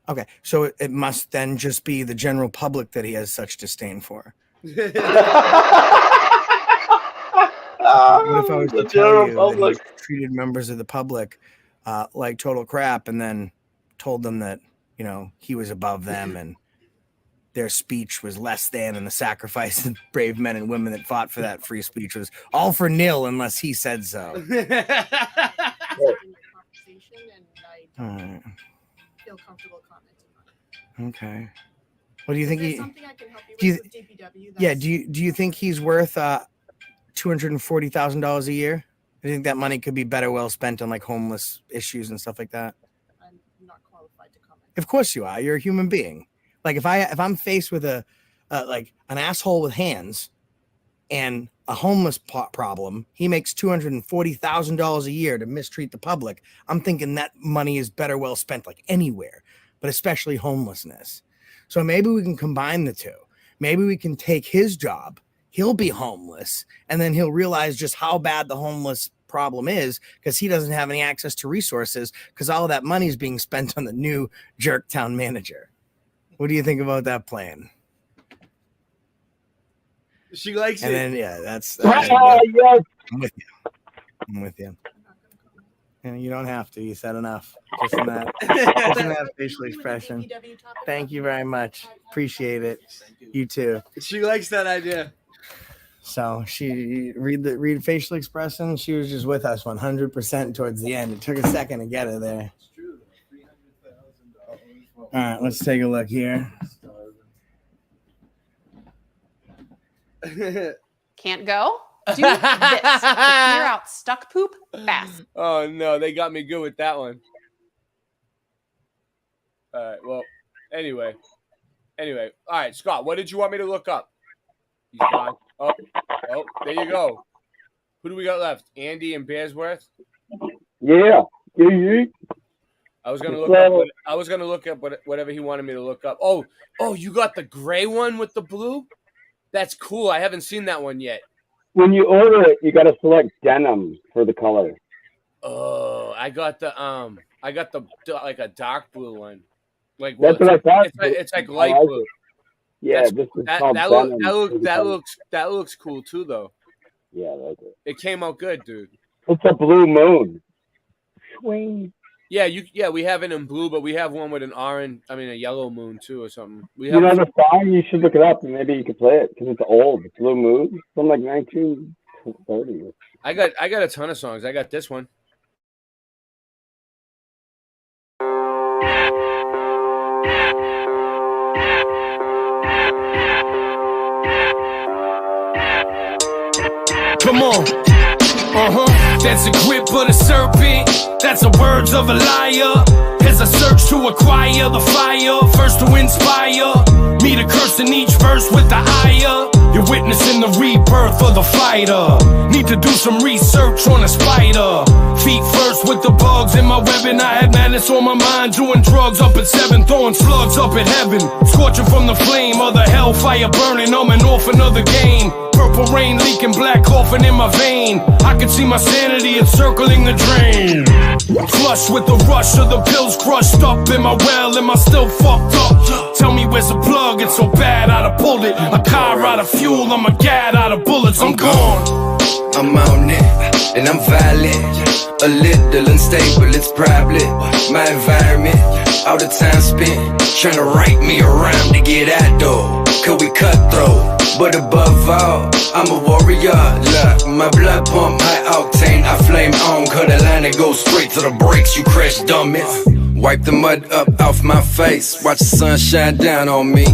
Okay, so it must then just be the general public that he has such disdain for. What if I was to The tell general you that public. he's treated members of the public like total crap, and then told them that, you know, he was above them and their speech was less than, and the sacrifice of brave men and women that fought for that free speech was all for nil unless he said so. All right. Feel comfortable commenting on it. Okay. What do you think Is there he? something I can help you Do you, with DPW? yeah. Do you think he's worth $240,000 a year? I think that money could be better well spent on like homeless issues and stuff like that. I'm not qualified to comment. Of course you are. You're a human being. Like if I'm faced with like an asshole with hands and a homeless problem, he makes $240,000 a year to mistreat the public. I'm thinking that money is better well spent like anywhere, but especially homelessness. So maybe we can combine the two. Maybe we can take his job. He'll be homeless, and then he'll realize just how bad the homeless problem is because he doesn't have any access to resources because all of that money is being spent on the new jerk town manager. What do you think about that plan? She likes And it. then yeah, that's Yes. I'm with you. I'm with you. And you don't have to. You said enough. Just in that, just in that facial expression. Thank you very much. Appreciate it. You too. She likes that idea. So she read facial expression. She was just with us 100% towards the end. It took a second to get her there. All right, let's take a look here. Can't go? Do this to clear out stuck poop fast. Oh no, they got me good with that one. All right, well, anyway. All right, Scott, what did you want me to look up? He's gone. Oh, there you go. Who do we got left? Andy and Bearsworth? Yeah. Yeah. I was gonna look up whatever he wanted me to look up. Oh, you got the gray one with the blue? That's cool. I haven't seen that one yet. When you order it, you got to select denim for the color. Oh, I got the like a dark blue one. Like That's what I thought. It's like light I like blue. it. Yeah, this is called that looks cool too though. Yeah, I like it. It came out good, dude. It's a blue moon. Swing. Yeah, we have it in blue, but we have one with a yellow moon too, or something. We You have know the song? You should look it up and maybe you could play it because it's old. It's Blue Moon from like 1930. I got a ton of songs. I got this one. Come on. That's a grip of the serpent. That's the words of a liar. As I search to acquire the fire, first to inspire me to curse in each verse with the ire. You're witnessing the rebirth of the fighter. Need to do some research on a spider. Feet first with the bugs in my web, and I had madness on my mind. Doing drugs up at 7, throwing slugs up at heaven. Scorching from the flame of the hellfire burning. I'm an orphan of the game. Purple rain leaking, black coffin in my vein. I can see my sanity encircling the drain. Flush with the rush of the pills crushed up in my well. Am I still fucked up? Tell me where's the plug? It's so bad I'd pulled it. A car out of fuel, I'm a gad out of bullets. I'm gone. I'm on it, and I'm violent. A little unstable, it's probably my environment. All the time spent trying to write me around to get out though. Cause we cutthroat, but above all, I'm a warrior. Look, my blood pump, high octane, I flame on. Cut a line that goes straight to the brakes, you crash dummies. Wipe the mud up off my face, watch the sun shine down on me.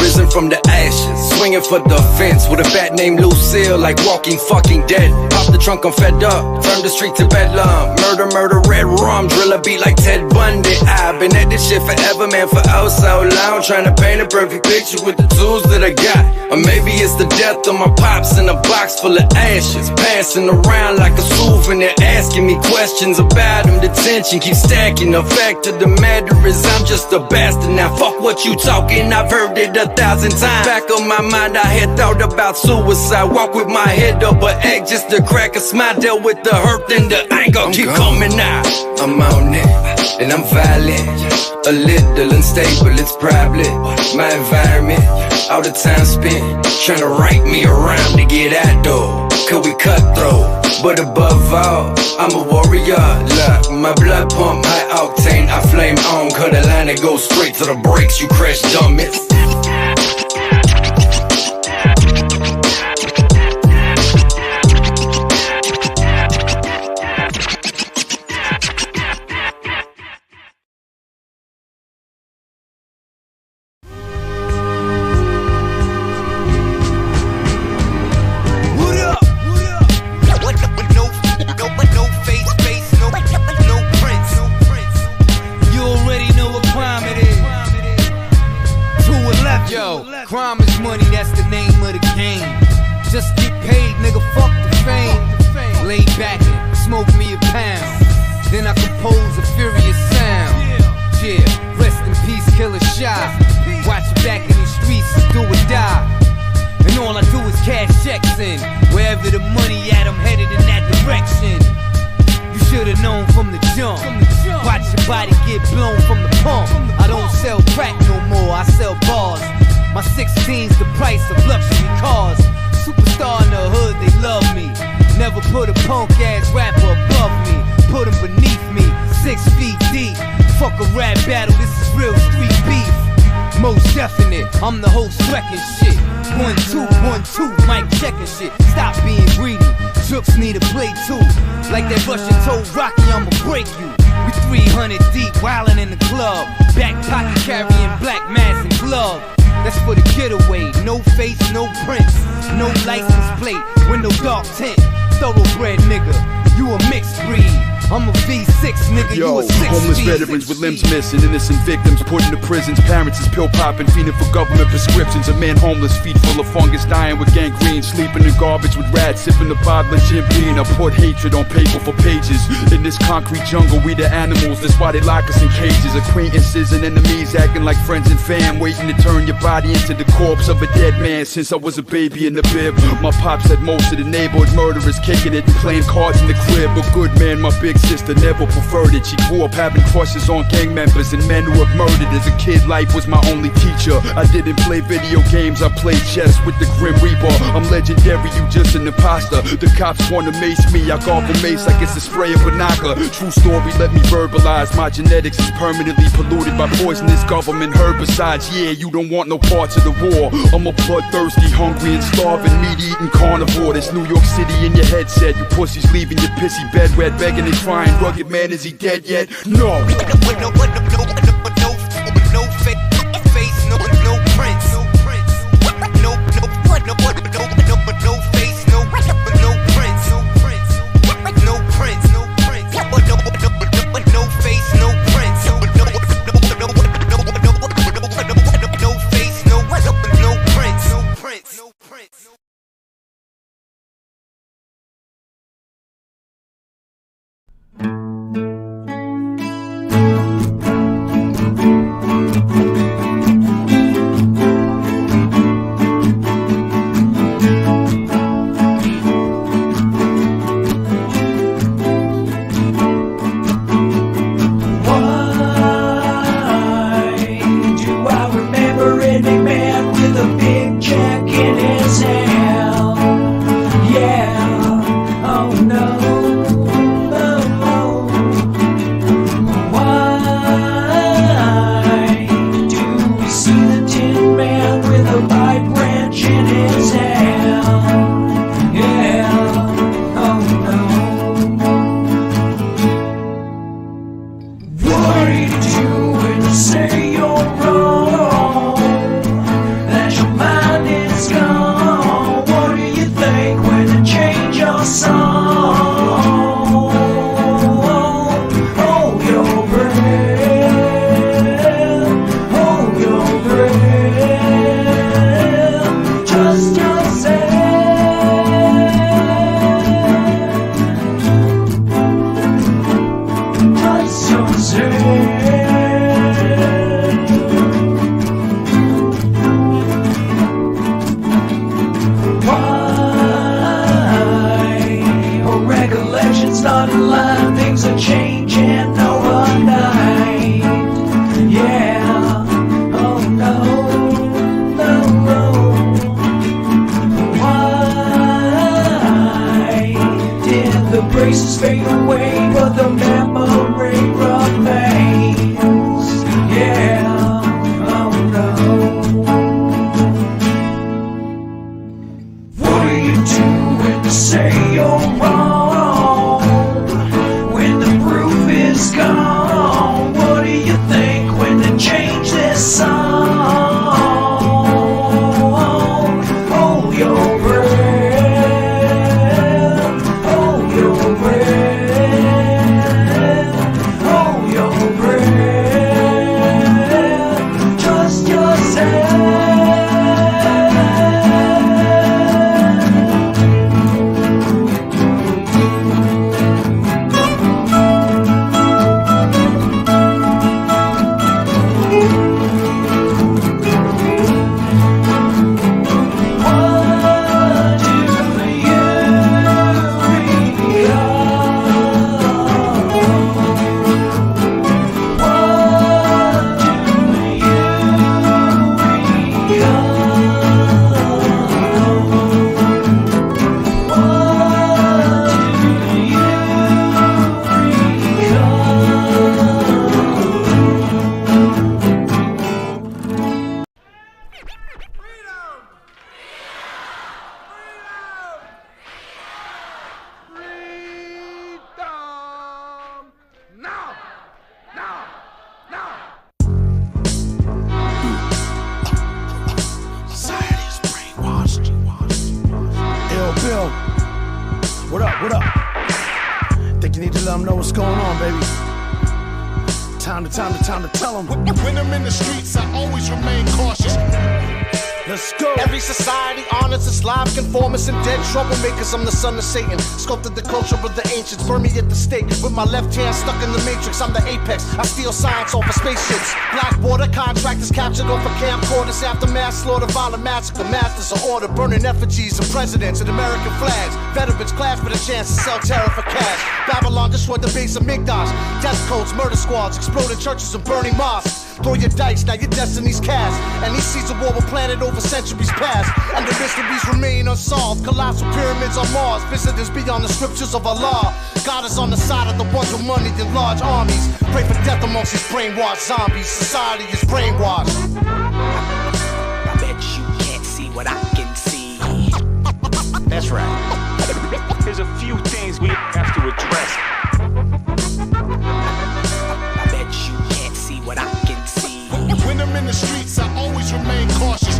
Risen from the ashes, swinging for the fence with a bat named Lucille, like Walking Fucking Dead. Pop the trunk, I'm fed up, turn the street to bedlam. Murder, red rum, drill a beat like Ted Bundy. I've been at this shit forever, man, for oh so long. Trying to paint a perfect picture with the tools that I got. Or maybe it's the death of my pops in a box full of ashes, passing around like a souvenir, asking me questions about him. The tension keeps stacking. The fact of the matter is I'm just a bastard. Now fuck what you talking, I've heard it 1,000 times. Back on my mind, I had thought about suicide. Walk with my head up, but egg just to crack a smile. Dealt with the hurt and the anger keep coming out. I'm on it, and I'm violent. A little unstable, it's probably my environment. All the time spent trying to write me around to get out though. Cause we cutthroat, but above all, I'm a warrior. Look, my blood pump, high octane, I flame on. Cut a line that goes straight to the brakes, you crash dummies. Crime is money, that's the name of the game. Just get paid, nigga, fuck the fame. Lay back and smoke me a pound. Then I compose a furious sound. Yeah, rest in peace, Killer Shy. Watch your back in these streets, do or die. And all I do is cash checks in. Wherever the money at, I'm headed in that direction. You should've known from the jump. Watch your body get blown from the pump. I don't sell crack no more, I sell bars. My 16's the price of luxury cars. Superstar in the hood, they love me. Never put a punk ass rapper above me. Put him beneath me, 6 feet deep. Fuck a rap battle, this is real street beef. Most definite, I'm the host wrecking shit. 1, 2, 1, 2, mic checking shit. Stop being greedy, jokes need a play too. Like that Russian told Rocky, I'ma break you. We 300 deep, wildin' in the club. Back pocket carrying black mask and glove. That's for the getaway, no face, no prints, no license plate, window dark tint, thoroughbred nigga, you a mixed breed. I'm a V6 nigga, you a 6 homeless veterans with limbs missing, innocent victims put into prisons. Parents is pill popping, fiending for government prescriptions. A man homeless, feet full of fungus, dying with gangrene, sleeping in garbage with rats, sipping the bottle of Jim Beam. I put hatred on paper for pages. In this concrete jungle, we the animals, that's why they lock us in cages. Acquaintances and enemies acting like friends and fam, waiting to turn your body into the corpse of a dead man. Since I was a baby in the bib, my pops had most of the neighborhood murderers kicking it and playing cards in the crib. A good man, my big sister never preferred it. She grew up having crushes on gang members and men who have murdered. As a kid, life was my only teacher. I didn't play video games, I played chess with the Grim Reaper. I'm legendary, you just an imposter. The cops wanna mace me, I gargle mace like it's a spray of Banaka. True story, let me verbalize. My genetics is permanently polluted by poisonous government herbicides. Yeah, you don't want no parts of the war. I'm a bloodthirsty, hungry and starving, meat-eating carnivore. This New York City in your headset. You pussies leaving your pissy bed wet, begging and crying. Rugged man, is he dead yet? No. No face, no prints. No face, no prints. No prints, no prints. No face, no prints. No face, no prints. No prints. Time to tell them. When I'm in the streets, I always remain cautious. Let's go. Every society honors its live conformists and dead troublemakers. I'm the son of Satan. Sculpted the culture of the ancients. Burn me at the stake. With my left hand stuck in the matrix. I'm the apex. I steal science off of spaceships. Black border contractors captured off of camcorders. After mass slaughter, violent massacre. Masters of order. Burning effigies of presidents and American flags. Veterans clash for the chance to sell terror for cash. Babylon destroy destroyed the base of Migdosh. Death codes, murder squads, exploding churches and burning mosques. Throw your dice, now your destiny's cast. And he sees a war were planted over centuries past. And the mysteries remain unsolved. Colossal pyramids on Mars, visitors beyond the scriptures of Allah. God is on the side of the ones with money and large armies. Pray for death amongst these brainwashed zombies. Society is brainwashed. I bet you can't see what I can see. That's right. There's a few things we have to address. I bet you can't see what I can see. When I'm in the streets, I always remain cautious.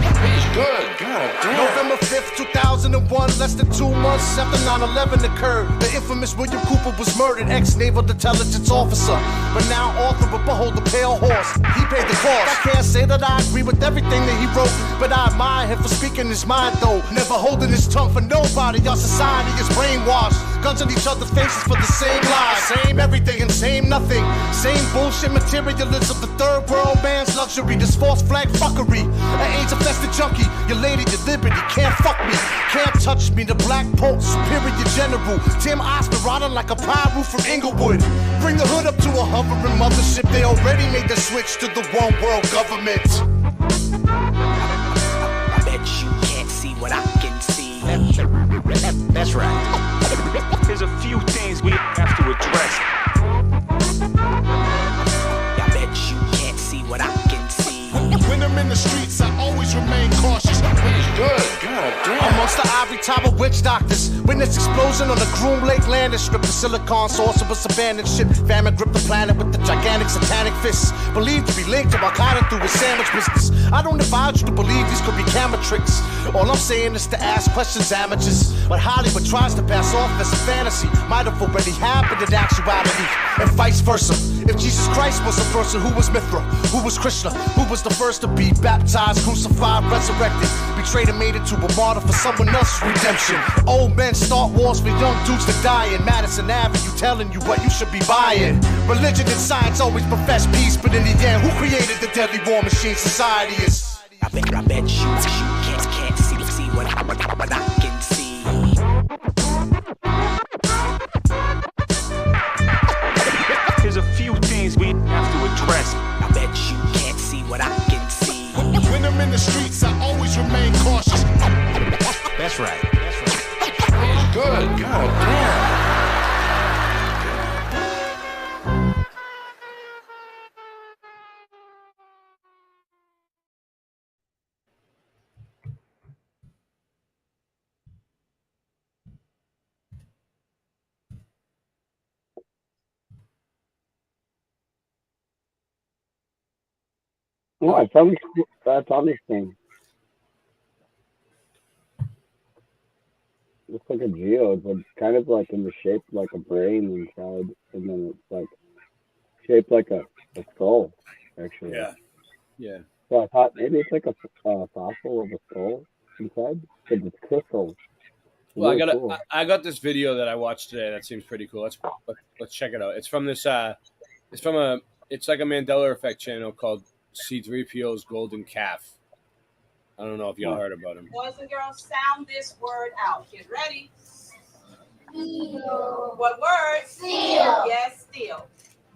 Good, God damn. November 5th, 2001, less than 2 months after 9/11 occurred. The infamous William Cooper was murdered, ex-naval intelligence officer. But now author of Behold the Pale Horse. He paid the cost. I can't say that I agree with everything that he wrote, but I admire him for speaking his mind though. Never holding his tongue for nobody. Our society is brainwashed. Guns in each other's faces for the same lies. Same everything and same nothing. Same bullshit materialism. The third world man's luxury. This false flag fuckery. An AIDS-infested junkie. Your lady, your liberty. Can't fuck me. Can't touch me. The Black Pope, superior general. Tim Oscar riding like a pirate from Inglewood. Bring the hood up to a hovering mothership. They already made the switch to the one world government. I bet you can't see what I can see. That's right. There's a few things we have to address. I bet you can't see what I can see. When I'm in the streets, I always remain cautious. Good, God damn. Amongst the ivory tower witch doctors, witness explosion on the Groom Lake landing strip. The silicon source of a abandoned ship. Famine gripped the planet with the gigantic satanic fists. Believed to be linked to Al-Qaeda through his sandwich business. I don't advise you to believe these could be camera tricks. All I'm saying is to ask questions, amateurs. What Hollywood tries to pass off as a fantasy might have already happened in actuality, and vice versa. If Jesus Christ was a person, who was Mithra? Who was Krishna? Who was the first to be baptized, crucified, resurrected, betrayed and made into a martyr for someone else's redemption? Old men start wars for young dudes to die in Madison Avenue, telling you what you should be buying. Religion and science always profess peace, but in the end, who created the deadly war machine society is? I bet you can't see what I can see. There's a few things we have to address. I bet you can't see what I can see. When I'm in the streets, I always remain cautious. That's right. Good, God damn. No, that's understanding. Looks like a geode, but kind of like in the shape like a brain inside, and then it's like shaped like a skull, actually. Yeah. Yeah. So I thought maybe it's like a fossil of a skull inside, but it's crystal. Well, Really cool. I got this video that I watched today that seems pretty cool. Let's check it out. It's from this it's like a Mandela Effect channel called C3PO's Golden Calf. I don't know if y'all heard about him. Boys and girls, sound this word out. Get ready. Steel. What word? Steel. Yes, steel.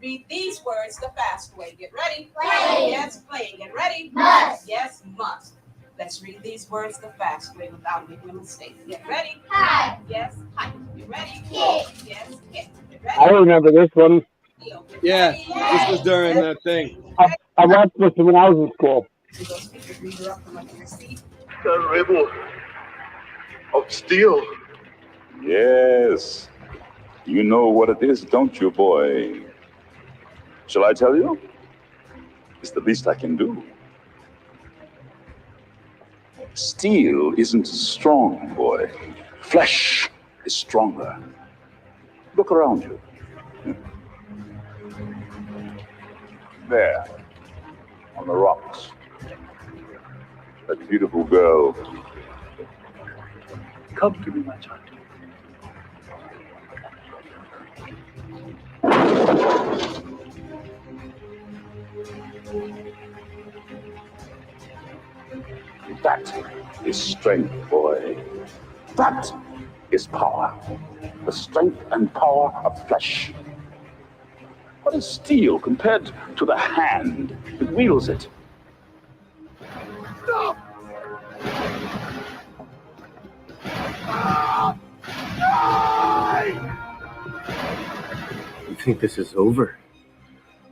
Read these words the fast way. Get ready. Play. Yes, play. Get ready. Must. Yes, must. Let's read these words the fast way without making a mistake. Get ready. Hide. Yes, hide. Get ready. Kick. Yes, kick. Get ready. I remember this one. Steel. Get Yeah, ready. this was during that thing. I watched this when I was in school. The riddle of steel. Yes. You know what it is, don't you, boy? Shall I tell you? It's the least I can do. Steel isn't strong, boy. Flesh is stronger. Look around you. There, on the rocks. That beautiful girl. Come to me, my child. That is strength, boy. That is power. The strength and power of flesh What is steel compared to the hand that wields it? Stop! You think this is over?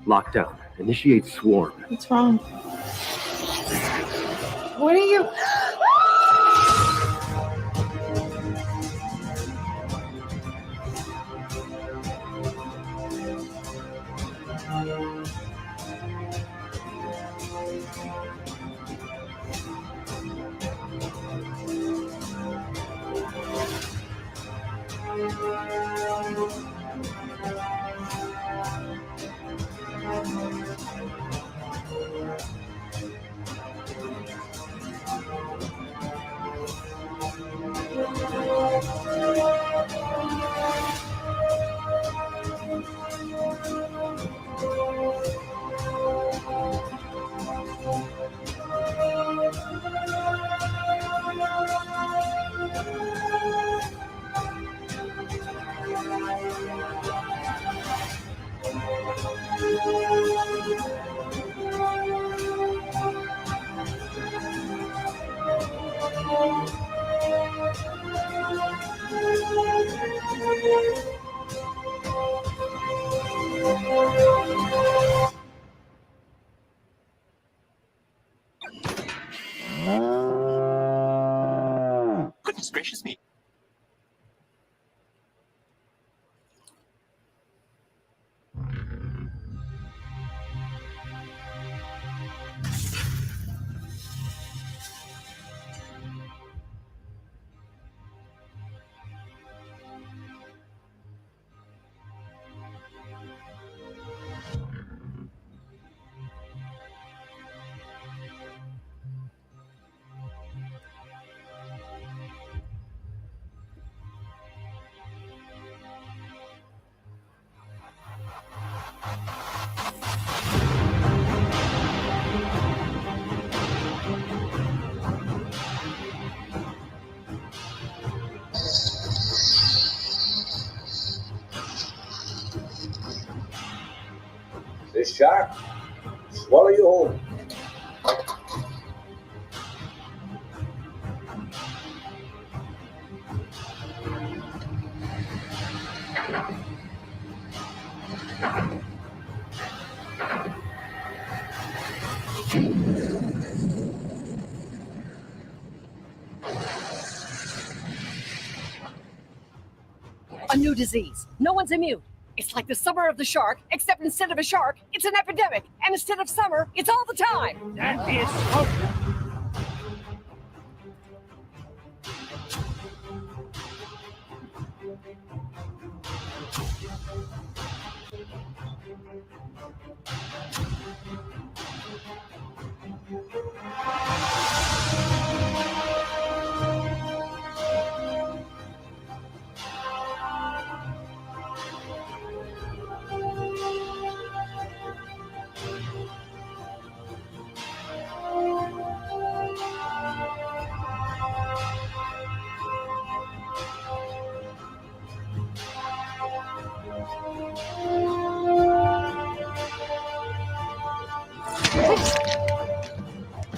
Lockdown. Initiate swarm. What's wrong? What are you? Goodness gracious me. This shark, swallow you whole. A new disease. No one's immune. It's like the summer of the shark, except instead of a shark, it's an epidemic. And instead of summer, it's all the time. That is so.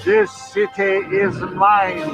This city is mine.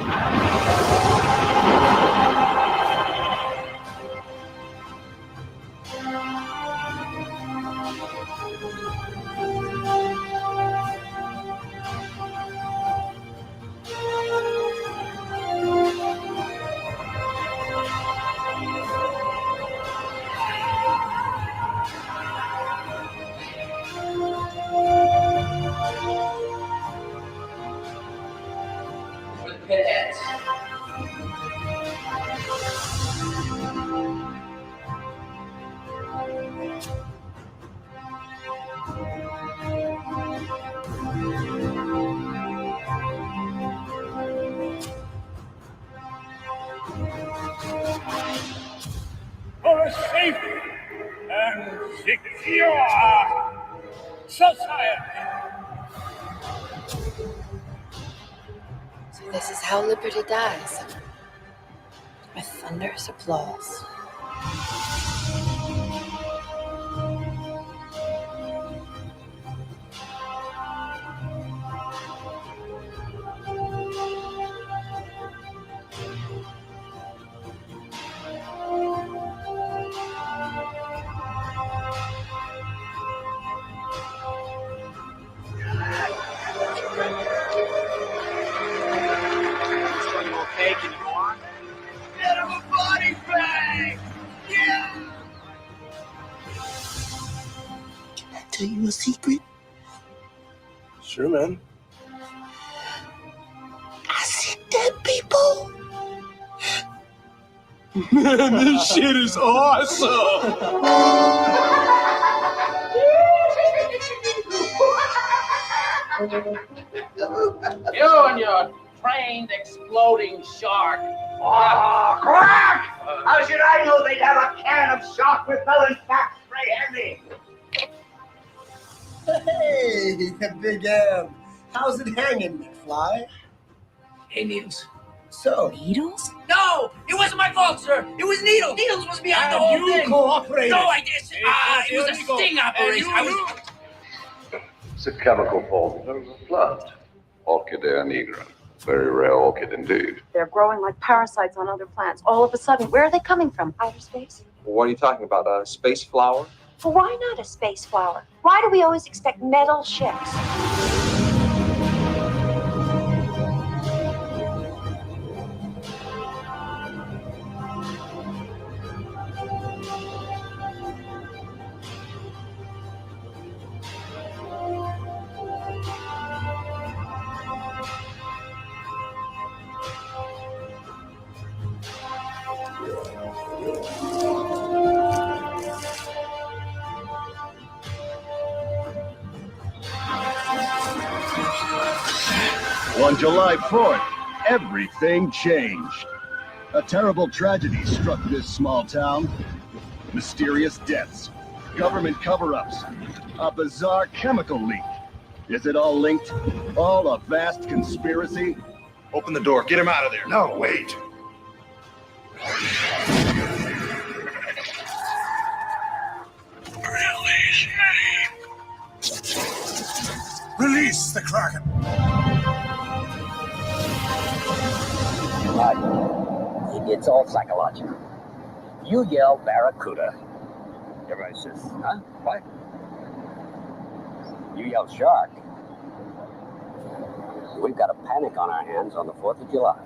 For a safe and secure society. So this is how liberty dies. With thunderous applause. tell you a secret? Sure, man. I see dead people. Man, this shit is awesome. You and your trained exploding shark. Oh, crack! How should I know they'd have a can of shark repellent fat spray handy? Hey, Big M. How's it hanging, McFly? Hey, Needles. So? Needles? No! It wasn't my fault, sir! It was Needles! Needles was behind the whole you thing! cooperated. No, I didn't! It was a sting operation! It's a chemical fault of the blood. Orchidea nigra. Very rare orchid indeed. They're growing like parasites on other plants. All of a sudden, where are they coming from? Outer space? What are you talking about? A space flower? Well, why not a space flower? Why do we always expect metal ships? On July 4th, everything changed. A terrible tragedy struck this small town. Mysterious deaths, government cover-ups, a bizarre chemical leak. Is it all linked? All a vast conspiracy? Open the door. Get him out of there. No, wait. Release me. Release the Kraken. It's all psychological. You yell Barracuda. Everybody says, huh? What? You yell shark. We've got a panic on our hands on the 4th of July.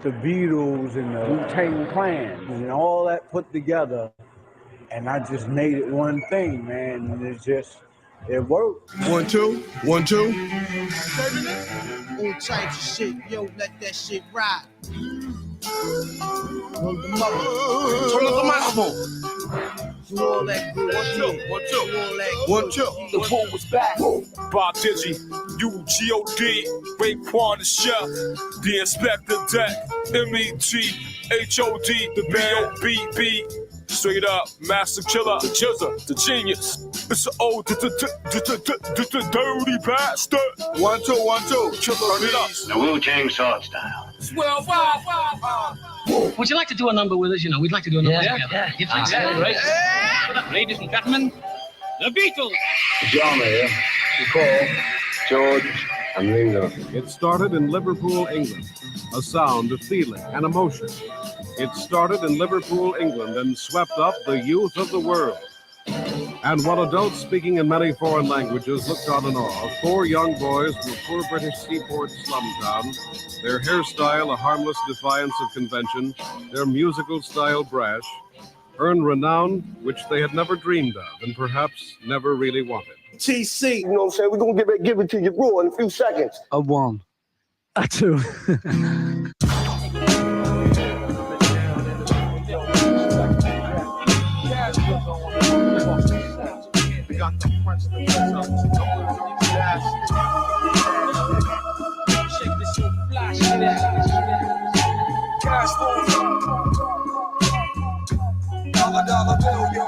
The Beatles and the Wu-Tang Clan and all that put together, and I just made it one thing, man, and it worked. 1, 2, 1, 2. All types of shit, yo, let that shit ride. Turn up the microphone. Do all that good. 1, 2, 1, 2. The bull was back. Bob Digi, UGOD, Raekwon the Chef, the Inspector Deck, METHOD, the B.O.B.B. Straight up, Master Killer, the Chizzer, the Genius. It's an old dirty bastard. 1, 2, 1, 2. Killer bees. The Wu-Tang sword style. Well, wow. Would you like to do a number with us? You know, we'd like to do a number together. Yeah. You think so? Right. Ladies and gentlemen, the Beatles. John here. Paul, George, and Ringo. It started in Liverpool, England. A sound, a feeling, an emotion. It started in Liverpool, England, and swept up the youth of the world. And while adults speaking in many foreign languages looked on in awe, 4 young boys from a poor British seaport slum town, their hairstyle a harmless defiance of convention, their musical style brash, earned renown which they had never dreamed of and perhaps never really wanted. TC, you know what I'm saying? We're going to give it to you raw in a few seconds. A 1, a 2. this old fly shit out. Dollar bill, yo.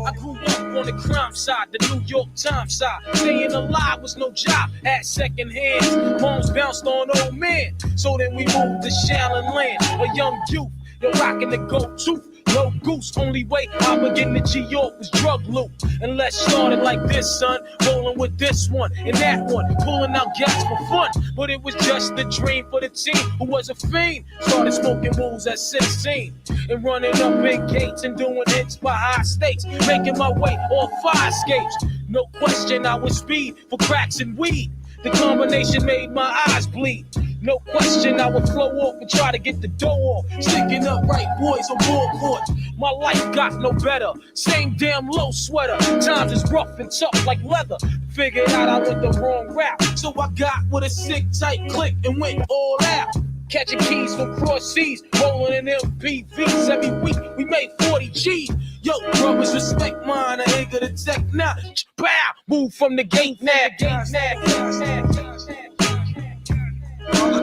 I grew up on the crime side, the New York Times side. Staying alive was no job at second hands. Moms bounced on old men, so then we moved to Shaolin Land. A young youth, you're rocking the go-to. No goose, only way I begin to G York was drug loot. And let's start it like this, son. Rolling with this one and that one, pulling out gas for fun. But it was just a dream for the team who was a fiend. Started smoking wools at 16 and running up big gates and doing hits by high stakes. Making my way off fire escapes. No question, I was speed for cracks and weed. The combination made my eyes bleed. No question, I would flow off and try to get the dough off. Sticking up right boys on board court. My life got no better. Same damn low sweater. Times is rough and tough like leather. Figured out I went the wrong route. So I got with a sick tight click and went all out. Catching keys from cross seas, rolling in MPVs. Every week we made 40 G's. Yo, brothers respect mine, I ain't gonna tech now. Bow, move from the gate now.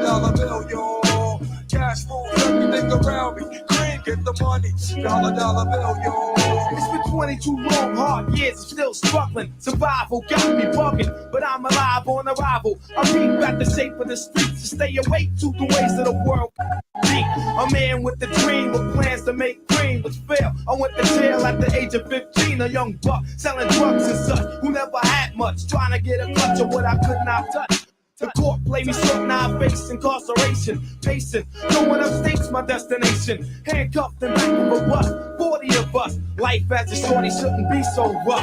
Dollar bill, yo. Cash moves everything around me. Green, get the money. Dollar bill, yo. It's been 22 long, hard years. I'm still struggling. Survival got me bugging, but I'm alive on arrival. I peep at the shape of the streets to stay awake to the ways of the world. A man with a dream with plans to make green was fair. I went to jail at the age of 15, a young buck selling drugs and such, who never had much, trying to get a clutch of what I could not touch. The court played me short, now I face incarceration. Pacing, going upstate's my destination. Handcuffed and back of a bus, 40 of us. Life as a shorty shouldn't be so rough.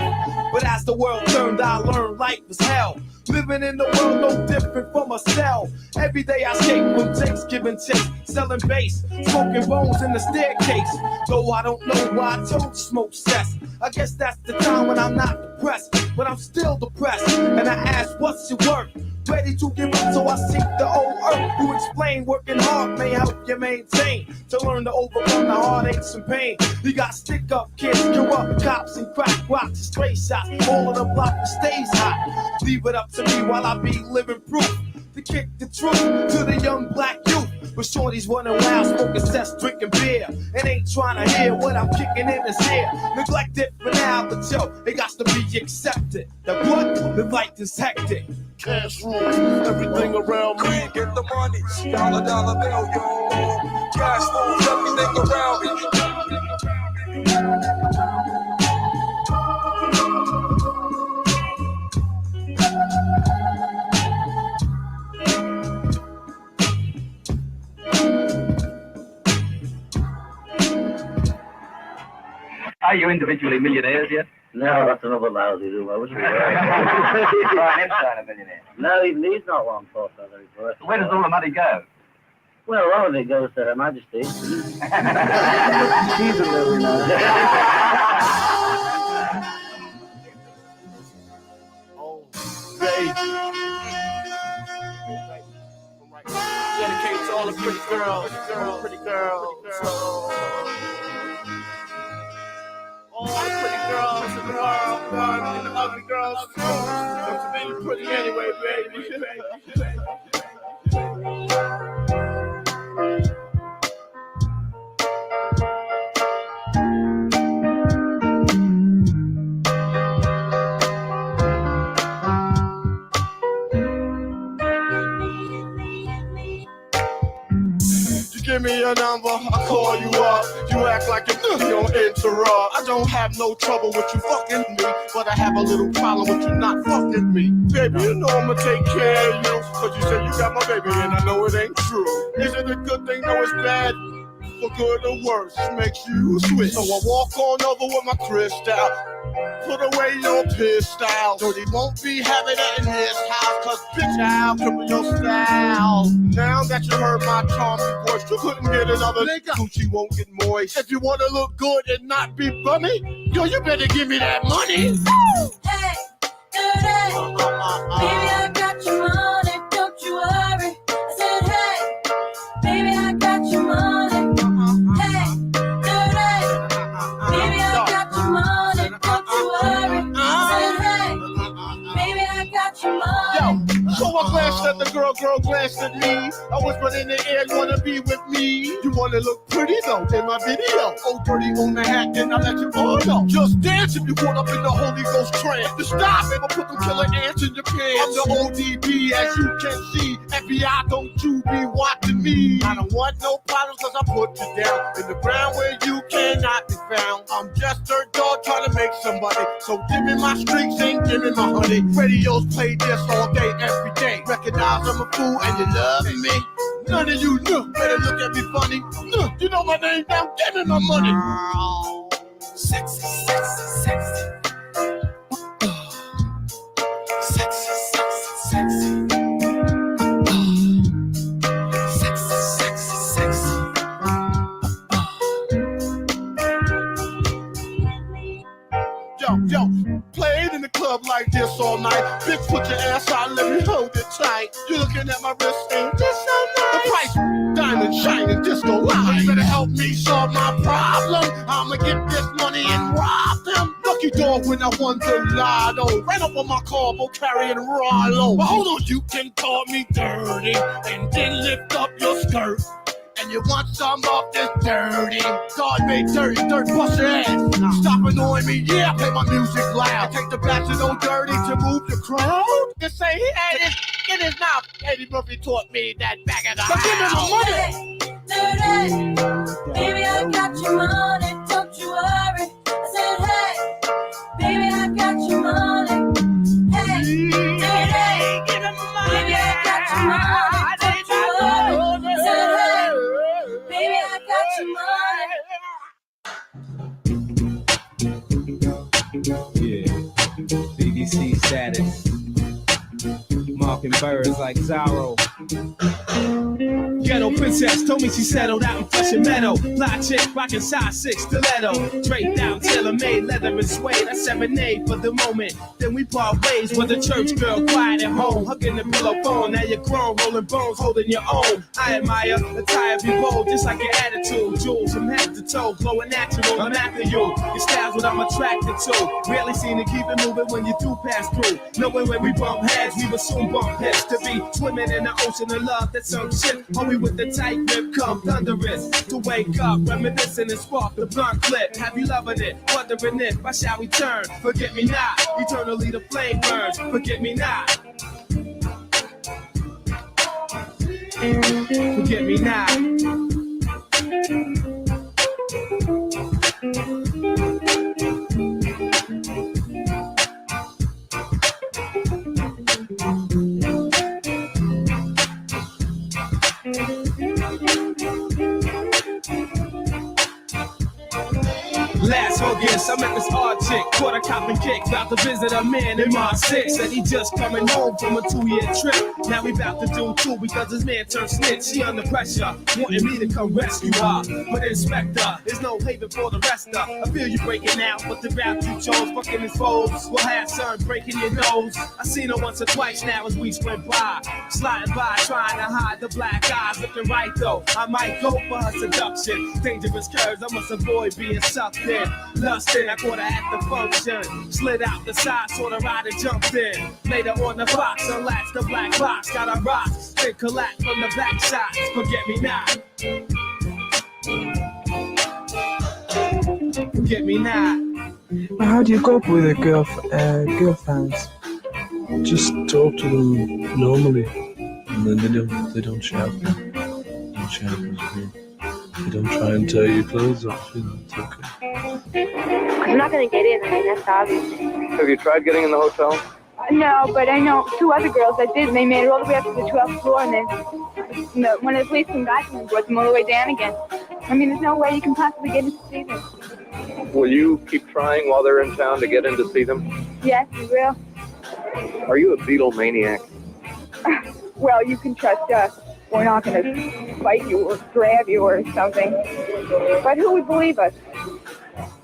But as the world turned, I learned life was hell. Living in the world no different from a cell. Every day I escape from takes, giving chase, selling bass, smoking bones in the staircase. Though I don't know why I told smoke cess. I guess that's the time when I'm not depressed, but I'm still depressed. And I ask, what's your worth? Ready to give up, so I seek the old earth. Who explain working hard may help you maintain. To learn to overcome the heartaches and pain. You got stick up kids, corrupt cops and crack rocks and stray shots. All of the block stays hot. Leave it up to me while I be living proof. To kick the truth to the young black youth. But shorties running wild, smoking cess, drinking beer. And ain't trying to hear what I'm kicking in his ear. Neglected for now, but yo, it got to be accepted. That what? The life is hectic. Cash rules everything around me. Get the money, dollar bill, yo. Cash rules everything around me. Are you individually millionaires yet? No, that's another lousy do. I wasn't Brian Epstein a millionaire? No, even he's not long for feathery first. Where does all the money go? Well, a lot of it goes to Her Majesty. She's a millionaire. Dedicated to all the pretty girls, pretty girls. All the pretty girls in the world, and the ugly girls. Don't you be pretty anyway, baby. Give me your number, I call you up. You act like you're gonna interrupt. I don't have no trouble with you fucking me, but I have a little problem with you not fucking me. Baby, you know I'ma take care of you, cause you said you got my baby and I know it ain't true. Is it a good thing? No, it's bad. For good or worse, makes you switch. So I walk on over with my crystal. Put away your pistol. So he won't be having it in his house, cause bitch, I'll cripple your style. Now that you heard my charming voice, you couldn't get another nigga. Gucci won't get moist. If you wanna look good and not be bummy, yo, you better give me that money. Hey, dirty. Baby, I got your money, don't you worry. I said, hey, baby, I got your money. Hey, dirty. Baby, I got your money, don't you worry. I said, hey. glanced at the girl glanced at me. I whispered in the air, you wanna be with me? You wanna look pretty though, in my video. Oh, dirty on the hat, then I let you all know. Just dance if you caught up in the Holy Ghost trance. To stop, if I put them killer ants in your pants. I'm the ODB, as you can see. FBI, don't you be watching me. I don't want no problems, cause I put you down in the ground where you cannot be found. I'm just dirt dog trying to make somebody. So give me my streaks and give me my honey. Radios play this all day, every day. Recognize I'm a fool and you love me. None of you better look at me funny. You know my name now, give me my money. Sexy, sexy, sexy. Sexy, sexy, sexy. Sexy, sexy, sexy. Yo, played in the club like this all night. Bitch, put your ass out, let me hold it tight. You looking at my wrist, ain't this so nice? The price, diamond, shining, disco light. You better help me solve my problem. I'ma get this money and rob them. Lucky dog when I won the lotto. Ran up on my carbo carrying Rollo. But hold on, you can call me dirty and then lift up your skirt. And you want some of this dirty? God made dirty, dirt bust your ass. Stop annoying me, yeah, play my music loud. Take the back to no dirty to move the crowd. Just say, hey, it is not. Eddie Murphy taught me that back of the house. But give me my money. Dirty, baby, I got your money, don't you worry. I said, hey, baby, I got your money. Hey, dirty, give me my money. Baby, I got your money, don't you worry. I said, hey, baby, I got your money. Yeah, BBC status. Marking birds like Zorro. Ghetto princess told me she settled out in Flushing Meadow. Fly chick rockin' size 6 stiletto. Draped out, tailor-made, leather and suede. I serenade for the moment. Then we part ways with the church girl quiet at home. Hugging the pillow phone. Now you're grown, rolling bones, holding your own. I admire the tie of you bold, just like your attitude. Jewels from head to toe, glowing natural. I'm after you. Your style's what I'm attracted to. Rarely seen to keep it moving when you do pass through. Knowing when we bump heads, we will soon bump heads. To be swimming in the ocean of love, that's some shit. Homie with the tight grip, come thunderous. To wake up, reminiscing and spark the blunt clip. Have you loving it, wondering if, why shall we turn? Forget me not, eternally the flame burns. Forget me not. Forget me not. Last August, I met this odd chick, caught a cop and kick, about to visit a man in my 6. Said he just coming home from a 2-year trip. Now we about to do 2 because his man turned snitch. She under pressure, wanting me to come rescue her. But Inspector, there's no haven for the rest of. I feel you breaking out, but the route you chose, fucking his foes. We'll have son breaking your nose. I seen her once or twice now as weeks went by. Sliding by, trying to hide the black eyes. Looking right though, I might go for her seduction. Dangerous curves, I must avoid being sucked in. Lustin', I caught her at the function. Slid out the side, saw the rider jumped in. Later on the box, unlatched the black box. Got a rock, then collapsed from the back side. Forget me not. Forget me not. How do you cope with a girlfriends? Just talk to them normally, and then they don't shout. Don't shout with me. They don't try and tear your clothes off. You know, it's okay. I'm not gonna get in. I mean, that's obvious. Have you tried getting in the hotel? No, but I know 2 other girls that did. They made it all the way up to the 12th floor, and then one of the policemen got them and brought them all the way down again. I mean, there's no way you can possibly get in to see them. Will you keep trying while they're in town to get in to see them? Yes, we will. Are you a Beatle maniac? Well, you can trust us. We're not going to fight you or grab you or something. But who would believe us?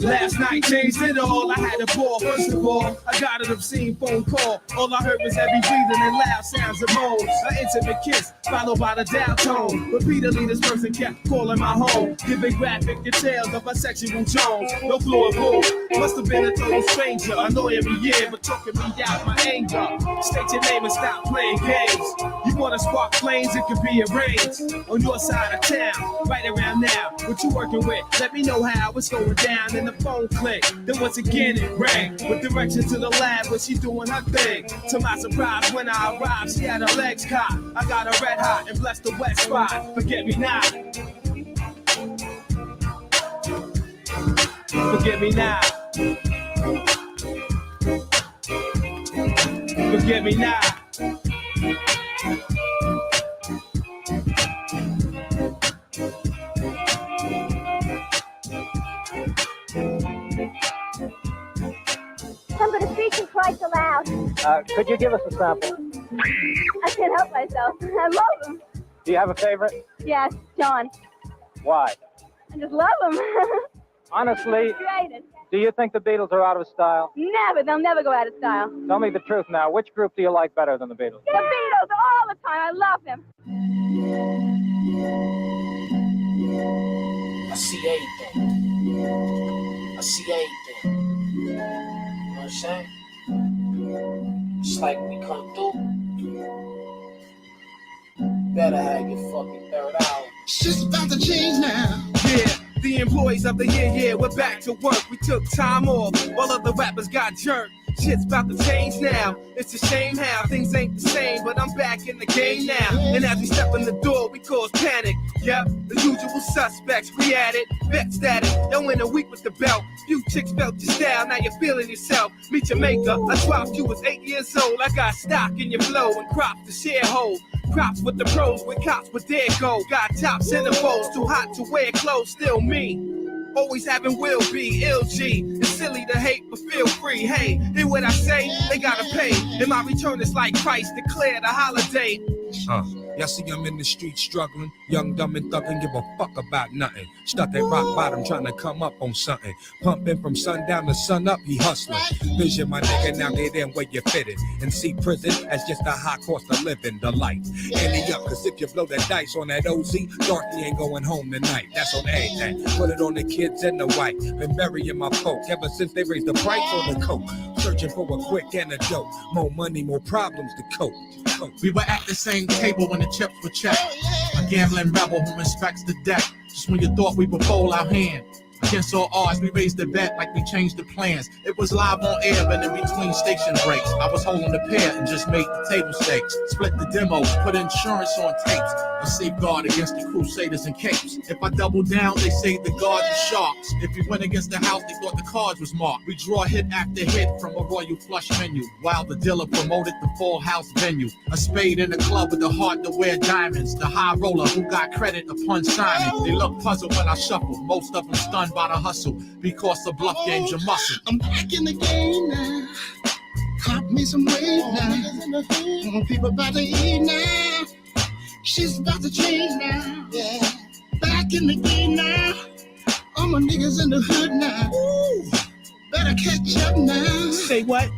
Last night changed it all. I had a ball. First of all, I got an obscene phone call. All I heard was heavy breathing and loud sounds of moans. An intimate kiss followed by the down tone. Repeatedly, this person kept calling my home, giving graphic details of my sexual jones. No clue of who. Must have been a total stranger, annoying me, yeah, but talking me out my anger. State your name and stop playing games. You wanna spark flames? It could be arranged on your side of town, right around now. What you working with? Let me know how it's going down. And the phone clicked. Then once again it rang with direction to the lab where she doing her thing. To my surprise, when I arrived, she had her legs cocked. I got her red hot and blessed the wet spot. Forget me not. Forget me not. Forget me not. Some of the speaking quite so loud. Could you give us a sample? I can't help myself. I love him. Do you have a favorite? Yes, John. Why? I just love him. Honestly, Greatest. do you think the Beatles are out of style? Never. They'll never go out of style. Tell me the truth now. Which group do you like better than the Beatles? The Beatles all the time. I love them. I see everything. I see everything. You know what I'm saying? It's like we come through. Better have your fucking third hour. Shit's about to change now. Yeah, the employees of the year, yeah, we're back to work. We took time off while other rappers got jerked. Shit's about to change now. It's a shame how things ain't the same, but I'm back in the game now. And as we step in the door, we cause panic. Yep, the usual suspects, we at it. Bet static, yo in a week with the belt. Few chicks felt your style, now you're feeling yourself. Meet your maker, I dropped you was 8 years old. I got stock in your flow and crops to share hold. Props with the pros, with cops, with their go. Got top centerfolds, too hot to wear clothes, still me. Always having will be, LG. It's silly to hate, but feel free. Hey, hear what I say? They gotta pay. And my return is like Christ, declare the holiday. Y'all see I'm in the street struggling, young, dumb, and thuggin', give a fuck about nothing. Stuck at rock bottom trying to come up on something. Pumping from sundown to sun up, he hustling. Vision, my nigga, now get in where you fitted. And see prison as just a high cost of living, the life. Ante up, cause if you blow the dice on that OZ, Dorothy ain't going home tonight. That's on everything. Put it on the kids and the white. Been burying my folk ever since they raised the price on the coke. Searching for a quick antidote. More money, more problems to cope. We were at the same table when the chips were checked. A gambling rebel who respects the deck. Just when you thought we would fold our hand. Against all odds, we raised the bet like we changed the plans. It was live on air, but in between station breaks, I was holding the pair and just made the table stakes. Split the demos, put insurance on tapes. A safeguard against the crusaders and capes. If I double down, they say the guards are sharks. If we went against the house, they thought the cards was marked. We draw hit after hit from a royal flush menu, while the dealer promoted the full house venue. A spade in the club with the heart to wear diamonds. The high roller who got credit upon signing. They look puzzled when I shuffle. Most of them stunned by the hustle, because the bluff game's your muscle. I'm back in the game now. Caught me some weight now. People about to eat now. Shit's about to change now. Yeah. Back in the game now. All my niggas in the hood now. Ooh. Better catch up now. Say what?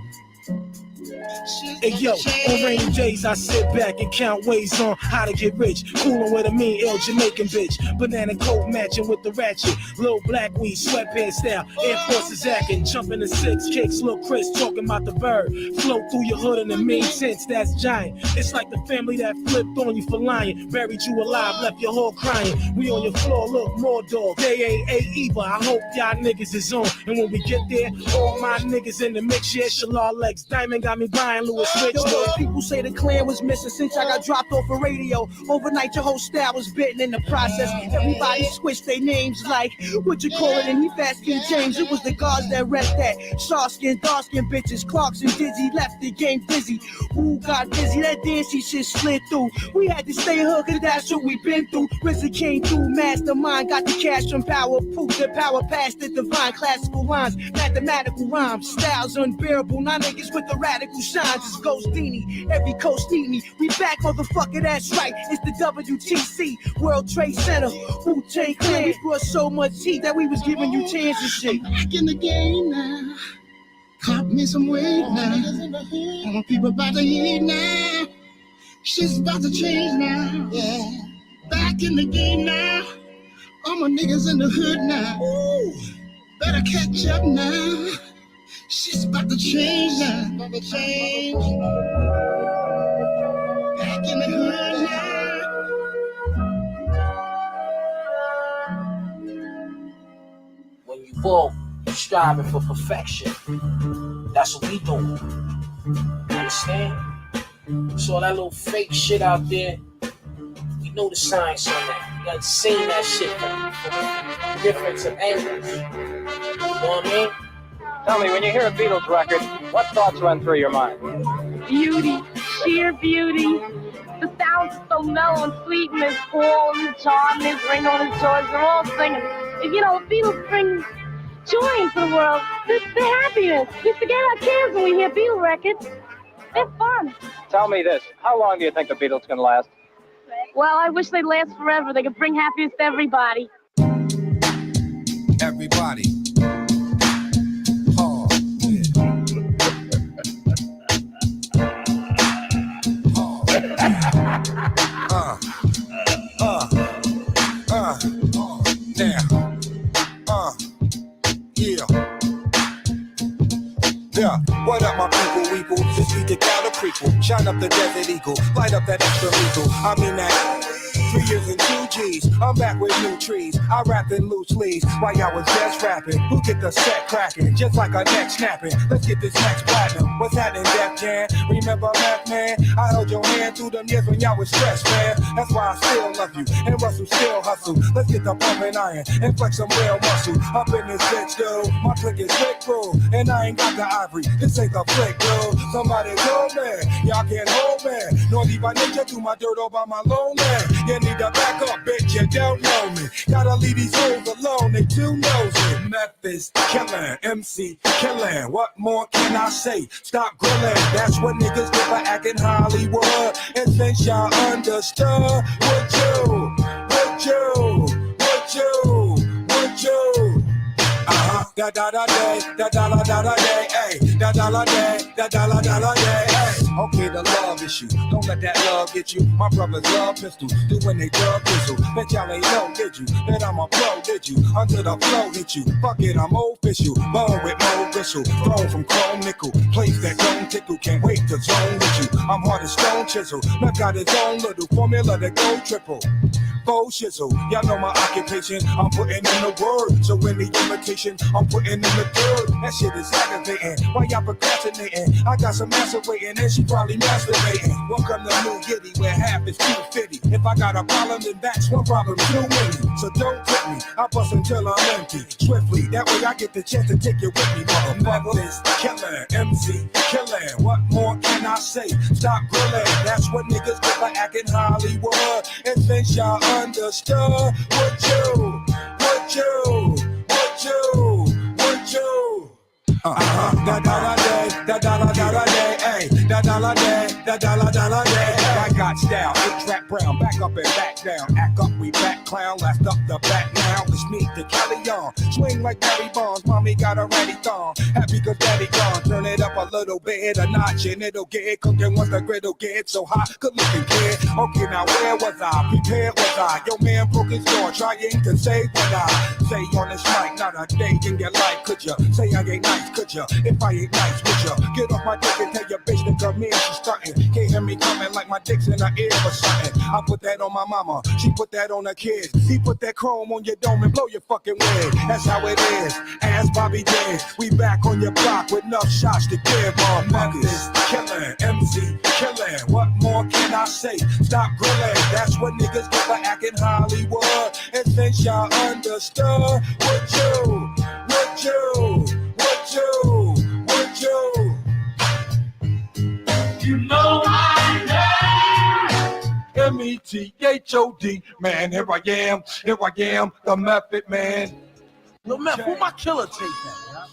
Hey yo, on rainy days I sit back and count ways on how to get rich. Coolin' with a mean ill Jamaican bitch. Banana coat matching with the ratchet. Little black weed, sweatpants style. Air Forces acting, jumping the six kicks. Lil' Chris talking about the bird. Float through your hood in a mean sense, that's giant. It's like the family that flipped on you for lying. Buried you alive, left your whole crying. We on your floor, look, more dog. They ain't either. I hope y'all niggas is on. And when we get there, all my niggas in the mix. Yeah, Shalal Legs, Diamond got me buying Louis Rich. Yo, people say the clan was missing since I got dropped off a radio. Overnight, your whole style was bitten in the process. Everybody switched their names like, what you call it? And he fast King James. It was the guards that read that. Sharp skin, dark skin bitches. Clarks and Dizzy left the game dizzy. Who got busy? That dancey shit slid through. We had to stay hood, cause that's what we been through. RZA came through, mastermind. Got the cash from power. Proof the power past the divine. Classical rhymes, mathematical rhymes. Styles unbearable. Now niggas with the radical shine. times, it's Ghostini. Every coast need me. We back, motherfucker, that's right. It's the WTC, World Trade Center, Wu-Tang Clan. We brought so much heat that we was giving you chance and shit. I'm back in the game now. Caught me some weight now. All the people about to eat now. Shit's about to change now. Yeah. Back in the game now. All my niggas in the hood now. Ooh. Better catch up now. Shit's about to change now. About to change. Back in the hood now. When you walk, you striving for perfection. That's what we doing. You understand? So all that little fake shit out there, we know the science on that. We done seen that shit from different angles. You know what I mean? Tell me, when you hear a Beatles record, what thoughts run through your mind? Beauty, sheer beauty. The sounds are so mellow and sweet, and Miss Paul, and John, Miss Ringo, and George, they're all singing. If you know, the Beatles bring joy into the world. The happiness. We forget our cares when we hear Beatles records. They're fun. Tell me this, how long do you think the Beatles can last? Well, I wish they'd last forever. They could bring happiness to everybody. Everybody. Yeah, what up, my people? Just beat the cattle prequel. Shine up the desert eagle, light up that extra lethal. I mean that 3 years and 2 G's. I'm back with new trees. I rap in loose leaves while y'all was just rapping. Who get the set cracking? Just like a neck snapping. Let's get this next platinum. What's happening, Def Jam? Remember Mac Man? I held your hand through them years when y'all was stressed, man. That's why I still love you. And Russell still hustle. Let's get the pumping iron and flex some real muscle. Up in this bitch, dude. My click is Rick Crew. And I ain't got the ivory. This ain't the flick, dude. Somebody told me. Y'all can't hold me. Naughty by nature, do my dirt all by my lone man. You need to back up, bitch. You don't know me. Gotta leave these hoes alone. They too nosy. Memphis killing, MC killing. What more can I say? Stop grilling. That's what niggas do for acting Hollywood. And since y'all understood, would you? Da da da day, da da da da da day, ay, da da da day, da da da da da day, ay. Okay, the love issue. Don't let that love get you. My brothers love pistols, doing they drug pistol. Bet y'all ain't know, did you? That I'm a pro, did you? Under the flow, hit you. Fuck it, I'm official. Born with no bristle, thrown from chrome nickel. Place that don't tickle, can't wait to zone with you. I'm hard as stone chisel. Now got his own little formula that go triple. Faux shizzle, y'all know my occupation. I'm putting in the word, so in the imitation, I'm putting in the dirt. That shit is aggravating. Why y'all procrastinating? I got some masturbating, and she probably masturbating. Welcome to New Giddy, where half is 250. If I got a problem, then that's one problem too many. So don't quit me, I bust until I'm empty. Swiftly, that way I get the chance to take you with me, motherfucker. Memphis killing, MC killing. What more can I say? Stop grilling. That's what niggas get for acting Hollywood. And since y'all understood, would you? Da da da day, da da da da da day, ay, da da da day, da da da da da day. I got style, 8-track brown, back up and back down. Act up, we back clown, left up the back now. It's me, the Cali on, swing like Barry Bonds. Mommy got a ready thong, happy cause daddy gone. Turn it up a little bit, a notch, and it'll get cooking once the griddle get so hot. Good looking kid. Okay, now where was I? Prepared was I? Your man broke his door, trying to say what I say on this mic. Not a day in your life, could ya? Say I ain't nice, could ya? If I ain't nice, would ya? Get off my dick and tell your bitch to come in, she's starting. Can't hear me coming like my dick's in her ear or something. I put that on my mama, she put that on her kids. He put that chrome on your dome and blow your fucking wig. That's how it is. Ask Bobby Dance. We back on your block with enough shots to give all Memphis killing, MC killing. What more can I say? Stop grilling. That's what niggas get for acting Hollywood. And since y'all understood, would you? You know my name. METHOD, man, here I am, the Method Man. Yo, Meth, who my killer tape at?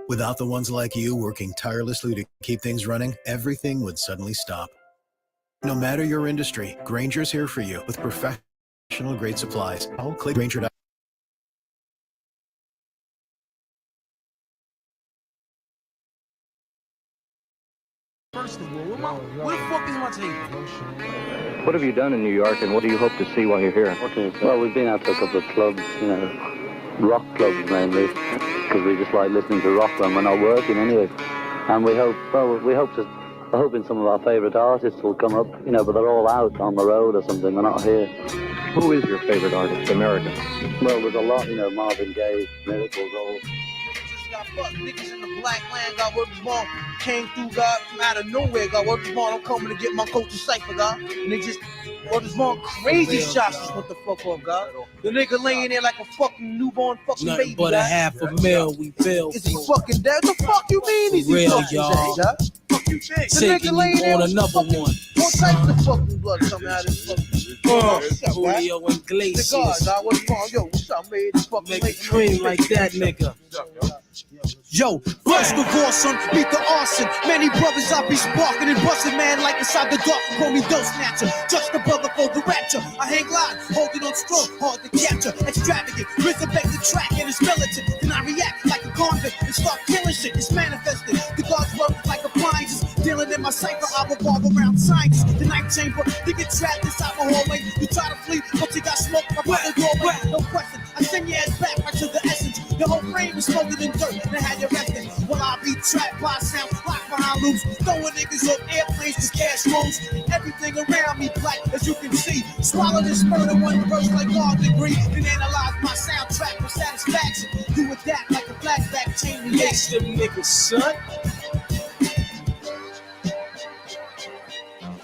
Without the ones like you working tirelessly to keep things running, everything would suddenly stop. No matter your industry, Grainger's here for you with professional-grade supplies. Call click Grainger. First of all, where the fuck is my table? What have you done in New York, and what do you hope to see while you're here? Okay, well, we've been out to a couple of clubs, you know, rock clubs mainly, because we just like listening to rock when we're not working anyway. And we're hoping some of our favourite artists will come up, you know, but they're all out on the road or something, they're not here. Who is your favorite artist, American? Well, there's a lot, you know, Marvin Gaye, Miracles, all. Got fuck niggas in the black land, God, word was born, came through, God, from out of nowhere, God, word was born, I'm coming to get my culture cipher, God, and they just, word was born, crazy shots, just what the fuck up, God, the nigga laying there like a fucking newborn fucking Nothing baby, but God. a half a mil we built. Is he fucking dead? The fuck you mean is he Real, fucking y'all. dead, God? Fuck you think? The Taking nigga laying you there on with another fucking, one. what type of fucking blood coming out of his fucking Julio Iglesias. The God, God, what's wrong? Yo, what's up, man? This fucking Make it cream like that, nigga. Yo, first of all, son, beat the arson. Many brothers I be sparking and busting, man, like inside the dark. Call me Dope Snatcher, just the brother for the rapture. I hang live, holding on strong, hard to capture. Extravagant, resurrect the track and it's militant. Then I react like a convict and start killing shit. It's manifested. The gods work like appliances. Dealing in my cipher, I revolve around science. The night chamber, you get trapped inside my hallway. You try to flee, but you got smoke up by the doorway. No question, I send your ass back right to the essence. Your whole frame is smothered in dirt and had you resting. While I be trapped by sound, locked behind loops, throwing niggas off airplanes to cash rolls. Everything around me black, as you can see. Swallow this murder one verse like God degree, and analyze my soundtrack for satisfaction. Do adapt like a flashback chain reaction. Them niggas, son.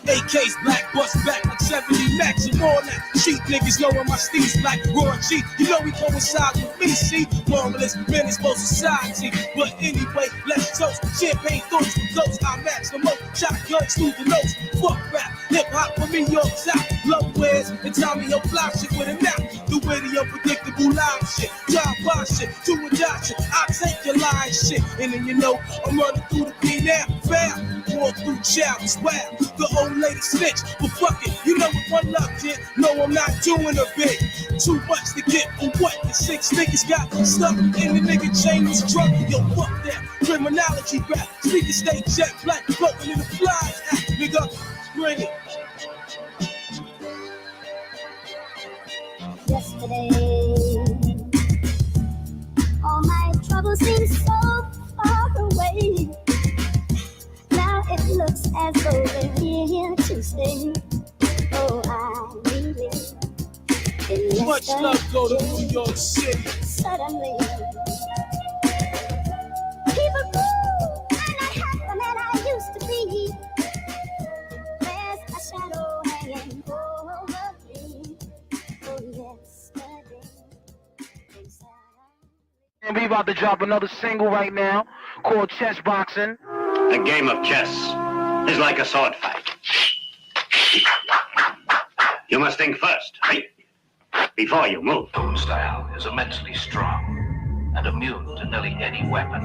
AK's black, bust back like 70 max and all that. Cheap niggas knowin' my steez black, raw G. You know we coincide with me, see? Normalist, menace for society. But anyway, let's toast. Champagne thoughts from close. I match the most. Shotguns through the nose. Fuck rap, hip hop for me, York South. Love wares and Tommy Yo fly shit with a nap. The witty, unpredictable line shit. Drive by shit, do or die shit. I take your line shit. And then you know, I'm running through the P now. Foul. Walk through challenge, wow. The old lady snitch, but fuck it, you know what one love, kid. No, I'm not doing a bit. Too much to get for what? The 6 niggas got stuck in the nigga chain was drunk. Yo, fuck that. Criminality rap. Speaker stay jet black, floating in the flies. Act, nigga, bring it. Yesterday, all my troubles seem so far away. Now it looks as though they're here to stay. Oh, I really been Much love go to New York City. Suddenly, people grew and I had the man I used to be. There's a shadow hanging over me. Oh, yesterday. And we about to drop another single right now called Chess Boxing. A game of chess is like a sword fight. You must think first, right? Before you move. Own style is immensely strong and immune to nearly any weapon.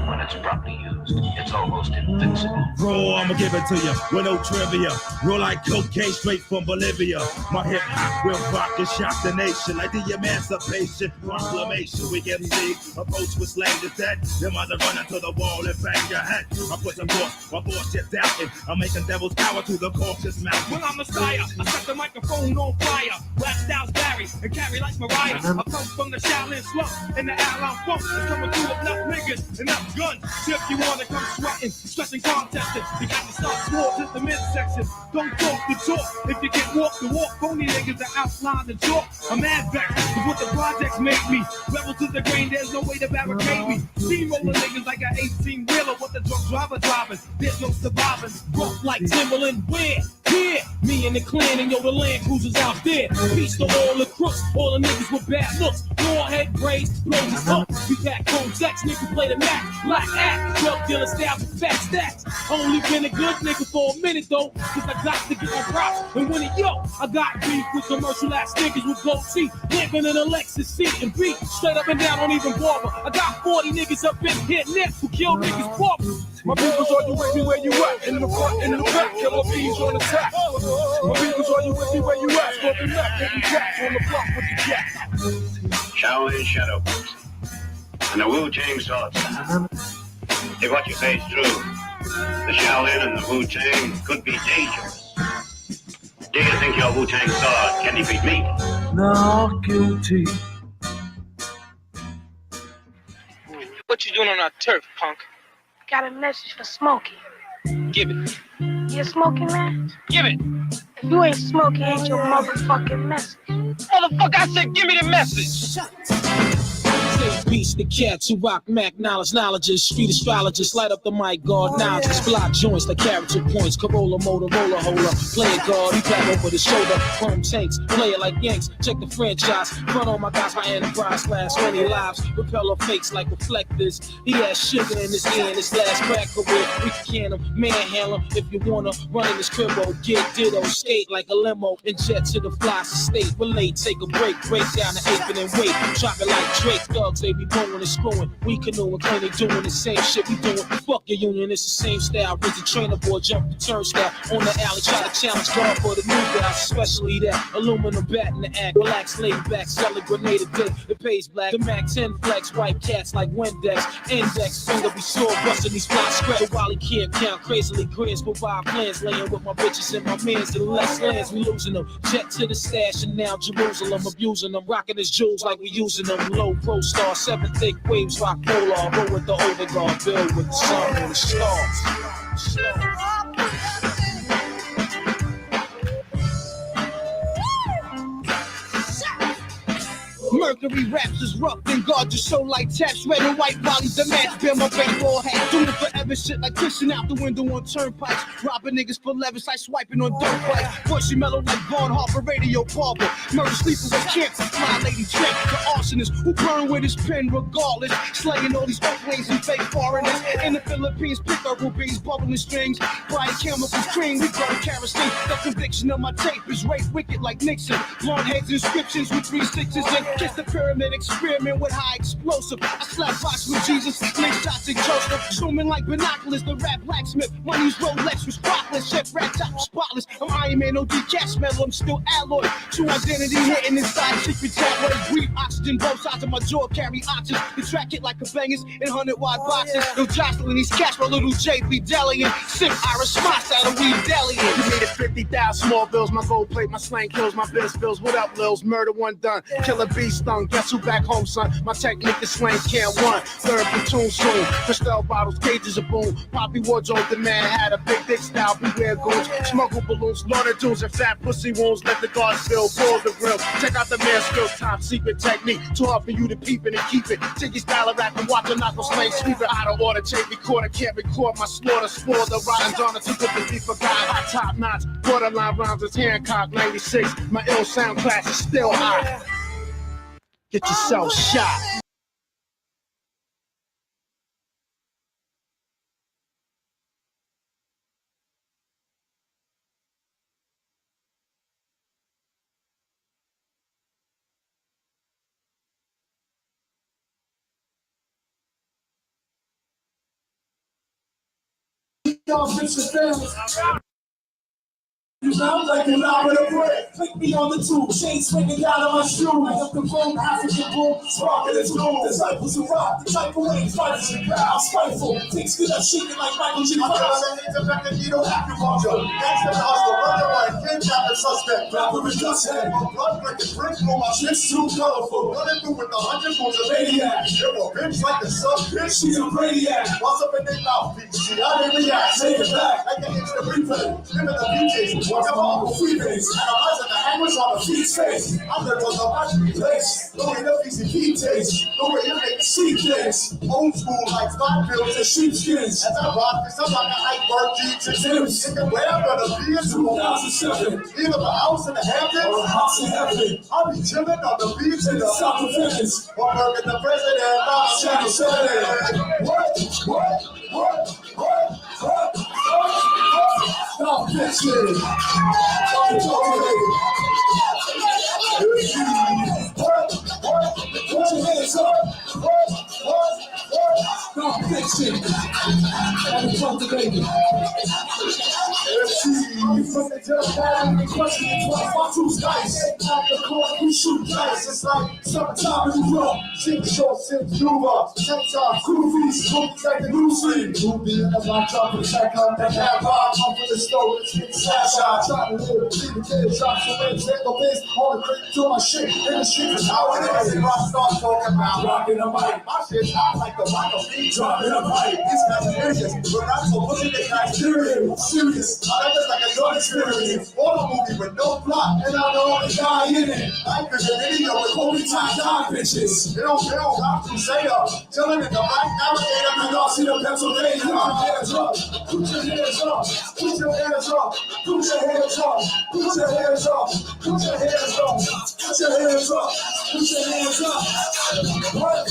When it's properly used, it's almost invincible. Bro, I'ma give it to you with no trivia. Roll like cocaine straight from Bolivia. My hip hop will rock and shock the nation like the Emancipation Proclamation. We can see approach with slang to that. Them other run into the wall and bang your head. I put some force, my bullshit doubting. I'm making devil's power to the cautious mouth. When I'm Messiah, I set the microphone on fire. Rap styles vary and carry like Mariah. I come from the Shaolin slump and the Allen funk. It's coming through with enough niggas, enough guns. If you wanna come sweating, stressing, contesting, you got to start swords at the midsection. Don't talk the talk. If you can walk the walk, phony niggas that outline the talk. I'm mad back with what the projects made me. Rebel to the grain, there's no way to barricade me. Steamroller niggas like an 18-wheeler with the drunk driver driving. There's no surviving. Rough like Timberland, where? Here, me and the clan and yo, the Land Cruisers out there. Peace to all the crew. crooks, all the niggas with bad looks. Long head braids, blowing up. We pack home sex, niggas play the Mac. Black act, drug dealer style with fat stacks. Only been a good nigga for a minute though, cause I got to get my props. And when it I got beef with commercial ass niggas with gold teeth, living in a Lexus C and B, straight up and down, don't even bother. I got 40 niggas up in here next who kill niggas proper. My people's are you with me where you at? In the front, in the back, killer bees on attack. My people's are you with me where you at? Smoking Mac, getting jacked on the block with the jack. Shaolin shadow boxing and the Wu-Tang sword style. If what you say is true, the Shaolin and the Wu-Tang could be dangerous. Do you think your Wu-Tang sword can defeat me? Not guilty. What you doing on our turf, punk? Got a message for Smokey. Give it. You smoking, man? Give it. If you ain't smoking, ain't your motherfucking message. Motherfucker, I said give me the message. Beast, the cats who rock Mac knowledges, street astrologists, light up the mic, guard knowledges, block joints like character points, Corolla, Motorola, holder, play it guard, he clap over the shoulder, firm tanks, play it like Yanks, check the franchise, front on my guys, my enterprise class, many lives, repeller fakes like reflectors, he has sugar in his ear in his last crack career, we can him, manhandle him, if you wanna, run in this cribbo, get ditto, skate like a limo, and jet to the fly state, relate, take a break down the apron and wait, drop it like Drake, thugs, they be blowing and screwing. We canoeing, claim they doing the same shit we doing. Fuck your union, it's the same style. Rigid trainer boy, jump the turnstile. On the alley, try to challenge God for the new guys, especially that aluminum bat in the act. Relax, lay back, sell a grenade a day. It pays black. The Mac 10 flex, wipe cats like Windex. Index, finger be sore, busting these fly scratch. While he can't count, crazily grins for 5 plans. Laying with my bitches and my mans and less lands. We losing them. Jet to the stash and now Jerusalem. Abusing them, rocking his jewels like we using them. Low pro star, 7 thick waves, rock polar, roll with the overguard, build with the sun and the stars. Mercury raps is rough and guard your soul like taps, red and white volleys, the match, bear my baseball hat, doing it forever shit like pushing out the window on turnpikes, robbing niggas for levis like swiping on dirt bikes, bushy mellow like Vaughn Harper, radio barber, murder sleepers at camp, the fly lady trick, the arsonist who burn with his pen regardless, slaying all these oaklings and fake foreigners, in the Philippines, pick up rubies, bubbling strings, bright chemicals cream, we burn kerosene, the conviction of my tape is rape wicked like Nixon, long heads inscriptions with 3 6s and kiss the pyramid, experiment with high explosive. I slap box with Jesus, make shots at Joseph. Zooming like binoculars, the rap blacksmith. Money's Rolex was spotless, chef rat top spotless. I'm Iron Man, OD cash metal, I'm still alloy. True identity hidden inside secret tabloids. Breathe oxygen, both sides of my jaw carry options. The track it like a bangers in 100-watt boxes. No jostling these cats, my little JB Delian. Sip Irish spots out of weed Delian. You needed 50,000 small bills, my gold plate, my slang kills, my biz bills. What up, Lils? Murder one done. Killer bee stung. Guess who back home, son? My technique is slang can't run. Third platoon soon. Crystal bottles, cages of boom. Poppy wardrobe, the man had a big dick style. Beware goons. Smuggle balloons, lauder dudes, and fat pussy wounds. Let the guards spill, pour the grill. Check out the man's skills, top secret technique. Too hard for you to peep it and keep it. Jiggy style of rap and watch a knuckle slang. Sweep it out of order. Tape recorder, can't record my slaughter. Spoil the rotten donor, too good to be forgotten. Hot top notch, borderline rounds is Hancock 96. My ill sound class is still high. Get yourself shot. You sound like an hour of bread. Click me on the tube, chain swinging down on my shoe. Like up the boom, African boom, sparking the tune. Disciples of rock, the type of way, fighters and crowd. Spiteful, things get up shaking like Michael J. Fox. I'm back and you don't have to watch up. Next to the hustle, running like kidnapping suspect. Rapper is just head. Blood breaking bricks on my shit's too colorful. Running through with the 100 was a maniac. You're a bitch like a sub bitch. She's a brainiac. What's up in their mouth, bitch? See how they react. Take it back like an instant replay. Living the BJ's. What's Marvel freebase. And I'm at the hammers on the feet's face. I'm there for the magic place. The way the easy key taste. The way you make the sea things. Old school like spot bills and sheepskins. As I rock this, I'm like a hype bird jeans and Timbs. In the way I'm gonna be in 2007. Either a house in the Hamptons or a house in heaven. I'll be chilling on the beach in the South of Venice. Or working the president on Channel 7. What? Stop bitching. Put your hands up. Stop bitching. Talk to baby. From the judge battle, the question is twice. My two's dice. Off the court, we shoot dice. It's like summertime in New York. Cheap shorts and Cuba. Tank top, groovies. Cookies like the new sleeve. Ruby and my chocolate check out the half vibe. Come from the store, let's get the sash out. Try to live, leave the kids, drop some wins. Tangle biz, all the credit to my shit. In the street is how it is. And rock start talking about rocking a mic. My shit's hot like the Michael B. Dropping a mic. These guys are idiots. But I'm so pussy, they got serious. I like like a good experience. Or a movie with no plot, and I'm the only guy in it. I could get video with Kobe tie-dye bitches. They don't feel I'm Crusader. Chilling in the black alligator and I'll see the Pennsylvania. Hands up, put your hands up, put your hands up, put your hands up, put your hands up, put your hands up, put your hands up, put your hands up. What?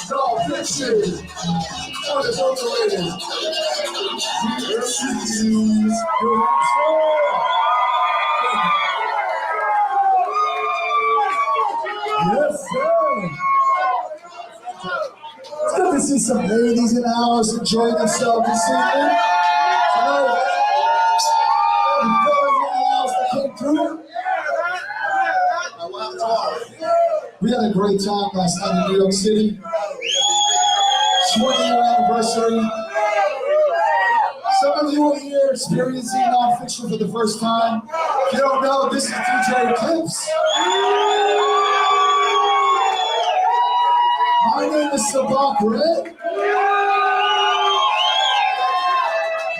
No, bitches. What is overrated? Yes, sir. It's good to see some ladies in the house enjoying themselves this evening. Tonight, any fellas in the house that came through? We had a great time last night in New York City. 20-year anniversary. Some of you are here experiencing nonfiction for the first time. If you don't know, this is DJ Eclipse. My name is Sabak Red.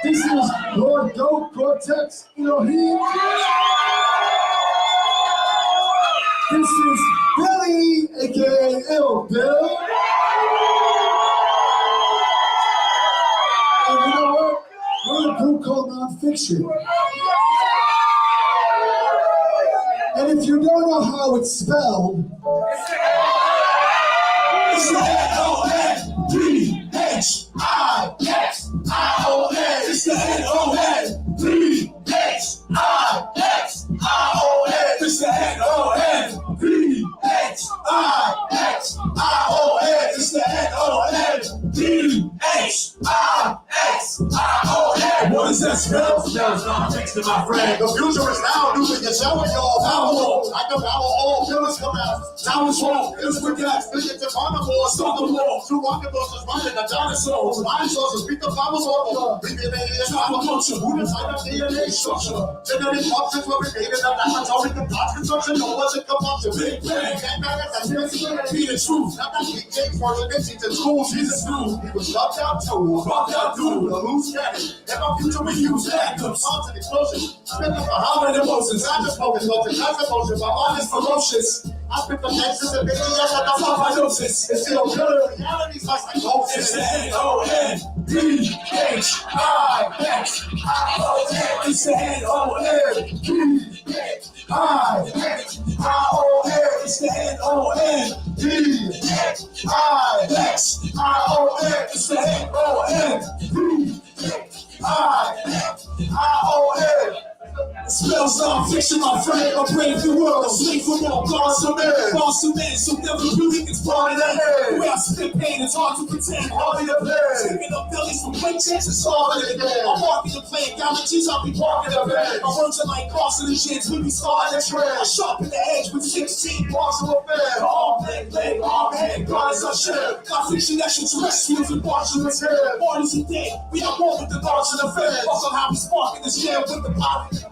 This is Lord Dope Cortex Elohim. This is Billy, aka Ill Bill. And you know what? We're a group called Nonfiction. And if you don't know how it's spelled, it's N-O-N-3-H-I-X-I-O-N. It's the N-O-N-3-H-I-X-I-O-N. It's the N-O-N-3-H-I-X-I-O-N. It's the N-O-N-3-H-I-X-I-O-N. What does that spell? Spells non-fiction, my friend. The future is now. Do it yourself with your power. Like the power, all killers come out. Town is wrong. It's with that. Look at the carnivore. Stop the war. Two rocket busters running the dinosaurs. Dinosaurs beat the flowers off. We get in our culture. Who defined our DNA structure? Genetic options were created in the laboratory. The plot construction. No one's a compulsion. Big bang. Can't back at the be the truth. Not that we take for the bitch to school. Jesus knew. He was loved out too. Loved out too. The loose cannon. In our future we use that. Comes on to the explosion. Spin up a hard emotions. I just focus on the emotion. My heart is ferocious. I pick the gangsters and bitches that got the psychosis. It's still good. Reality's like psychosis. It's the N-O-N-D-H-I-X-I-O-N. It's the N-O-N-D-H-I-O-N. It's the N-O-N-D-H-I-X-I-O-N. It's the N-O-N-D-H-I-X-I-O-N. Spells non-fiction, my friend. I'm praying the world. I'm sleep for more. Bars of men. So never really gets part of that head. Where I spit pain, it's hard to pretend. Hardly to play. Taking up bellies from quick checks, it's hard to get. I'm walking the plane. Galaxies, I'll be walking the bed. My words are like Carson and shits. We be starting the trail. I sharpen the edge with 16 bars of a bed. Arm, leg, arm, head. God is our share. Non-fiction, extraterrestrials and partial as hair. Bodies are dead. We are war with the guards and the fed. Also how we spark in this jam with the pilot.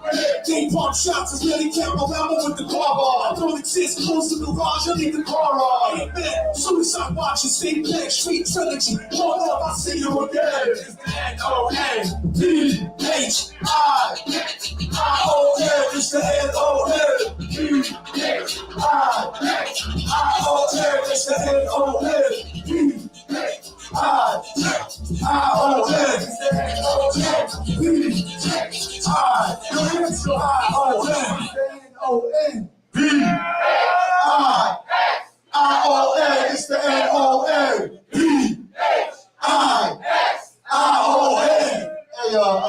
Game pump shots is real Steady count around with the car bar. I don't exist, close to the garage, I leave the car on. Man, suicide watching, same black street trilogy. Hold up, I see you again. It's the N-O-N-P-H-I-I-O-N. It's the N-O-N-P-H-I-I-O-N. It's the N-O-N-P-H-I-I-O-N. N-O-N-P-H-I-I-O-N. It's the N-O-N-P-H-I-I-O-N. Hey,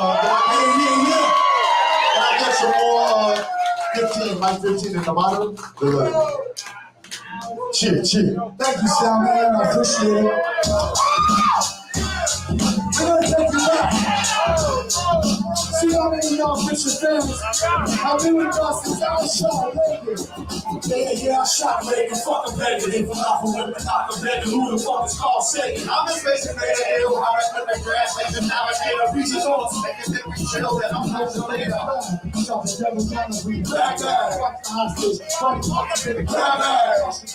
can I get some more 15, Mike 15 in the bottom? Good. Cheer. Thank you, Sam, man. I appreciate it. We're gonna take you back. See how many of y'all Fisher fans have been with us since I shot Reagan. Yeah, I shot Reagan. Fuck a Reagan. If I'm not for women, not for Reagan. Who the fuck is called Satan? I'm just facing Reagan Hill. How I put the grass like the navigator. Reaches on us, making it chill that I'm close to later. Shot the devil down the street. Black guy. Watch the hostage. Funny talking to the crowd. That's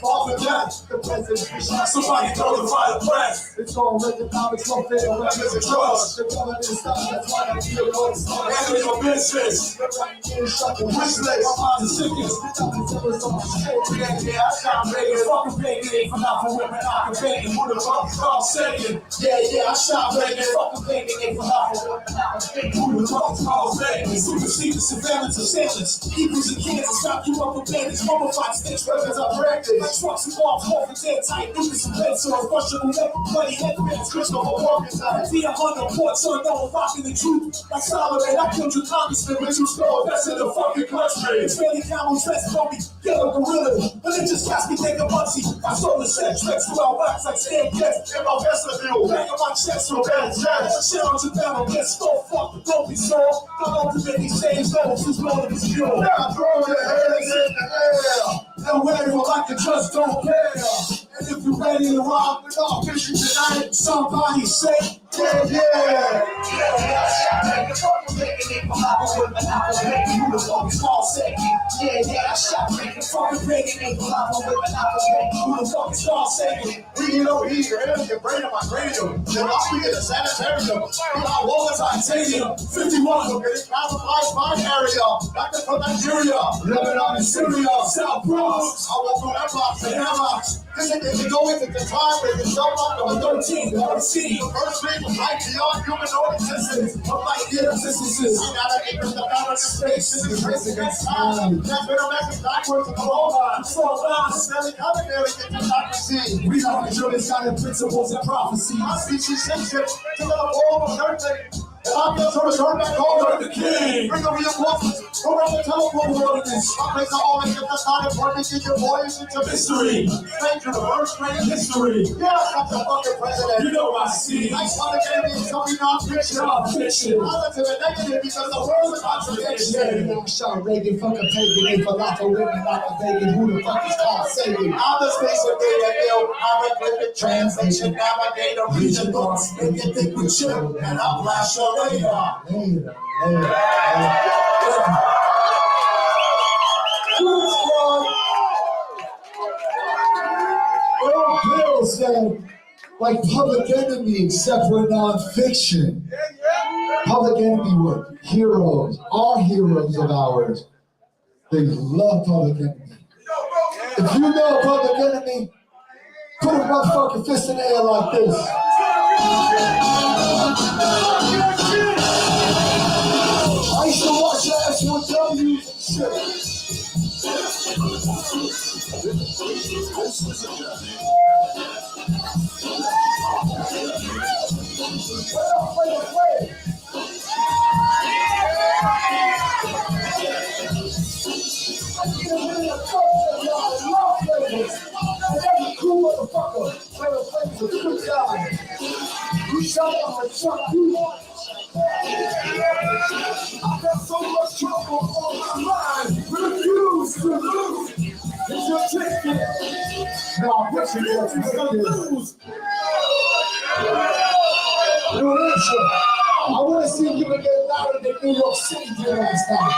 all for death. The president. Somebody notify the press. It's all written. It's no fair, weapons and drugs. The government is stuck, that's why I feel noise. Handle your business. Wish list. My mind's a sickness. Yeah, I shot Reagan. Fucking Reagan. Ain't for not for women, not for Reagan. Who the fuck is called Satan? Yeah, I shot Reagan. Fucking Reagan. Ain't for not for women, not for Reagan. Who the fuck is called Satan? Supersede the surveillance of sailors. Eagles and cannons. Stop you up with bandits. Mummified sticks, weapons are practice. Like trucks and bombs, off and dead tight. Lucas and pencils. Russian roulette. Bloody headbands. Crystal organized. The 100 ports on no rocking the truth. Like Solomon, I killed your congressman, but you stole that's in the fucking country. It's really camel dressed for me, yellow gorilla. But it just cast me take a munchie. I stole the set, tricks 12 wax like stand guests in my vestibule. Back on my chest from bad jazz. Challenge to battle, let's go fuck, don't be sore. Don't ultimately change those who's going to be pure. Now throw your hands in the air. And wave like you just don't care. And if you're ready to rock with our fishing tonight, somebody say, yeah. I shot Reagan, who the fuck is called Satan? Yeah, I shot Reagan, fucking Reagan, ain't who the fuck is called Satan? You know, he's your enemy, your brain on my cranium. Then I'll be in the sanitarium. I won't titanium. 51, look at it, classified my area. Back from Nigeria, Lebanon and Syria, South Bronx. I walk through airlocks and airlocks. This is go into the time where the show up on 13, the first thing was right beyond humanoid existence. Of like the existences. I gotta get the balance of space. This is race against time. That's been a message backwards and over. So fast, Stanley Coverdale get democracy. We don't control this kind of principles and prophecy. My species censorship to the whole of everything. And I'm going to return back home to the king. Bring the reinforcements. Go around the telephone wilderness. I place the all and get the kind of perfect in your voice into mystery. Thank you, the first great history. Yeah, I'm the fucking president. You know I see. I saw the enemy and tell me non-fiction. Non-fiction. Positive and negative because the world's a contradiction. I shot Reagan, fucking pagan. Ain't for lot of women, not a vegan. Who the fuck is called Satan? I'm the space of data ill. I'm a clinic translation navigator. Read your thoughts. If you think we chill, and I'll flash your radar. Bill said, like Public Enemy, except for non-fiction. Public Enemy were heroes, are heroes of ours. They love Public Enemy. If you know Public Enemy, put a motherfucking fist in the air like this. I used to watch the S1Ws and shit. Cool motherfucker, trying to play with a good guy. You shot up and shot you. I got so much trouble on my mind, refuse to lose. It's your ticket. Now I'm pushing you to lose. New Hampshire, I want to see if you can get louder than New York City did last time.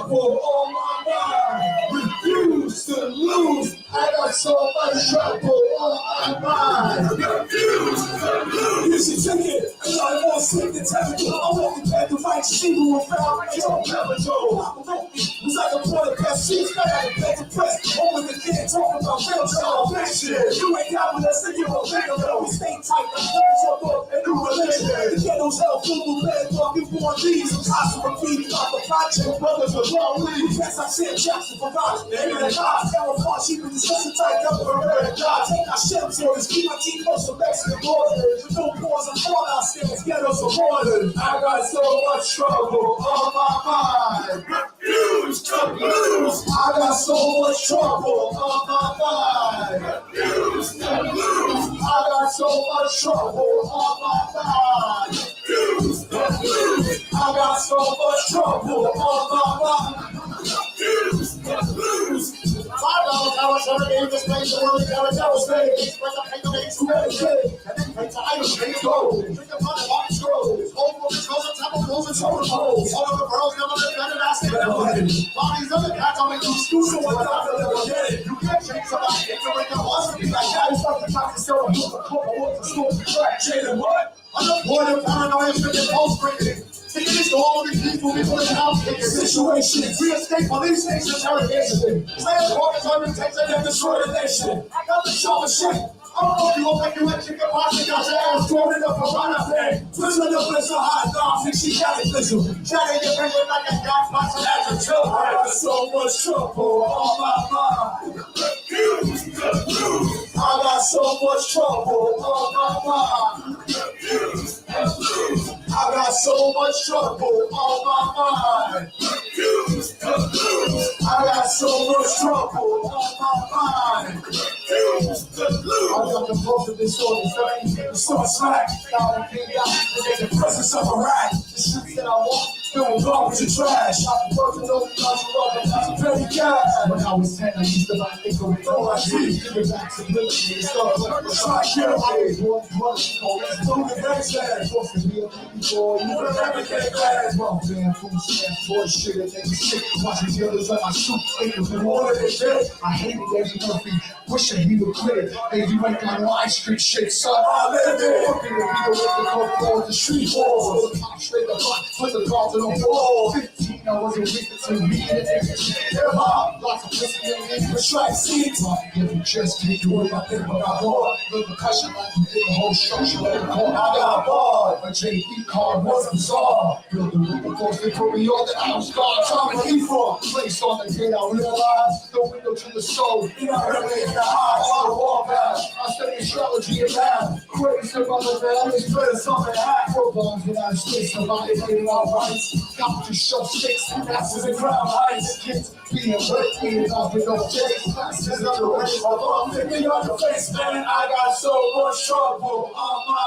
trouble on my mind. Refuse to lose. I got so much trouble on my mind. Refuse to lose. You should take it. Cause I won't sleep the temperature. I won't be back to fight you and found Joe Capital. Was like a point of best seats. I got a bed to press. Over the kid talking about real salvation. You ain't got with us, so you don't think of it. We stay tight. The birds up up and do religion. The ghetto's hell full of bad luck. You born these. Impossible feeding off the project. Brothers are long leaves. Yes, I said Jackson forgot. The end of the gods. Tell them she was discussing tight up with a red God. Take our ships orders. Keep my team close to Mexican borders. With no pause and fall out stairs. Ghettos are borders. I got so much trouble on my mind. Refuse to lose. I got so much trouble on my mind. Refuse to lose. I got so much trouble on my mind. Refuse to lose. I got so much trouble on my mind. Refuse to lose. I was ever gave this place the world that was made. Express a paper makes who had a kid. And then take the item, make it go. Drink the pot and walk the stroll. Old woman's goes and temple goes and shoulder holes. All of the girls never live better than I say. Bodies of the cats, I'll make you school so what I feel never get it. You can't change somebody. It's a regular horse to be like that. It's like the top is still a hook, a hook, a hook, a school, a track. Jada, what? I'm the boy of paranoia, freaking pulse breaking. Taking this to all the people before the house taking situations. We escape police stations, interrogation. Slave quarters, undertakes, and then destroy the nation. I got the show of shit. I don't know if you won't make you let chicken posse, got your ass thrown in the piranha thing. Twizzling the bliss of hot dogs, and she got it blizzle. Chatting your finger like a gas box and that's a chill. I got so much trouble on my mind. Refuse to lose. I got so much trouble on my mind. Refuse to lose. I got so much trouble on my mind. Refuse to lose. I got so much trouble on my mind. Refuse to lose. I got the compulsive disorder, so slack. Now I came out in the presence of a rat. The streets that I walk, filled garbage and trash. I'm working over the very cash. When I was 10, I used to buy nickel with all I see. Give it back to liberty and start to try to kill me. One, let's do the next day. Supposed to be a boy, you would never get glad. Well, man, food stamp, boy, shit, it ain't shit. Watching the others on my soup, thinking for more than shit. I hated Eddie Murphy, wishing he would quit. Hey, you ain't got no ice cream shit, son. I live it. Fucking the video with the coke floor, the street walls. Pop straight the front, put the cards on the wall. 15, I was addicted to me and hip-hop. Lots of pussy in the English track scenes. If you just can't do it, I think about more. The percussion like you did the whole structure of the core. I got barred. A JP card wasn't solved. Build the roof before they put me on the outside. Time to eat from. Place on the gate, I realized the window to the soul. You know, early in the eyes, on the wall back. I study astrology and math. Crazy about the man, I split a something half. Four bombs without a space, nobody made it all right. Got to show six, masses and crown heights. Kids being wet, being off with no face. Masses of the race, although I'm thinking on the face, man. I got so much trouble on my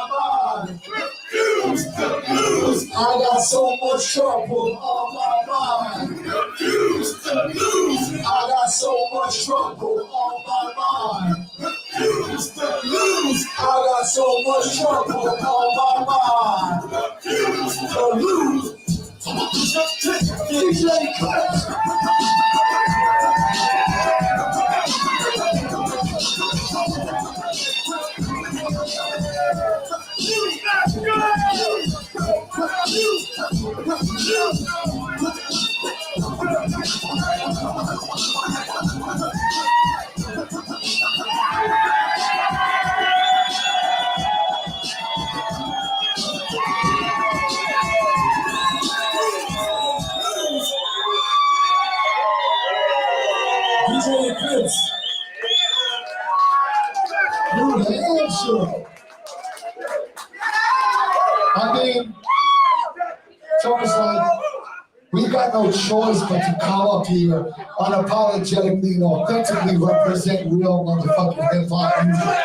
mind. Refuse to lose. I got so much trouble on my mind. Refuse to lose. I got so much trouble on my mind. Refuse to lose. I got so much trouble on my mind. Refuse to lose. DJ Clips. DJ Clips. You're the answer. I mean, it's almost like we got no choice but to come up here unapologetically and authentically represent real motherfucking hip hop music.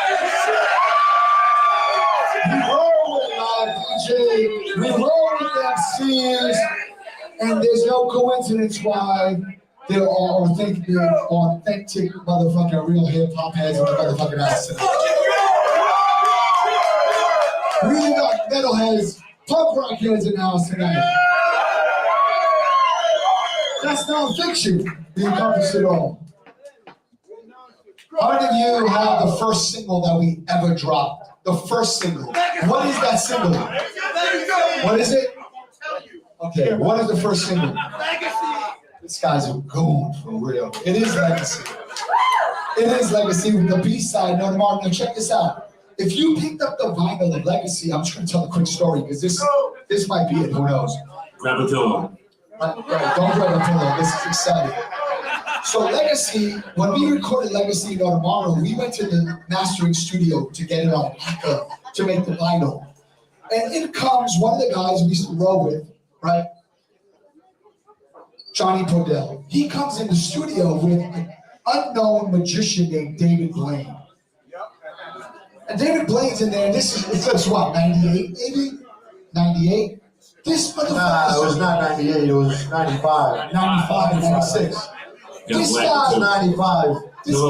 We roll with live DJ, we roll with MCs, and there's no coincidence why there are authentic motherfucking real hip hop heads in the motherfucking house tonight. We got metalheads, punk rock heads in the house tonight. That's nonfiction. We encompass it all. How many of you have the first single that we ever dropped? The first single. What is that single? What is it? Okay, what is the first single? This guy's a goon for real. It is Legacy. It is Legacy with the B-side, No Tomorrow. Now check this out. If you picked up the vinyl of Legacy, I'm just going to tell a quick story because this might be it. Who knows? Grab a pillow. Don't grab a pillow. This is exciting. So Legacy, when we recorded Legacy No Tomorrow, we went to the mastering studio to get it on to make the vinyl. And in comes one of the guys we used to roll with, right? Johnny Podell. He comes in the studio with an unknown magician named David Blaine. And David Blaine's in there, it's what, 98 maybe? 98? This motherfucker. Nah, it was not 98, it was 95. 95, 96. This guy, 95. This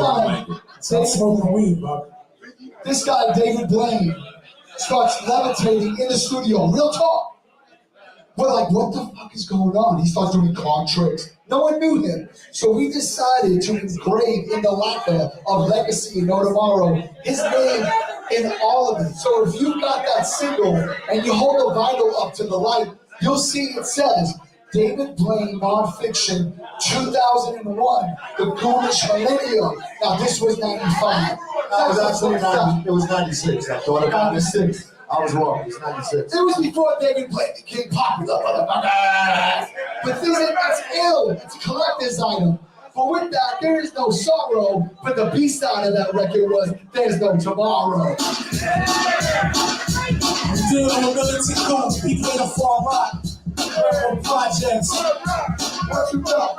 guy, smoking weed, bro. This guy, David Blaine, starts levitating in the studio. Real talk. We're like, what the fuck is going on? He starts doing card tricks. No one knew him. So we decided to engrave in the lacquer of Legacy and No Tomorrow his name in all of it. So if you got that single and you hold the vinyl up to the light, you'll see it says, David Blaine Nonfiction 2001, the Goonish Millennium. Now this was 95. It was actually it was 96. I thought about 96. I was wrong. It was 96. It was before David Blaine became popular, motherfucker. But that's ill. It's a collector's item. But with that, there is no sorrow. But the B-side of that record was There's No Tomorrow. Dealing with militant goons, people in a far right. Projects. What you got?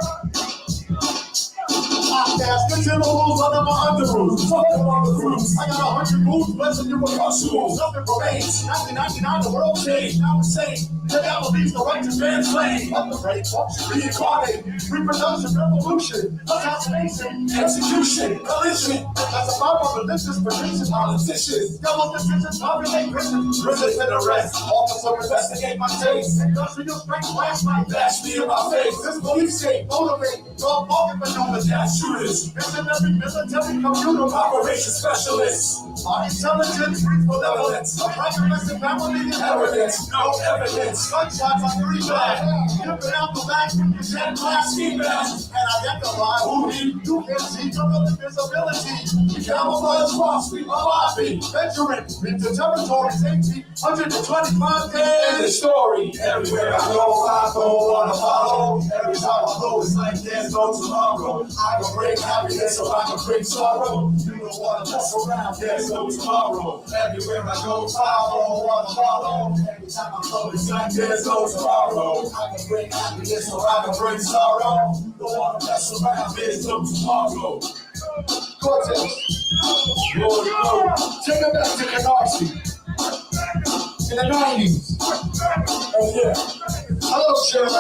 Podcast, get your rules under my underrules. Fuck them on the cruise. I got 100 moves, blessing you with my shoes. Nothing remains. 1999, the world changed. Now it's sane. The devil leaves the righteous man slain. Up the rate, function, reincarnate. Reproduction, revolution. Assassination, execution, collision. That's a part of religious prediction. Politicians. Double decisions, populate prison. Prison to the rest. Officer, investigate my case. Industrial strength, flashlight. Bash me in my face. This belief state, motivate. Dog walking for no gas shooters. Missionary military computer operation specialists. Our intelligence brings benevolence. A righteousness and family inheritance. No evidence. Gunshots on the rebound. Giving out the back from your jet class females. And identify who you can see from invisibility. The camouflage cross, we lobby. Venturing into territories 1,825 days. In the story, everywhere I go, I don't wanna follow. Every time I go, it's like there's no tomorrow. I can bring happiness or I can bring sorrow. You don't wanna mess around, there's no tomorrow. Everywhere I go, I don't wanna follow. Every time I go, it's like there's no tomorrow. I can bring happiness or I can bring sorrow. You don't wanna mess around, there's no tomorrow. Cortex. Take it back to Canarsie. In the 90s. Oh yeah. Hello, Sheriff.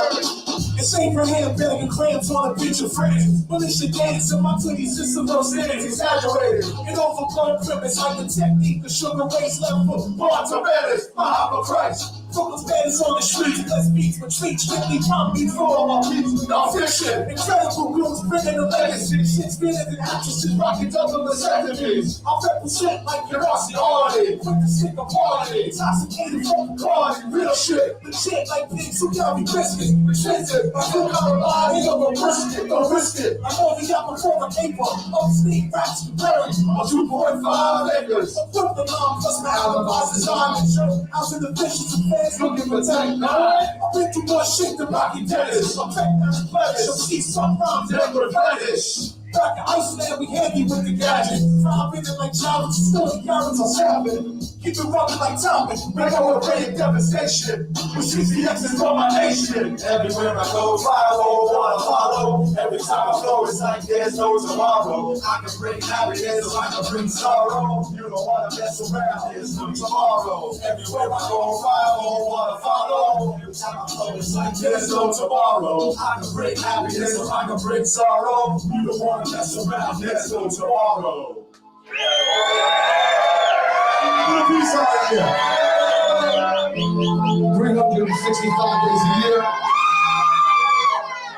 It's Abraham begging clams on a beach of friends. Militia dance and my titties just some those things exaggerated. And overblown premise like the technique of sugar race level. Born to betters, Muhammad Christ. Brooklyn's bandits on the streets, less beats, retreat, strictly pump beats for all my beats. Non-fiction, incredible goons bringing the legacy. Shit's bigger than actresses, rocking double the activities. I represent like Canarsie Arty, quick to stick a party. Intoxicated from the car, real shit. Legit like pigs who got me biscuits. Expensive, I feel I'm alive, ain't gonna risk it, don't risk it. I'm only out before the paper, up sneak rats and berries. On 2.5 acres, I put the mom plus my alibis is on the show. Out in the vicious affairs, looking for time. I've been through more shit than Rocky Dennis. I'm back down the planet, so see some rhymes that replenish. Back in Iceland, we handy with the gadget. Dropping it like Jarvis, still the yards are savage. Keep it rocking like Thomas, bring on a ray of devastation. With CCX is for my nation. Everywhere I go, follow, wanna follow. Every time I flow, it's like there's no tomorrow. I can bring happiness, or I can bring sorrow. You don't wanna mess around, there's no tomorrow. Everywhere I go, follow, wanna follow. Every time I flow, it's like there's no tomorrow. I can bring happiness, or I can bring sorrow. You don't wanna mess around, there's no tomorrow. Put a piece out here. 365 days a year.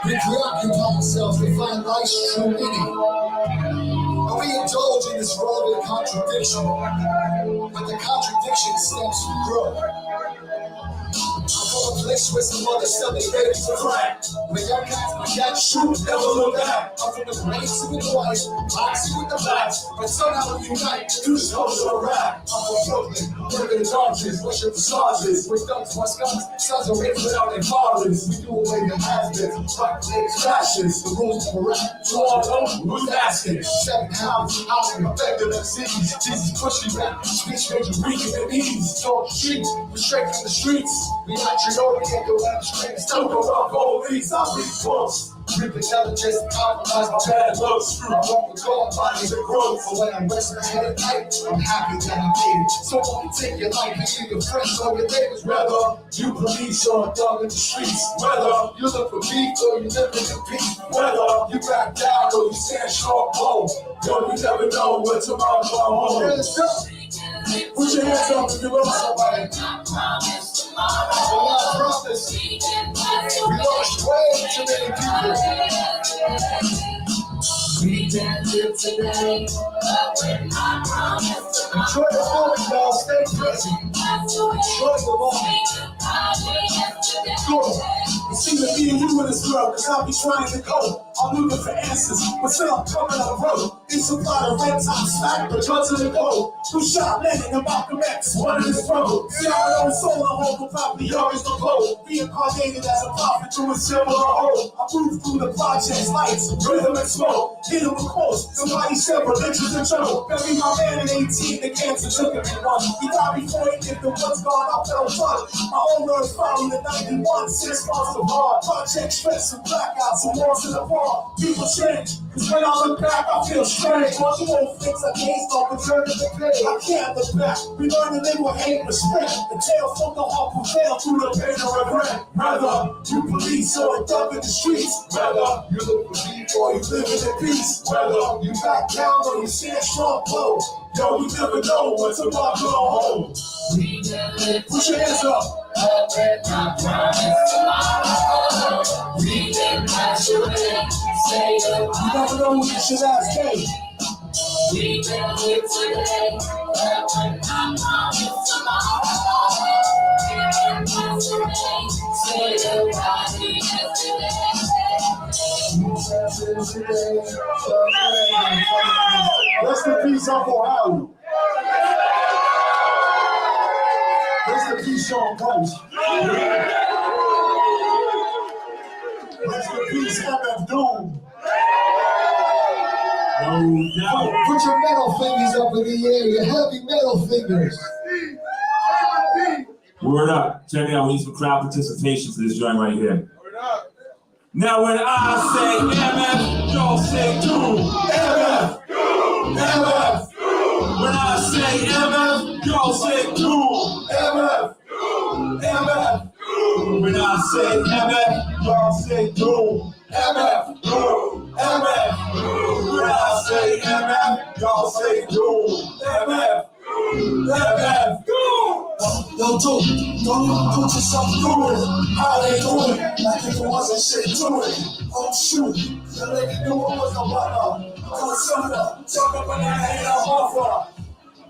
We preoccupy ourselves to find life's true meaning. And we indulge in this relevant contradiction, but the contradiction stems from growth. I'm from a place where some mothers sell their babies for crack. When young cats shoot, never look back. I'm from the place with the white, boxy with the blacks, but somehow we unite. You just hold to a rap. I'm from Brooklyn, working the darkness, worship the stars. With guns, what's guns, sons are raised without their fathers. We do away the has-beens, rock ladies, fashions, the rules of rap. So all know who's asking. 7 pounds, housing, effective MCs. Jesus pushing back, speech made you weak in the knees. Talk streets, we straight from the streets. We not Trinity and go out the street. Still go up all these, I'll be close. Rip intelligence, compromise my bad looks. I walk with God, bodies and growth. But when I'm resting my head at night, I'm happy that I made it. So I can take your life and leave your friends or your neighbors. Whether you police or a dog in the streets, whether you look for beef or you live in peace, whether you back down or you stand short pole. Yo, you never know what tomorrow will hold. Let's go. Put your hands up if you love somebody. I promise. We lost way too many people. We can live today. Enjoy the moment, y'all. Stay present. Enjoy the moment. Good. It's either me and you in this world, cause I'll be trying to go. I'm looking for answers, but still I'm coming on the road. It's a lot of red top slack, but drugs in the gold. Who shot Lennon and Malcolm X? One in this road. See our own soul, I hope will probably always the gold. Reincarnated as a prophet to a similar hole. I move through the projects, lights, rhythm and smoke. Hit him with quotes, somebody said religion's in trouble. Bury my man in 18, the cancer took him in one. He died before he did the one's gone, I fell fun. My own words followed in 91, 6 months of hard. Project stress and blackouts and wars in the park. People change, cause when I look back, I feel strange. Once you won't fix a case, don't return to the page. I can't look back. We learn to live with hate and respect. The tale from the heart prevail through the pain and regret. Whether you police or a thug in the streets, whether you look for beef or you live in peace, whether you back down or you stand strong low. Yo, we never know what tomorrow gonna hold. Put your hands up. You never know what you should ask, hey. We will live today, I promise tomorrow. Say goodbye yesterday. Rest in peace, Uncle Howard. Rest in peace, Sean Price. Rest in peace, MF Doom. Put your metal fingers up in the air, your heavy metal fingers. Word up. Check it out. We need some crowd participation for this joint right here. Now when I say MF, y'all say Doom. MF, Doom, MF, Doom. When I say MF, y'all say Doom. MF, Doom, MF, Doom. When I say MF, y'all say Doom. MF, Doom, MF, Doom. When I say MF, y'all say Doom. MF, Doom, MF, Doom. Yo, don't even put yourself through it. How they doing? Like if it wasn't shit to it. Oh shoot, the lady knew it was a runner. Cause some of them talk up and I ain't a offer.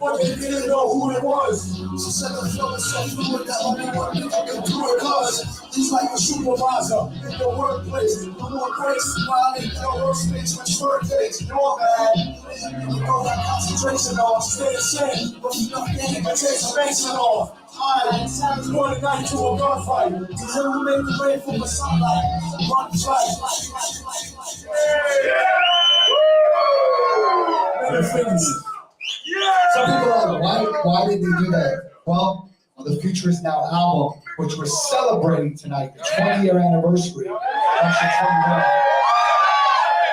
But they didn't know who it was. She said the flow is so fluid that only one nigga can do it. Cause he's like a supervisor in the workplace. The more grace, smiling in the workspace with short days. You're bad. You know that concentration off. Stay the same, but you don't get it. Take space and off. Alright, it's going tonight to a gunfight. Until we make the way from the sunlight. Run fight. Some people are like, why did they do that? Well, the Future Is Now album, which we're celebrating tonight, the 20-year anniversary.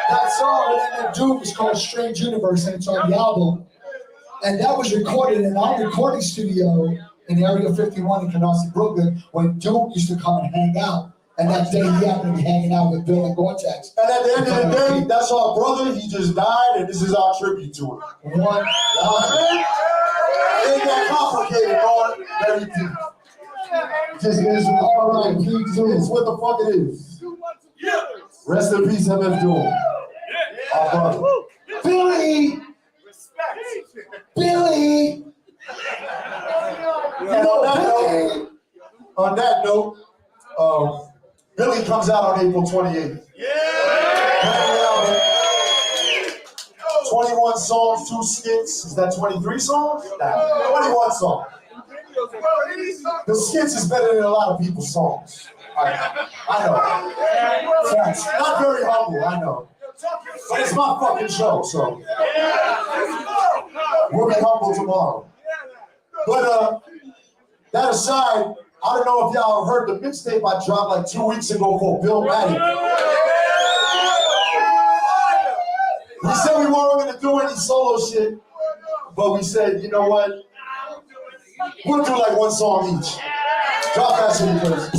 That song that MF Doom is called Strange Universe, and it's on the album. And that was recorded in our recording studio in Area 51 in Canarsie, Brooklyn, when Doom used to come and hang out. And that day he happened to be hanging out with Bill and Gore-Tex. And at the end of the day, that's our brother. He just died, and this is our tribute to him. What? It ain't that complicated, Lord. Very deep. Just is R.I.P. It's what the fuck it is. Rest in peace, MF Doom. Our brother. Billy! Billy! On that note, Billy comes out on April 28th. Yeah! 21 songs, 2 skits. Is that 23 songs? Nah, 21 songs. The skits is better than a lot of people's songs. I know. Facts. Not very humble, I know. But it's my fucking show, so we'll be humble tomorrow. But that aside, I don't know if y'all heard the mixtape I dropped like 2 weeks ago called Bill Maddie. We said we weren't gonna do any solo shit, but we said, you know what? We'll do like 1 song each. Drop that shit first.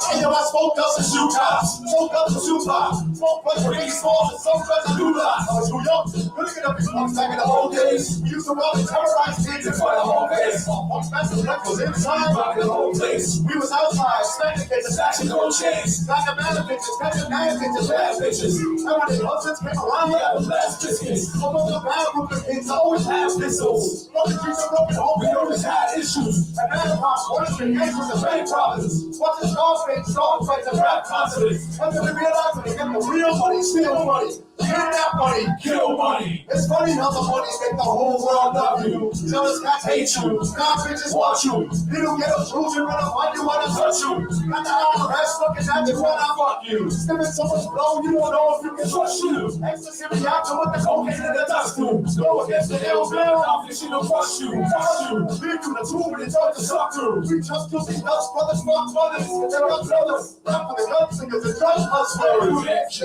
Hey, yo, I smoked up some shoe tops, smoked up some shoe tops, smoked like for 80 small and some friends I do not. I was too young, looking at these punks back in the old days. We used to rob and terrorize kids in front of the whole face. Punks master Wreck was inside, rocking the whole place. We was outside, smacking kids, stashing gold chains. Got the man bitches, got the man bitches, bad bitches. And when the husbands came around, we had the last biscuits. Although the bad group of kids always have missiles. But the streets are broken home, we always had issues. And man pops, one of the gangs was the same problems. Watching Scarface, song fights and rap concerts. Until we realize when they get the real money, steal money. Kidnap money, kill money. It's funny how the money make the whole world love you. Jealous cats hate you, God bitches watch you. You don't get a children when I find you, wanna touch you. Got the IRS looking at you when I fuck you. Sniffing so much blow, you don't know if you can trust you. Ecstasy reaction with the cocaine and the dust tube. Go against the ill bill, I'm fishing to crush you. Leave you the tomb and it's hard to suck through. We just do these nuts, brothers, fuck brothers. They're our brothers. Rap for the gun singers and drug hustlers.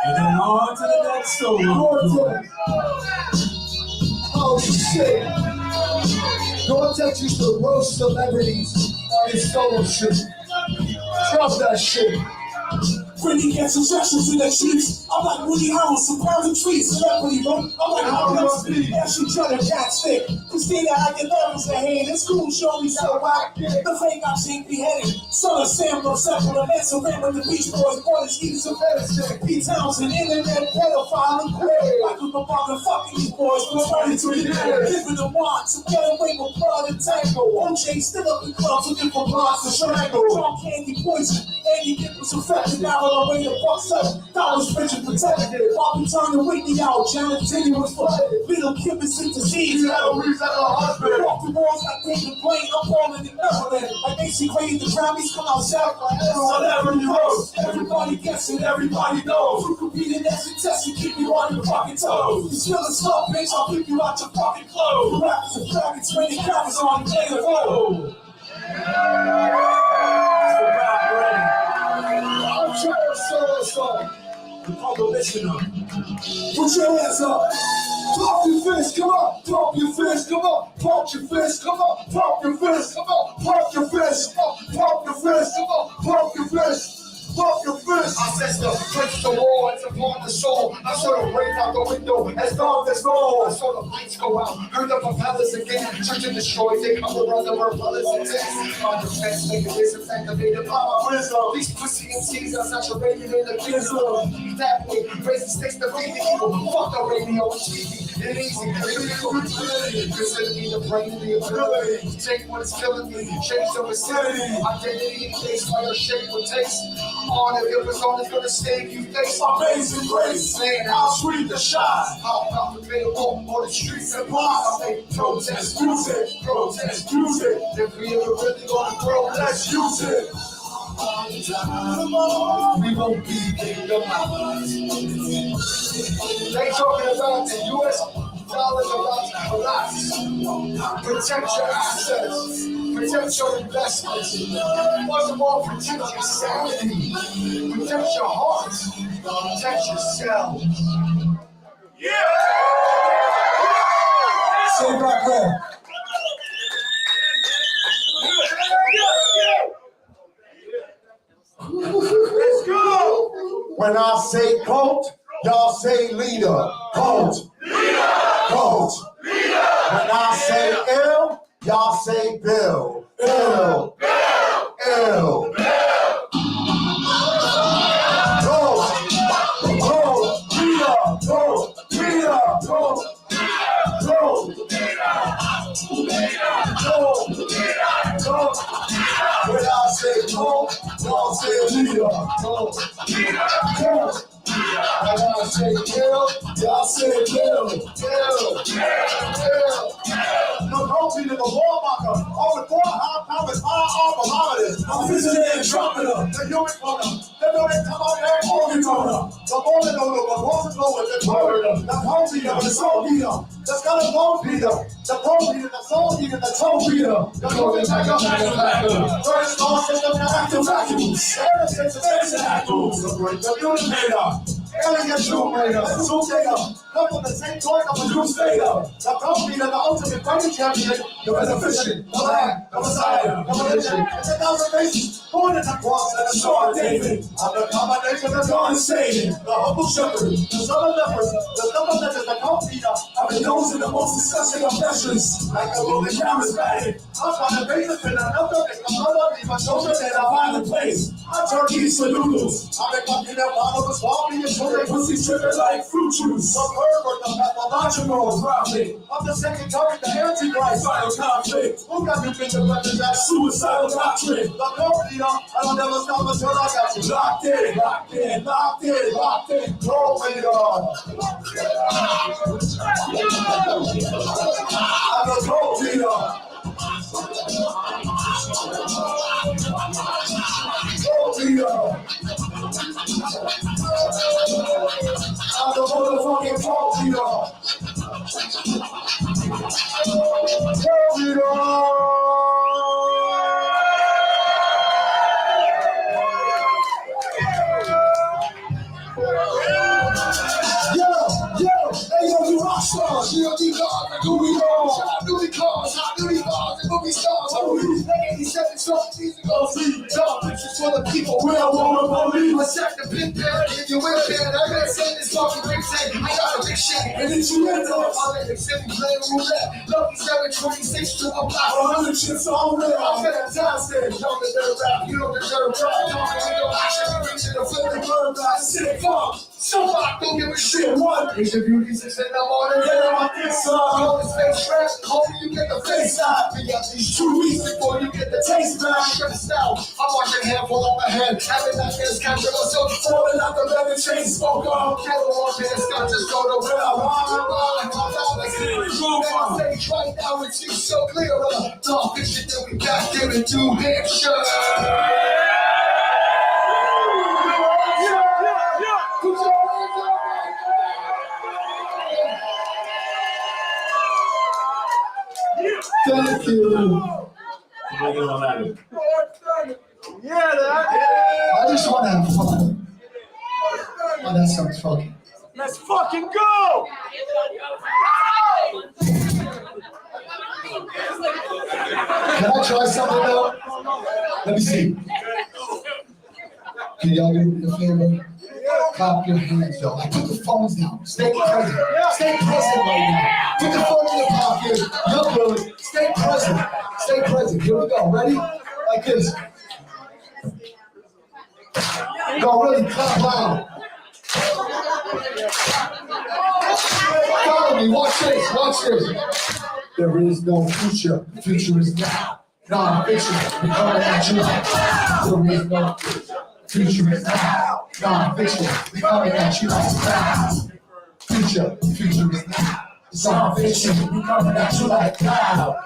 And then on to the next solo. Oh shit. Gore-Tex used to roast celebrities on his solo shit. Drop that shit. Pretty get suggestions in the sheets. I'm like Woody Harrelson, pound trees, celebrity, bro. I'm like how must be. Ashley Judd, cat stick. Christina Aguilera's a hand. In school, show me so whack. The fake got shake beheaded. Son of Sam, no separate. A man surrounded with the Beach Boys, boys, eating some medicine. Pete Townsend, internet pedophile, and queer. I could go bother fucking these boys, but turn into the year. Giving them want to get away with blood and tango. OJ still up in clubs looking for blocks to strangle. Drunk candy poison. Andy Dick was affected. Now on the way to bucks up. Dollars bitches protected. While we turned the Whitney out, Janet Titty was flooded. Little Kim is sick disease. You had a reason like a husband. Walk the walls like David Blaine. I'm falling in Neverland. Like they see created the Grammys come out south like celebrity roast. Everybody gets it, everybody knows. You compete in every test, you keep you on your fucking toes. You still a slow bitch, I'll keep you out your fucking clothes. The rappers and faggots, many cameras on the day of oh. I'm trying to solo song. The public listener. Put your hands up. Pump your fist, come on. Pump your fist, come on. Pump your fist, come on. Pump your fist, come on. Pump your fist, come on. Pump your fist, come on. Pump your fist. Pump your fist. I said the place the wall, it's upon the soul. I saw the rain out the window as dark as gold. I saw the lights go out, heard the propellers again. Church and destroyed, they come around the brothers and tents. My defense, make a business activated by my wisdom. These pussy MCs are saturated in the wisdom. That way, raise the stakes to feed the evil. Fuck the radio and TV. It easy, consider me the brain of the ability. Take what is killing me, change the vicinity. Identity in place by your shape or taste. On it, it was only gonna save you. Thanks, amazing grace. Saying how sweet the shine. How available on the streets and blocks. I say protest music, protest music. If we ever really gonna grow, let's use it. We won't be kingdom hours. They talking about the US dollars about to collapse. Protect your assets. Protect your investments. Most of all, protect your sanity. Protect your heart. Protect yourself. Yeah! Say back there. Let's go! When I say coach, y'all say leader. Coach. Leader. Coach. Leader. When I say ill, y'all say Bill. Ill. Bill. Ill. Bill. Coach. Coach. Leader. Coach. Leader. Coach. Coach. When I say coach, y'all say leader. Coach. Coach. When I say kill, y'all say kill. Kill. Kill. No, don't be the warmonger. Over 4 high-powered firearm I'm visiting Andromeda. The human corner. They know they come out there and movie corner. The more they know, the more to go with the murder. The home beater, the soul beater. The skeleton bone beater. The bone beater, the soul beater, the toe beater. The moving like a vacuum. First law system, the active vacuum. Ever since the face and vacuum. The unimator. Alien Tomb Raider, Zoom Data, come from the same toy of a Doom Data. The company that the ultimate fighting champion, the resurrection, the Lamb, the Messiah, the religion, the 1,000 nations, born in the cross and the sword of David. I'm the combination of God and Satan, the humble shepherd, the son of lepers, the double letters, the company I've been those in the most disgusting obsessions, like the rolling charismatic. I'm trying to base it in another thing, I'm not only my children in a violent place. I turn these for noodles. I've been fucking that bottle of swallowing and they pussy tripping like fruit juice. The pervert, the pathological prophet. I'm the second coming, the antichrist. Final conflict. Who got you bitch weapons? That suicidal doctrine. The company, I don't ever stop until I got you locked in, locked in, locked in, locked in. Go radar. I'm a gold leader. Gold leader. I'm the motherfucking gold leader. Gold leader. Hey, yo, you rock stars, you don't need God, like who we are. Hot duty cars, hot duty bars, and movie stars. Movies, like 87 songs, years ago. See, dog pictures for the people. We don't want to believe. Let's check the pin pad, if you will, man. I gotta say this fucking big thing. I got a big shit, and it's you in there. I'll let the city play roulette. Lucky 726 to a block. 100 chips on red. I'm at a time stage. Y'all deserve rap, you don't deserve rap. Y'all don't action, reaching the flipping bird, I sit far. So I don't give a shit. One Asian beauties and I'm on it. Yeah, I'm on this side. On this face trap, homie, you get the face side. We got these 2 weeks before you get the taste back. Stressed out, I'm watching handful on my head. Having that ass capture myself, falling out the leather chain smoke on. Kettle on pants, got just go to where I want. I'm stage right now, it's you so clear. Dog fiction that we got given to Hampshire. Thank you. I just want to have fun. Oh, that sounds funky. Let's fucking go! Can I try something out? Let me see. Can y'all do me a favor? Clap your hands, y'all. Like, put the phones down. Stay present. Stay present right now. Put the phone in your pocket. You're good. Stay present. Stay present. Here we go. Ready? Like this. Go, really clap loud. Follow me. Watch this. Watch this. There is no future. The future is now. Non-fiction. We're coming at you. There is no future. Future is now. Non-fiction. We're coming at you like now. Future is now. It's non-fiction. We're coming at you like now.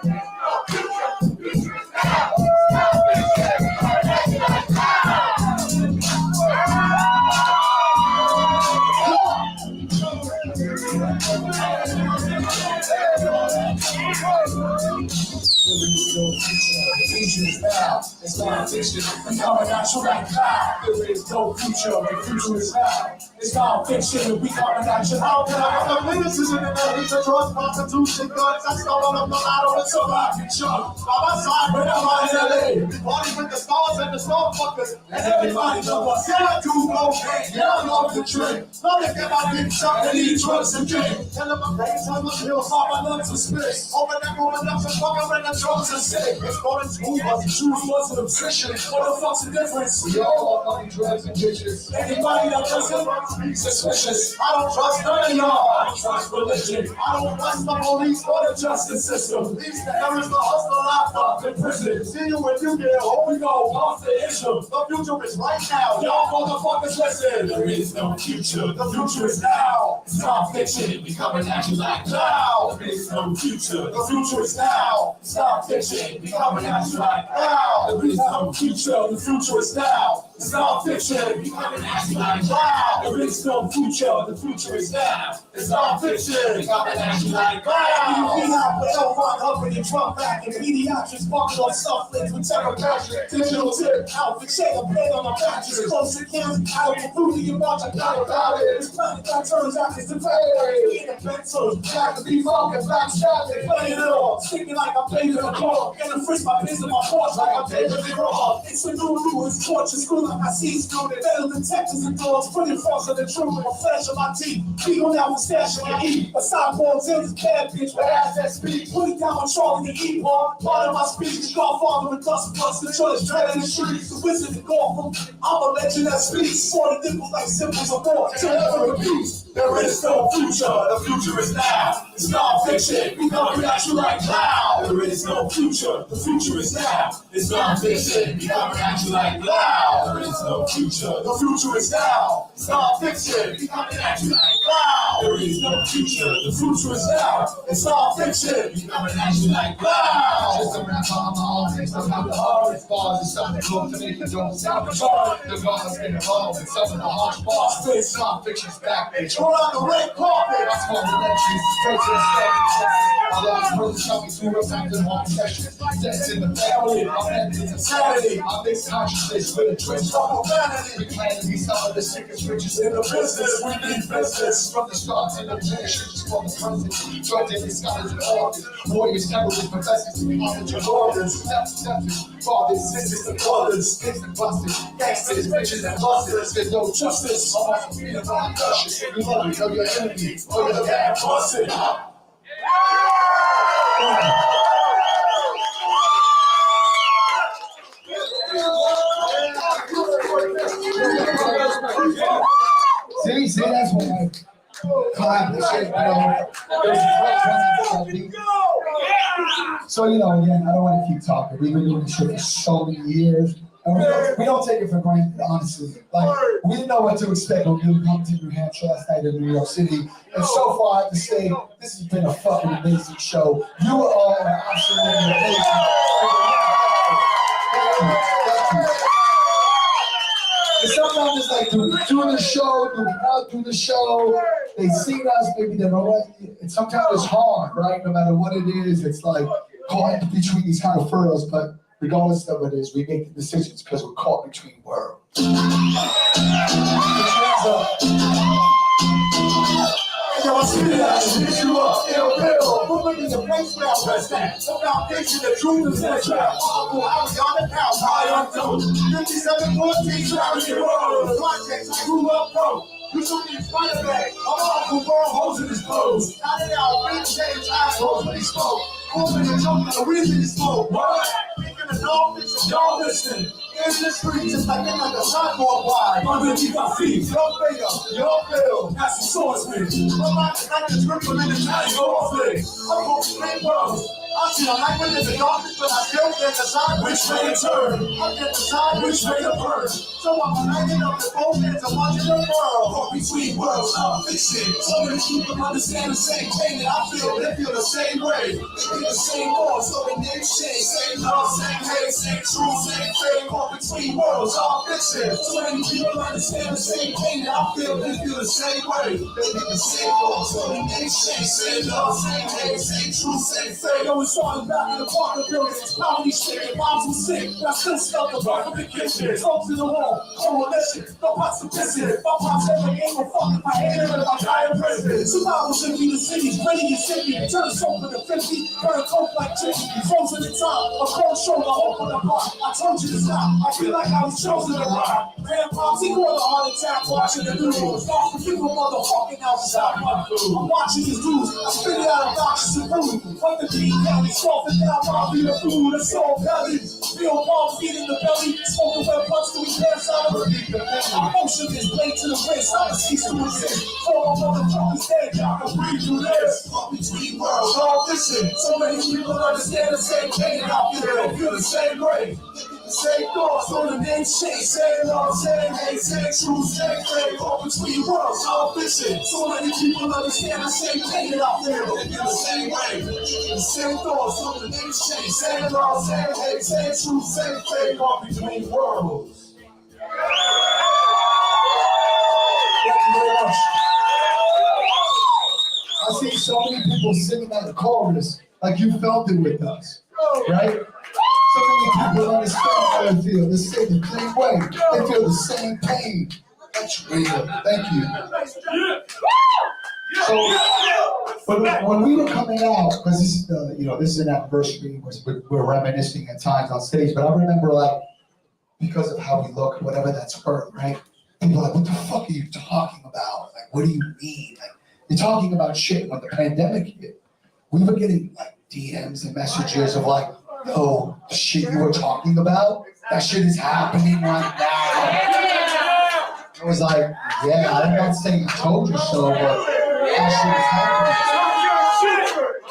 Future is now. It's non-fiction. We're coming at you like now. There is no future. The future is now. It's non-fiction, and we coming at you. How can I have witnesses in the name of drugs, prostitution, guns? I stole them, the lotto, and so I can jump. By my side, when I'm out in LA, we party with the stars and the starfuckers, and everybody knows what's I do cocaine. Yeah, I love the drink. Nothing can I get shot and eat drugs and drink. Tell them my brains on the pills, all my lungs are split. Over that going up and fucking when the drugs are sick. It's going to school, but the truth was an obsession. What the fuck's the difference? We all are money, drugs, and bitches. Anybody that doesn't be suspicious. I don't trust none of y'all. I don't trust religion. I don't trust the police or the justice system. These the errors, the hustle, locked up in prison. See you when you get home, we go off the issue. The future is right now. Y'all motherfuckers listen. There is no future. The future is now. It's non-fiction. We coming at you like now. There is no future. The future is now. It's non-fiction. We coming at you like now. There is no future. The future is now. It's non-fiction. We coming at you like now. There is no future. The future is now. It's non-fiction. We coming at you like now. We out with L1 up in your trunk back and pediatrics walking on sufflets with terror passion. Digital tip outfit, shake a bed on a mattress. Close to Kim, out of the you watch a guy about it. This planet that turns out it's the way. In the pencil, back to be funk and back stabbing, playing it all. Sticking like I played in a car. Gonna frisk my pins in my porch like I paid it raw. It's a new rule, it's torture school like I see student. Better detectives and dogs, putting force on the truth. A flash of my teeth, feet on out with stash of my eat. A sideboard in this bad bitch with ass that speak. Put it down on Charlie the E-Bar. Part of my speech is Godfather with dust plus the church, dread in the streets. The wizard of Gotham, I'm a legend that speaks. 40 nipples like symbols of war. To never repeat. There is no future, the future is now. It's non-fiction, we coming at you like now. There is no future, the future is now. It's non-fiction, we coming at you like now. There is no future, the future is now. It's non-fiction, we coming at you like now. There is no future, the future is now. It's non-fiction, we coming at you like now. Just a rap on my arm, it's about the hardest bars. It's something close to make the don't sound retarded. The guns get involved in some of the harsh bars. It's non-fiction's back, bitch. Roll on the red carpet. I smell the electric, straight to the stage. My last brother shot me 2 real times in one session. Death's in the family, my mental insanity. I mix consciousness with a twist of humanity. We claim to be some of the sickest riches in the business. We need business from the start to the finish. Just for the present. Drug dealing scholars and organs. Warriors, terrorists, professors, knowledge of organs. Steps, fathers, sisters, and brothers. Instant busters, gangsters, bitches, and busters. There's no justice. All my freedom, I'm luscious. You know your enemy, or you're the bad busted. See, that's what I clap the shit, So, again, I don't want to keep talking. We've been doing this shit for so many years. And we don't take it for granted, honestly. Like, we didn't know what to expect when we come to New Hampshire last night in New York City. And so far, I have to say, this has been a fucking amazing show. You all are absolutely amazing. Thank you. And sometimes it's like, do the show, do not do the show. They seen us, maybe they don't like it. And sometimes it's hard, right? No matter what it is, it's like caught in between these kind of furrows. But regardless of what it is, we make the decisions because we're caught between worlds. Yo, I spit it out and hit you up, ill bill. Brooklyn is a place where I rest at. The foundation, the truth is that trap. Uncle, I was on the house, high on toes. 5714, traveling the world. Context, I grew up broke. You should be inspired back. I'm Uncle Burl, holes in his clothes. Out and out, Rick James, assholes when he spoke. Moving and jumping, the reason he spoke. What? Thinking of dolphins, y'all listen. In the streets, just like in like a sidewalk wide. Underneath our feet, your finger, your bill. That's the swordsman. I'm like the triple in the tiny conflict. I'm going to straight worlds. I see a light within the darkness, but I still can't decide which way to turn. I can't decide which way to burn. So I'm hanging up the both ends and watching the world. Caught between worlds, I'm fixing. So many people understand the same thing that I feel. They feel the same way. They feel the same war, so they name shade. Same love, same hate, same truth, same fate. Caught between worlds, I'm fixing. So many people understand the same thing that I feel. They feel the same way. They feel the same war, so they name shade. Same love, same hate, same truth, same fate. it started back in the apartment buildings. Poverty stricken, moms were sick, but I still smelled the burn from the kitchen. Folks in the wall, coalition, no pots of pissing. My pops ever ain't no fucking my hand in my dying prison. Survival should be the city's ready and sippy. Turn us over to 50, burn a coke like chicken. Frozen in time, a cold shoulder, open the bar. I told you to stop, I feel like I was chosen to ride. Grandpa's he caught a heart attack watching the news. Far from you, motherfucking outside. I'm watching these dudes, I spit it out of boxes of food. What the beat down, he's coughing down my beat of food. That's all belly. Feel palm feet in the belly. Smoking wet blunts till we pass out of the I'm motion this blade to the wrist. I'm a cease to exist. For my motherfuckers dead, y'all can breathe through this. Fuck between worlds, all this shit. So many people understand the same thing out there. They feel the same way. The same thoughts on the name shit. Same love, same hate, same truth, same thing. All between worlds, all this shit. So many people understand the same thing out there. They feel the same way. The same thoughts on the name shit. Same love, same hate, same truth, same thing. All between worlds. Thank you very much. I see so many people singing that chorus like you felt it with us, right? So many people understand how they feel. They say the same way. They feel the same pain. That's real. Thank you. So, but when we were coming out, because this is this is an anniversary, we're reminiscing at times on stage. But I remember, like, because of how we look, whatever that's hurt, right? People are like, what the fuck are you talking about? Like, what do you mean? Like, you're talking about shit. When the pandemic hit, we were getting like DMs and messages of like, yo, the shit you were talking about, that shit is happening right now. I was like, yeah, I'm not saying I told you so, but that shit is happening.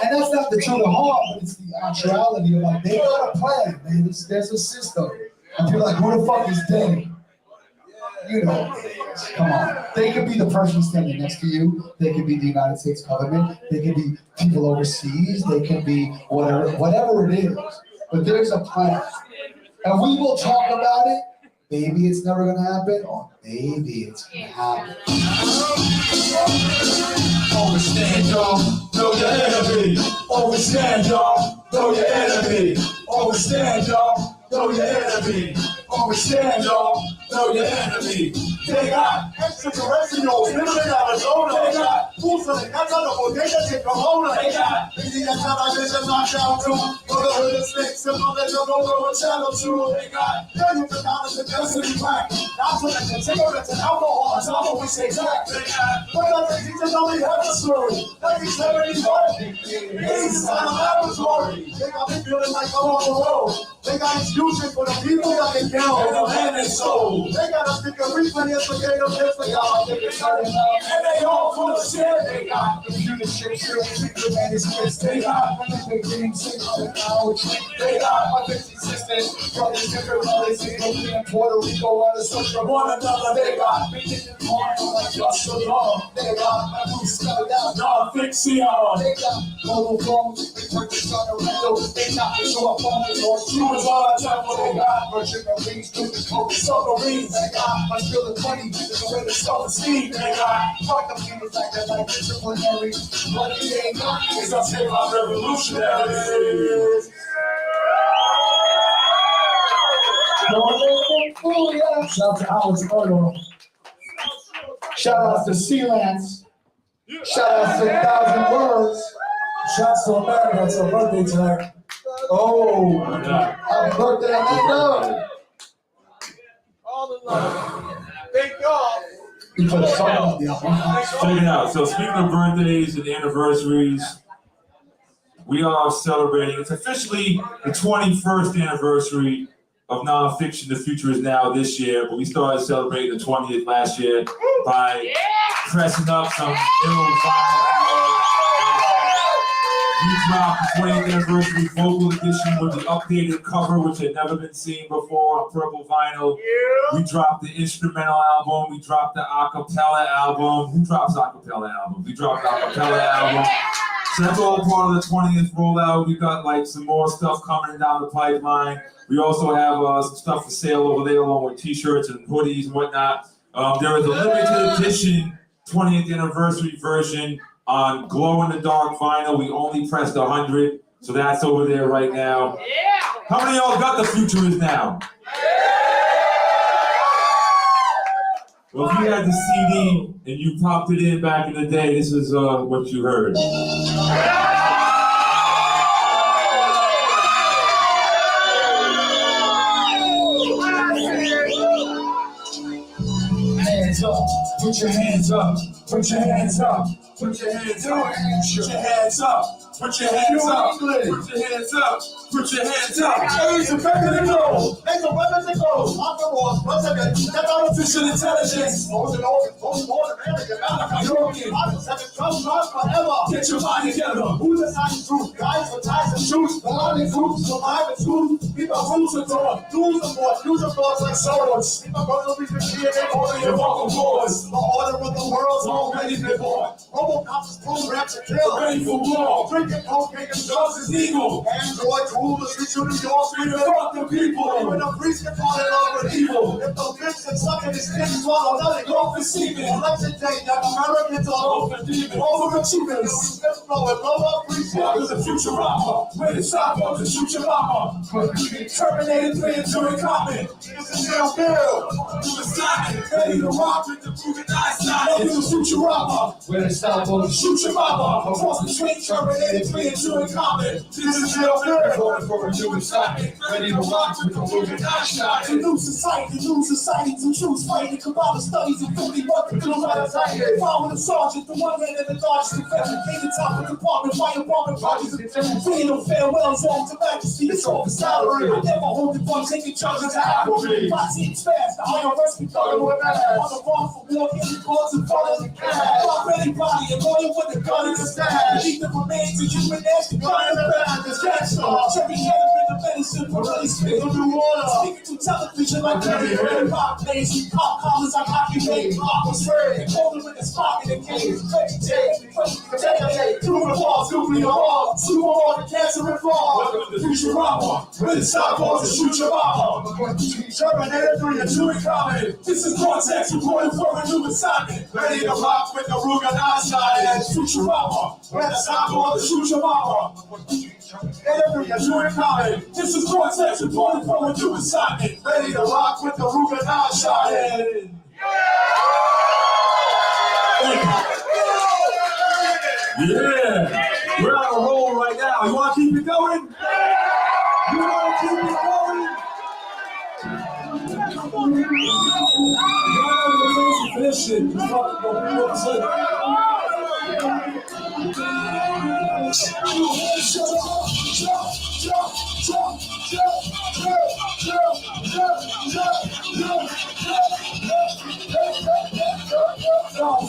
And that's not the truth of heart, but it's the actuality of like, they got a plan, man. There's a system. And people are like, who the fuck is they? You know, come on. They could be the person standing next to you. They could be the United States government. They could be people overseas. They could be whatever it is. But there's a plan. And we will talk about it. Maybe it's never going to happen, or maybe it's going to happen. Always stand, y'all. Know your enemy. Always stand, y'all. Know your enemy. Always stand, y'all. Know your enemy. Always stand, y'all. Know your enemy. They got extraterrestrials living in Arizona. They got fools on the outside of bodegas in Corona. They got Indian television knocked down too. For the hood and snakes and all that don't know what channel to. They got millions of dollars in density crack. Not to let the cigarettes and alcohol. That's not what we say back. They got but the teachers only have a story. 1975. This is not a laboratory. They got me feeling like I'm on the road. They got excuses for the people that they count and the land and soul. They got us thinking we plenty of spaghetti chips for y'all. And they all full of shit. They got computer shit, secret manuscripts. They got the games, they got my 50 sisters, brothers, different brothers, in Puerto Rico on the social one another. They got me in the corner like just so long. They got my boots covered down, non-fiction. They got mobile phones, they purchase on the rental. They got me to a phone or two. All I time for they got Virgin Marines, stupid focus submarines. They got my spilling money, the way the stuff is steam. They got fuck the people like that, like disciplinary. What it ain't got is us hip hop revolutionaries. Shout out to Alex Arnold. Shout out to Sea-Lance. Shout out to 1,000 Words. Shout out to America. It's her birthday tonight. Oh, happy birthday, America. All the love. Thank God. Check it out. So speaking of birthdays and anniversaries, we are celebrating. It's officially the 21st anniversary of Nonfiction. The Future Is Now this year, but we started celebrating the 20th last year by pressing up some ill vinyl. We dropped the 20th anniversary vocal edition with the updated cover, which had never been seen before, on purple vinyl. We dropped the instrumental album. We dropped the acapella album. Who drops acapella albums? We dropped the acapella album. So that's all part of the 20th rollout. We got like some more stuff coming down the pipeline. We also have some stuff for sale over there, along with t-shirts and hoodies and whatnot. There is a limited edition 20th anniversary version on glow-in-the-dark vinyl. We only pressed 100, So that's over there right now. How many of y'all got the future is now? Well, if you had the CD and you popped it in back in the day, this is what you heard. Hands up, put your hands up, put your hands up, put your hands up, put your hands up, put your hands up, put your hands up, put your hands up. Hey, so back to the goal. Hey, so back to the goal. Once again, that artificial intelligence. More than American, not European. Forever. Get your mind together. Who's the sign truth? Guys with ties and shoes. The learning groups, survive and truth. People rules the door. Lose the board. Use the thoughts like swords. People will be created over your vocal cords. The order of the world's already been born. Robocops programmed to kill. Ready for war. Drinking cocaine and drugs is legal. Android rulers reach you to your street and fuck the people. Even the priest can fall in love with evil. If the bitch can suck in his skin, swallow, let it go for semen. Election day, young Americans are overachieving. Overachievers. Blow up, preach. Welcome to Futurama. Where the stop on the Futurama. Terminated 3 and 2 in common. This is real bill. You was silent. Ready to rock with the proven eyesight. Welcome to Futurama. Where the stop on the Futurama. Across the street, terminated 3 and 2 in common. This is real bill. Going for a new excitement. Ready to rock with the proven eyesight. The new society to choose fighting. Kabbalah studies and 50 working through my time. Follow the sergeant, the one man in the largest confession. King the top of the department, fire bombing projects. Freedom, farewells, on to majesty. It's all the salary. I never hold the fun, taking charges to Appleby. My team's fast, the IRS be thugging with that. On the wrong for war, getting calls and follow the cash. Fuck anybody and loyal with the gun in the stash. Keep the remains of human ass, the gun in the back. This gas star, checking head in the medicine, for really spit the new order. Speaking to television like Terry Red Pop plays. Pop collars like hockey made. Pop was red, holding with his pocket and cage. Through the walls, nuclear walls. Super hard to cancer and fall. Welcome to Futurama. Where the stop on to shoot your mama. Terminator 3 and 2 in common. This is Cortex reporting for a new assignment. Ready to rock with the Ruger Einstein and Futurama. Where the stop on to shoot your mama. This is Cortex reporting for a new assignment. Ready to rock with the Ruger Einstein. Yeah, we're on a roll right now. You want to keep it going? You want to keep it going? This shit.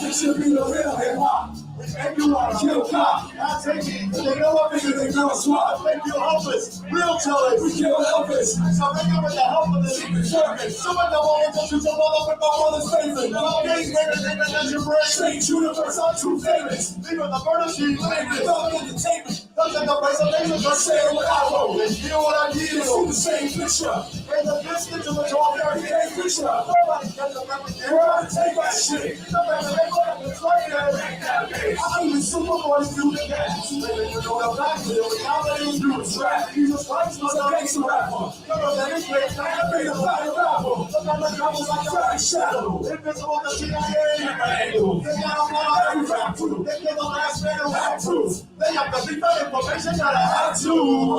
This should be the real hip hop. If you want to kill cop, I take it. They know what niggas they girl swat. They feel hopeless. Real killers. We kill Elvis. So they give with the help of the Secret Service. Some of them want to shoot your mother with my brother's favorite. No games, niggas, that's your brain. Strange universe, I'm too famous. Leaving the murder sheet, famous. Don't entertainment. Don't take a place of nations, but say it what I wrote. And feel what I need. See the same picture. And the biscuit to the dog, everyday picture. Nobody gets a representative. We're out to take that shit. No matter what, it's like that. I'm the Superboy, do the gas. Living with no black deal, reality, do the trap. Jesus Christ was a gangster rapper. Never let it break, I made a fire rapper. Look at the numbers like a black shadow. Invisible, the CIA, angle. They got a lot of every rap crew. They give the last man a rap truth. They have to be better information that I have to.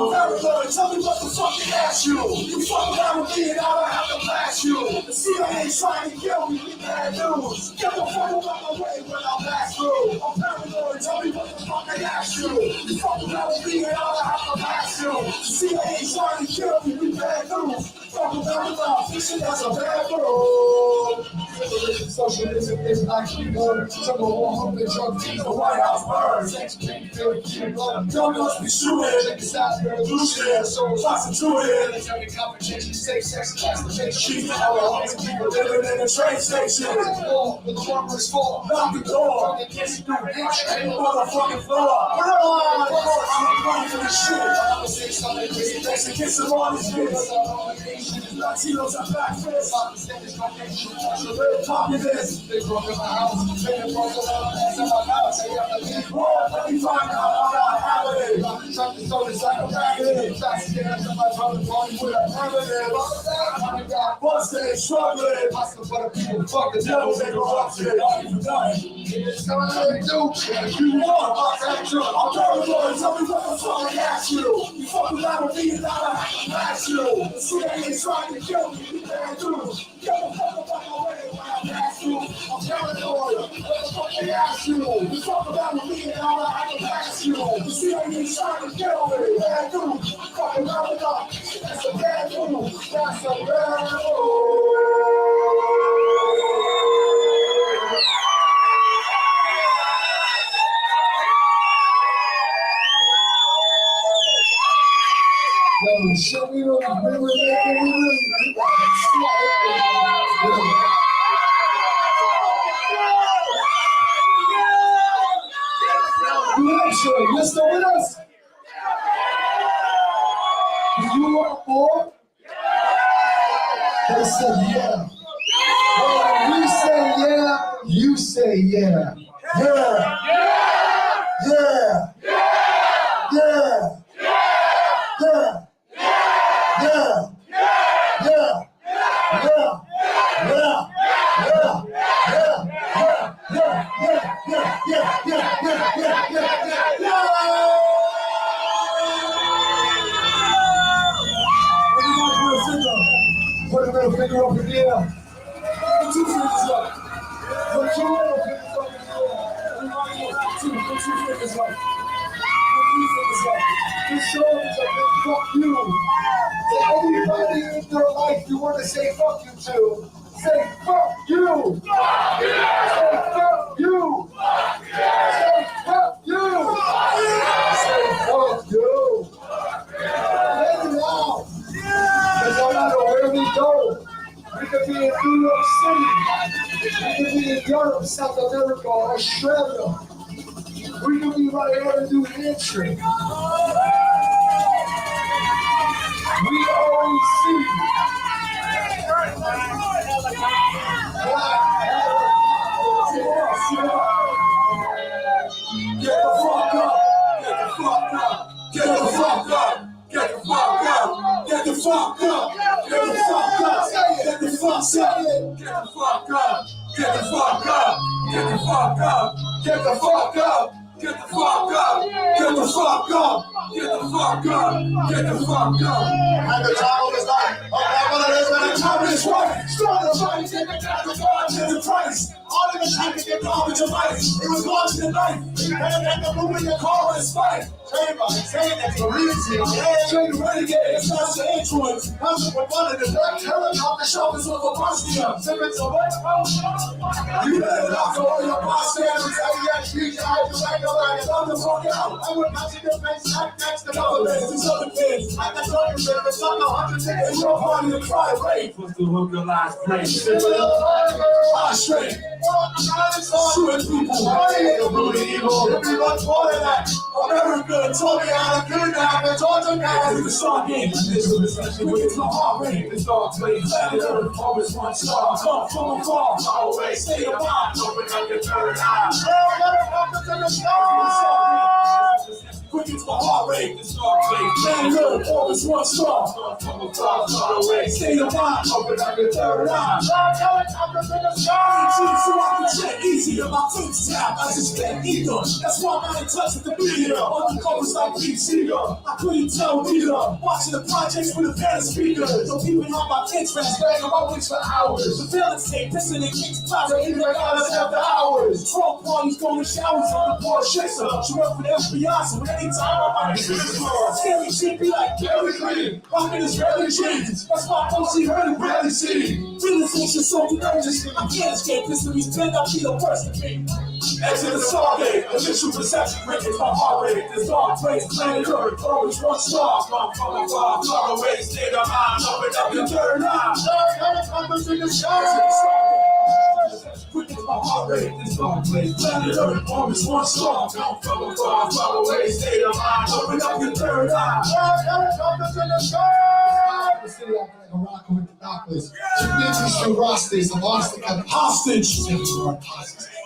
Very good, tell me what the fuck they ask you. You fuck around with me and I don't have to blast you. The CIA trying to kill me, we bad news. Get the fuck out my way when I pass through. I'm paranoid, tell me what the fuck they ask you. You fuck around with me and I don't have to blast you. The CIA trying to kill me, we bad news. Fuck around with my fiction, that's a bad rule. Socialism is actually good. Some of 100 drug dealers, the White House burns. Don't must be shooting. It's not revolution. So prostituting. It's every competition. Safe sex classification. Our homes and people living in a train station. The corporate fall. Knock the door. They can't see through the motherfucking floor. We're on. I'm running for this shit. I'm gonna say something crazy. Thanks to kiss them all these kids. Latinos are black fists. Communists. They broke in my house. They broke in my house. Let me find out how I nowadays. I'm trying to show this like a magnet. That's the answer, my brother, party with a permanent. I got busted, struggling. Hustle for the people, fuck the devil, they corruption. All you done. It's coming to do. If you want, I'll catch you. I'm terrible, tell me what the fuck I ask you. You fuck around with me and I'll ask you. See, they ain't trying to kill me, you can't do. Give a fuck about my way when I ask you. I'm paranoid, what the fuck they ask you. You fuck around with me and I'll ask you. You see, they ain't trying to kill me, you can't do. Fuck around with us, that's a bad move. That's a bad move. Yo, show me what you really you're still with us? Do you want more? They said yeah. When we say yeah, you say yeah. Yeah. Yeah. Yeah. Yeah. Yeah, yeah, yeah, yeah, yeah, yeah, put a middle finger up in the air. Put 2 fingers up. Put 2 middle fingers up in the air. Put 2 fingers up. Put 3 fingers up. Put shoulders up and fuck you. To everybody in your life you want to say fuck you to, say fuck you. Fuck you. Say fuck you. Fuck you. Say fuck you. Fuck you. Say fuck you. Let it out. Because no matter where we go, we could be in New York City, we could be in Europe, South America, Australia. We could be right here in New Hampshire. We always see get the fuck up, get the fuck up, get the fuck up, get the fuck up, get the fuck up, get the fuck up, get the fuck up, get the fuck up, get the fuck up, get the fuck up, get the fuck up. Get the fuck up! Get the fuck up! Get the fuck up! Get the fuck up! And the time is like, when the time is right. Start the fight, take the time to God to the price. All of the time to get garbage of ice. It was launched in life. And the movement you call it spite. Saying that's the reason. Train renegade, it's not the influence. I'm with one of the black helicopter shoulders of a Bosnia. Simmons of what? You better not go all your bystanders. DJ, I just like I'm the fuck out. I would not see the face act next to other things. These other kids, I can tell you that it's not 100 niggas. It's your party to cry rape. What's the hookalized place? I straight. Shooting people. You're really evil. You'll be much more than that. America told me how to good now. But Georgia guys in the star game. It's the heart rate. It's all place. Planet Earth, always one star. Come from afar. Far away. Stay a bomb. Open up your third eye. Quick as the heart rate, the star plate. Planet Earth, always one star. From afar, far away. Stay a bomb. Open up your third eye. So I can check easy on my foot tap. I just can't either. That's why I'm not in touch with the media. On the covers like Pete Seeger. I couldn't tell either. Watching the projects with a pair of speakers. Don't keep it on my interest. Bang on my wings for hours. The villains say pissing in King's Plaza. Even like hours after hours. Trump parties going to showers on the poor chaser. She work for the FBI, so anytime I'm on the scary shit be like Gary Green. Rocking Israeli jeans. That's why I see her and barely see. Realization so emergency. I can't escape this to be spent. I'll be the worst of me. Exit the Stargate, initial perception, riches, my heart rate. This dark place, planet Earth, always one star. Come from afar, far away, state of mind, open up your third eye. Numbers in the sky. Quick as my heart rate, this dark place, planet Earth, always one star. Come from afar, far away, state of mind, open up your third eye. Numbers in the sky. like a rocker with the doctors. She gives these two rosters, a monster got hostage.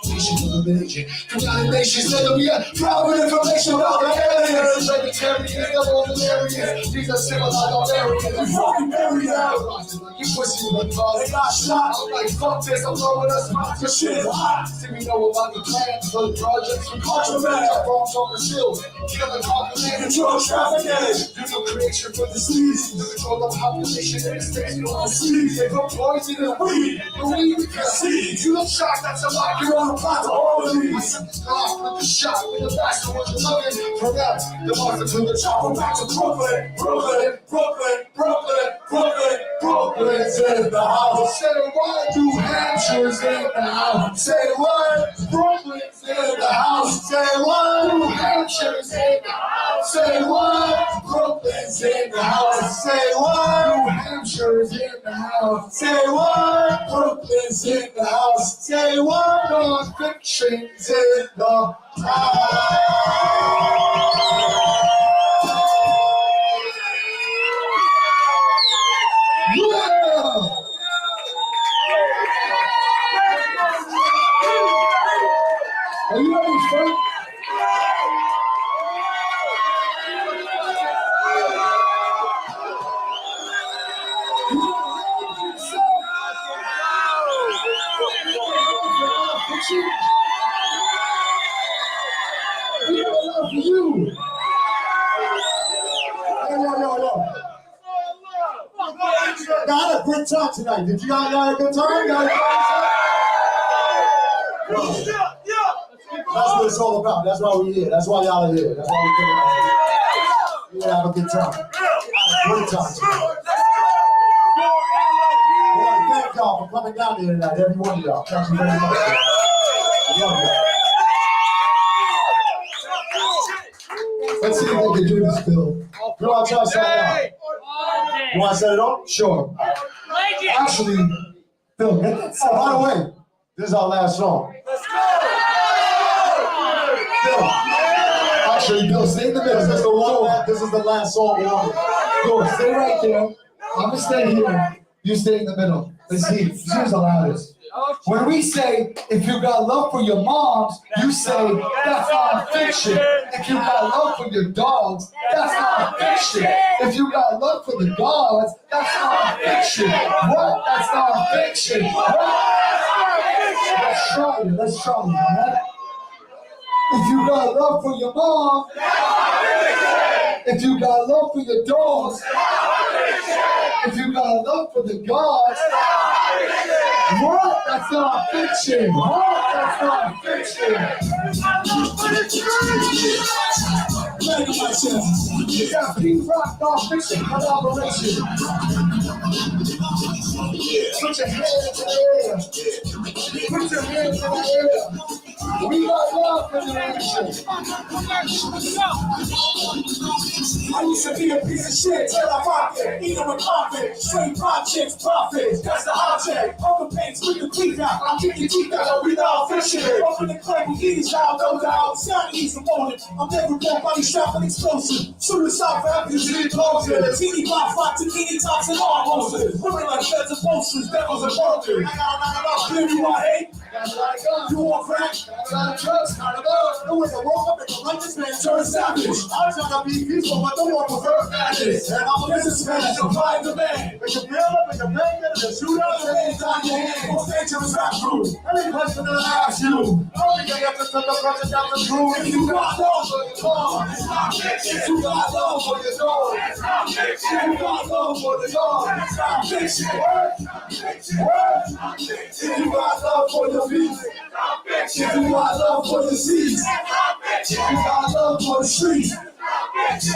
Nations of the nation. United Nations said that we got private information about the aliens. Vegetarians, double hilarious. These are civilized barbarians. We fucking bury them. You pussy with a car. They got shot. I'm like, fuck this. I'm blowing us. Your shit is hot. See, we know about the plans for the projects. We contraband. Our bombs on the shield. Killing population. Control trafficking. Do no creation for disease. Control the population in the states. You don't see. They put poison in weed. The weed we can see. You look shocked that somebody you're on the plot to all of these. Off with the shot. With the best of what you're looking. From that, the monster to the chopper. Back to Brooklyn. Brooklyn. Brooklyn. Brooklyn. Brooklyn. Brooklyn's in the house. Say what? New Hampshire's in the house. Say what? Brooklyn's in the house. Say what? New Hampshire's in the house. Say what? Brooklyn's in the house. Say what? New Hampshire's in the house. Say what? Brooklyn's in the house. Say what? Non-fiction's in the house. Are you ready, Frank? You. Yo. I had a great time tonight. Did you guys have a good time? That's what it's all about. That's why we're here. That's why y'all are here. That's why we're here. You have a good time. I had a great time tonight. I want to thank y'all for coming down here tonight, every one of y'all. Thank you very much. I love y'all. Let's see if we can do this, Bill. You want to try something out? You want to set it up? Sure. Actually, Bill, by the way, this is our last song. Bill, actually, Bill, stay in the middle. This is the last song we want. Go, stay right there. I'm going to stay here. You stay in the middle. Let's see. Here's the loudest. When we say, if you got love for your moms, you say, that's not fiction. If you got love for your dogs, that's not fiction. If you got love for the gods, that's not fiction. What? That's not fiction. What? Let's try it, man. If you got love for your mom, if you got love for your dogs, if you got love for the gods, what? That's not fiction. What? That's not fiction. You got P-Rock non-fiction collaboration. Put your hands in the air. Put your hands in the air. We got love for the nation. I used to be a piece of shit till I rocked it. Eat them with profit. Straight projects, profit. That's the object. Open paints with the teeth out. I'll kick your teeth out. We all fishing. Open the clay, we eat each out, no doubt. It's not easy morning. I'm never born body shot and explosive. Suicide for happiness and implosion. Teeny block, fight to teeny tops and all horses. Women like feds and posters, devils and brokers. Clear you want hate? You want crack? Drugs, kind of love. No way to walk up and go like this man turn savage. I'm trying to be peaceful, but don't want to hurt madness. And I'm a businessman, so find the man. Make a bill up, make a man, get a shoot up, and hands on your hands. Most dangerous rap crew. Every question that I ask you. Only you have to send the project down the crew. If you got love for your dog, if you got love for your dog, if you got love for the dog, if you got love for your feet, if you got love for the seas, if you got love for the streets, you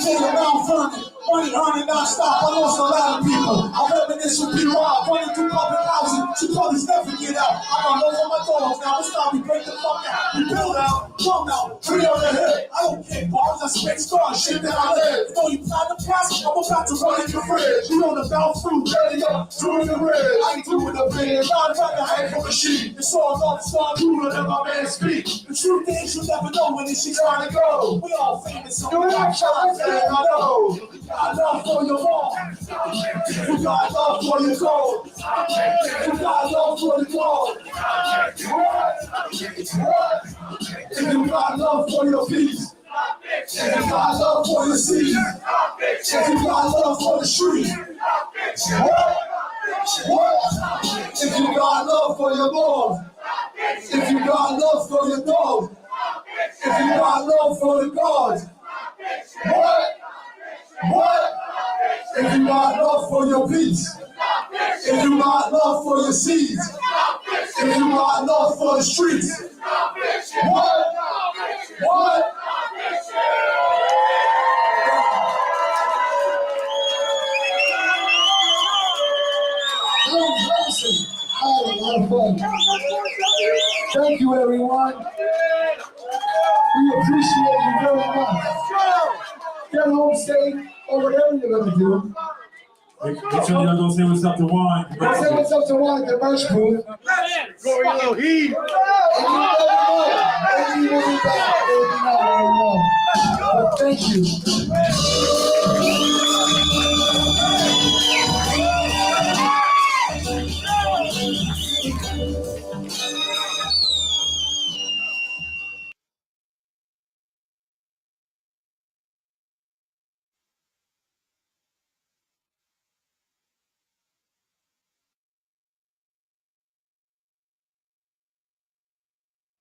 take a round from it. Money earning non-stop, I lost a lot of people. I'm reminisce with P-Rock, running through public housing. She probably never get out. I got love on my dogs, now it's time we break the fuck out. We build out. drum out, put it on the head. I don't care bars, I spit stars, shit that I live. Though you plan the past, I'm about to run in your fridge. You on the bounce through, ready up, doing the red. I ain't doing the band, not about to hang from a sheet. It's all off, start cooler than my man speak. The truth is, you never know when it's she trying to go. We all famous, so we got shots, and I know. You got love for your mom. You got love for your gold. You got love for the gold. If you got love for your peace. If you got love for your seed. If you got love for the street. If you got love for your mom. If you got love for your dog. If you got love for the gods. What? If you got love for your peace. If you got love for your seeds. If you got love for the streets. What? Thank you, everyone. We appreciate you very much. Get home safe or whatever you're gonna do. Make sure y'all go say what's up to Juan. Go say what's up to Juan at the merch booth. Go a little heat. Maybe we'll be back. Maybe not, I don't know. But thank you.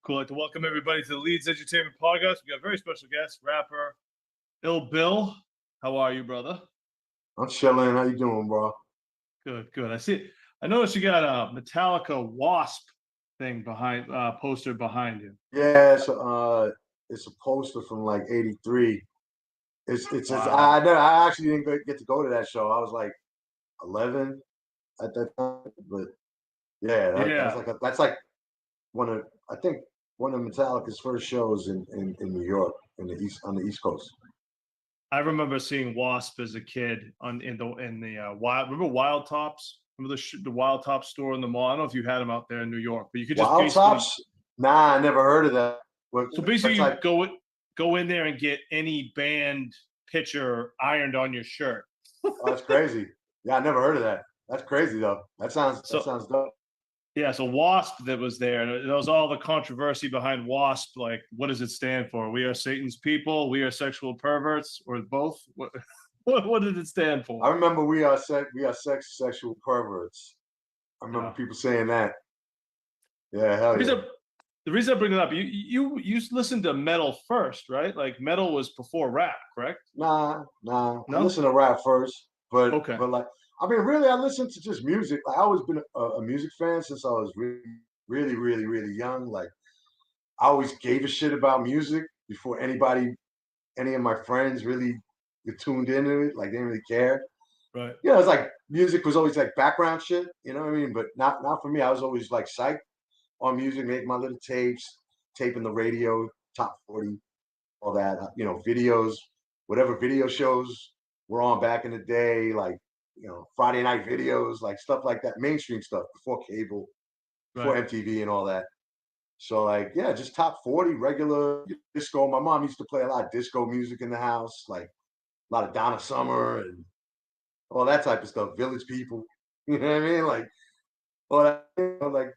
Cool. I'd like to welcome everybody to the Leeds Entertainment Podcast. We got a very special guest, rapper Ill Bill. How are you, brother? I'm chilling. How you doing, bro? Good, good. I noticed you got a Metallica Wasp thing behind, poster behind you. Yeah, it's a poster from like '83. Wow. I actually didn't get to go to that show. I was like 11 at that time, but yeah, that's like one of Metallica's first shows in New York on the East Coast. I remember seeing Wasp as a kid in the Wild. Remember Wild Tops? Remember the Wild Tops store in the mall? I don't know if you had them out there in New York, but you could just Wild Tops? Nah, I never heard of that. So basically, you go in there and get any band picture ironed on your shirt. Oh, that's crazy. Yeah, I never heard of that. That's crazy though. That sounds dope. Yeah, so WASP that was there, and there was all the controversy behind WASP. Like, what does it stand for? We are Satan's people. We are sexual perverts, or both. What did it stand for? I remember we are sexual perverts. I remember people saying that. Yeah, hell yeah. The reason I bring it up, you listened to metal first, right? Like metal was before rap, correct? Nah. I listened to rap first, but like, I mean, really, I listened to just music. Like, I always been a music fan since I was really young. Like, I always gave a shit about music before any of my friends really tuned into it. Like, they didn't really care. Right. You know, it's like music was always like background shit. You know what I mean? But not for me. I was always like psyched on music, making my little taping the radio, top 40, all that. You know, videos, whatever video shows were on back in the day, like, you know, Friday night videos, like stuff like that, mainstream stuff before cable, before MTV and all that. So like, yeah, just top 40, regular disco. My mom used to play a lot of disco music in the house, like a lot of Donna Summer and all that type of stuff, Village People, you know what I mean? Like all that, you know, like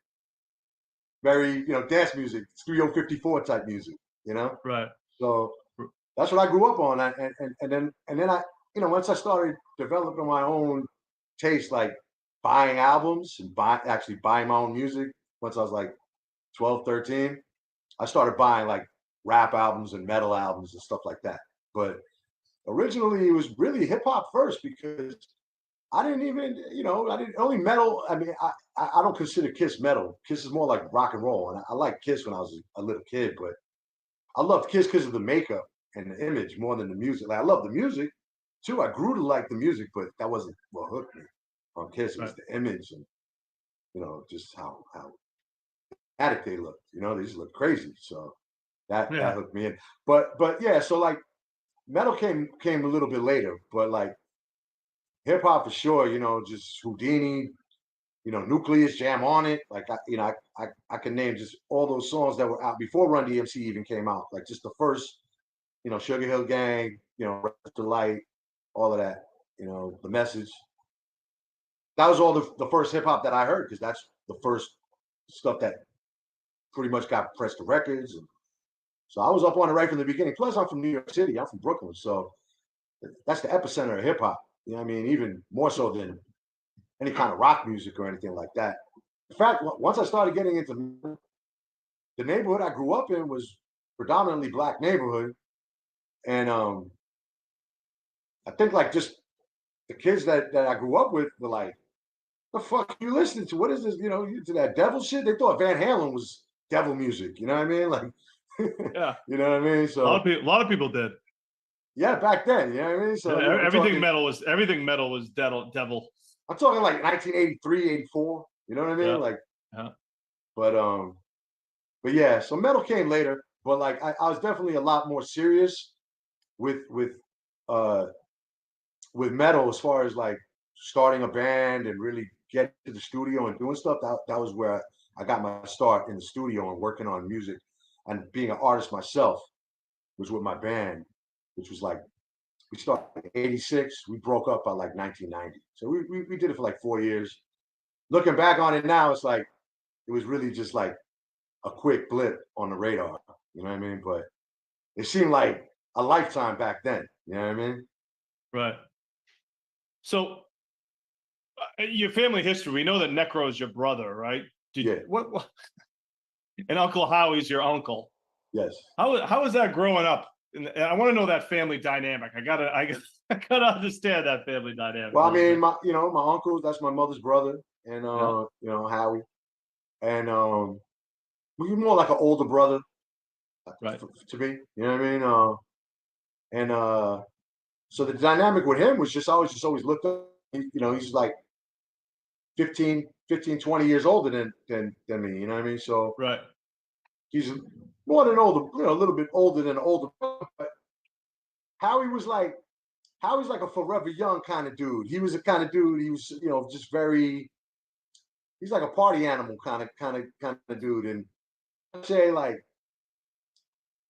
very, you know, dance music, Studio 54 type music, you know? Right. So that's what I grew up on. And then I, you know, once I started developing my own taste, like buying albums and actually buying my own music, once I was like 12, 13, I started buying like rap albums and metal albums and stuff like that. But originally it was really hip hop first, because I didn't even, you know, only metal. I mean, I don't consider Kiss metal. Kiss is more like rock and roll. And I liked Kiss when I was a little kid, but I loved Kiss because of the makeup and the image more than the music. Like, I love the music too. I grew to like the music, but that wasn't what hooked me on Kiss. It was the image and, you know, just how addict they looked. You know, they just looked crazy. So That hooked me in. But yeah, so like metal came a little bit later, but like hip hop for sure, you know, just Houdini, you know, Nucleus, Jam on It. Like I can name just all those songs that were out before Run DMC even came out. Like just the first, you know, Sugar Hill Gang, you know, Rapture Light, all of that, you know, The Message. That was all the first hip hop that I heard, because that's the first stuff that pretty much got pressed to records. And so I was up on it right from the beginning. Plus, I'm from New York City. I'm from Brooklyn. So that's the epicenter of hip hop. You know what I mean? Even more so than any kind of rock music or anything like that. In fact, once I started getting into the neighborhood I grew up in was predominantly black neighborhood. And I think like just the kids that I grew up with were like, the fuck are you listening to? What is this? You know, you to that devil shit? They thought Van Halen was devil music. You know what I mean? Like, yeah. You know what I mean? So a lot of people did. Yeah, back then. You know what I mean? So yeah, everything metal was devil. I'm talking like 1983, 84. You know what I mean? Yeah. Like, yeah. But yeah. So metal came later, but like I was definitely a lot more serious with metal as far as like starting a band and really getting to the studio and doing stuff. That was where I got my start in the studio and working on music and being an artist myself. Was with my band, which was like we started in '86. We broke up by like 1990. So we did it for like 4 years. Looking back on it now, it's like it was really just like a quick blip on the radar. You know what I mean? But it seemed like a lifetime back then. You know what I mean? Right. So your family history, we know that Necro is your brother, right? What and Uncle Howie's your uncle. Yes. How was that growing up? And I want to know that family dynamic. I gotta understand that family dynamic. Well, I mean, my uncle, that's my mother's brother, and you know, Howie. And he's more like an older brother, right, to me. You know what I mean? So the dynamic with him was just always looked up. You know, he's like 15, 20 years older than me. You know what I mean? So right, he's more than older, you know, a little bit older than an older brother. But Howie's like a forever young kind of dude. He was a kind of dude. He was, you know, just very. He's like a party animal kind of dude. And I'd say like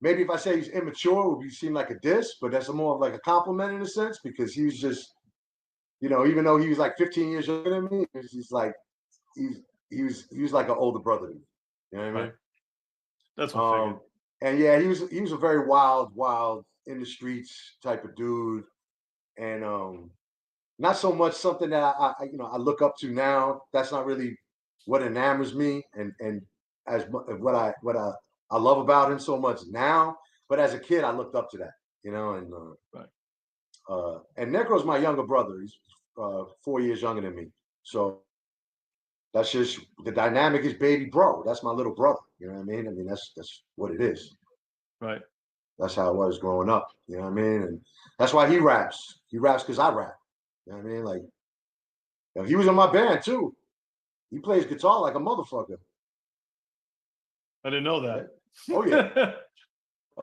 maybe if I say he's immature, it would seem like a diss, but that's more of like a compliment in a sense, because he was just, you know, even though he was like 15 years younger than me, he's like he was like an older brother to me. You know what I mean? Right. That's what I figured. And yeah, he was a very wild in the streets type of dude, and not so much something that I look up to now. That's not really what enamors me, and as what I love about him so much now. But as a kid, I looked up to that, you know. And right. And Necro's my younger brother. He's 4 years younger than me, so that's just the dynamic. Is baby bro. That's my little brother. You know what I mean? I mean that's what it is. Right. That's how I was growing up. You know what I mean? And that's why he raps. He raps because I rap. You know what I mean? Like, you know, he was in my band too. He plays guitar like a motherfucker. I didn't know that. Oh yeah.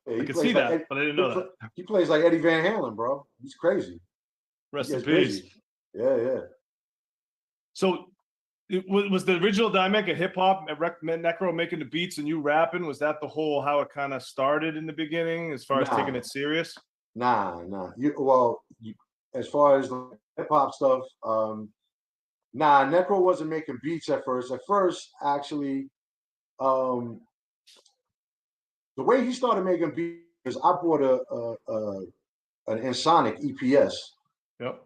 I could see that, but I didn't know that. He plays like Eddie Van Halen, bro. He's crazy. Rest in peace. Yeah. So, was the original dynamic of hip hop, Necro making the beats and you rapping? Was that the whole how it kind of started in the beginning, as far as taking it serious? Nah. As far as the hip hop stuff, Necro wasn't making beats at first. At first, actually, the way he started making beats is I bought an Ensoniq EPS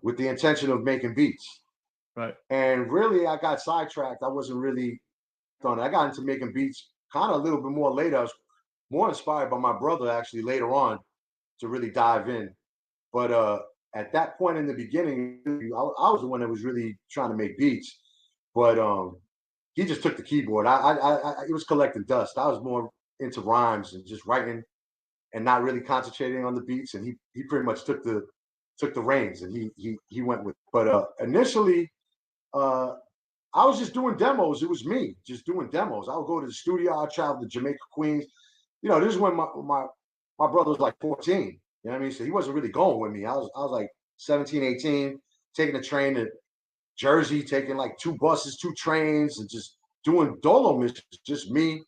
with the intention of making beats. Right. And really, I got sidetracked. I wasn't really done. I got into making beats kind of a little bit more later. I was more inspired by my brother actually later on to really dive in. But at that point in the beginning, I was the one that was really trying to make beats. But he just took the keyboard. It was collecting dust. I was more into rhymes and just writing and not really concentrating on the beats. And he pretty much took the reins and he went with it. But initially, I was just doing demos. It was me just doing demos. I would go to the studio. I'd travel to Jamaica, Queens, you know, this is when my brother was like 14. You know what I mean? So he wasn't really going with me. I was like 17, 18, taking a train to Jersey, taking like 2 buses, 2 trains, and just doing dolo missions. Just me.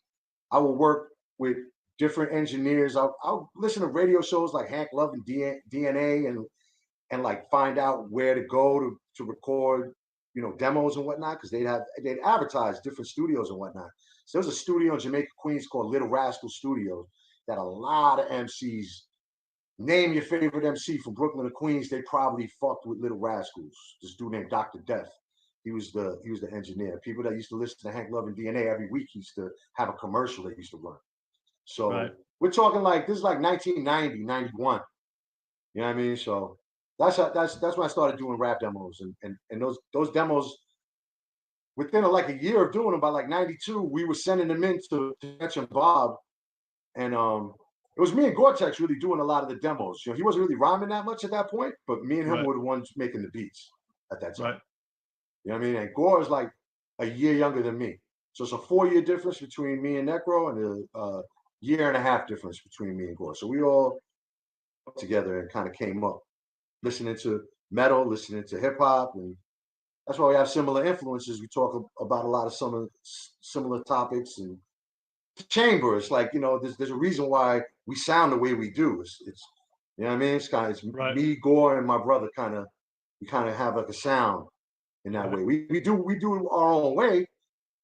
I would work with different engineers. I'll listen to radio shows like Hank Love and DNA and like find out where to go to record, you know, demos and whatnot, because they'd advertise different studios and whatnot. So there was a studio in Jamaica, Queens called Little Rascal Studios that a lot of MCs, name your favorite MC from Brooklyn to Queens, they probably fucked with Little Rascals. This dude named Dr. Death. He was the engineer. People that used to listen to Hank Love and DNA every week used to have a commercial they used to run. So we're talking like this is like 1990, 91. You know what I mean? So that's when I started doing rap demos, and those demos within like a year of doing them, by like 92, we were sending them in to Fetch and Bob, and it was me and Gore-Tex really doing a lot of the demos. You know, he wasn't really rhyming that much at that point, but me and him were the ones making the beats at that time. You know what I mean? And Gore is like a year younger than me. So it's a 4-year difference between me and Necro, and a year and a half difference between me and Gore. So we all together and kind of came up listening to metal, listening to hip hop, and that's why we have similar influences. We talk about a lot of similar topics, and chamber. It's like, you know, there's a reason why we sound the way we do. It's you know what I mean? It's me, Gore, and my brother we kind of have like a sound in that way. We do our own way.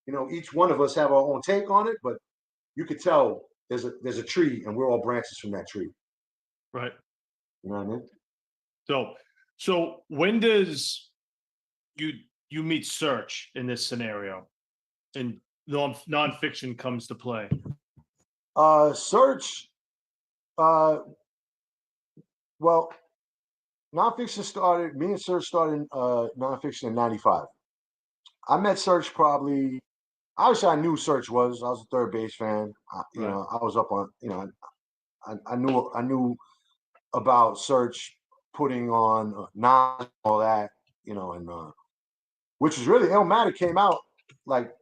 You know, each one of us have our own take on it, but you could tell there's a tree, and we're all branches from that tree. Right. You know what I mean? So when does you meet Search in this scenario, and nonfiction comes to play? Search, well, nonfiction started. Me and Search started nonfiction in '95. I met Search probably. Obviously, I knew Search was. I was a Third Base fan. You know, I was up on. You know, I knew about Search putting on Nas, all that. You know, and which was really Illmatic came out like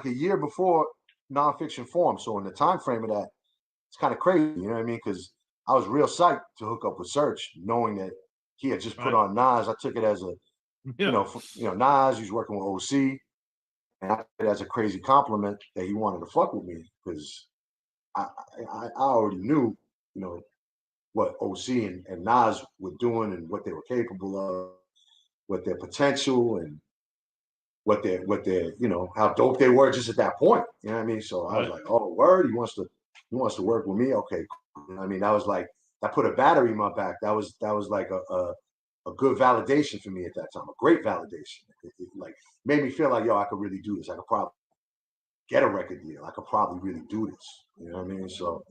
a year before nonfiction formed. So in the time frame of that, it's kind of crazy. You know what I mean? Because I was real psyched to hook up with Search, knowing that he had just put on Nas. I took it as a, you know, Nas. He's working with OC. And I took it as a crazy compliment that he wanted to fuck with me, because I already knew, you know, what OC and Nas were doing and what they were capable of, what their potential and what their you know, how dope they were just at that point. You know what I mean? So I was like, oh, word, he wants to work with me. Okay, cool. You know what I mean? That was like, that put a battery in my back. That was like a good validation for me at that time, a great validation. It like made me feel like, yo, I could really do this. I could probably get a record deal. I could probably really do this. You know what I mean? So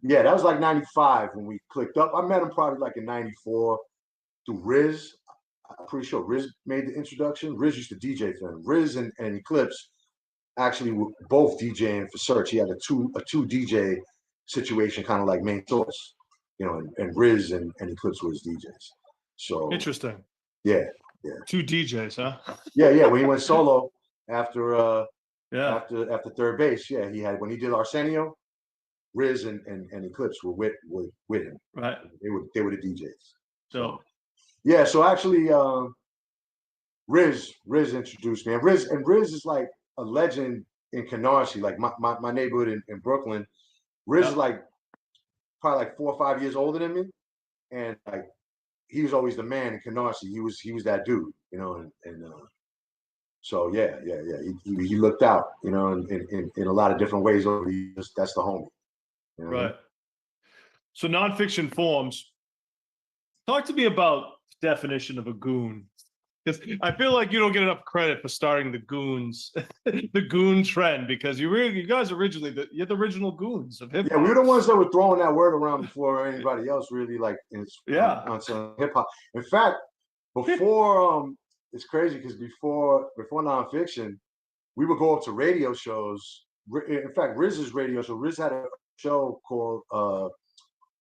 yeah, that was like 95 when we clicked up. I met him probably like in 94 through Riz. I'm pretty sure Riz made the introduction. Riz used to DJ for him. Riz and Eclipse actually were both DJing for Search. He had a two DJ situation, kind of like Main Source, you know, and Riz and Eclipse were his DJs. So interesting. Yeah. 2 DJs, huh? Yeah. When he went solo after Third Base, he had, when he did Arsenio, Riz and Eclipse were with him. Right. They were the DJs. So yeah, so actually Riz introduced me. And Riz is like a legend in Canarsie, like my neighborhood in Brooklyn. Riz is like probably like 4 or 5 years older than me. And like he was always the man in Canarsie. He was that dude, you know, and so yeah. He looked out, you know, in a lot of different ways over the years. That's the homie. You know? Right. So nonfiction forms. Talk to me about the definition of a goon, because I feel like you don't get enough credit for starting the goons, the goon trend, because you guys originally you're the original goons of hip hop. Yeah, we were the ones that were throwing that word around before anybody else really like on some hip hop. In fact, before it's crazy because before nonfiction, we would go up to radio shows. In fact, Riz's radio show. Riz had a show called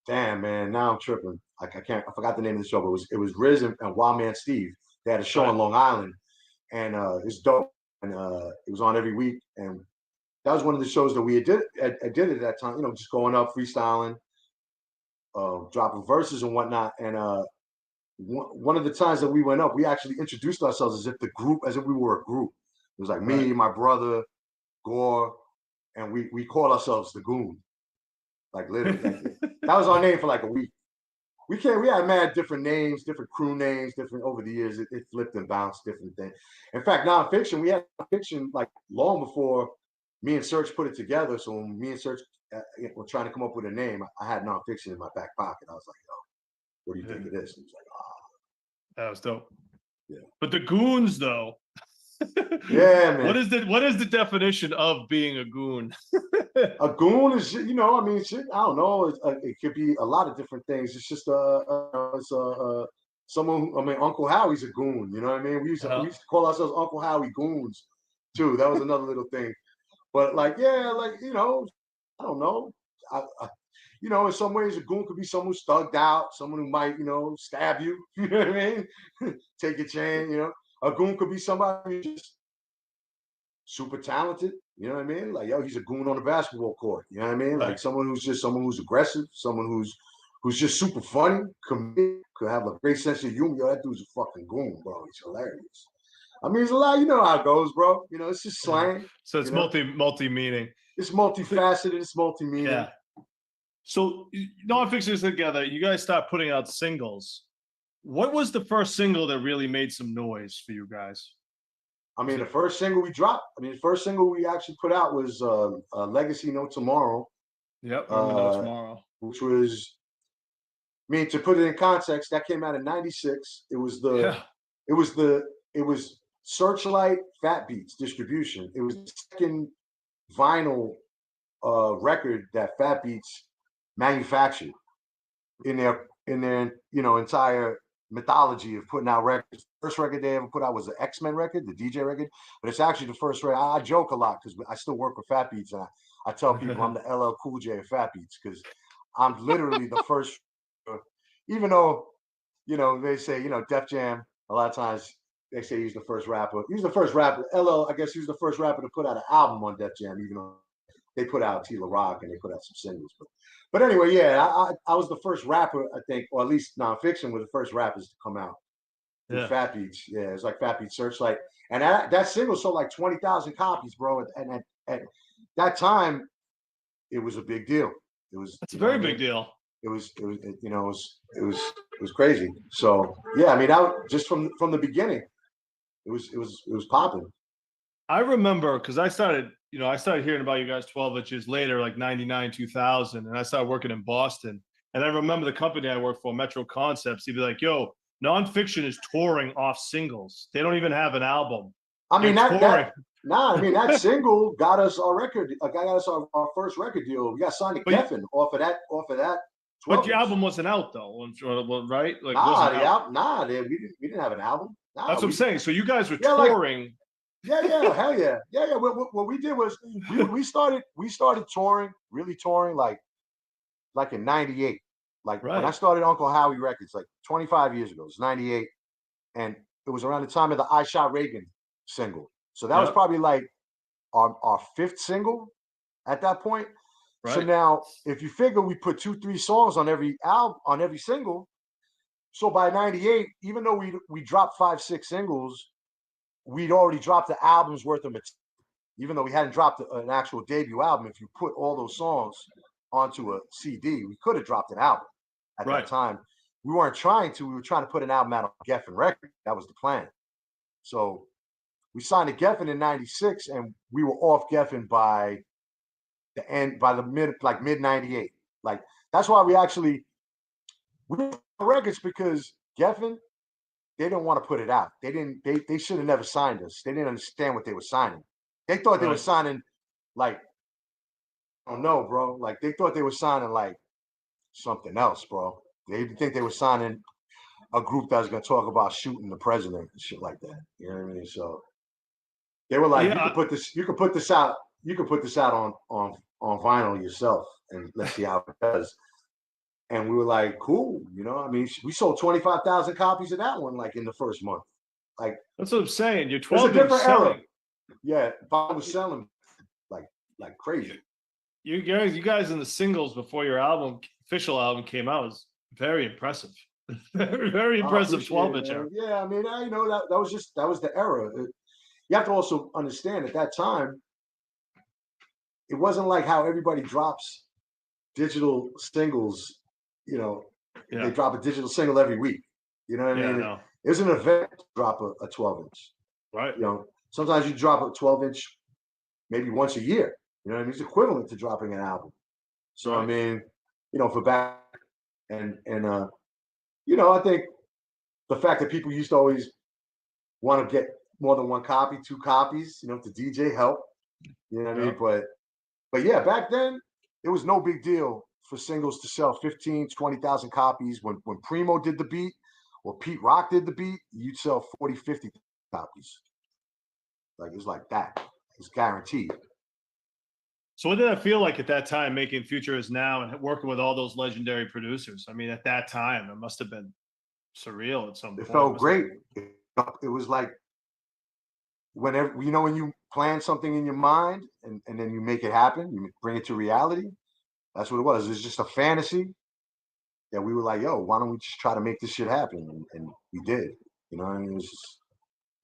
damn man, now I'm tripping. I forgot the name of the show, but it was Riz and Wildman Steve. They had a show on Long Island, and it's dope. And it was on every week. And that was one of the shows that we did at that time. You know, just going up, freestyling, dropping verses and whatnot. And one of the times that we went up, we actually introduced ourselves as if we were a group. It was like me, my brother, Gore, and we called ourselves the Goon. Like literally, that was our name for like a week. We had mad different names, different crew names, different over the years. It flipped and bounced, different things. In fact, nonfiction, we had nonfiction like long before me and Serch put it together. So when me and Serch were trying to come up with a name, I had nonfiction in my back pocket. I was like, yo, what do you think of this? And he was like, that was dope. Yeah. But the Goons, though. Yeah, man. What is the definition of being a goon? A goon is, you know, I mean, shit, I don't know. It could be a lot of different things. It's just someone who, I mean, Uncle Howie's a goon, you know what I mean? We used to call ourselves Uncle Howie Goons too. That was another little thing. But like, yeah, like, you know, I don't know. You know, in some ways, a goon could be someone who's thugged out, someone who might, you know, stab you. You know what I mean? Take your chain, you know. A goon could be somebody who's just super talented. You know what I mean? Like, yo, he's a goon on the basketball court. You know what I mean? Like someone who's aggressive, someone who's just super funny, could have a great sense of humor. Yo, that dude's a fucking goon, bro. He's hilarious. I mean, it's a lot. You know how it goes, bro. You know, it's just slang. So it's multi-meaning. It's multifaceted. It's multi-meaning. Yeah. So nonfiction together, you guys start putting out singles. What was the first single that really made some noise for you guys? I mean, the first single we dropped, the first single we actually put out was Legacy No Tomorrow. Yep, No Tomorrow. Which was, I mean, to put it in context, that came out in '96. It was Searchlight Fat Beats distribution. It was the second vinyl record that Fat Beats manufactured in their you know, entire mythology of putting out records. First record they ever put out was the X-Men record, the DJ record, but it's actually the first record. I joke a lot because I still work with Fat Beats, and I tell people I'm the LL Cool J of Fat Beats because I'm literally the first. Even though, you know, they say, you know, Def Jam, a lot of times they say he's the first rapper. He was the first rapper. LL, I guess he was the first rapper to put out an album on Def Jam, even though they put out Tila Rock and they put out some singles. But anyway, yeah, I was the first rapper, I think, or at least nonfiction, were the first rappers to come out. Yeah. Fat Beats, yeah, it's like Fat Beats Searchlight, and that single sold like 20,000 copies, bro. And at that time, it was a big deal. It's a very big deal. It was crazy. So yeah, I mean, just from the beginning, it was popping. I remember because I started hearing about you guys 12 inches later, like 99, 2000, and I started working in Boston. And I remember the company I worked for, Metro Concepts, he'd be like, yo, nonfiction is touring off singles. They don't even have an album. I mean, that single got us our record. Got us our first record deal. We got signed to Geffen off of that. But your album wasn't out though, right? Like, we didn't have an album. That's what I'm saying. So you guys were touring. Hell yeah. What we did was we started touring, really touring like in '98. Like when I started Uncle Howie Records, like 25 years ago. It was '98, and it was around the time of the I Shot Reagan single. So that was probably like our fifth single at that point. Right. So now, if you figure we put 2-3 songs on every album, on every single, so by '98, even though we dropped 5-6 singles, we'd already dropped the album's worth of material. Even though we hadn't dropped an actual debut album, if you put all those songs onto a CD, we could have dropped an album at that time. We weren't trying to. We were trying to put an album out on Geffen Record. That was the plan. So we signed to Geffen in '96, and we were off Geffen by mid '98. Like that's why we records, because Geffen, they didn't want to put it out. They should have never signed us. They didn't understand what they were signing. They thought they were signing like, I don't know, bro. Like they thought they were signing like something else, bro. They didn't think they were signing a group that was going to talk about shooting the president and shit like that. You know what I mean? So they were like, you can put this out on vinyl yourself, and let's see how it does. And we were like, cool, you know. I mean, we sold 25,000 copies of that one like in the first month. Like that's what I'm saying. You're 12. It's a different era. Yeah, vinyl was selling like like crazy. You guys in the singles before your official album came out was very impressive. very impressive 12-inch era. Yeah, I mean, that was the era. You have to also understand at that time, it wasn't like how everybody drops digital singles. They drop a digital single every week. You know what I mean? No. It was an event to drop a 12-inch. Right. Sometimes you drop a 12-inch maybe once a year. You know what I mean? It's equivalent to dropping an album. So I mean, for back and I think the fact that people used to always want to get more than one copy, 2 copies, the DJ helped. You know what I mean? But yeah, back then it was no big deal for singles to sell 15, 20,000 copies. When Primo did the beat or Pete Rock did the beat, you'd sell 40, 50 copies. Like, it was like that. It's guaranteed. So what did that feel like at that time, making Future Is Now and working with all those legendary producers? I mean, at that time, it must have been surreal at some point. It felt great. It was like whenever, when you plan something in your mind and then you make it happen, you bring it to reality. That's what it was. It was just a fantasy that we were like, yo, why don't we just try to make this shit happen? And we did. You know what I mean?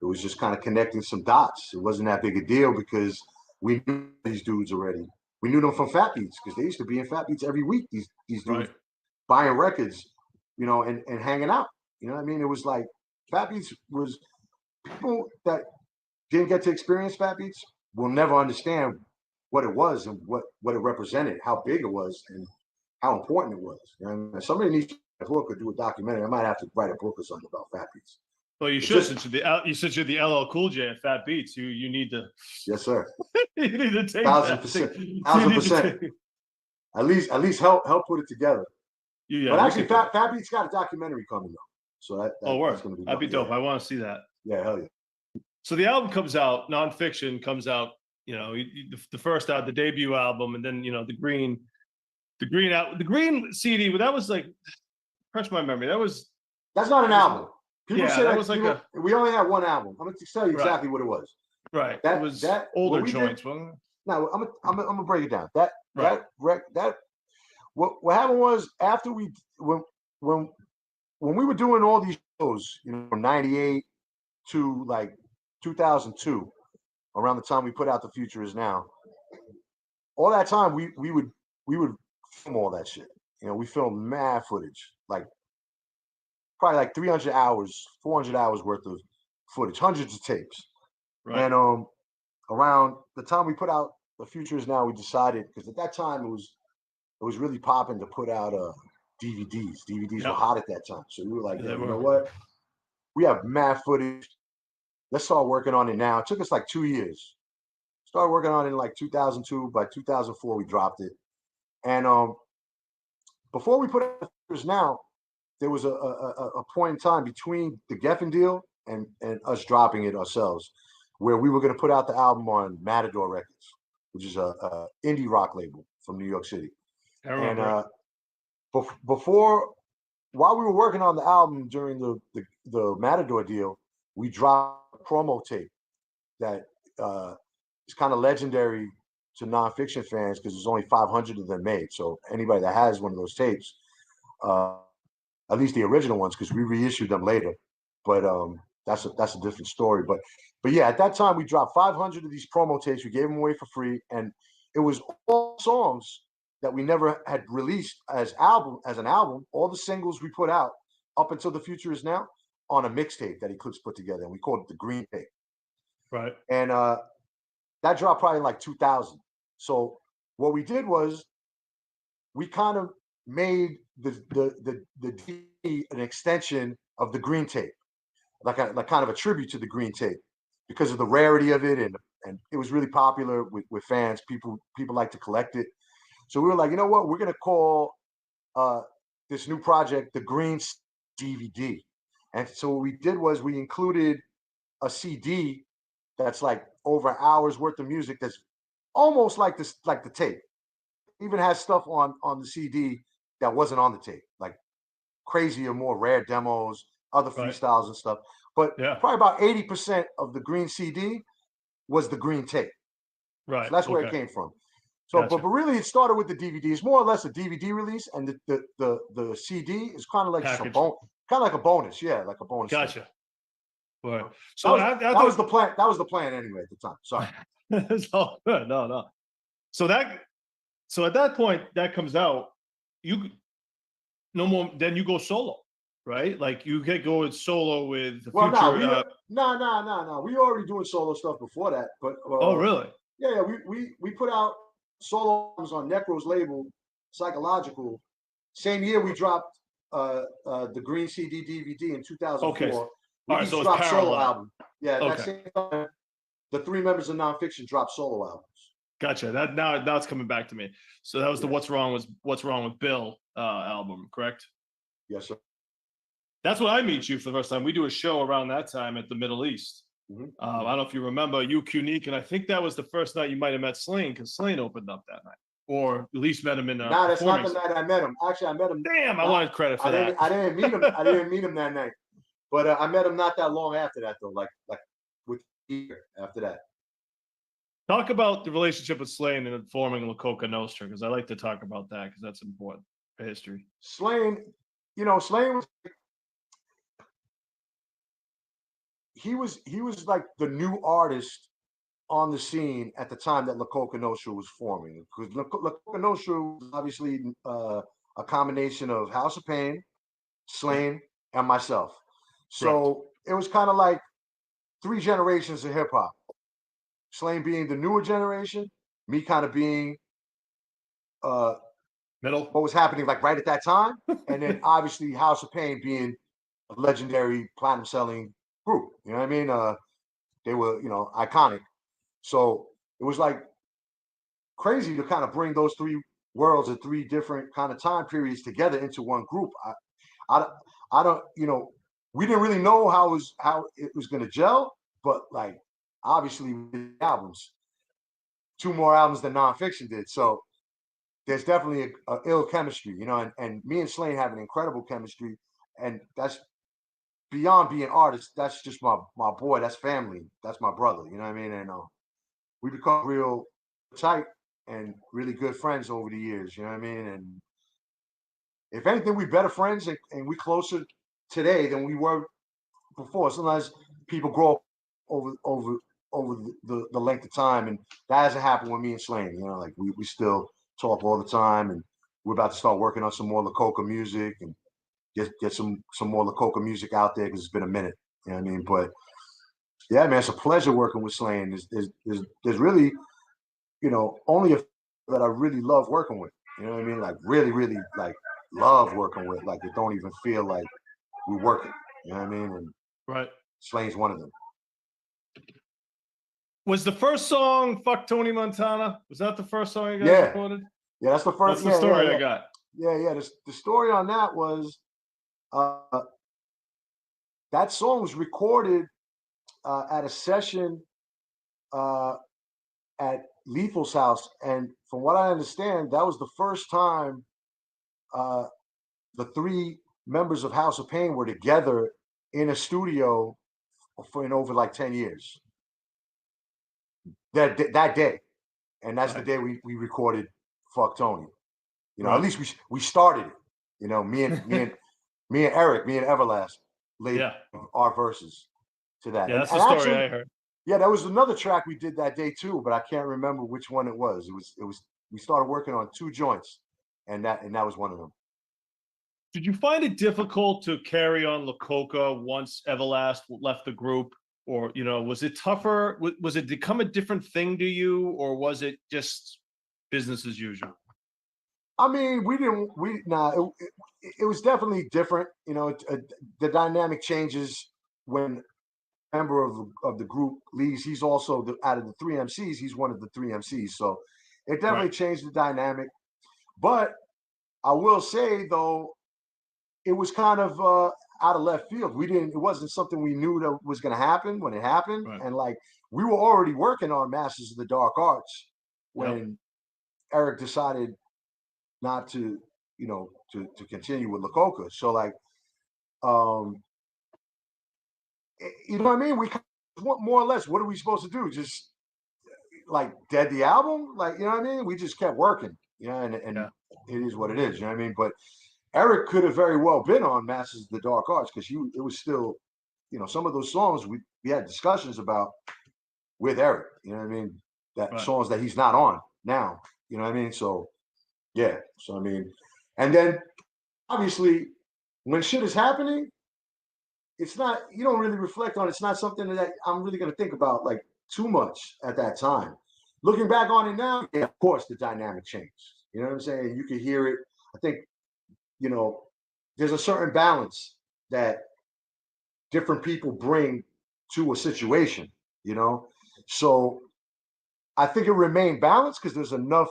It was just kind of connecting some dots. It wasn't that big a deal because we knew these dudes already. We knew them from Fat Beats because they used to be in Fat Beats every week. These dudes buying records, and hanging out. You know what I mean? It was like Fat Beats was people that didn't get to experience Fat Beats will never understand what it was and what it represented, how big it was, and how important it was. And somebody needs to write a book or do a documentary. I might have to write a book or something about Fat Beats. Well, you should. Since you're the LL Cool J at Fat Beats, you need to. Yes, sir. You need to take 1,000%. 1,000%. At least help put it together. But actually, Fat Beats got a documentary coming up. So that's going to be. That'd be dope. I want to see that. Yeah, hell yeah. So the album comes out. Nonfiction comes out. The first out, the debut album, and then the green CD. But that was like, refresh my memory. That's not an album. People say that was like we only had one album. I'm going to tell you exactly what it was. Right. That was that older joints. No, I'm gonna break it down. What happened was after when we were doing all these shows, from '98 to like 2002, around the time we put out The Future Is Now. All that time we would film all that shit. We filmed mad footage, probably like 300 hours, 400 hours worth of footage, hundreds of tapes. Right. And around the time we put out The Future Is Now, we decided, because at that time it was really popping to put out DVDs. DVDs were hot at that time. So we were like, you know what? We have mad footage. Let's start working on it now. It took us like 2 years. Started working on it in like 2002. By 2004, we dropped it. And before we put out The Future Is Now, there was a point in time between the Geffen deal and us dropping it ourselves, where we were going to put out the album on Matador Records, which is a indie rock label from New York City. And while we were working on the album during the Matador deal, we dropped a promo tape that is kind of legendary to nonfiction fans because there's only 500 of them made. So anybody that has one of those tapes, at least the original ones, because we reissued them later, but that's a different story. But yeah, at that time we dropped 500 of these promo tapes. We gave them away for free, and it was all songs that we never had released as an album. All the singles we put out up until The Future Is Now on a mixtape that Eclipse put together, and we called it the Green Tape. Right. And that dropped probably in like 2000. So what we did was we kind of made the DVD an extension of the Green Tape, like kind of a tribute to the Green Tape, because of the rarity of it, and it was really popular with fans. People like to collect it. So we were like, you know what, we're gonna call this new project the Green DVD. And so what we did was we included a CD that's like over an hour's worth of music that's almost like this, like the tape. Even has stuff on the CD that wasn't on the tape, like crazier, more rare demos, other freestyles and stuff. But probably about 80% of the Green CD was the Green Tape. Right. So that's where it came from. So, Gotcha. but really, it started with the DVD. It's more or less a DVD release, and the CD is kind of like just a Package. kind of like a bonus. Yeah, like a bonus. thing. Gotcha. Well, so that was the plan. That was the plan anyway at the time. Sorry. It's all good. No. So at that point, that comes out. You no more. Then you go solo, right? Like you get going solo with the Well, Future. no. We already doing solo stuff before that, but Oh, really? Yeah. We put out solo albums on Necro's label, Psychological. Same year we dropped the Green CD DVD in 2004. Okay. We All right, each so it's dropped solo parallel. album. Yeah, that Okay. same time, the 3 members of Nonfiction dropped solo albums. Gotcha. That now it's coming back to me. So that was the What's Wrong with Bill album, correct? Yes, sir. That's when I meet you for the first time. We do a show around that time at the Middle East. I don't know if you remember Unique, and I think that was the first night you might have met Slain, because Slain opened up that night, or at least met him in. Nah, that's not the night I met him. Actually, I met him. Damn, I wanted credit for that. I didn't meet him. I didn't meet him that night, but I met him not that long after that, though. Like with a year after that. Talk about the relationship with Slain and forming La Coca Nostra, because I like to talk about that because that's important for history. Slain was. He was like the new artist on the scene at the time that La Coca Nostra was forming, because La Coca Nostra was obviously a combination of House of Pain, Slain, and myself. So it was kind of like 3 generations of hip hop. Slain being the newer generation, me kind of being middle, what was happening like right at that time, and then obviously House of Pain being a legendary platinum selling group. You know what I mean? They were, iconic. So it was like crazy to kind of bring those 3 worlds at 3 different kind of time periods together into one group. I don't, we didn't really know how it was going to gel, but like obviously we did albums, 2 more albums than Nonfiction did. So there's definitely a ill chemistry, and me and Slain have an incredible chemistry, and that's beyond being artists. That's just my boy. That's family. That's my brother. You know what I mean? And we become real tight and really good friends over the years. You know what I mean? And if anything, we're better friends and we're closer today than we were before. Sometimes people grow up over the length of time, and that hasn't happened with me and Slain. Like we still talk all the time, and we're about to start working on some more La Coca music and get some more La Coca music out there, because it's been a minute. You know what I mean? But yeah, man, it's a pleasure working with Slain. There's really, only a that I really love working with. You know what I mean? Like really, really like love working with. Like it don't even feel like we're working. You know what I mean? And right, Slain's one of them. Was the first song "Fuck Tony Montana"? Was that the first song you guys recorded? Yeah, that's the first. That's the story I got. Yeah. The story on that was that song was recorded at a session at Lethal's house, and from what I understand, that was the first time the 3 members of House of Pain were together in a studio in over like 10 years. That day, and that's the day we recorded "Fuck Tony." At least we started it. Me and Eric, me and Everlast laid our verses to that. Yeah, that's and the story actually, I heard. Yeah, that was another track we did that day too, but I can't remember which one it was. It was we started working on 2 joints, and that was one of them. Did you find it difficult to carry on La Coca once Everlast left the group? Or, was it tougher? Was it become a different thing to you, or was it just business as usual? I mean, it was definitely different. The dynamic changes when a member of the group leaves. He's also out of the 3 MCs, he's one of the 3 MCs. So it definitely changed the dynamic. But I will say, though, it was kind of out of left field. It wasn't something we knew that was going to happen when it happened. Right. And like, we were already working on Masters of the Dark Arts when Eric decided not to, to continue with La Coca. So like, you know what I mean? We more or less, what are we supposed to do? Just like dead the album. Like, you know what I mean? We just kept working, you know, and it is what it is, you know what I mean? But Eric could have very well been on Masters of the Dark Arts because it was still, you know, some of those songs we had discussions about with Eric, you know what I mean? That songs that he's not on now, you know what I mean? So yeah, so I mean, and then obviously when shit is happening, it's not, you don't really reflect on it. It's not something that I'm really going to think about like too much at that time. Looking back on it now, yeah, of course, the dynamic changed. You know what I'm saying? You can hear it. I think, you know, there's a certain balance that different people bring to a situation, you know? So I think it remained balanced because there's enough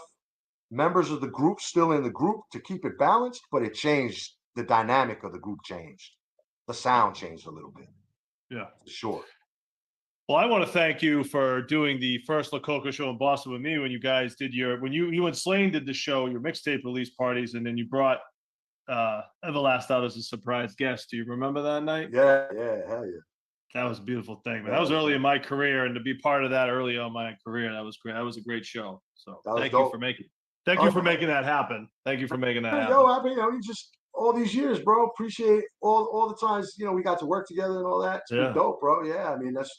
members of the group still in the group to keep it balanced, but it changed. The dynamic of the group changed. The sound changed a little bit. Yeah. For sure. Well, I want to thank you for doing the first La Coca show in Boston with me when you guys did when you and Slane did the show, your mixtape release parties, and then you brought Everlast out as a surprise guest. Do you remember that night? Yeah, hell yeah. That was a beautiful thing, man. That was early in my career, and to be part of that early on my career, that was great. That was a great show. So thank you for making that happen. Thank you for making that happen. Yo, I mean, you know, you just all these years, bro. Appreciate all the times, you know, we got to work together and all that. It's been dope, bro. Yeah, I mean, that's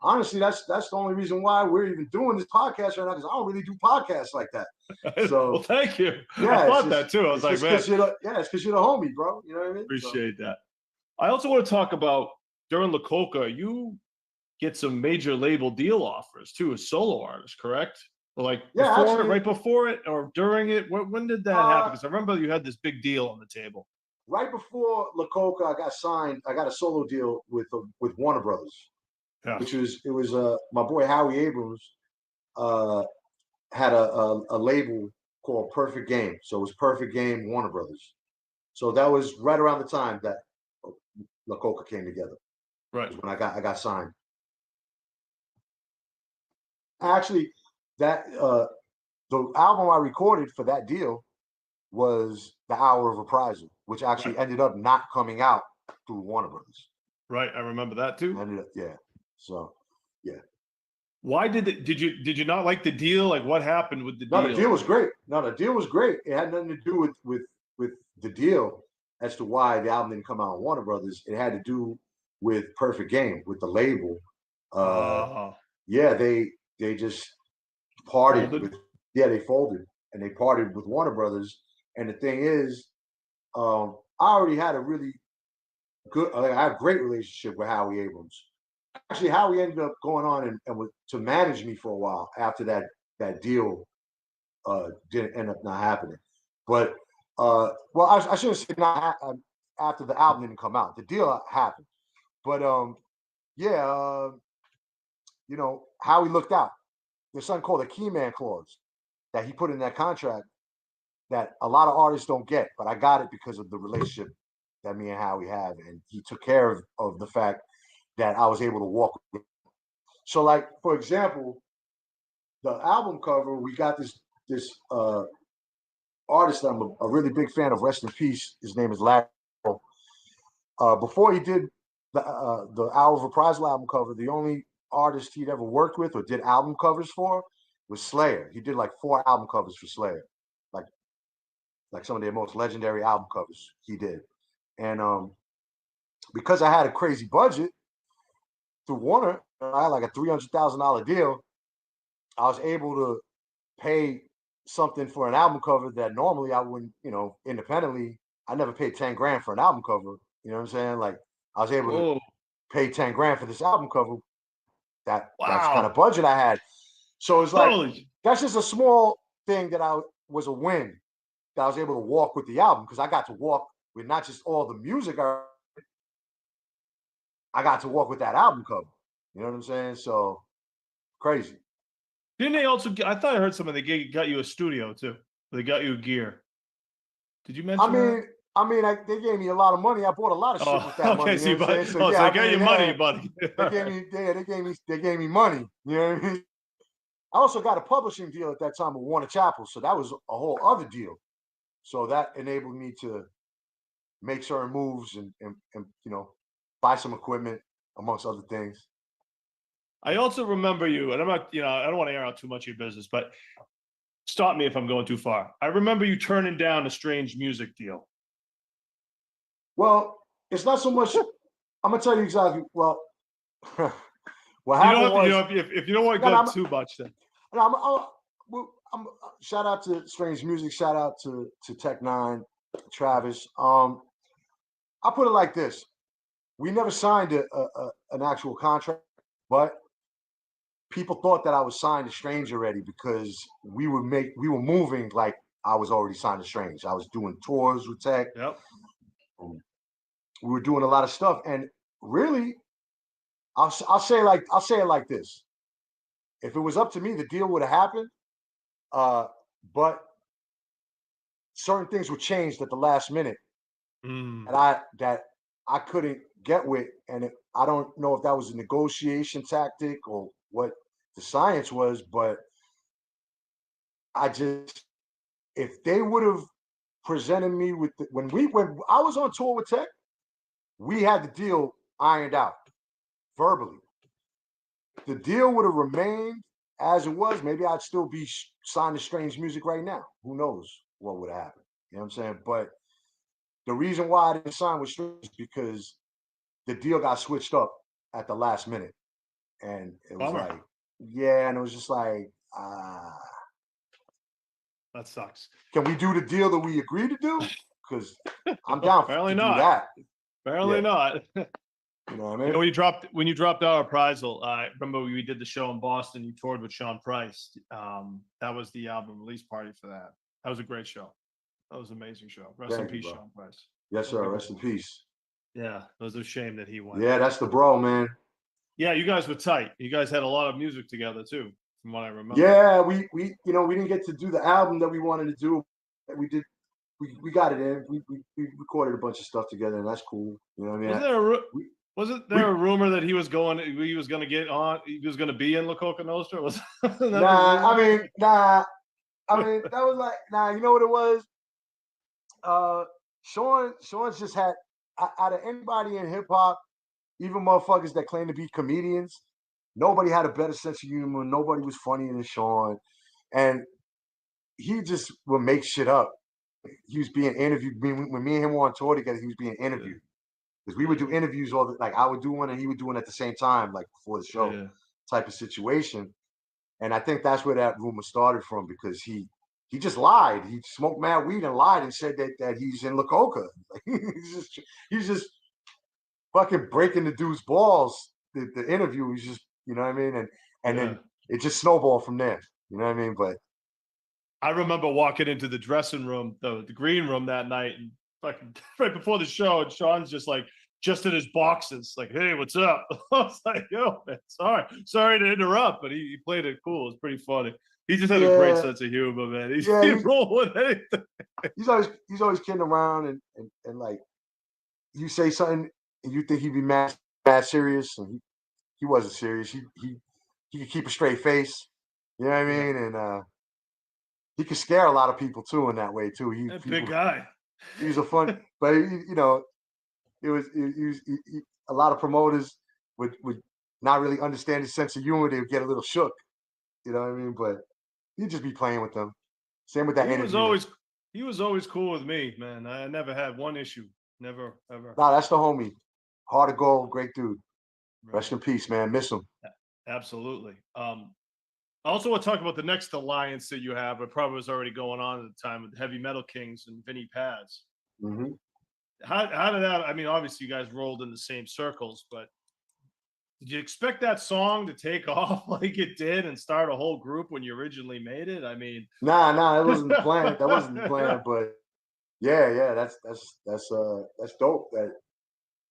honestly that's the only reason why we're even doing this podcast right now, because I don't really do podcasts like that. So well, thank you. Yeah, I thought that too. I was like, man, it's because you're the homie, bro. You know what I mean? Appreciate that. I also want to talk about during La Coca, you get some major label deal offers too as solo artist, correct? Like right before it or during it? When did that happen? Because I remember you had this big deal on the table. Right before La Coca, I got signed. I got a solo deal with Warner Brothers, which was my boy Howie Abrams had a label called Perfect Game. So it was Perfect Game Warner Brothers. So that was right around the time that La Coca came together. Right. When I got signed. Actually, that the album I recorded for that deal was The Hour of Reprisal, which actually ended up not coming out through Warner Brothers. Right, I remember that too. So yeah. Why did you not like the deal? Like what happened with the deal? No, the deal was great. No, the deal was great. It had nothing to do with the deal as to why the album didn't come out on Warner Brothers. It had to do with Perfect Game, with the label. Yeah, they just parted with they folded and they parted with Warner Brothers. And the thing is, I already had a really good, I have a great relationship with Howie Abrams. Actually, Howie ended up going on and to manage me for a while after that deal didn't end up not happening. But well, I should have said not after the album didn't come out. The deal happened, but you know, Howie looked out. There's something called a key man clause that he put in that contract that a lot of artists don't get, but I got it because of the relationship that me and Howie have, and he took care of the fact that I was able to walk with him. So, like for example, the album cover, we got this artist that I'm a really big fan of. Rest in peace. His name is Larry. Before he did the Hour of Reprisal album cover, the only artist he'd ever worked with or did album covers for was Slayer. He did like 4 album covers for Slayer, like some of their most legendary album covers he did. And because I had a crazy budget through Warner, I had like a $300,000 deal. I was able to pay something for an album cover that normally I wouldn't, you know, independently. I never paid 10 grand for an album cover. You know what I'm saying? Like I was able to pay 10 grand for this album cover. That's kind of budget I had. So it's like that's just a small thing that was a win that I was able to walk with the album, because I got to walk with not just all the music. I got to walk with that album cover. You know what I'm saying? So crazy. Didn't they also? I thought I heard something. They got you a studio too. They got you gear. Did you mention? They gave me a lot of money. I bought a lot of shit with that money. Okay, you know what I'm saying? So, I got you money, buddy. They gave me money. You know what I mean? I also got a publishing deal at that time with Warner Chappell, so that was a whole other deal. So that enabled me to make certain moves and you know, buy some equipment amongst other things. I also remember you, and I'm not, I don't want to air out too much of your business, but stop me if I'm going too far. I remember you turning down a Strange Music deal. Well, it's not so much. I'm gonna tell you exactly. Well, what You happened don't was, have to, if you don't want to No, go no, too much, then I'm shout out to Strange Music. Shout out to Tech Nine, Travis. I put it like this: we never signed an actual contract, but people thought that I was signed to Strange already because we were moving like I was already signed to Strange. I was doing tours with Tech. Yep. We were doing a lot of stuff, and really, I'll say it like this: if it was up to me, the deal would have happened. But certain things were changed at the last minute, and I couldn't get with, and I don't know if that was a negotiation tactic or what the science was, but if they would have presented me with when I was on tour with Tech, we had the deal ironed out verbally. The deal would have remained as it was. Maybe I'd still be signed to Strange Music right now. Who knows what would have happened? You know what I'm saying? But the reason why I didn't sign with Strange is because the deal got switched up at the last minute. And it was Bummer. like, yeah, and it was just like, that sucks. Can we do the deal that we agreed to do? Because I'm down Apparently to not. do that. Apparently not. You know what I mean? When you dropped our Reprisal, I remember we did the show in Boston. You toured with Sean Price. That was the album release party for that. That was a great show. That was an amazing show. Rest in Thank you, peace, bro. Sean Price. Yes, sir. Rest in peace. Yeah, it was a shame that he went. Yeah, that's the bro, man. Yeah, you guys were tight. You guys had a lot of music together too, from what I remember. Yeah, we we didn't get to do the album that we wanted to do. We did. We got it in. We recorded a bunch of stuff together, and that's cool. You know what I mean? Wasn't there a rumor that he was going to be in La Coca Nostra? Nah. I mean, that was like, you know what it was? Sean's just had, out of anybody in hip hop, even motherfuckers that claim to be comedians, nobody had a better sense of humor. Nobody was funnier than Sean, and he just would make shit up. He was being interviewed when me and him were on tour together. He was being interviewed because we would do interviews like I would do one and he would do one at the same time, like before the show, type of situation. And I think that's where that rumor started from, because he just lied. He smoked mad weed and lied and said that he's in La Coca. Like, he's just fucking breaking the dude's balls. The interview, he's just, you know what I mean, and then it just snowballed from there. You know what I mean? But I remember walking into the dressing room, the green room that night, and fucking right before the show, and Sean's just in his boxes, like, "Hey, what's up?" I was like, "Yo, man, sorry to interrupt," but he played it cool. It was pretty funny. He just had a great sense of humor, man. He's roll with anything. He's always kidding around and like, you say something and you think he'd be mad serious, and he wasn't serious. He could keep a straight face. You know what I mean? And he could scare a lot of people too in that way too. Big guy. He was a fun, but you know, it was a lot of promoters would not really understand his sense of humor. They would get a little shook. You know what I mean? But he'd just be playing with them. Same with that interview. He was always cool with me, man. I never had one issue. Never, ever. Nah, that's the homie. Heart of gold, great dude. Rest in peace, man. Miss him. Absolutely. I also want to talk about the next alliance that you have. It probably was already going on at the time with Heavy Metal Kings and Vinny Paz. Mm-hmm. How did that? I mean, obviously you guys rolled in the same circles, but did you expect that song to take off like it did and start a whole group when you originally made it? I mean, nah, that wasn't the plan. That wasn't the plan. But yeah, that's dope. That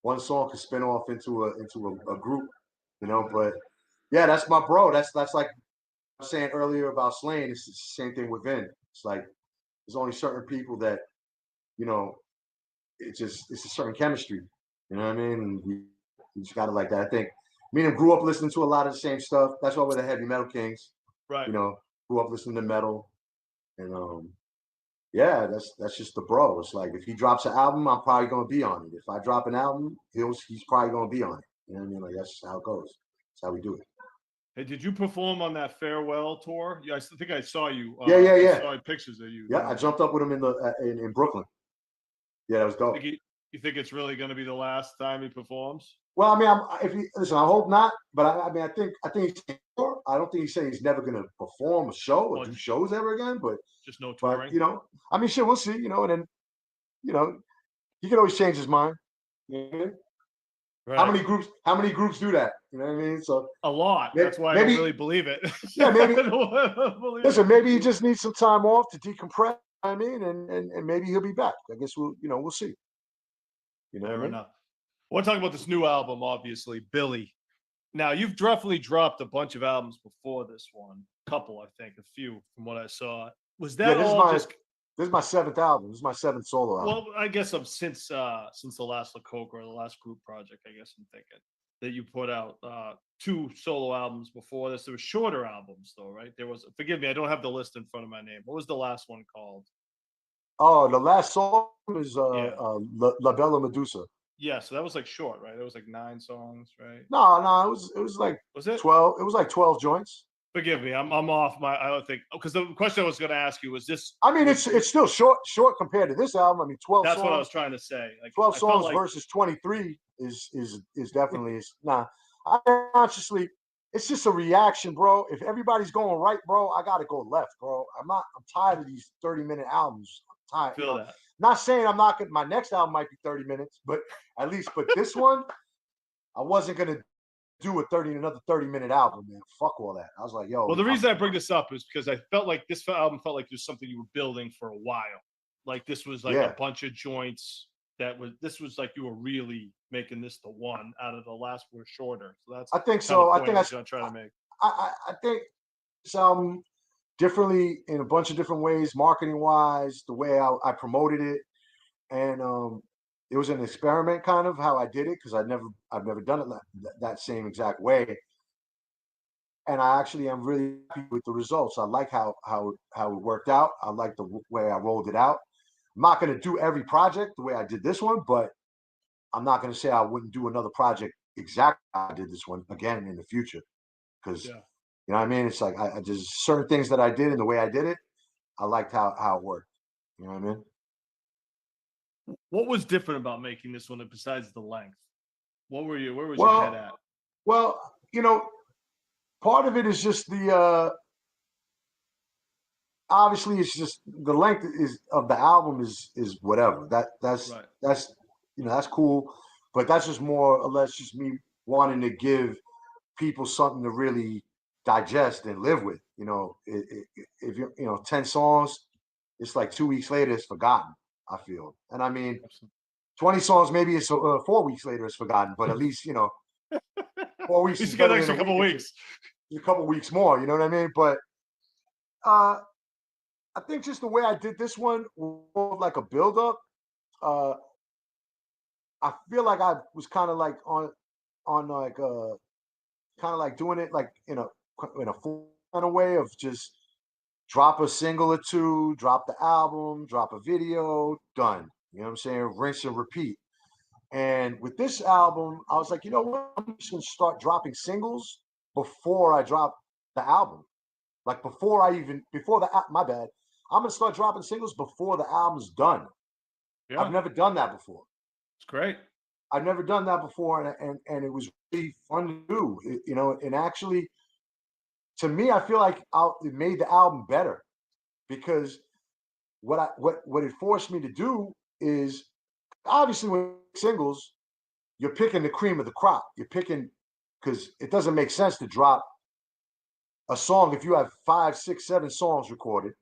one song could spin off into a group, you know. But yeah, that's my bro. That's like I was saying earlier about Slain. It's the same thing with Vin. It's like there's only certain people that, you know, it's a certain chemistry. You know what I mean? And you just got it like that. I think me and him grew up listening to a lot of the same stuff. That's why we're the Heavy Metal Kings. Right. You know, grew up listening to metal. And yeah, that's just the bro. It's like if he drops an album, I'm probably gonna be on it. If I drop an album, he's probably gonna be on it. You know what I mean? Like that's how it goes. That's how we do it. Hey, did you perform on that farewell tour? Yeah, I think I saw you. Yeah. I saw pictures of you. Yeah, I jumped up with him in Brooklyn. Yeah, that was dope. You think it's really going to be the last time he performs? Well, I mean, listen, I hope not. But I mean, I think he's. I don't think he's saying he's never going to perform a show or do shows ever again. But just no touring. But, you know, I mean, shit, we'll see. You know, and then, you know, he can always change his mind. You know what I mean? Right. How many groups do that? You know what I mean? So a lot. That's why I don't really believe it. Yeah, maybe. Listen, maybe he just needs some time off to decompress. I mean, and maybe he'll be back. I guess we'll see. You know, never know. I want to talk about this new album, obviously, Billy. Now, you've definitely dropped a bunch of albums before this one. A couple, I think, a few from what I saw. Was that This is my 7th album. This is my 7th solo album. Well, I guess since the last Lakota or the last group project, I guess I'm thinking that you put out 2 solo albums before this. There were shorter albums, though, right? There was. Forgive me, I don't have the list in front of my name. What was the last one called? Oh, the last song is La Bella Medusa. Yeah, so that was like short, right? It was like 9 songs, right? No, it was like 12. It was like 12 joints. Forgive me, I'm off my. I don't think because the question I was going to ask you was this. I mean, it's still short compared to this album. I mean, 12. That's songs, what I was trying to say. Like 12 songs versus 23 is definitely nah. I consciously, it's just a reaction, bro. If everybody's going right, bro, I got to go left, bro. I'm tired of these 30-minute albums. I'm tired. Feel that. Not saying I'm not gonna. My next album might be 30 minutes, but this one, I wasn't gonna do another 30-minute album, man. Fuck all that. I was like, yo. Well, the reason I bring this up is because I felt like this album felt like there's something you were building for a while. Like this was like a bunch of joints this was like you were really making this the one out of the last were shorter. So that's I think so. I think I'm trying to make. I think this album differently in a bunch of different ways, marketing wise, the way I promoted it, and it was an experiment kind of how I did it because I've never done it that same exact way, and I actually am really happy with the results. I like how it worked out. I like the way I rolled it out. I'm not going to do every project the way I did this one, but I'm not going to say I wouldn't do another project exactly how I did this one again in the future because. Yeah. You know what I mean? It's like I just certain things that I did and the way I did it, I liked how it worked. You know what I mean? What was different about making this one besides the length? Where was your head at? Well, you know, part of it is just the obviously it's just the length of the album is whatever. That's you know, that's cool, but that's just more or less just me wanting to give people something to really digest and live with. You know, if you 10 songs, it's like 2 weeks later it's forgotten, I feel. And I mean 20 songs, maybe it's 4 weeks later it's forgotten, but at least 4 weeks is better than a couple weeks. A couple weeks more, you know what I mean? But I think just the way I did this one was like a build up. I feel like I was kind of like on like kind of like doing it like in a full kind of way of just drop a single or 2, drop the album, drop a video, done. You know what I'm saying? Rinse and repeat. And with this album, I was like, you know what? I'm just gonna start dropping singles before I drop the album. Like my bad. I'm gonna start dropping singles before the album's done. Yeah. I've never done that before. It's great. I've never done that before, and it was really fun to do. You know, and actually, to me, I feel like it made the album better because what it forced me to do is obviously with singles, you're picking the cream of the crop. You're picking because it doesn't make sense to drop a song if you have 5, 6, 7 songs recorded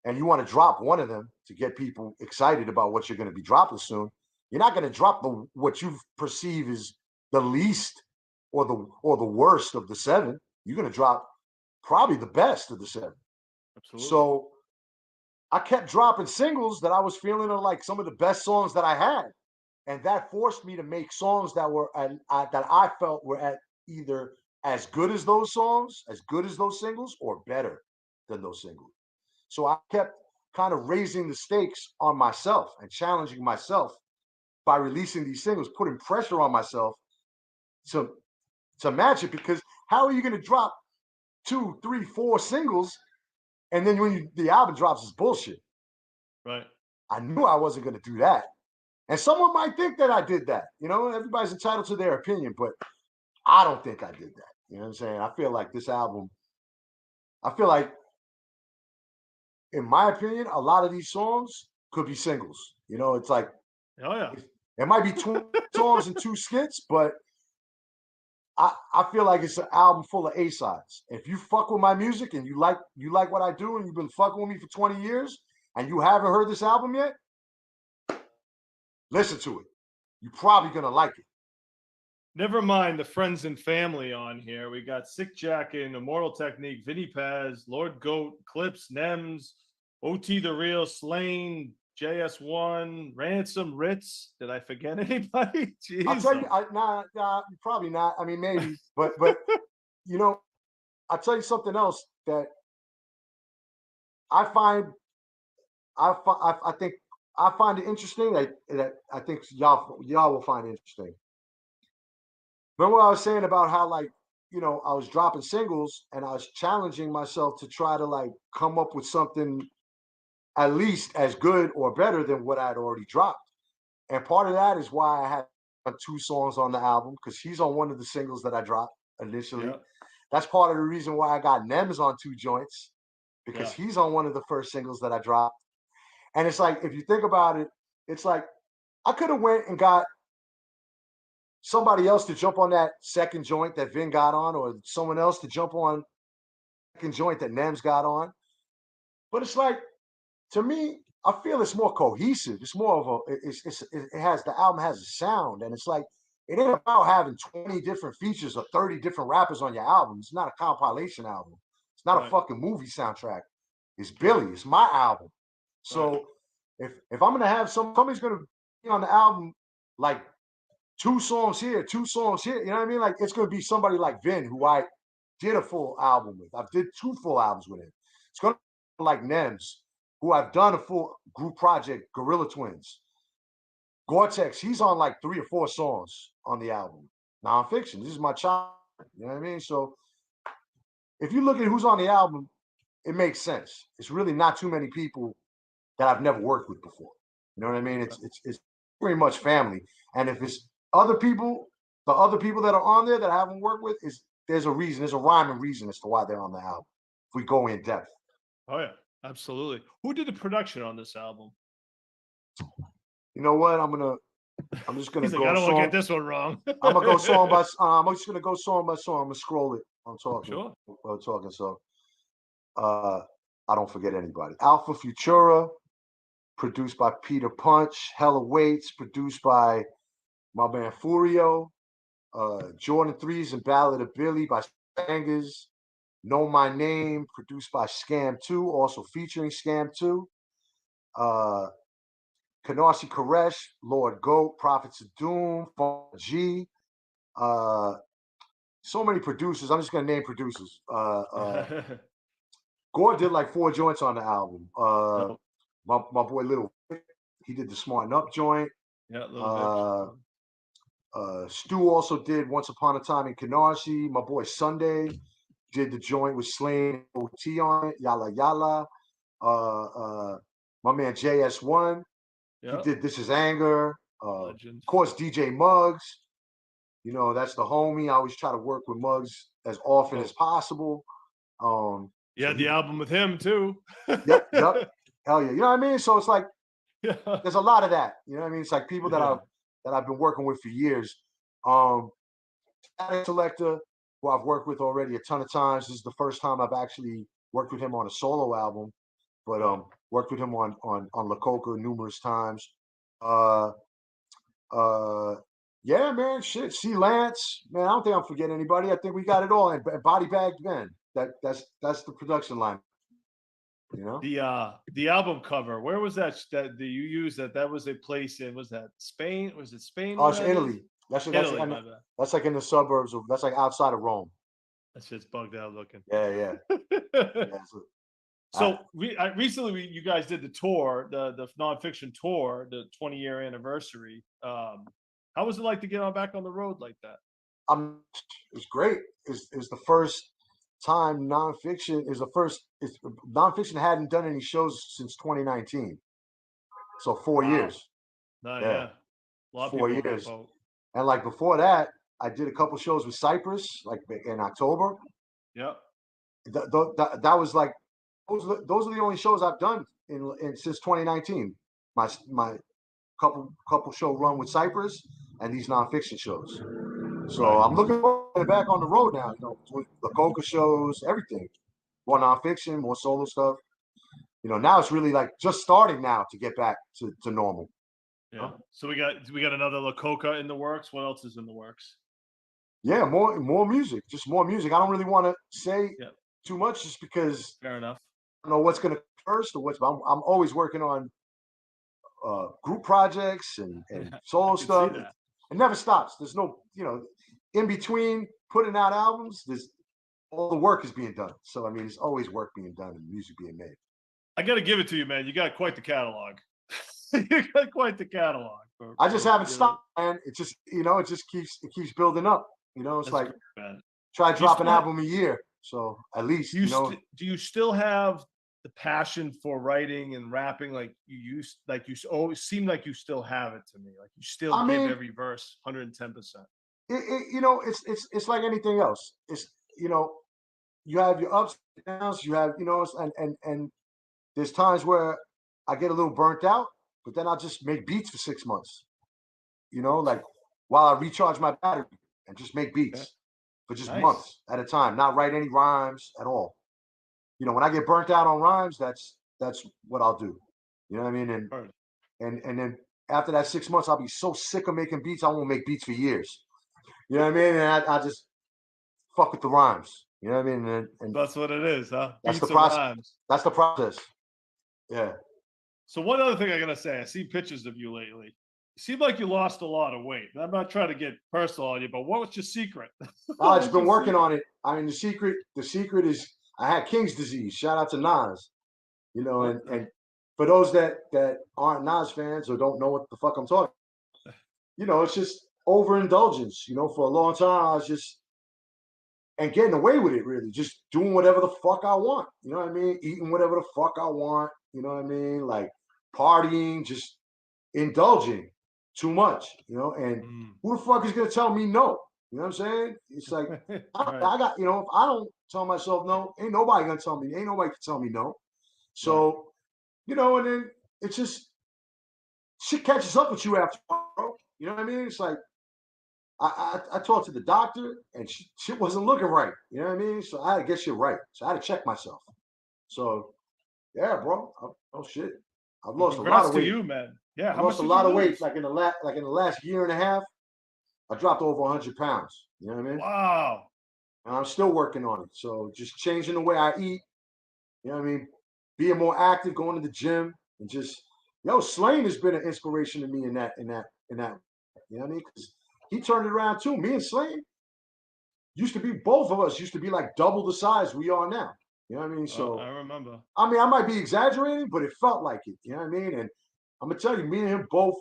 and you want to drop one of them to get people excited about what you're going to be dropping soon. You're not going to drop what you perceive is the least or the worst of the 7. You're going to drop probably the best of the 7. Absolutely. So I kept dropping singles that I was feeling are like some of the best songs that I had, and that forced me to make songs that were that I felt were at either as good as those songs, as good as those singles, or better than those singles. So I kept kind of raising the stakes on myself and challenging myself by releasing these singles, putting pressure on myself to match it, because how are you going to drop 2, 3, 4 singles, and then when the album drops, it's bullshit? Right. I knew I wasn't going to do that. And someone might think that I did that. You know, everybody's entitled to their opinion, but I don't think I did that. You know what I'm saying? I feel like this album, in my opinion, a lot of these songs could be singles. You know, it's like, oh yeah, it might be 2 songs and 2 skits, but I feel like it's an album full of A-sides. If you fuck with my music and you like what I do and you've been fucking with me for 20 years and you haven't heard this album yet, listen to it. You're probably gonna like it. Never mind the friends and family on here. We got Sick Jackin', Immortal Technique, Vinny Paz, Lord Goat, Clips, Nems, OT the Real, Slain, JS1, Ransom, Ritz. Did I forget anybody? Jeez. I'll tell you, nah, probably not. I mean, maybe, but you know, I'll tell you something else that I think I find it interesting. That I think y'all will find interesting. Remember what I was saying about how, like, you know, I was dropping singles and I was challenging myself to try to like come up with something at least as good or better than what I'd already dropped. And part of that is why I had 2 songs on the album, because he's on one of the singles that I dropped initially. Yeah. That's part of the reason why I got Nems on 2 joints, because he's on one of the first singles that I dropped. And it's like, if you think about it, it's like I could have went and got somebody else to jump on that second joint that Vin got on, or someone else to jump on the second joint that Nems got on. But it's like, to me, I feel it's more cohesive. It's more of the album has a sound, and it's like, it ain't about having 20 different features or 30 different rappers on your album. It's not a compilation album. It's not a fucking movie soundtrack. It's Billy. It's my album. So if I'm gonna have somebody's gonna be on the album, like 2 songs here, 2 songs here, you know what I mean? Like, it's gonna be somebody like Vin, who I did a full album with. I did 2 full albums with him. It's gonna be like Nems, who I've done a full group project, Gorilla Twins. Gore-Tex, he's on like 3 or 4 songs on the album. Nonfiction, this is my child. You know what I mean? So if you look at who's on the album, it makes sense. It's really not too many people that I've never worked with before. You know what I mean? It's pretty much family. And if it's other people, the other people that are on there that I haven't worked with, there's a reason, there's a rhyme and reason as to why they're on the album, if we go in depth. Oh yeah, absolutely. Who did the production on this album? You know what? I'm just gonna He's go. Like, I don't want to get this one wrong. I'm gonna go song by. I'm just gonna go song by song. I'm gonna scroll it. I'm talking. Sure. I'm talking. So, I don't forget anybody. Alpha Futura, produced by Peter Punch. Hella Waits, produced by my man Furio. Jordan 3s and Ballad of Billy by Bangers. Know My Name, produced by Scam 2, also featuring Scam 2. Canarsie Koresh, Lord Goat, Prophets of Doom, G. So many producers. I'm just gonna name producers. Gore did like 4 joints on the album. My boy Little, he did the Smarten Up joint. Yeah, Little Stu also did Once Upon a Time in Canarsie. My boy Sunday did the joint with Slain OT on it. Yalla Yalla. My man JS1. He did This Is Anger. Of course, DJ Muggs. You know, that's the homie. I always try to work with Muggs as often as possible. Yeah, the album with him too. Yep. Hell yeah. You know what I mean? So it's like, there's a lot of that. You know what I mean? It's like people that I've been working with for years. Selector, who I've worked with already a ton of times. This is the first time I've actually worked with him on a solo album, but worked with him on La Coca numerous times. Yeah, man, shit. C. Lance, man, I don't think I'm forgetting anybody. I think we got it all. And Body Bag Ben. That's the production line. You know, the album cover. Where was that you used? That was a place in. Was that Spain? Was it Spain? Oh, it's Italy. That's like in the suburbs of. That's like outside of Rome. That shit's bugged out looking. Yeah. So recently, you guys did the tour, the nonfiction tour, the 20-year anniversary. How was it like to get back on the road like that? It's great. It's the first time nonfiction hadn't done any shows since 2019. So 4 years. No, Yeah. yeah. A lot of 4 people years. vote. And like before that, I did a couple shows with Cypress, like in October. Yep. That was like those are the only shows I've done in since 2019. My couple show run with Cypress and these nonfiction shows. So I'm looking forward to back on the road now. You know, with the Coca shows, everything, more nonfiction, more solo stuff. You know, now it's really like just starting now to get back to normal. Yeah. So we got another La Coca in the works. What else is in the works? Yeah, more music, just more music. I don't really want to say too much, just because fair enough. I don't know what's going to first or what's. I'm always working on group projects and solo stuff. It never stops. There's no, you know, in between putting out albums. There's all the work is being done. So I mean, there's always work being done and music being made. I got to give it to you, man. You got quite the catalog. You got quite the catalog. I just haven't stopped, man. It just, you know, it keeps building up. You know, it's like try to drop an album a year. So at least, you know. Do you still have the passion for writing and rapping like you used? Like you always seem like you still have it to me. Like you still give every verse 110%. You know, it's like anything else. It's, you know, you have your ups and downs. You have, you know, and there's times where I get a little burnt out, but then I'll just make beats for 6 months. You know, like while I recharge my battery and just make beats for just months at a time, not write any rhymes at all. You know, when I get burnt out on rhymes, that's what I'll do. You know what I mean? And then after that 6 months, I'll be so sick of making beats, I won't make beats for years. You know what I mean? And I just fuck with the rhymes. You know what I mean? And that's what it is, huh? That's Beats the and process. rhymes. That's the process. Yeah. So one other thing I gotta say, I see pictures of you lately. You seem like you lost a lot of weight. I'm not trying to get personal on you, but what was your secret? I've just been working on it. I mean, the secret is I had King's disease. Shout out to Nas. You know, and for those that aren't Nas fans or don't know what the fuck I'm talking, you know, it's just overindulgence. You know, for a long time I was just and getting away with it, really, just doing whatever the fuck I want. You know what I mean? Eating whatever the fuck I want. You know what I mean? Like partying, just indulging too much. You know, and who the fuck is gonna tell me no? You know what I'm saying? It's like I got, you know, if I don't tell myself no, ain't nobody gonna tell me. Ain't nobody can tell me no. So, you know, and then it's just shit catches up with you after, bro. You know what I mean? It's like I talked to the doctor and shit wasn't looking right. You know what I mean? So I had to get shit right. So I had to check myself. So yeah, bro. Oh shit. I've lost a lot of weight. To you, man. Yeah, I lost a lot of weight. Like in the last year and a half, I dropped over 100 pounds. You know what I mean? Wow. And I'm still working on it. So just changing the way I eat. You know what I mean? Being more active, going to the gym, and just Slain has been an inspiration to me in that. You know what I mean? Because he turned it around too. Me and Slain both of us used to be like double the size we are now. You know what I mean? So I remember. I mean, I might be exaggerating, but it felt like it. You know what I mean? And I'm gonna tell you, me and him both,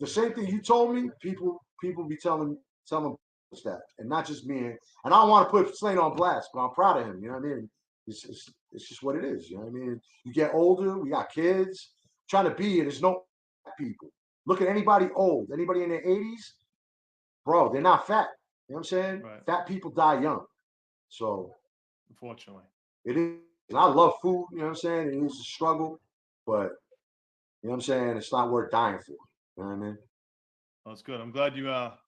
the same thing you told me. People be telling us that, and not just me. And I don't want to put Slain on blast, but I'm proud of him. You know what I mean? It's just what it is. You know what I mean? You get older, we got kids. Trying to be it. There's no people. Look at anybody old, anybody in their 80s, bro. They're not fat. You know what I'm saying? Right. Fat people die young. So unfortunately, it is. And I love food. You know what I'm saying? It is a struggle, but you know what I'm saying? It's not worth dying for. You know what I mean? That's good. I'm glad you got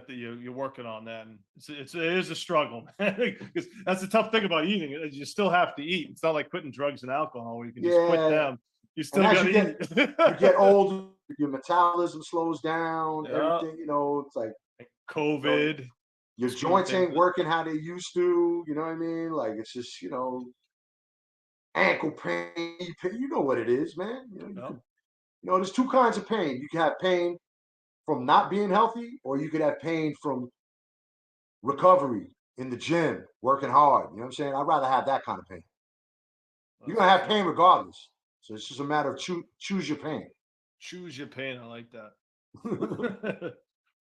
that you're working on that, and it is a struggle, man. Because that's the tough thing about eating. Is you still have to eat. It's not like quitting drugs and alcohol where you can just quit them. You still got to eat. You get older, your metabolism slows down. Everything, you know, it's like COVID. You know, your joints ain't working how they used to. You know what I mean? Like it's just, you know, ankle pain. You know what it is, man. You know, there's two kinds of pain. You can have pain from not being healthy, or you could have pain from recovery in the gym, working hard. You know what I'm saying? I'd rather have that kind of pain. You're gonna have pain regardless. So it's just a matter of choose your pain. Choose your pain. I like that.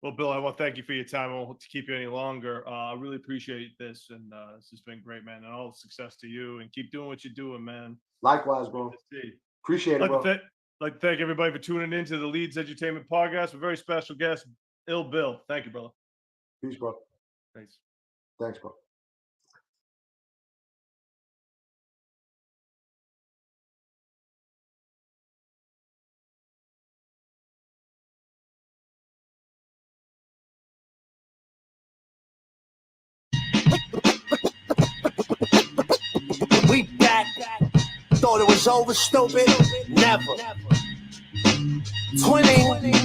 Well, Bill, I want to thank you for your time. I won't keep you any longer. I really appreciate this, and this has been great, man. And all success to you, and keep doing what you're doing, man. Likewise, bro. Appreciate it, bro. Like to thank everybody for tuning in to the Leeds Edutainment Podcast. A very special guest, Ill Bill. Thank you, brother. Peace, bro. Thanks. Thanks, bro. We back. Thought it was over, stupid? Never. 20.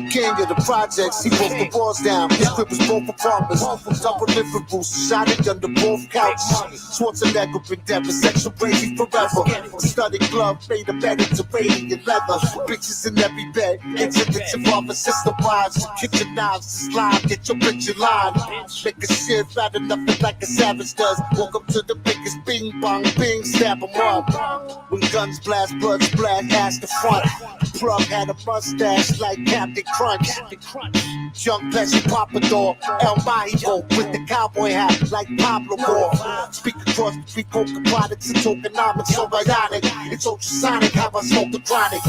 King of the projects, he broke the walls down. His grip was both apartments, double living rooms, shot under both couches. Schwarzenegger been dead for sexual crazy forever. Studded glove made of Mediterranean leather. Bitches in every bed, incidents involving sister wives. Kitchen knives to slide, get your bitch in line. Make a shit out of nothing like a savage does. Walk up to the biggest bing bong bing, stab him up. When guns blast, blood splat, ass the front. Plug had a mustache like Captain Crunch. Young Pesci Papador, El Mahigo with the cowboy hat like Pablo Moore. Speak across between coca products and tokenomics, so bionic. It's ultrasonic how I smoke the chronic.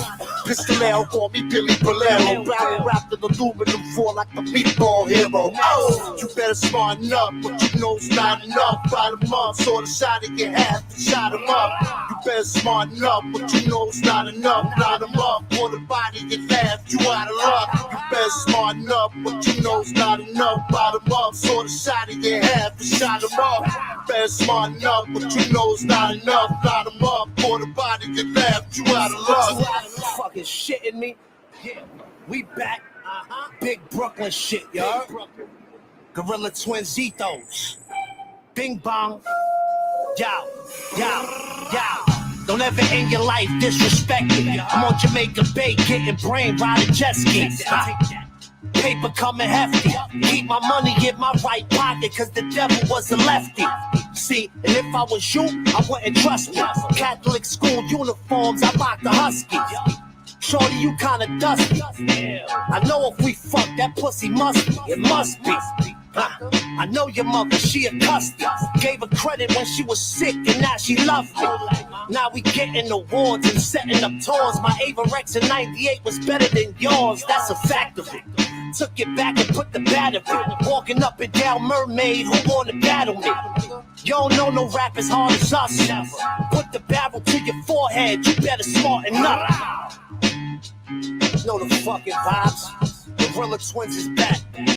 Pistolero for me, Billy Bolero. Barrel wrapped in aluminum foil like the meatball hero. Oh, you better smarten up, but you know's not enough. Bottom up, saw the shot in your half and shot him up. You better smarten up, but you know's not enough. Line him up, for the body and laugh, you out of luck. You better smarten up, but you know's not enough. Bottom up, saw the shot in your half and shot him up. You better smarten up, but you know's not enough. Line him up, for the body and laugh, you out of luck. You fucking shitting me? Yeah, we back. Big Brooklyn shit, yo. Gorilla Twins ethos. Bing bong. Yo. Don't ever in your life disrespect me. I'm on Jamaica Bay getting brain riding jet skis. Paper coming hefty. Keep my money in my right pocket cause the devil was a lefty. See, and if I was you, I wouldn't trust me. Catholic school uniforms, I rock the Husky. Shorty, you kinda dusty. I know if we fuck, that pussy must be. It must be. I know your mother, she a custody. Gave her credit when she was sick and now she loved me. Now we getting awards and setting up tours. My Averex in 98 was better than yours. That's a fact of it. Took it back and put the bat of it. Walking up and down Mermaid, who wanna battle me? You don't know no rap as hard as us. Put the barrel to your forehead, you better smarten up. Know the fucking vibes. Gorilla Twins is back.